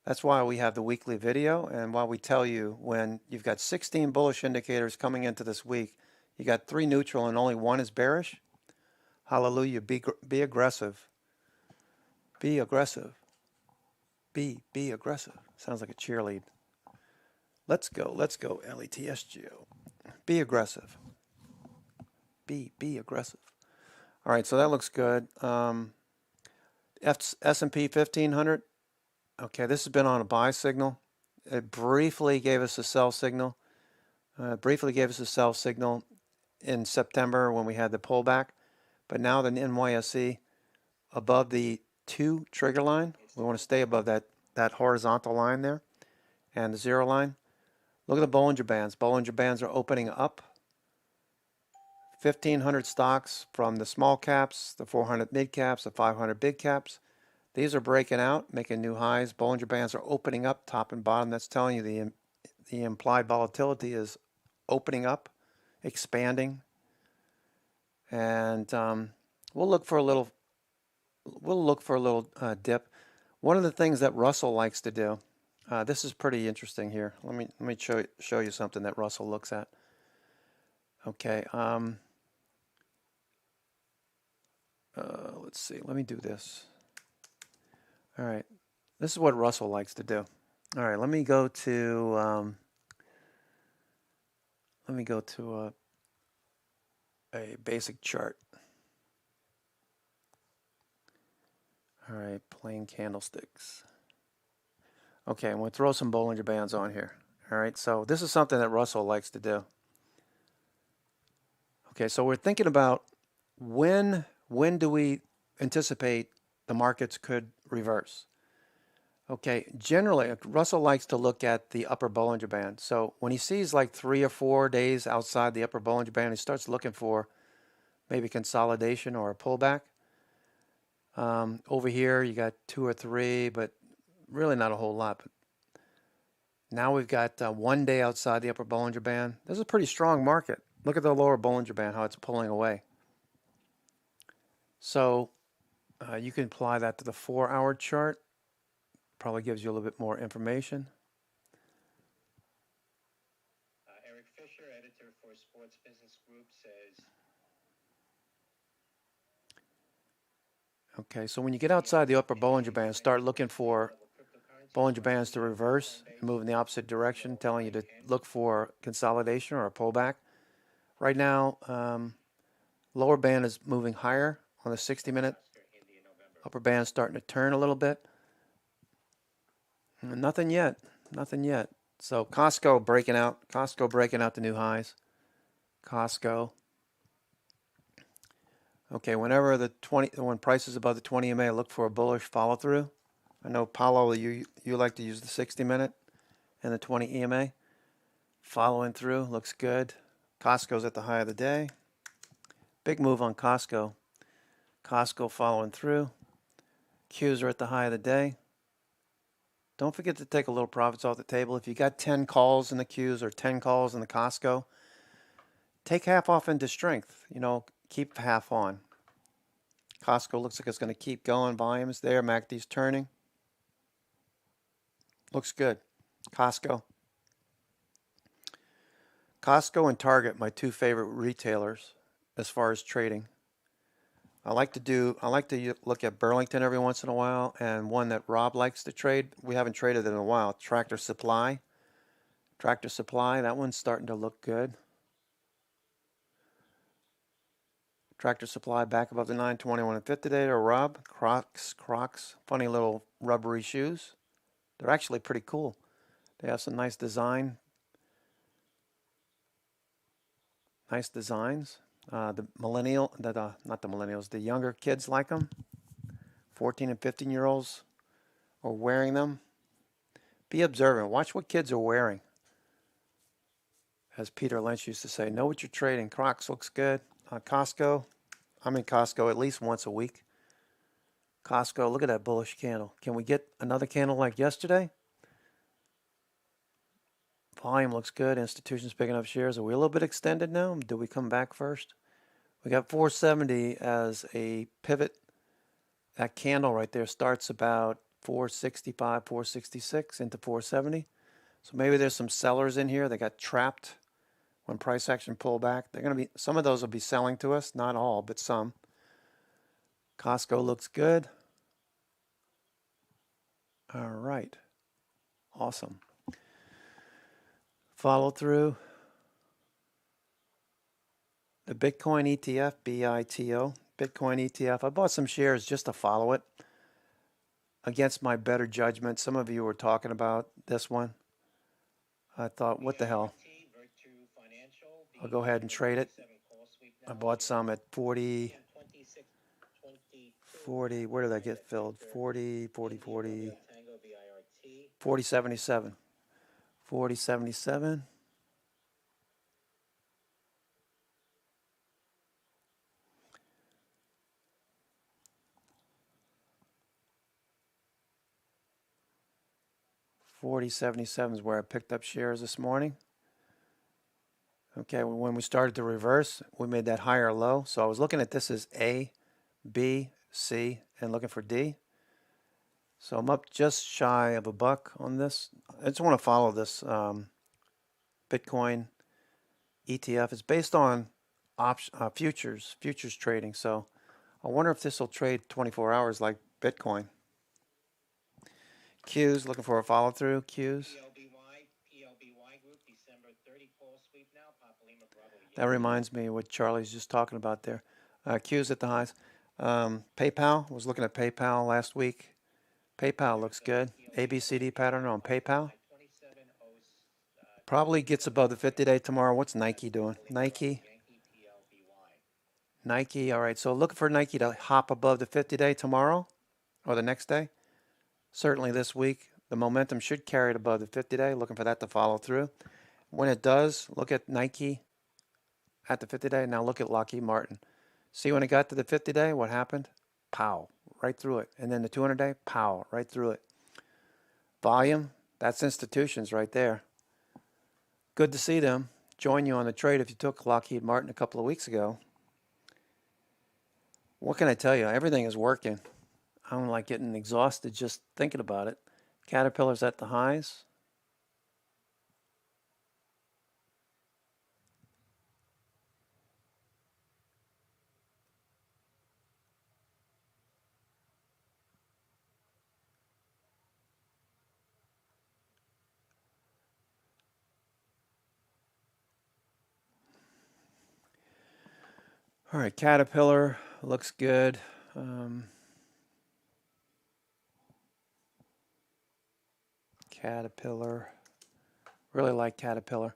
That's why we have the weekly video, and why we tell you when you've got 16 bullish indicators coming into this week, you got 3 neutral and only 1 is bearish. Hallelujah. Be aggressive. Be aggressive. Be aggressive. Sounds like a cheerlead. Let's go. Let's go. LETSGO. Be aggressive. Be aggressive. All right, so that looks good. S&P 1500. Okay, this has been on a buy signal. It briefly gave us a sell signal. In September when we had the pullback. But now the NYSE above the 2 trigger line. We want to stay above that horizontal line there and the 0 line. Look at the Bollinger Bands. Bollinger Bands are opening up. 1,500 stocks from the small caps, the 400 mid caps, the 500 big caps. These are breaking out, making new highs. Bollinger Bands are opening up top and bottom. That's telling you the implied volatility is opening up, expanding. And we'll look for a little dip. One of the things that Russell likes to do. This is pretty interesting here. Let me show you something that Russell looks at. Okay. Let's see. Let me do this. All right. This is what Russell likes to do. All right. Let me go to a basic chart. All right. Plain candlesticks. Okay. I'm going to throw some Bollinger Bands on here. All right. So this is something that Russell likes to do. Okay. So we're thinking about when do we anticipate the markets could reverse? Okay, generally, Russell likes to look at the upper Bollinger Band. So when he sees like 3 or 4 days outside the upper Bollinger Band, he starts looking for maybe consolidation or a pullback. Over here, you got 2 or 3, but really not a whole lot. But now we've got 1 day outside the upper Bollinger Band. This is a pretty strong market. Look at the lower Bollinger Band, how it's pulling away. So you can apply that to the 4-hour chart. Probably gives you a little bit more information. Eric Fisher, editor for Sports Business Group, says. Okay, so when you get outside the upper Bollinger Band, start looking for Bollinger Bands to reverse, move in the opposite direction, telling you to look for consolidation or a pullback. Right now, lower band is moving higher on the 60-minute. Upper band starting to turn a little bit. Nothing yet. Nothing yet. So Costco breaking out. Costco breaking out the new highs. Costco. Okay, whenever when price is above the 20 MA, look for a bullish follow through. I know Paulo, you like to use the 60-minute and the 20 EMA. Following through looks good. Costco's at the high of the day. Big move on Costco. Costco following through. Qs are at the high of the day. Don't forget to take a little profits off the table. If you got 10 calls in the Qs or 10 calls in the Costco, take half off into strength. You know, keep half on. Costco looks like it's going to keep going. Volumes there. MACD's turning. Looks good. Costco. Costco and Target, my two favorite retailers as far as trading. I like to look at Burlington every once in a while, and one that Rob likes to trade. We haven't traded in a while. Tractor Supply. Tractor Supply, that one's starting to look good. Tractor Supply back above the 921 and 50 today. Or Rob, Crocs, funny little rubbery shoes. They're actually pretty cool. They have some nice design. Nice designs. The younger kids like them. 14 and 15-year-olds are wearing them. Be observant. Watch what kids are wearing. As Peter Lynch used to say, know what you're trading. Crocs looks good. Costco. I'm in Costco at least once a week. Costco, look at that bullish candle. Can we get another candle like yesterday? Volume looks good. Institutions picking up shares. Are we a little bit extended now? Do we come back first? We got 470 as a pivot. That candle right there starts about 465, 466 into 470. So maybe there's some sellers in here. They got trapped when price action pulled back. They're going to be, some of those will be selling to us. Not all, but some. Costco looks good. All right. Awesome. Follow through. The Bitcoin ETF, BITO, Bitcoin ETF. I bought some shares just to follow it against my better judgment. Some of you were talking about this one. I thought, what the hell? I'll go ahead and trade it. I bought some at 40, where did I get filled? 4077. 4077. $40.77 is where I picked up shares this morning. Okay, when we started to reverse, we made that higher low. So I was looking at this as A, B, C, and looking for D. So I'm up just shy of $1 on this. I just want to follow this Bitcoin ETF. It's based on futures trading. So I wonder if this will trade 24 hours like Bitcoin. Qs, looking for a follow through. Qs. PLBY Group, December 30 call sweep now. That reminds me of what Charlie's just talking about there. Qs at the highs. PayPal, was looking at PayPal last week. PayPal looks good. ABCD pattern on PayPal. Probably gets above the 50-day tomorrow. What's Nike doing? Nike, all right. So look for Nike to hop above the 50-day tomorrow or the next day. certainly this week. The momentum should carry it above the 50-day, looking for that to follow through. When it does, look at Nike at the 50-day. Now look at Lockheed Martin. See when it got to the 50-day, what happened? Pow, right through it. And then the 200-day, pow, right through it. Volume, that's institutions right there. Good to see them join you on the trade if you took Lockheed Martin a couple of weeks ago. What can I tell you? Everything is working. I'm like getting exhausted just thinking about it. Caterpillar's at the highs. All right, Caterpillar looks good. Caterpillar, really like Caterpillar.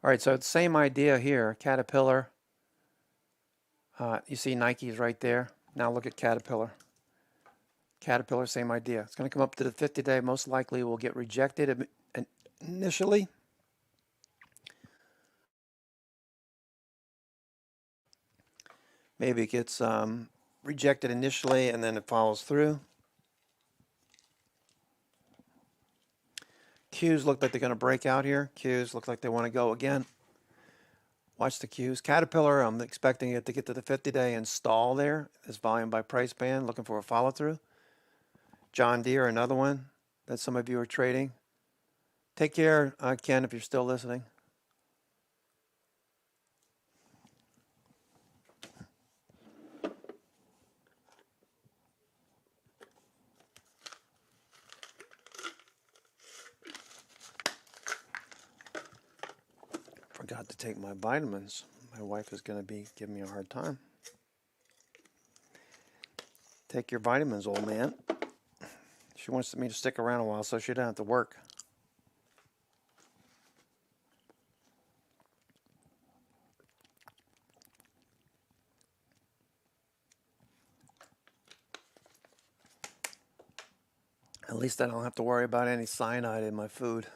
All right, so it's same idea here. Caterpillar, you see Nike's right there. Now look at Caterpillar. Caterpillar, same idea. It's going to come up to the 50-day. Most likely will get rejected initially. Maybe it gets rejected initially and then it follows through. Qs look like they're going to break out here. Qs look like they want to go again. Watch the Qs. Caterpillar, I'm expecting it to get to the 50-day and stall there. This volume by price band, looking for a follow-through. John Deere, another one that some of you are trading. Take care, Ken, if you're still listening. Forgot to take my vitamins. My wife is going to be giving me a hard time. Take your vitamins, old man. She wants me to stick around a while so she doesn't have to work. At least I don't have to worry about any cyanide in my food.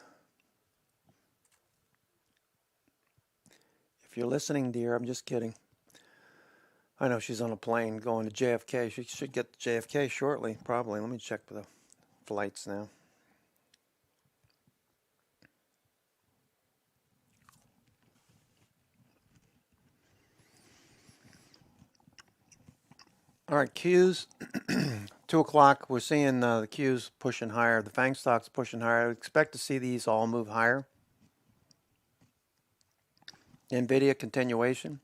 If you're listening, dear, I'm just kidding. I know she's on a plane going to JFK. She should get to JFK shortly, probably. Let me check the flights now. All right, Qs. 2 o'clock, we're seeing the Qs pushing higher. The FANG stocks pushing higher. I would expect to see these all move higher. NVIDIA continuation.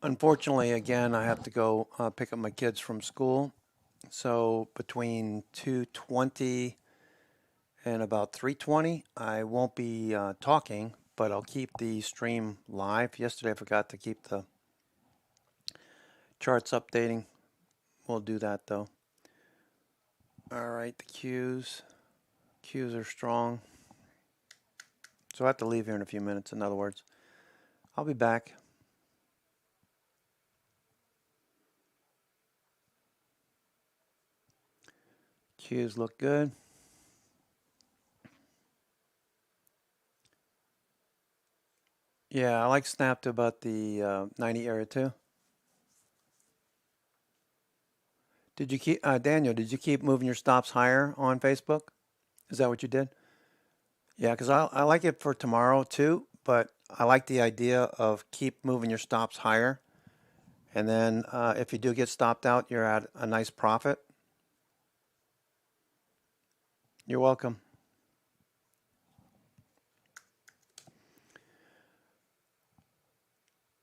Unfortunately, again, I have to go pick up my kids from school. So between 2:20 and about 3:20, I won't be talking, but I'll keep the stream live. Yesterday, I forgot to keep the charts updating. We'll do that, though. All right, the Qs. Qs are strong. So I have to leave here in a few minutes, in other words. I'll be back. Qs look good. Yeah, I like Snap to about the 90 area too. Did you keep, Daniel, did you keep moving your stops higher on Facebook? Is that what you did? Yeah, because I like it for tomorrow too, but I like the idea of keep moving your stops higher. And then if you do get stopped out, you're at a nice profit. You're welcome.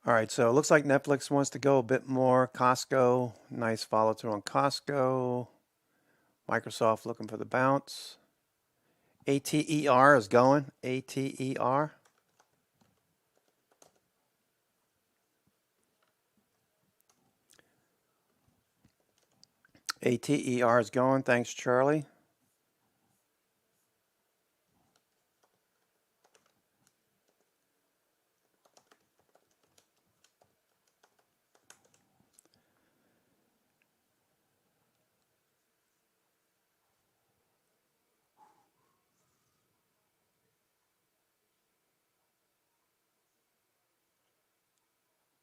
All right, so it looks like Netflix wants to go a bit more. Costco, nice follow through on Costco. Microsoft looking for the bounce. ATER is going. ATER. ATER is going. Thanks, Charlie.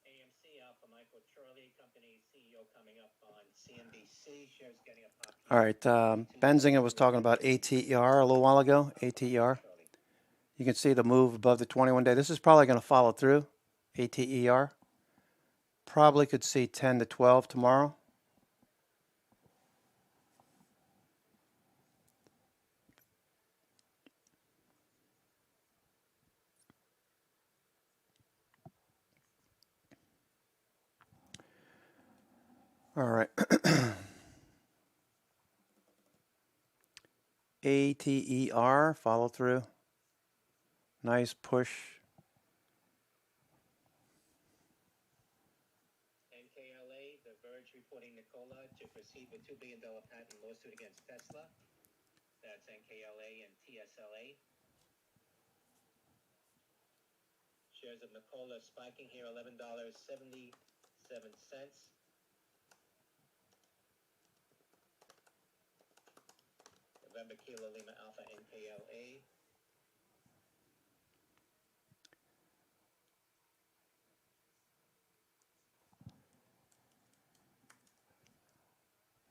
AMC, Alpha Michael Charlie, company CEO coming up on CNBC. Shares getting a pop. All right. Benzinger was talking about ATER a little while ago. ATER. You can see the move above the 21-day. This is probably going to follow through. ATER. Probably could see 10 to 12 tomorrow. All right. ATER, follow through. Nice push. NKLA, The Verge reporting Nikola to proceed with $2 billion patent lawsuit against Tesla. That's NKLA and TSLA. Shares of Nikola spiking here, $11.77. November Kilo Lima Alpha NKLA.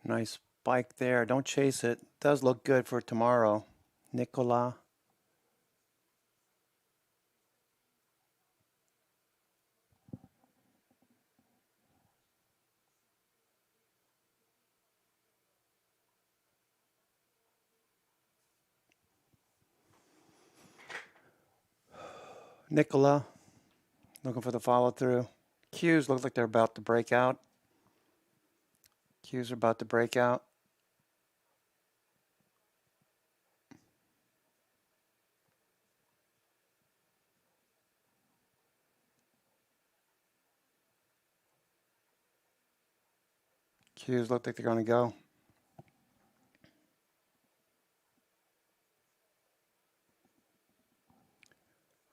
Nice spike there. Don't chase it. Does look good for tomorrow. Nikola. Nikola. Looking for the follow through. Qs look like they're about to break out. Qs are about to break out. Qs look like they're going to go.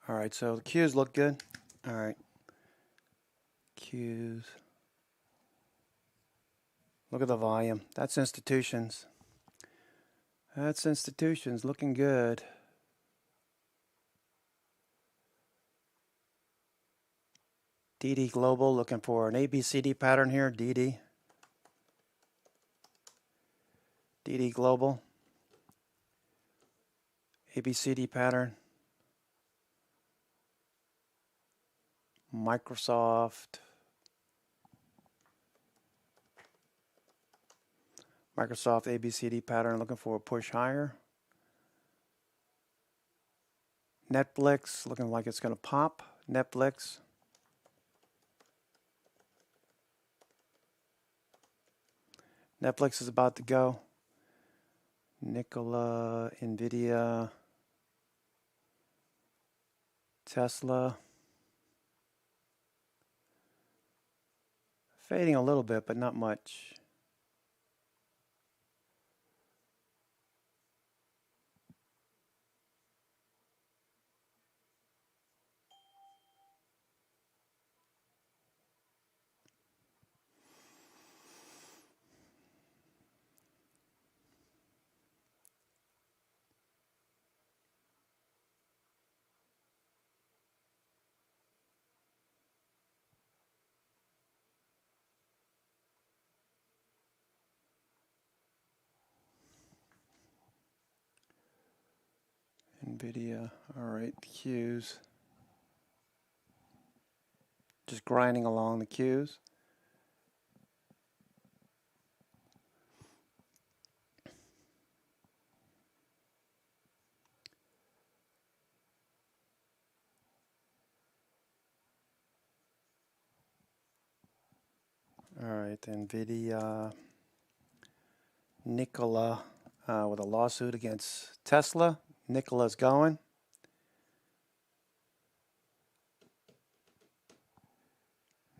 All right, so the Qs look good. All right. Qs. Look at the volume. That's institutions. That's institutions looking good. DD Global looking for an ABCD pattern here. DD. DD Global. ABCD pattern. Microsoft. Microsoft ABCD pattern looking for a push higher. Netflix looking like it's going to pop. Netflix. Netflix is about to go. Nikola, Nvidia, Tesla. Fading a little bit, but not much. Nvidia, all right, Qs. Just grinding along the Qs. All right, Nvidia, Nikola with a lawsuit against Tesla. Nikola's going.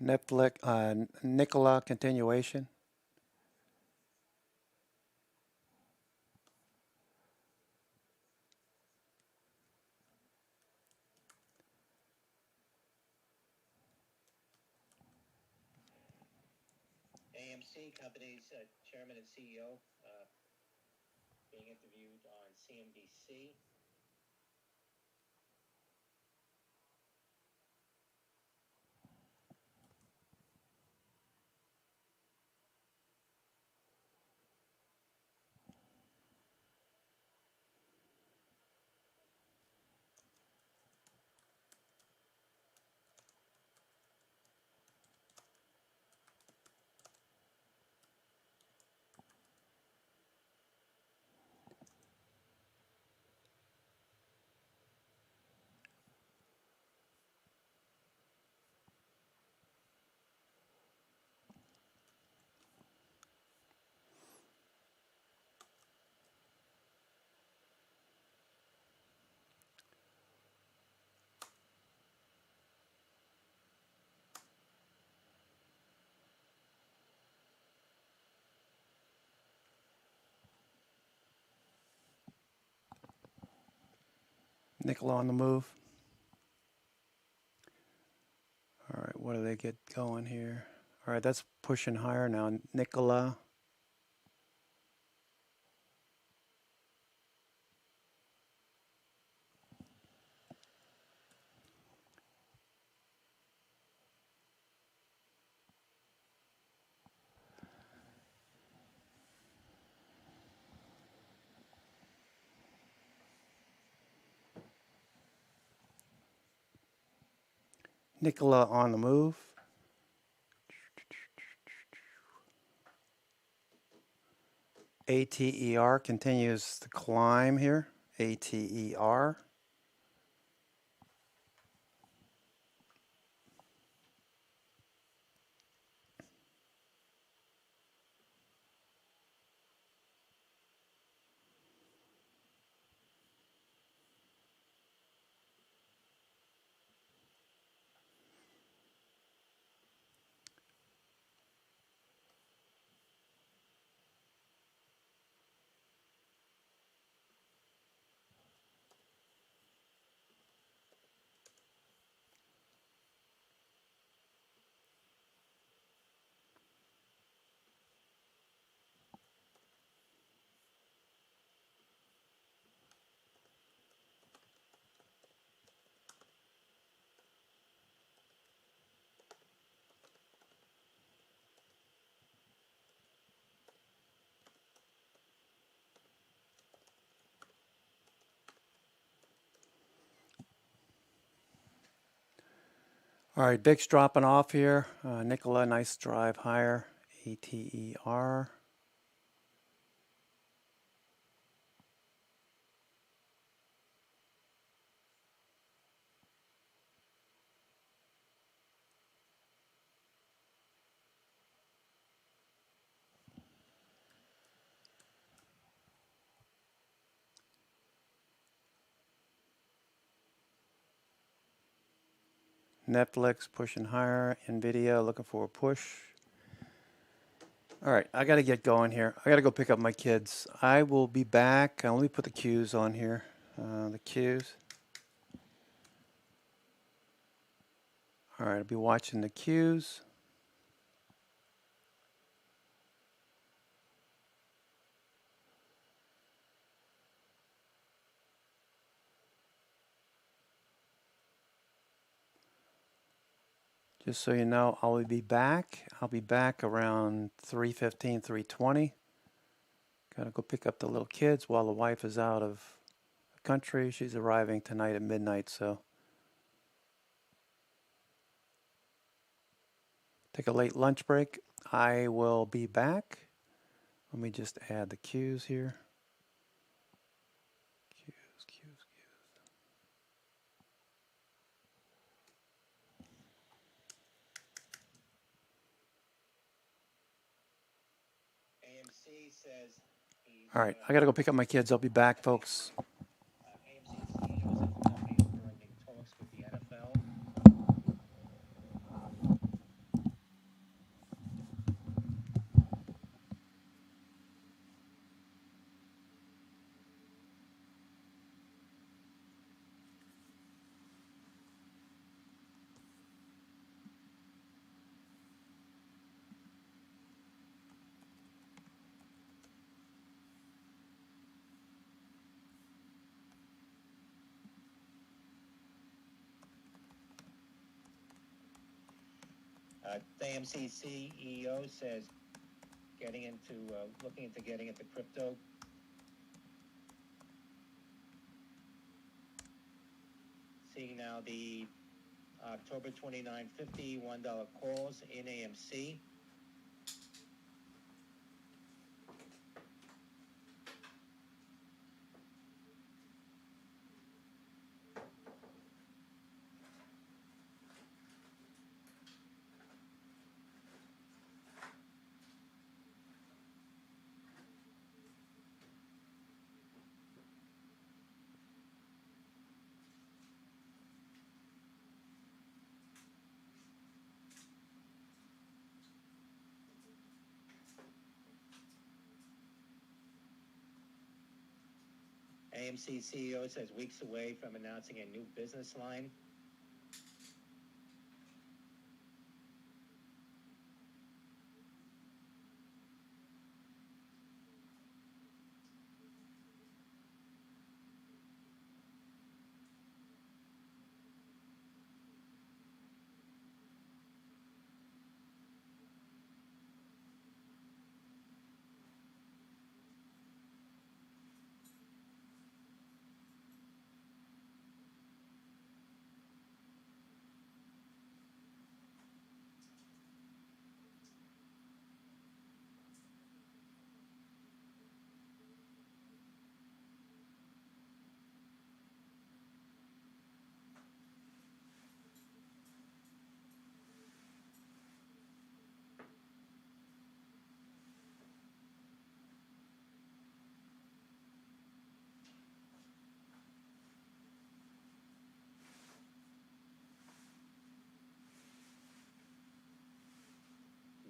Netflix, Nikola continuation. AMC company's chairman and CEO being interviewed on CNBC. Nikola on the move. All right, what do they get going here? All right, that's pushing higher now. Nikola. Nikola on the move. ATER continues to climb here. ATER. All right, VIX dropping off here. Nikola, nice drive higher. ATER. Netflix pushing higher. Nvidia looking for a push. All right, I got to get going here. I got to go pick up my kids. I will be back. Let me put the cues on here. The cues. All right, I'll be watching the cues. Just so you know, I will be back. I'll be back around 3:15, 3:20. Got to go pick up the little kids while the wife is out of the country. She's arriving tonight at midnight, so take a late lunch break. I will be back. Let me just add the cues here. Cues. AMC says All right, I got to go pick up my kids. I'll be back, folks. AMC CEO says the company is currently in talks with the NFL. The AMC CEO says looking into getting into crypto. Seeing now the October 29, $51 calls in AMC. AMC CEO says weeks away from announcing a new business line.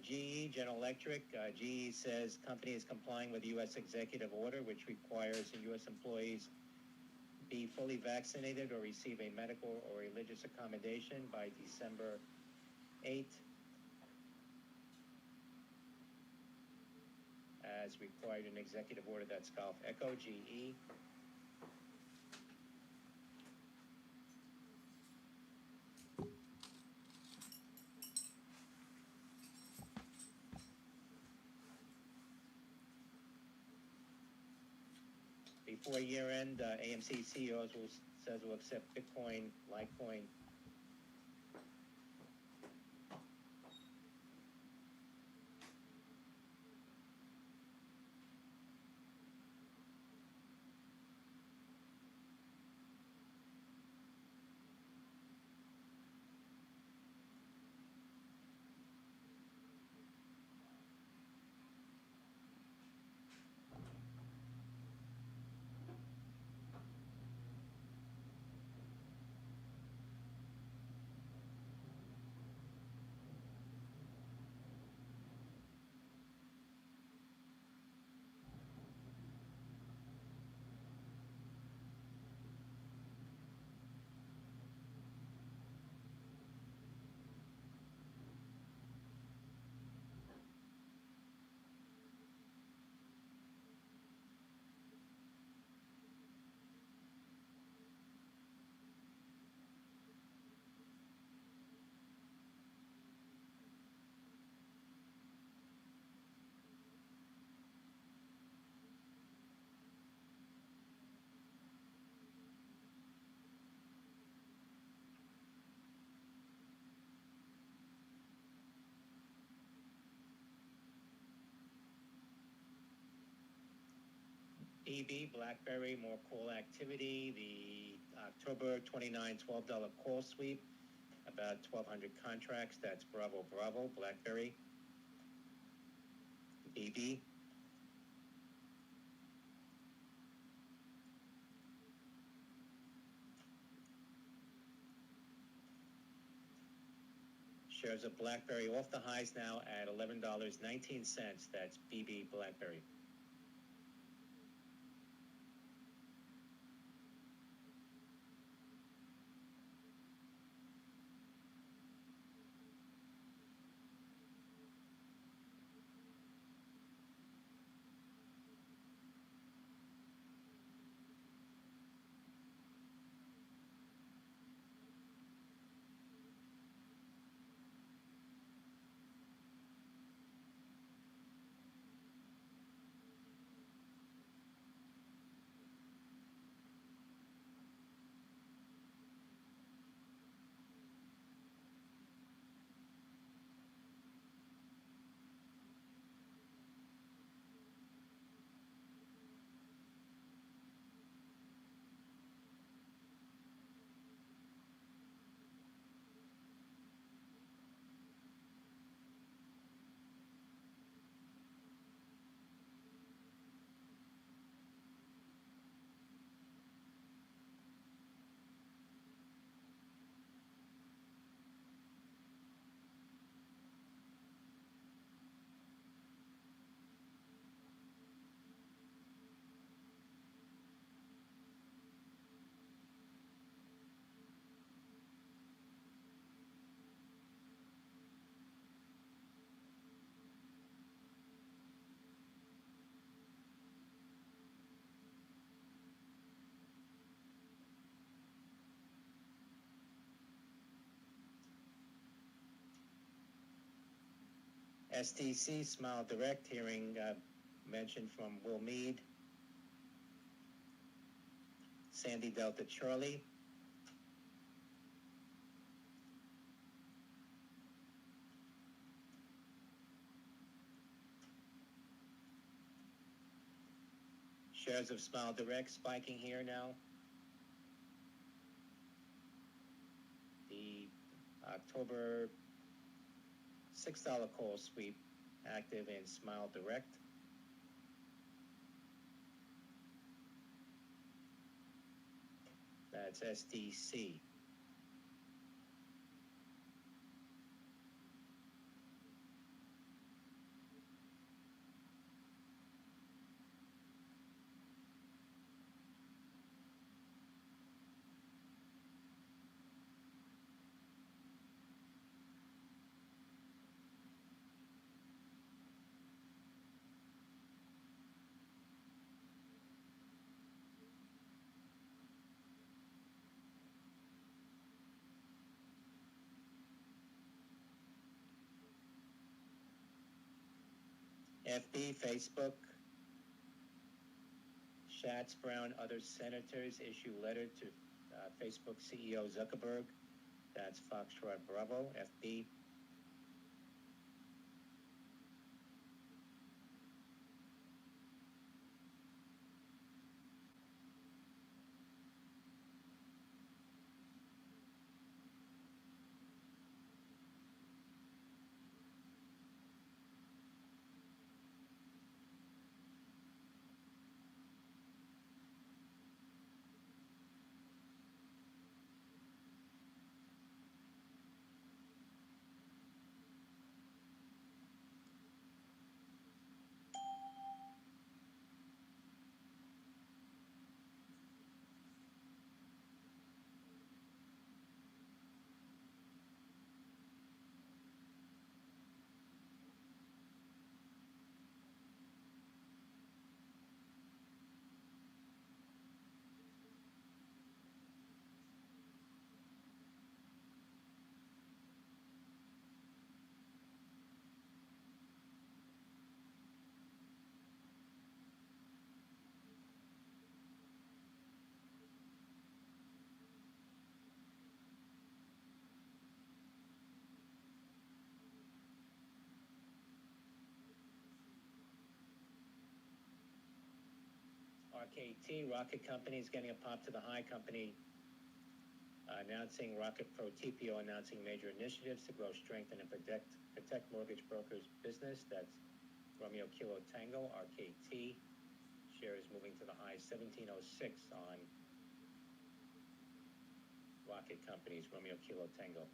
GE, General Electric. GE says company is complying with U.S. executive order, which requires U.S. employees be fully vaccinated or receive a medical or religious accommodation by December 8th, as required in executive order. That's Golf Echo, GE. Before year end, AMC CEOs says will accept Bitcoin, Litecoin. BB, BlackBerry, more call activity. The October 29, $12 call sweep, about 1,200 contracts. That's Bravo, Bravo, BlackBerry. BB. Shares of BlackBerry off the highs now at $11.19. That's BB, BlackBerry. STC Smile Direct, hearing mention from Will Mead, Sandy Delta Charlie, shares of Smile Direct spiking here now. The October $6 call sweep active in Smile Direct. That's SDC. FB, Facebook, Schatz, Brown, other senators issue letter to Facebook CEO Zuckerberg. That's Foxtrot Bravo, FB. RKT, Rocket Company, is getting a pop to the high. Company announcing Rocket Pro TPO announcing major initiatives to grow, strengthen, and protect mortgage brokers' business. That's Romeo Kilo Tango, RKT. Share is moving to the high, 1706 on Rocket Companies, Romeo Kilo Tango.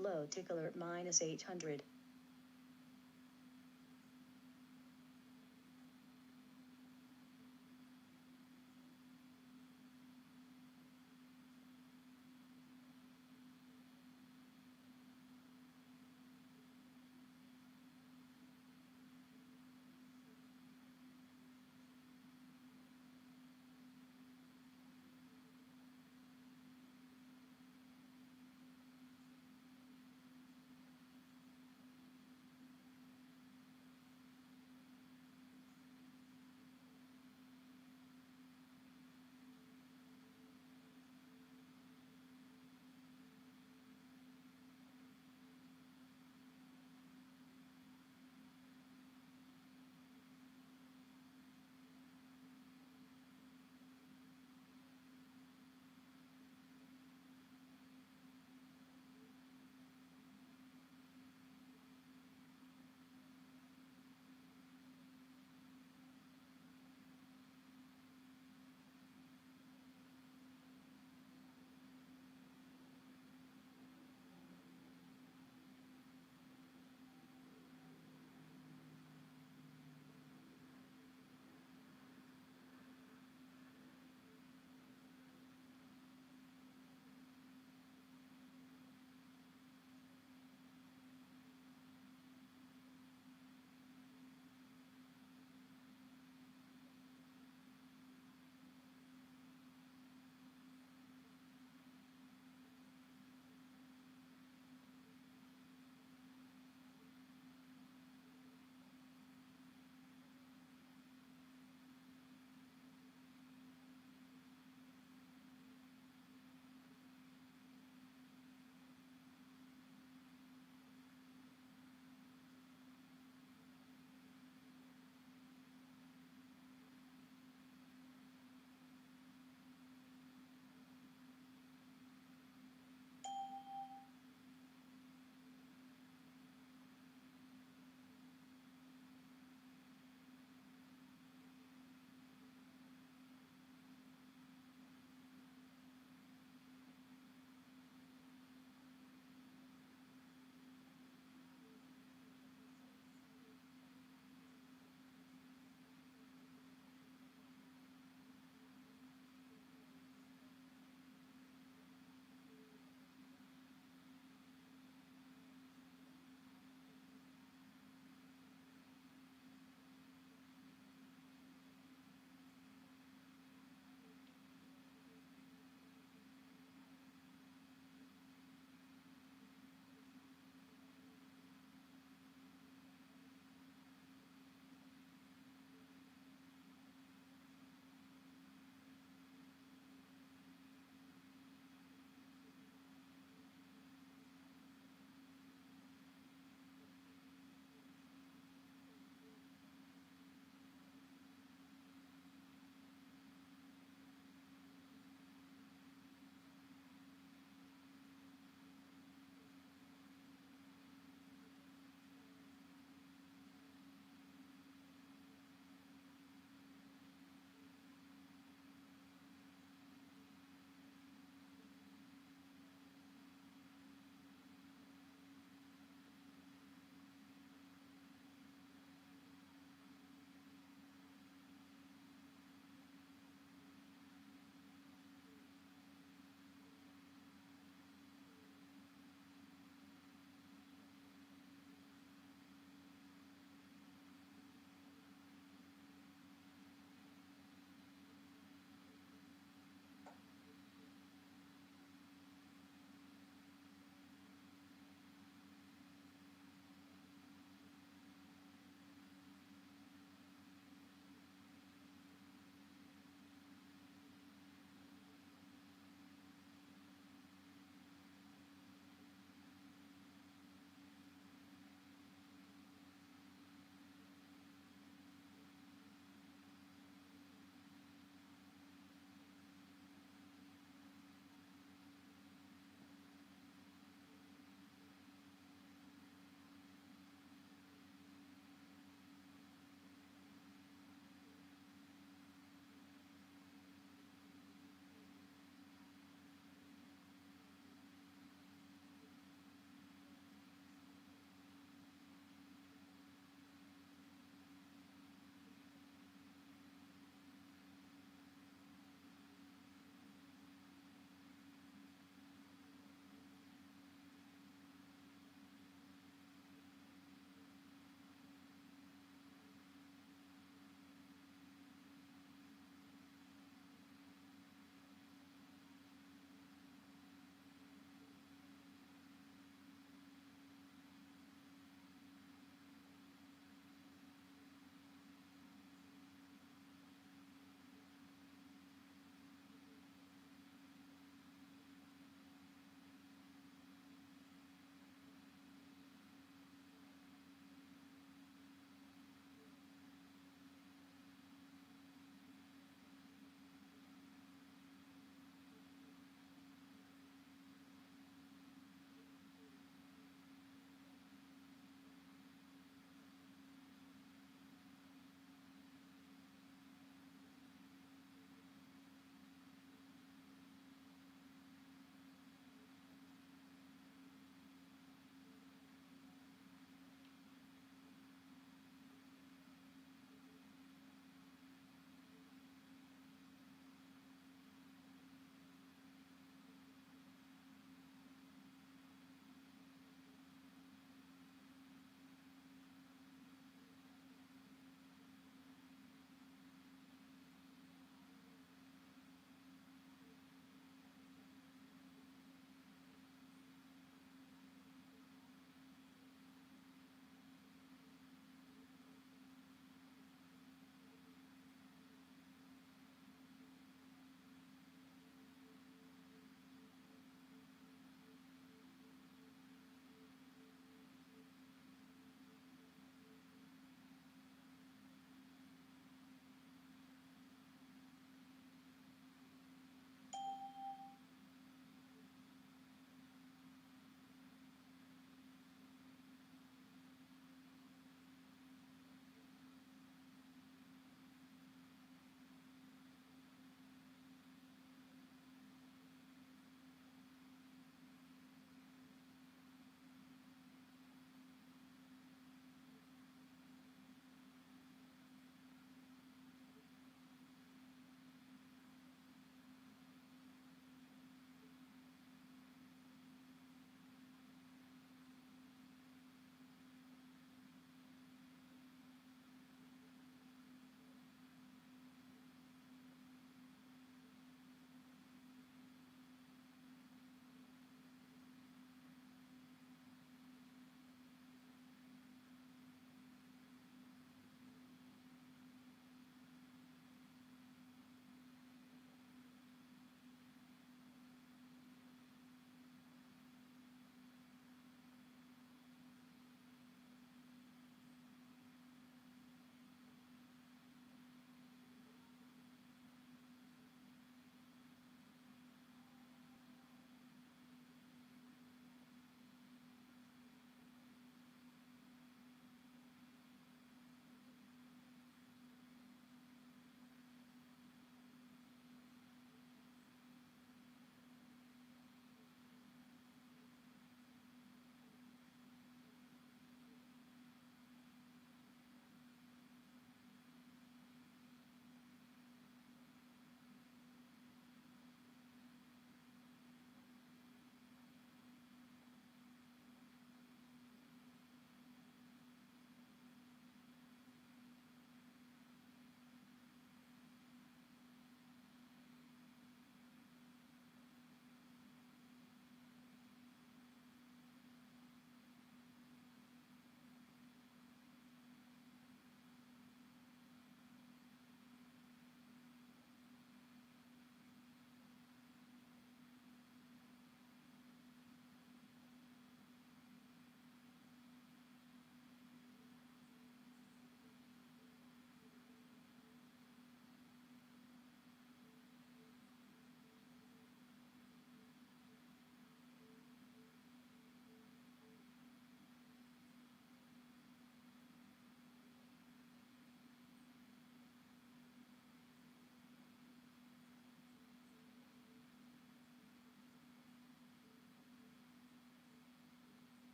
Low tick alert minus 800.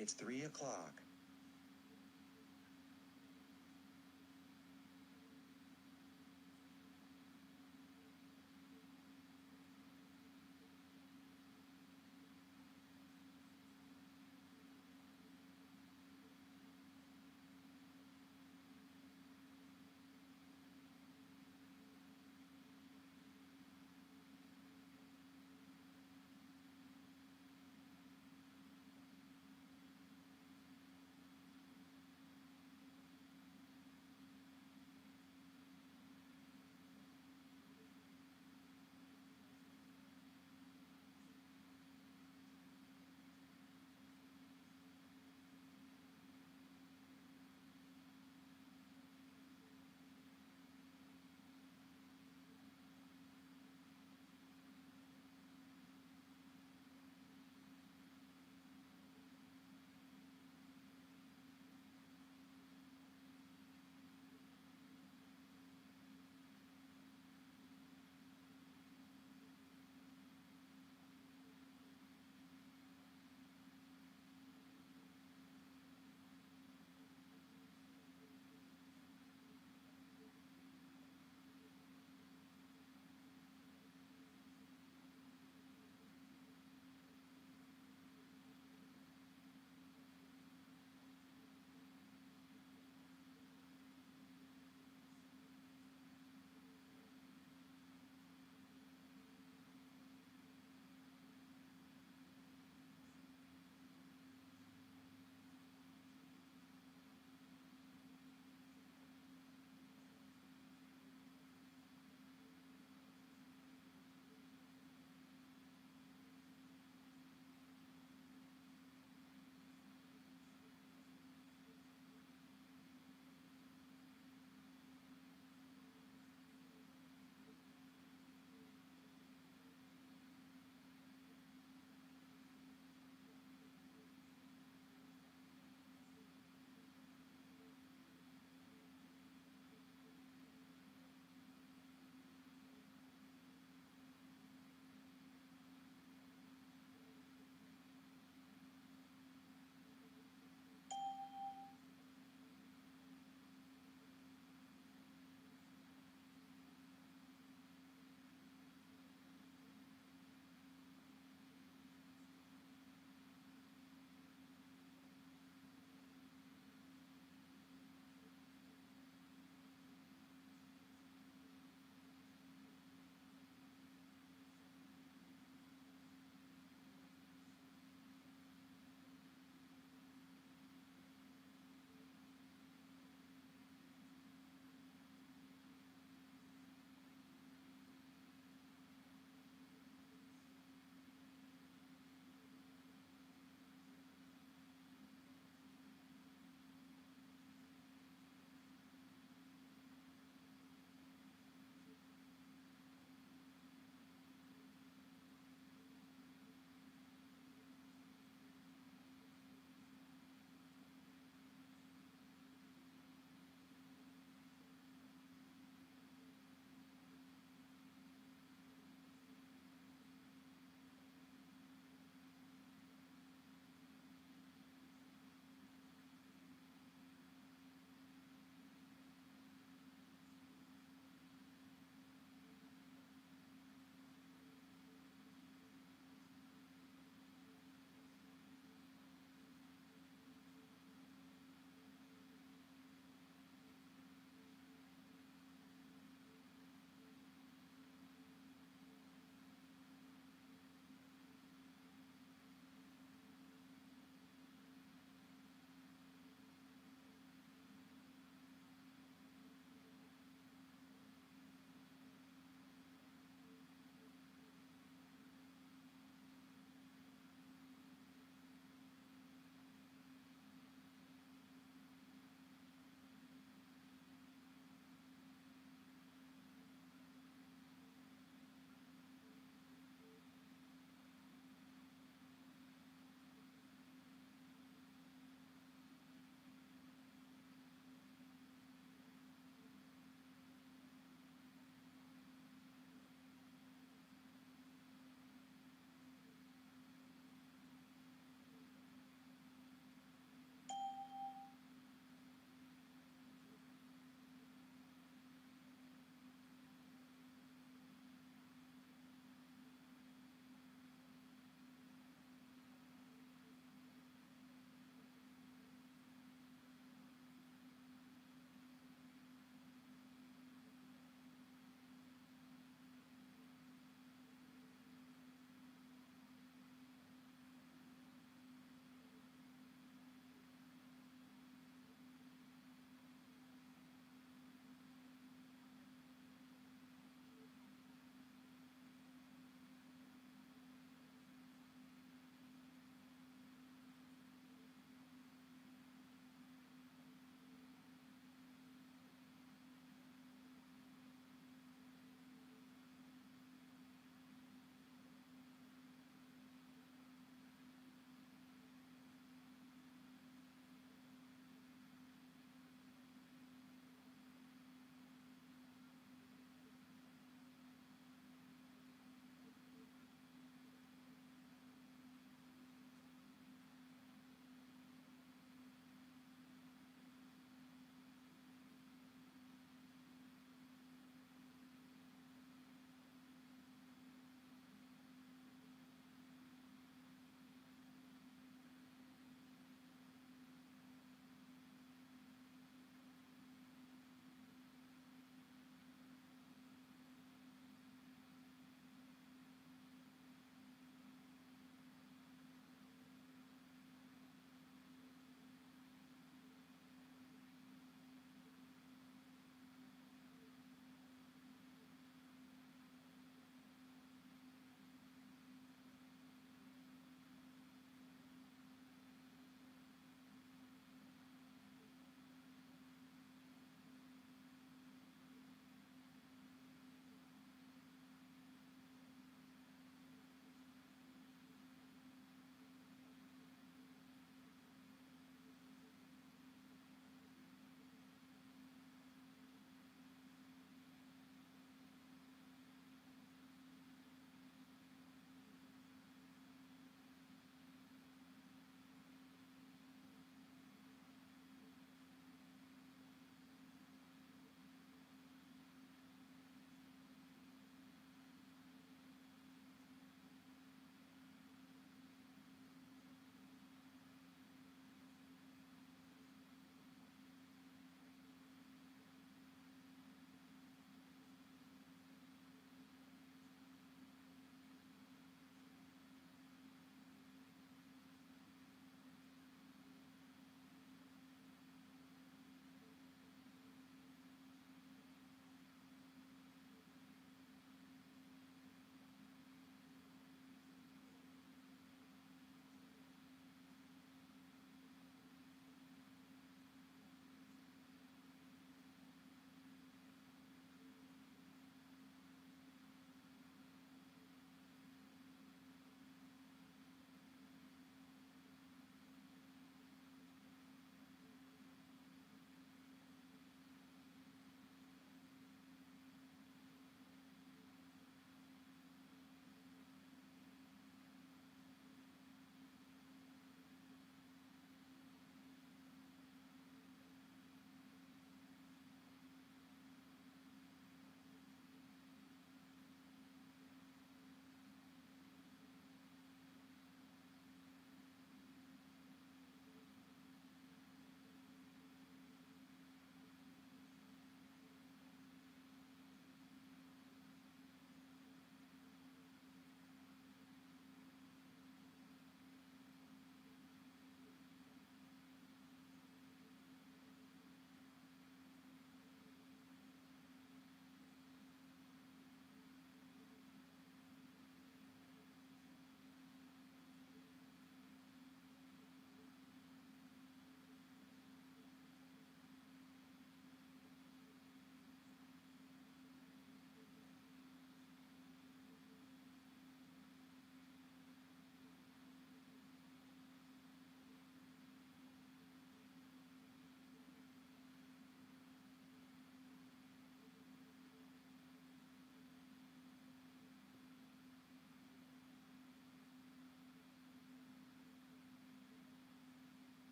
It's 3 o'clock.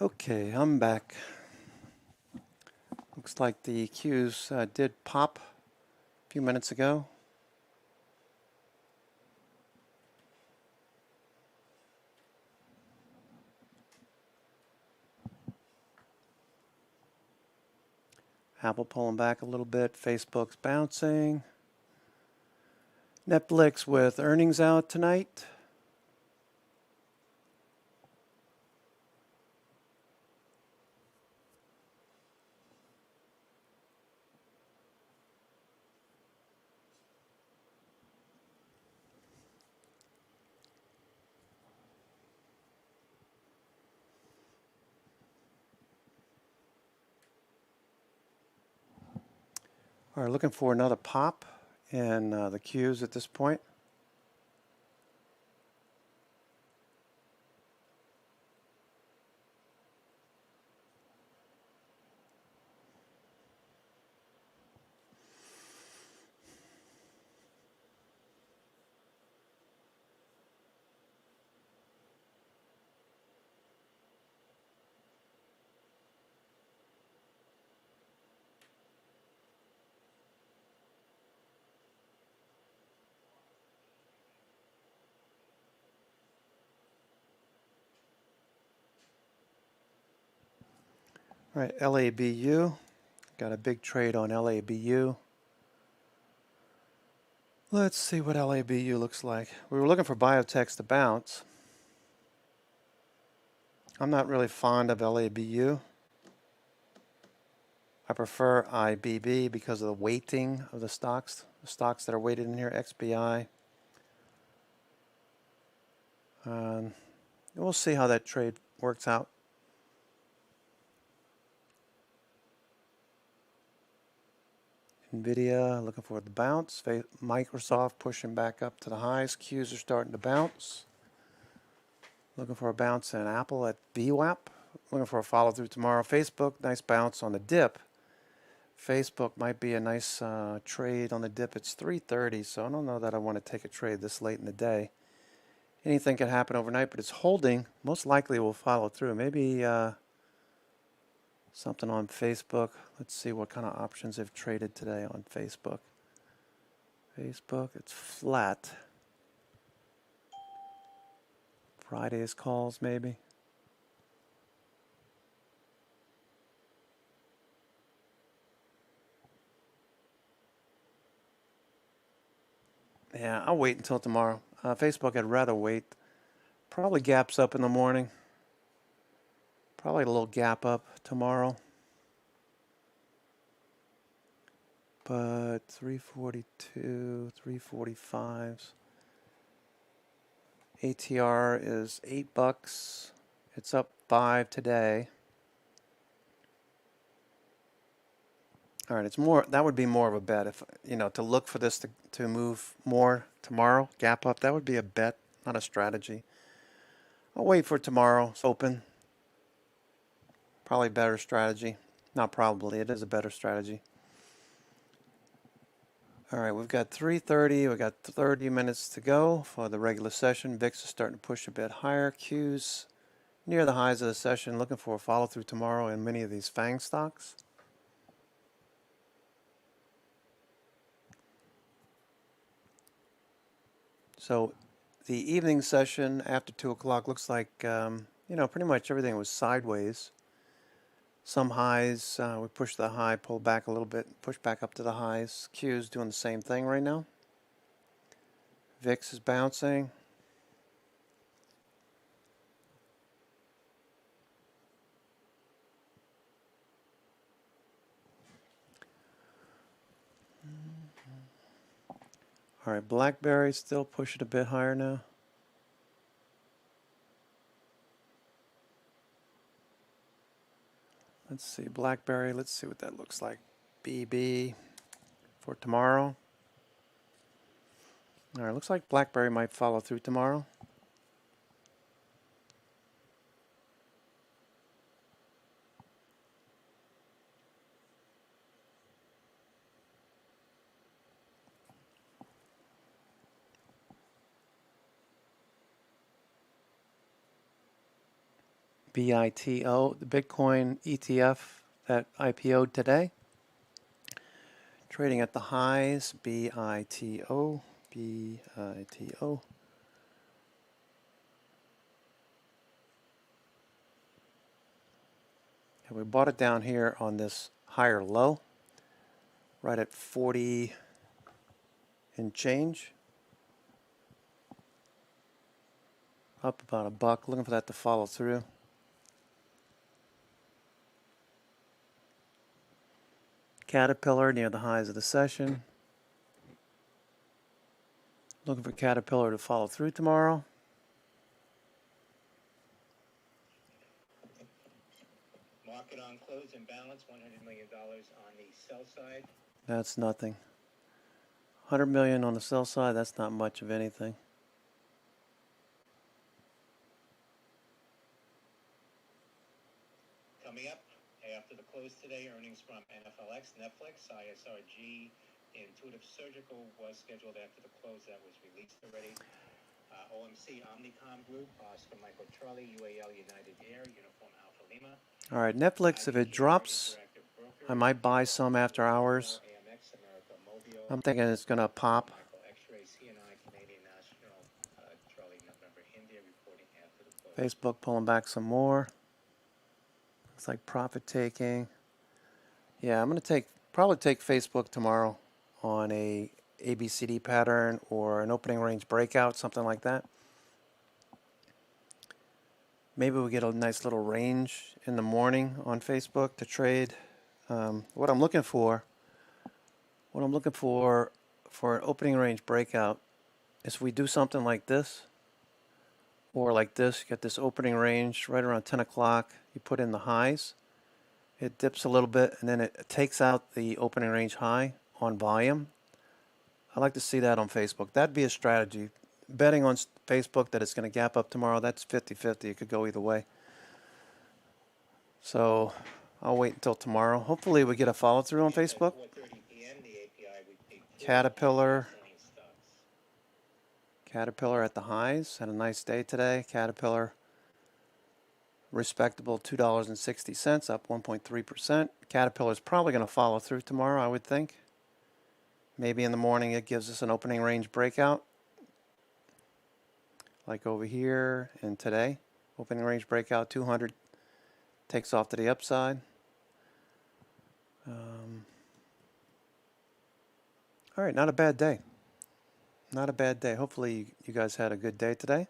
Okay, I'm back. Looks like the cues did pop a few minutes ago. Apple pulling back a little bit. Facebook's bouncing. Netflix with earnings out tonight. All right, looking for another pop in the cues at this point. All right, LABU. Got a big trade on LABU. Let's see what LABU looks like. We were looking for biotechs to bounce. I'm not really fond of LABU. I prefer IBB because of the weighting of the stocks that are weighted in here, XBI. We'll see how that trade works out. NVIDIA looking for the bounce. Microsoft pushing back up to the highs. Qs are starting to bounce. Looking for a bounce in Apple at VWAP. Looking for a follow through tomorrow. Facebook, nice bounce on the dip. Facebook might be a nice trade on the dip. It's 3:30, so I don't know that I want to take a trade this late in the day. Anything can happen overnight, but it's holding. Most likely will follow through. Maybe something on Facebook. Let's see what kind of options have traded today on Facebook. Facebook, it's flat. Friday's calls, maybe. Yeah, I'll wait until tomorrow. Facebook, I'd rather wait. Probably gaps up in the morning. Probably a little gap up tomorrow. But 342, 345s. ATR is $8. It's up 5 today. All right, it's more. That would be more of a bet if to look for this to move more tomorrow. Gap up. That would be a bet, not a strategy. I'll wait for tomorrow. It's open. Probably better strategy. Not probably. It is a better strategy. All right, we've got 3:30. We've got 30 minutes to go for the regular session. VIX is starting to push a bit higher. Qs near the highs of the session. Looking for a follow through tomorrow in many of these FANG stocks. So the evening session after 2 o'clock looks like, pretty much everything was sideways. Some highs, we pushed the high, pulled back a little bit, pushed back up to the highs. Q's doing the same thing right now. VIX is bouncing. All right, BlackBerry still pushing a bit higher now. Let's see, BlackBerry, let's see what that looks like. BB for tomorrow. All right, looks like BlackBerry might follow through tomorrow. BITO, the Bitcoin ETF that IPO'd today. Trading at the highs, BITO, BITO. And we bought it down here on this higher low, right at 40 and change. Up about $1, looking for that to follow through. Caterpillar near the highs of the session. Looking for Caterpillar to follow through tomorrow. Market on close and balance, $100 million on the sell side. That's nothing. 100 million on the sell side, that's not much of anything. Coming up after the close today, earnings from NFLX, Netflix, ISRG, Intuitive Surgical was scheduled after the close. That was released already. OMC, Omnicom Group, Oscar Michael Charlie, UAL United Air, Uniform Alpha Lima. All right, Netflix, if it drops, I might buy some after hours. I'm thinking it's going to pop. Facebook pulling back some more. Looks like profit taking. Yeah, I'm going to probably take Facebook tomorrow on a ABCD pattern or an opening range breakout, something like that. Maybe we get a nice little range in the morning on Facebook to trade. What I'm looking for for an opening range breakout is if we do something like this or like this, you get this opening range right around 10 o'clock, you put in the highs, it dips a little bit and then it takes out the opening range high on volume. I like to see that on Facebook. That'd be a strategy. Betting on Facebook that it's going to gap up tomorrow, that's 50-50. It could go either way. So I'll wait until tomorrow. Hopefully we get a follow through on Facebook. Caterpillar at the highs. Had a nice day today. Caterpillar, respectable $2.60, up 1.3%. Caterpillar is probably going to follow through tomorrow, I would think. Maybe in the morning it gives us an opening range breakout. Like over here and today. Opening range breakout 200. Takes off to the upside. All right, not a bad day. Not a bad day. Hopefully you guys had a good day today.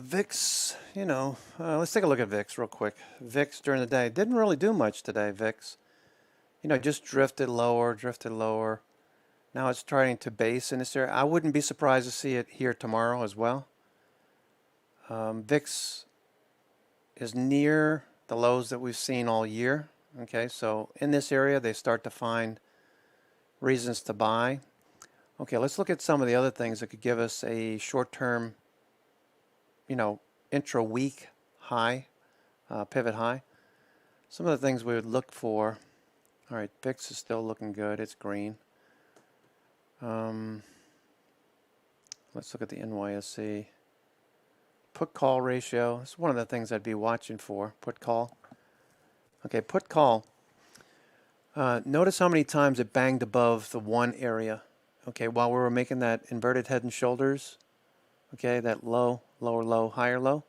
VIX, let's take a look at VIX real quick. VIX during the day didn't really do much today, VIX. Just drifted lower. Now it's trying to base in this area. I wouldn't be surprised to see it here tomorrow as well. VIX is near the lows that we've seen all year. Okay, so in this area they start to find reasons to buy. Okay, let's look at some of the other things that could give us a short-term intra-week high, pivot high. Some of the things we would look for. All right, VIX is still looking good. It's green. Let's look at the NYSE. Put-call ratio. This is one of the things I'd be watching for. Put-call. Okay, put-call. Notice how many times it banged above the 1 area. Okay, while we were making that inverted head and shoulders. Okay, that low, lower low, higher low.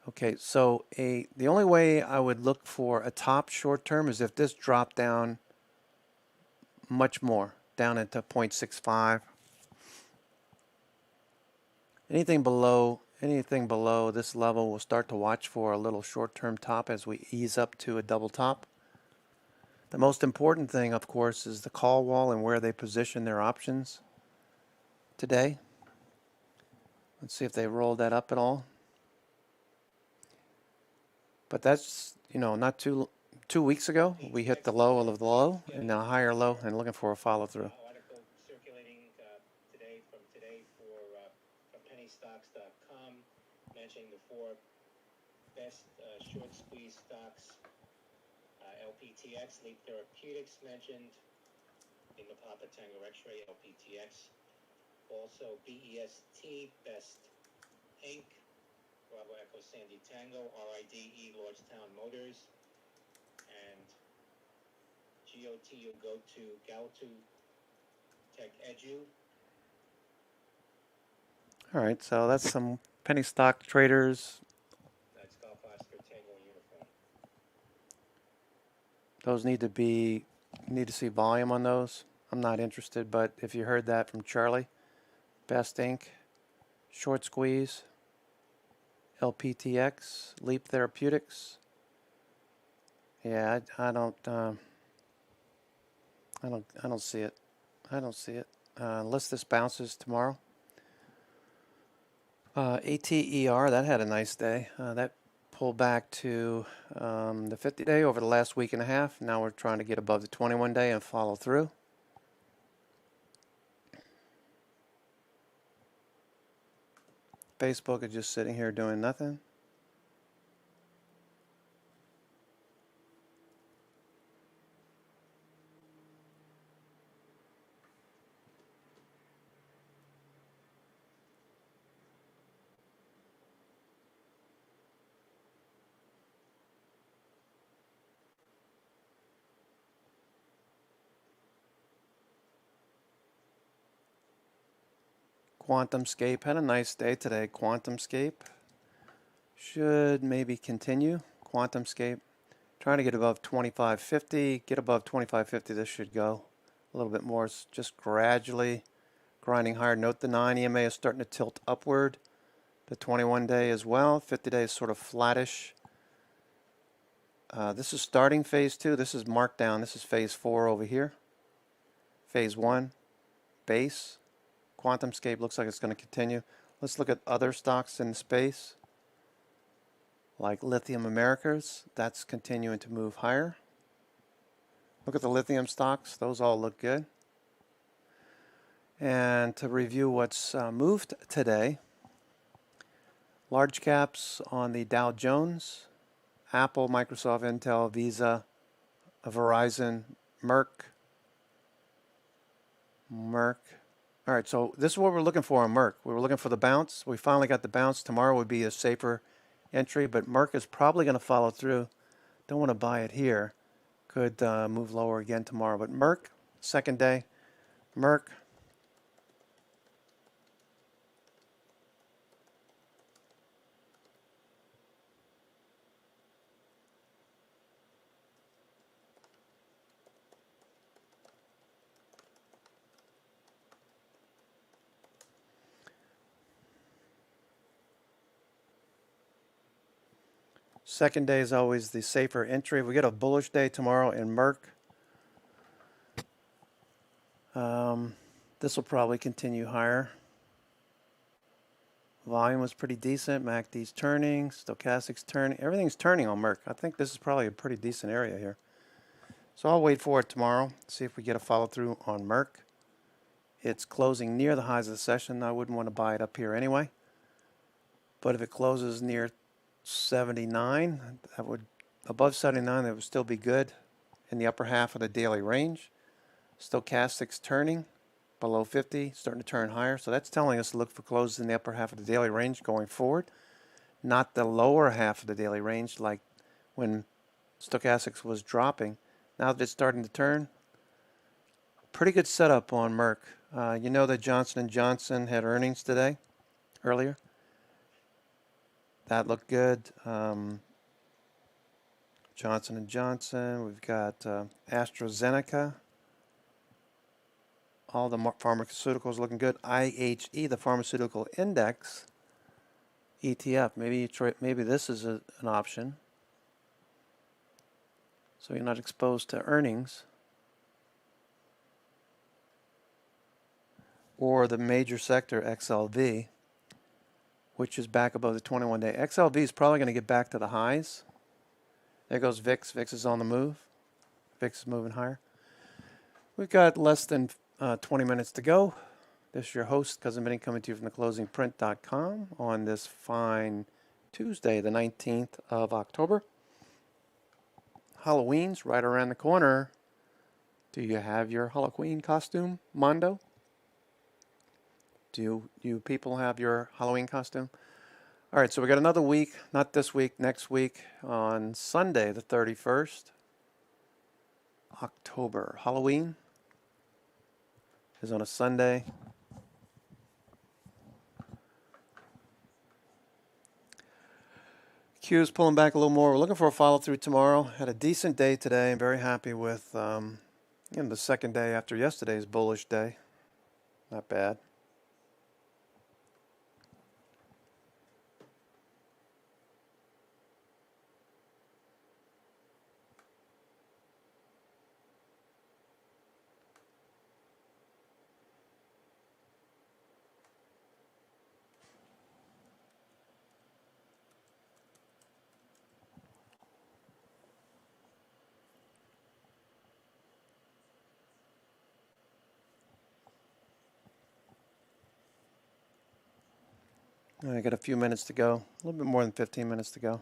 Okay, so the only way I would look for a top short term is if this dropped down much more, down into 0.65. Anything below this level, we'll start to watch for a little short term top as we ease up to a double top. The most important thing, of course, is the call wall and where they position their options today. Let's see if they rolled that up at all. But that's, not 2 weeks ago, we hit the low of the low and now higher low and looking for a follow through. Article circulating today from PennyStocks.com mentioning the 4 best short squeeze stocks. LPTX, Leap Therapeutics mentioned in the Papa Tango X-ray, LPTX. Also BEST, Best Inc., Bravo Echo Sandy Tango, RIDE, Lordstown Motors, and GOTU go to Galtu Tech Edu. All right, so that's some penny stock traders. That's Golf Oscar Tango Uniform. Those need to see volume on those. I'm not interested, but if you heard that from Charlie, Best Inc., Short Squeeze, LPTX, Leap Therapeutics. Yeah, I don't see it. I don't see it unless this bounces tomorrow. ATER, that had a nice day. That pulled back to the 50-day over the last week and a half. Now we're trying to get above the 21-day and follow through. Facebook is just sitting here doing nothing. QuantumScape had a nice day today. QuantumScape should maybe continue. QuantumScape trying to get above 2550. Get above 2550. This should go a little bit more. It's just gradually grinding higher. Note the 9 EMA is starting to tilt upward. The 21-day as well. 50-day is sort of flattish. This is starting phase 2. This is marked down. This is phase 4 over here. Phase 1, base. QuantumScape looks like it's going to continue. Let's look at other stocks in the space, like Lithium Americas. That's continuing to move higher. Look at the lithium stocks. Those all look good. And to review what's moved today, large caps on the Dow Jones, Apple, Microsoft, Intel, Visa, Verizon, Merck. All right, so this is what we're looking for on Merck. We were looking for the bounce. We finally got the bounce. Tomorrow would be a safer entry, but Merck is probably going to follow through. Don't want to buy it here. Could move lower again tomorrow. But Merck, second day, Merck. Second day is always the safer entry. If we get a bullish day tomorrow in Merck, this will probably continue higher. Volume was pretty decent. MACD's turning, stochastics turning. Everything's turning on Merck. I think this is probably a pretty decent area here. So I'll wait for it tomorrow, see if we get a follow through on Merck. It's closing near the highs of the session. I wouldn't want to buy it up here anyway. But if it closes near 79, that would above 79, that would still be good in the upper half of the daily range. Stochastics turning below 50, starting to turn higher. So that's telling us to look for closes in the upper half of the daily range going forward, not the lower half of the daily range like when stochastics was dropping. Now that it's starting to turn, pretty good setup on Merck. You know that Johnson & Johnson had earnings today, earlier. That looked good. Johnson & Johnson. We've got AstraZeneca. All the pharmaceuticals looking good. IHE, the pharmaceutical index ETF. Maybe this is an option. so you're not exposed to earnings or the major sector XLV, which is back above the 21-day. XLV is probably going to get back to the highs. There goes VIX. VIX is on the move. VIX is moving higher. We've got less than 20 minutes to go. This is your host, Cousin Vinny, coming to you from theclosingprint.com on this fine Tuesday, the 19th of October. Halloween's right around the corner. Do you have your Halloween costume, Mondo? Do you people have your Halloween costume? All right, so we got another week, not this week, next week, on Sunday, the 31st, October. Halloween is on a Sunday. Q's pulling back a little more. We're looking for a follow-through tomorrow. Had a decent day today. I'm very happy with the second day after yesterday's bullish day. Not bad. I got a few minutes to go. A little bit more than 15 minutes to go.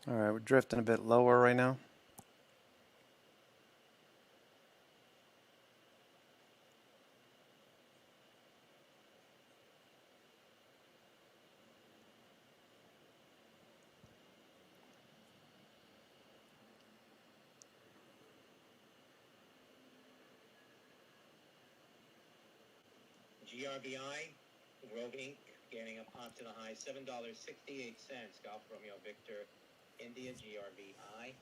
All right, we're drifting a bit lower right now. GRBI, Grove Inc., gaining a pop to the high, $7.68. Golf Romeo Victor, India, GRBI.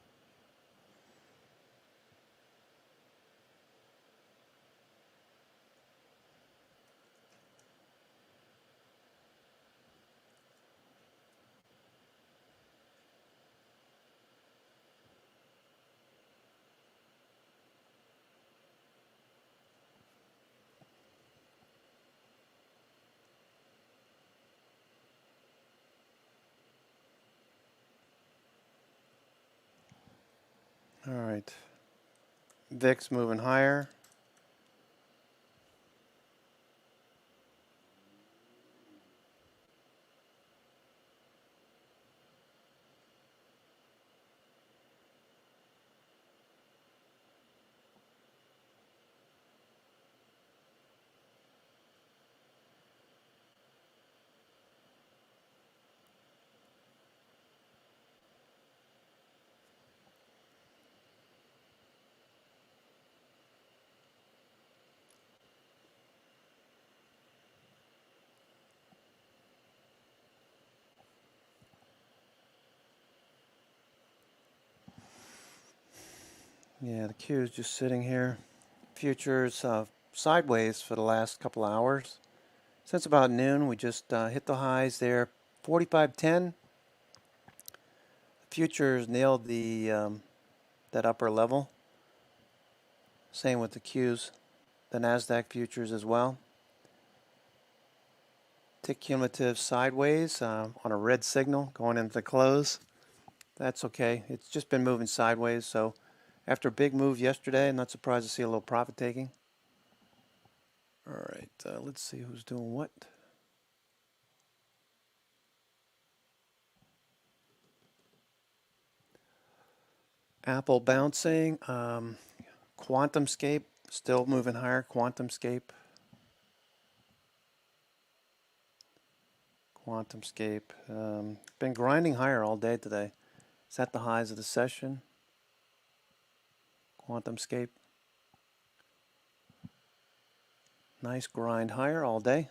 All right. VIX moving higher. Yeah, the Q is just sitting here. Futures sideways for the last couple hours. Since about noon, we just hit the highs there. 45.10. Futures nailed the that upper level. Same with the Qs, the Nasdaq futures as well. Tick cumulative sideways on a red signal going into the close. That's okay. It's just been moving sideways, so after a big move yesterday, I'm not surprised to see a little profit taking. All right, let's see who's doing what. Apple bouncing. QuantumScape still moving higher. QuantumScape. Been grinding higher all day today. It's at the highs of the session. QuantumScape. Nice grind higher all day.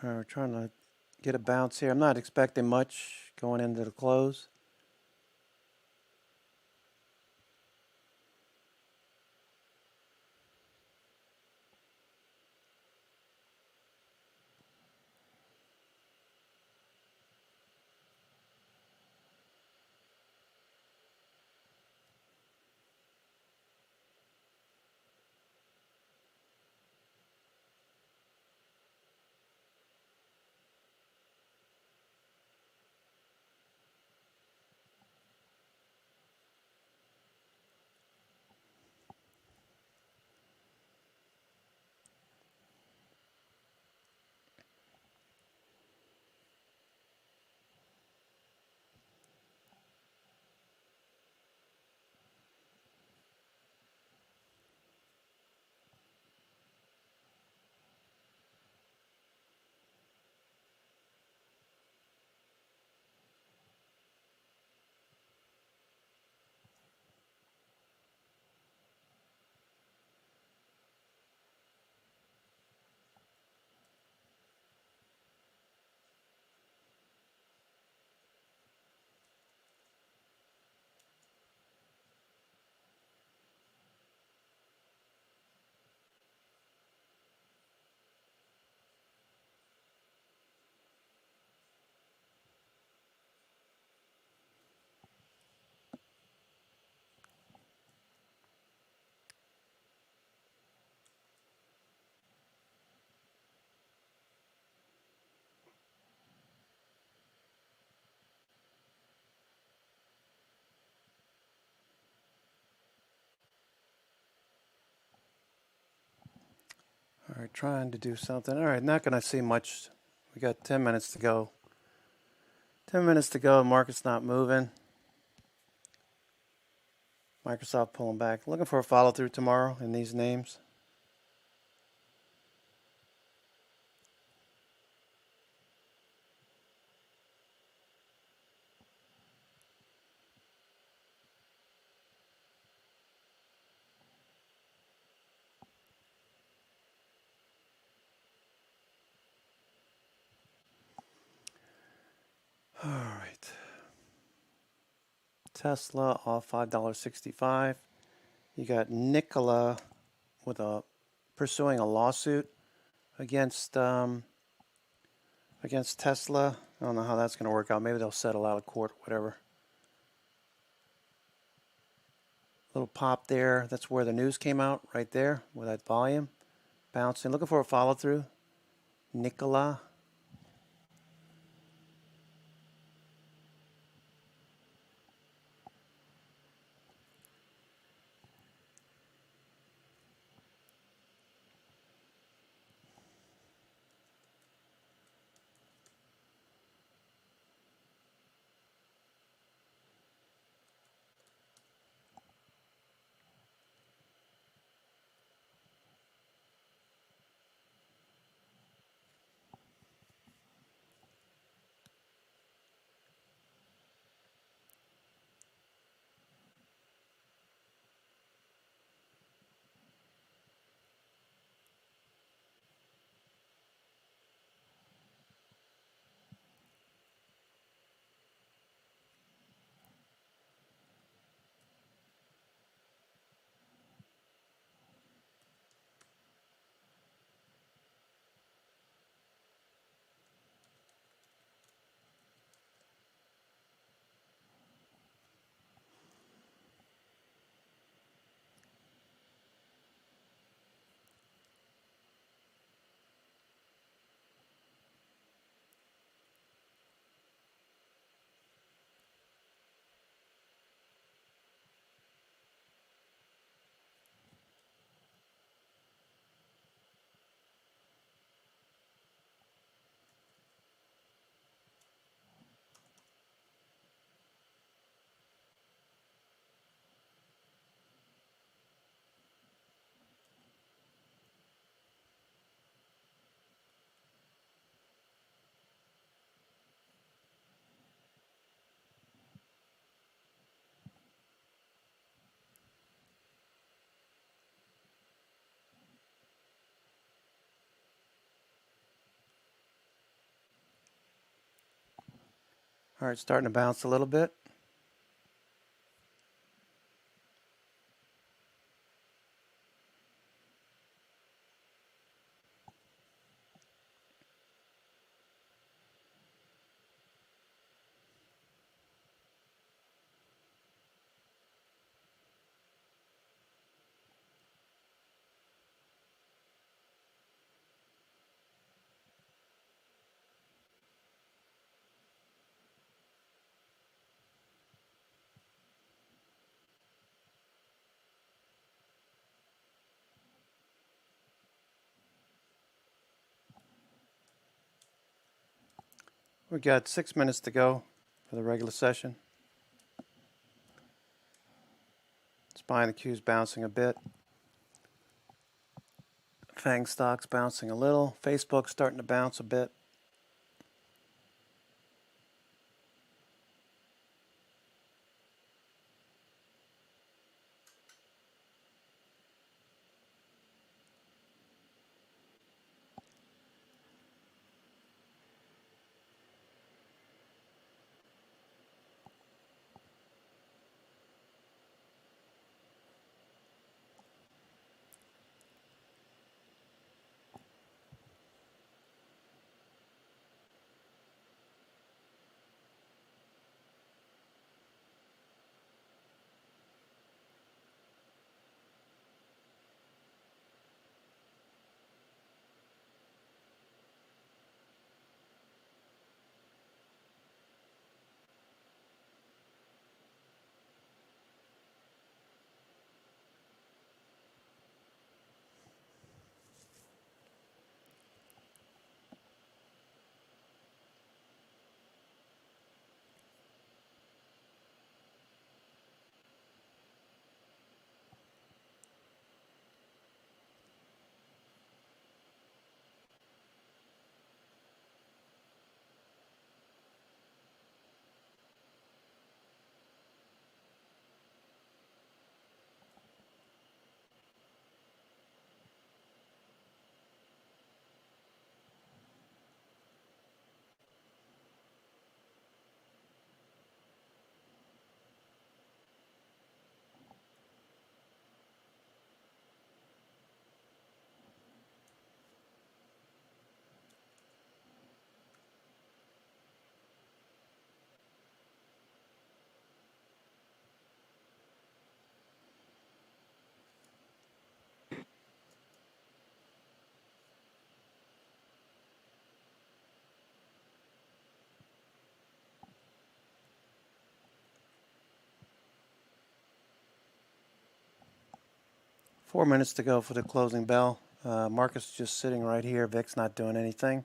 We're trying to get a bounce here. I'm not expecting much going into the close. All right, trying to do something. All right, not going to see much. We got 10 minutes to go. 10 minutes to go. Market's not moving. Microsoft pulling back. Looking for a follow through tomorrow in these names. All right. Tesla off $5.65. You got Nikola with pursuing a lawsuit against against Tesla. I don't know how that's going to work out. Maybe they'll settle out of court, whatever. Little pop there. That's where the news came out, right there, with that volume bouncing. Looking for a follow through. Nikola. All right, starting to bounce a little bit. We got 6 minutes to go for the regular session. SPY and the Q's bouncing a bit. FANG stocks bouncing a little. Facebook's starting to bounce a bit. Four minutes to go for the closing bell. Market's just sitting right here. VIX not doing anything.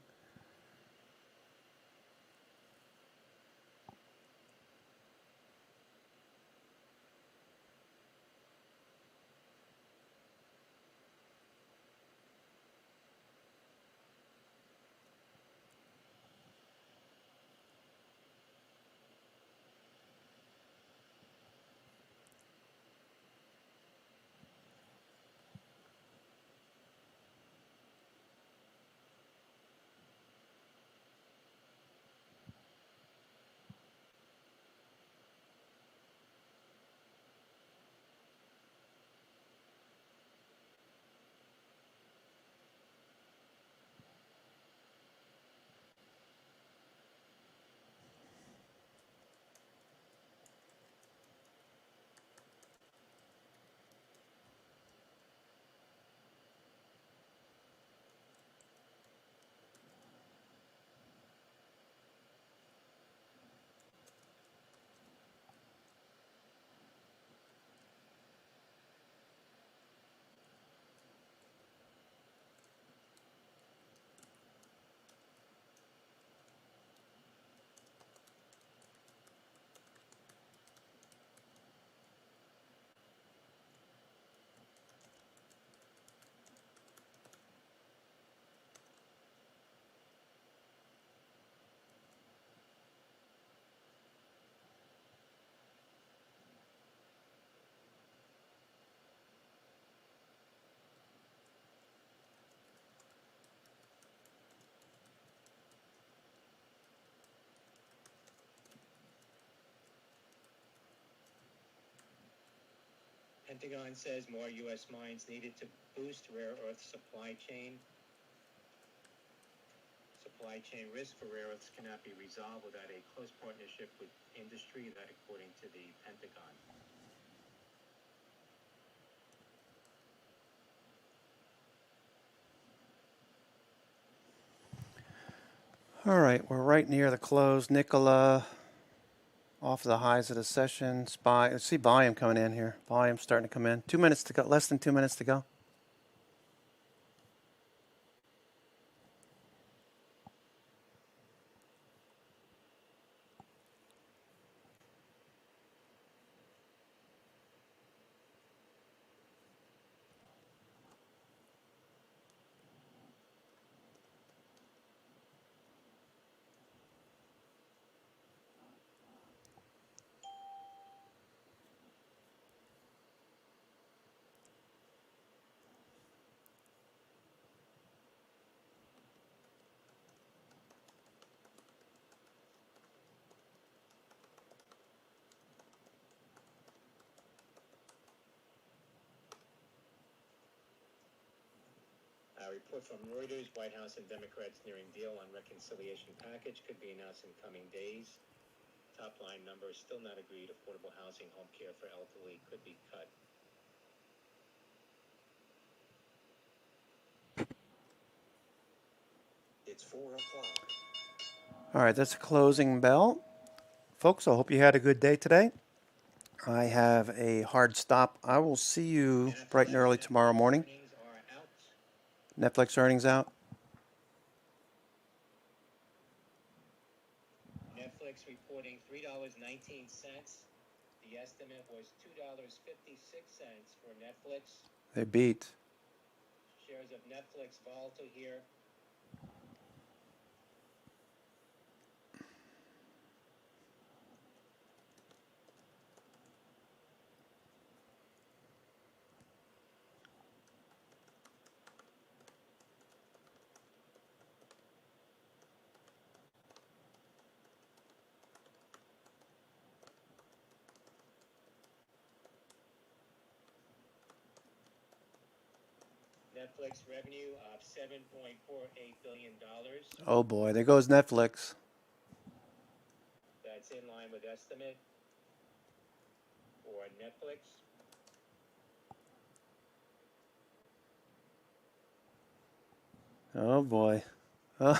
Pentagon says more U.S. mines needed to boost rare earth supply chain. Supply chain risk for rare earths cannot be resolved without a close partnership with industry, that according to the Pentagon. All right, we're right near the close. Nicola off the highs of the session. SPY. Let's see volume coming in here. Volume starting to come in. 2 minutes to go. Less than 2 minutes to go. A report from Reuters, White House and Democrats nearing deal on reconciliation package could be announced in coming days. Top line numbers still not agreed. Affordable housing, home care for elderly could be cut. It's 4 o'clock. All right, that's a closing bell. Folks, I hope you had a good day today. I have a hard stop. I will see you bright and early tomorrow morning. Earnings are out. Netflix earnings out. Netflix reporting $3.19. The estimate was $2.56 for Netflix. They beat. Shares of Netflix volatile here. Netflix revenue of $7.48 billion. Oh boy, there goes Netflix. That's in line with estimate for Netflix. Oh boy. Oh.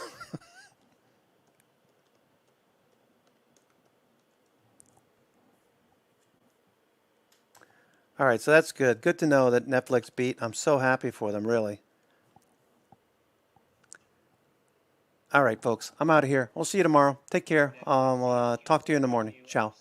All right, so that's good. Good to know that Netflix beat. I'm so happy for them, really. All right, folks, I'm out of here. We'll see you tomorrow. Take care. I'll talk to you in the morning. Ciao.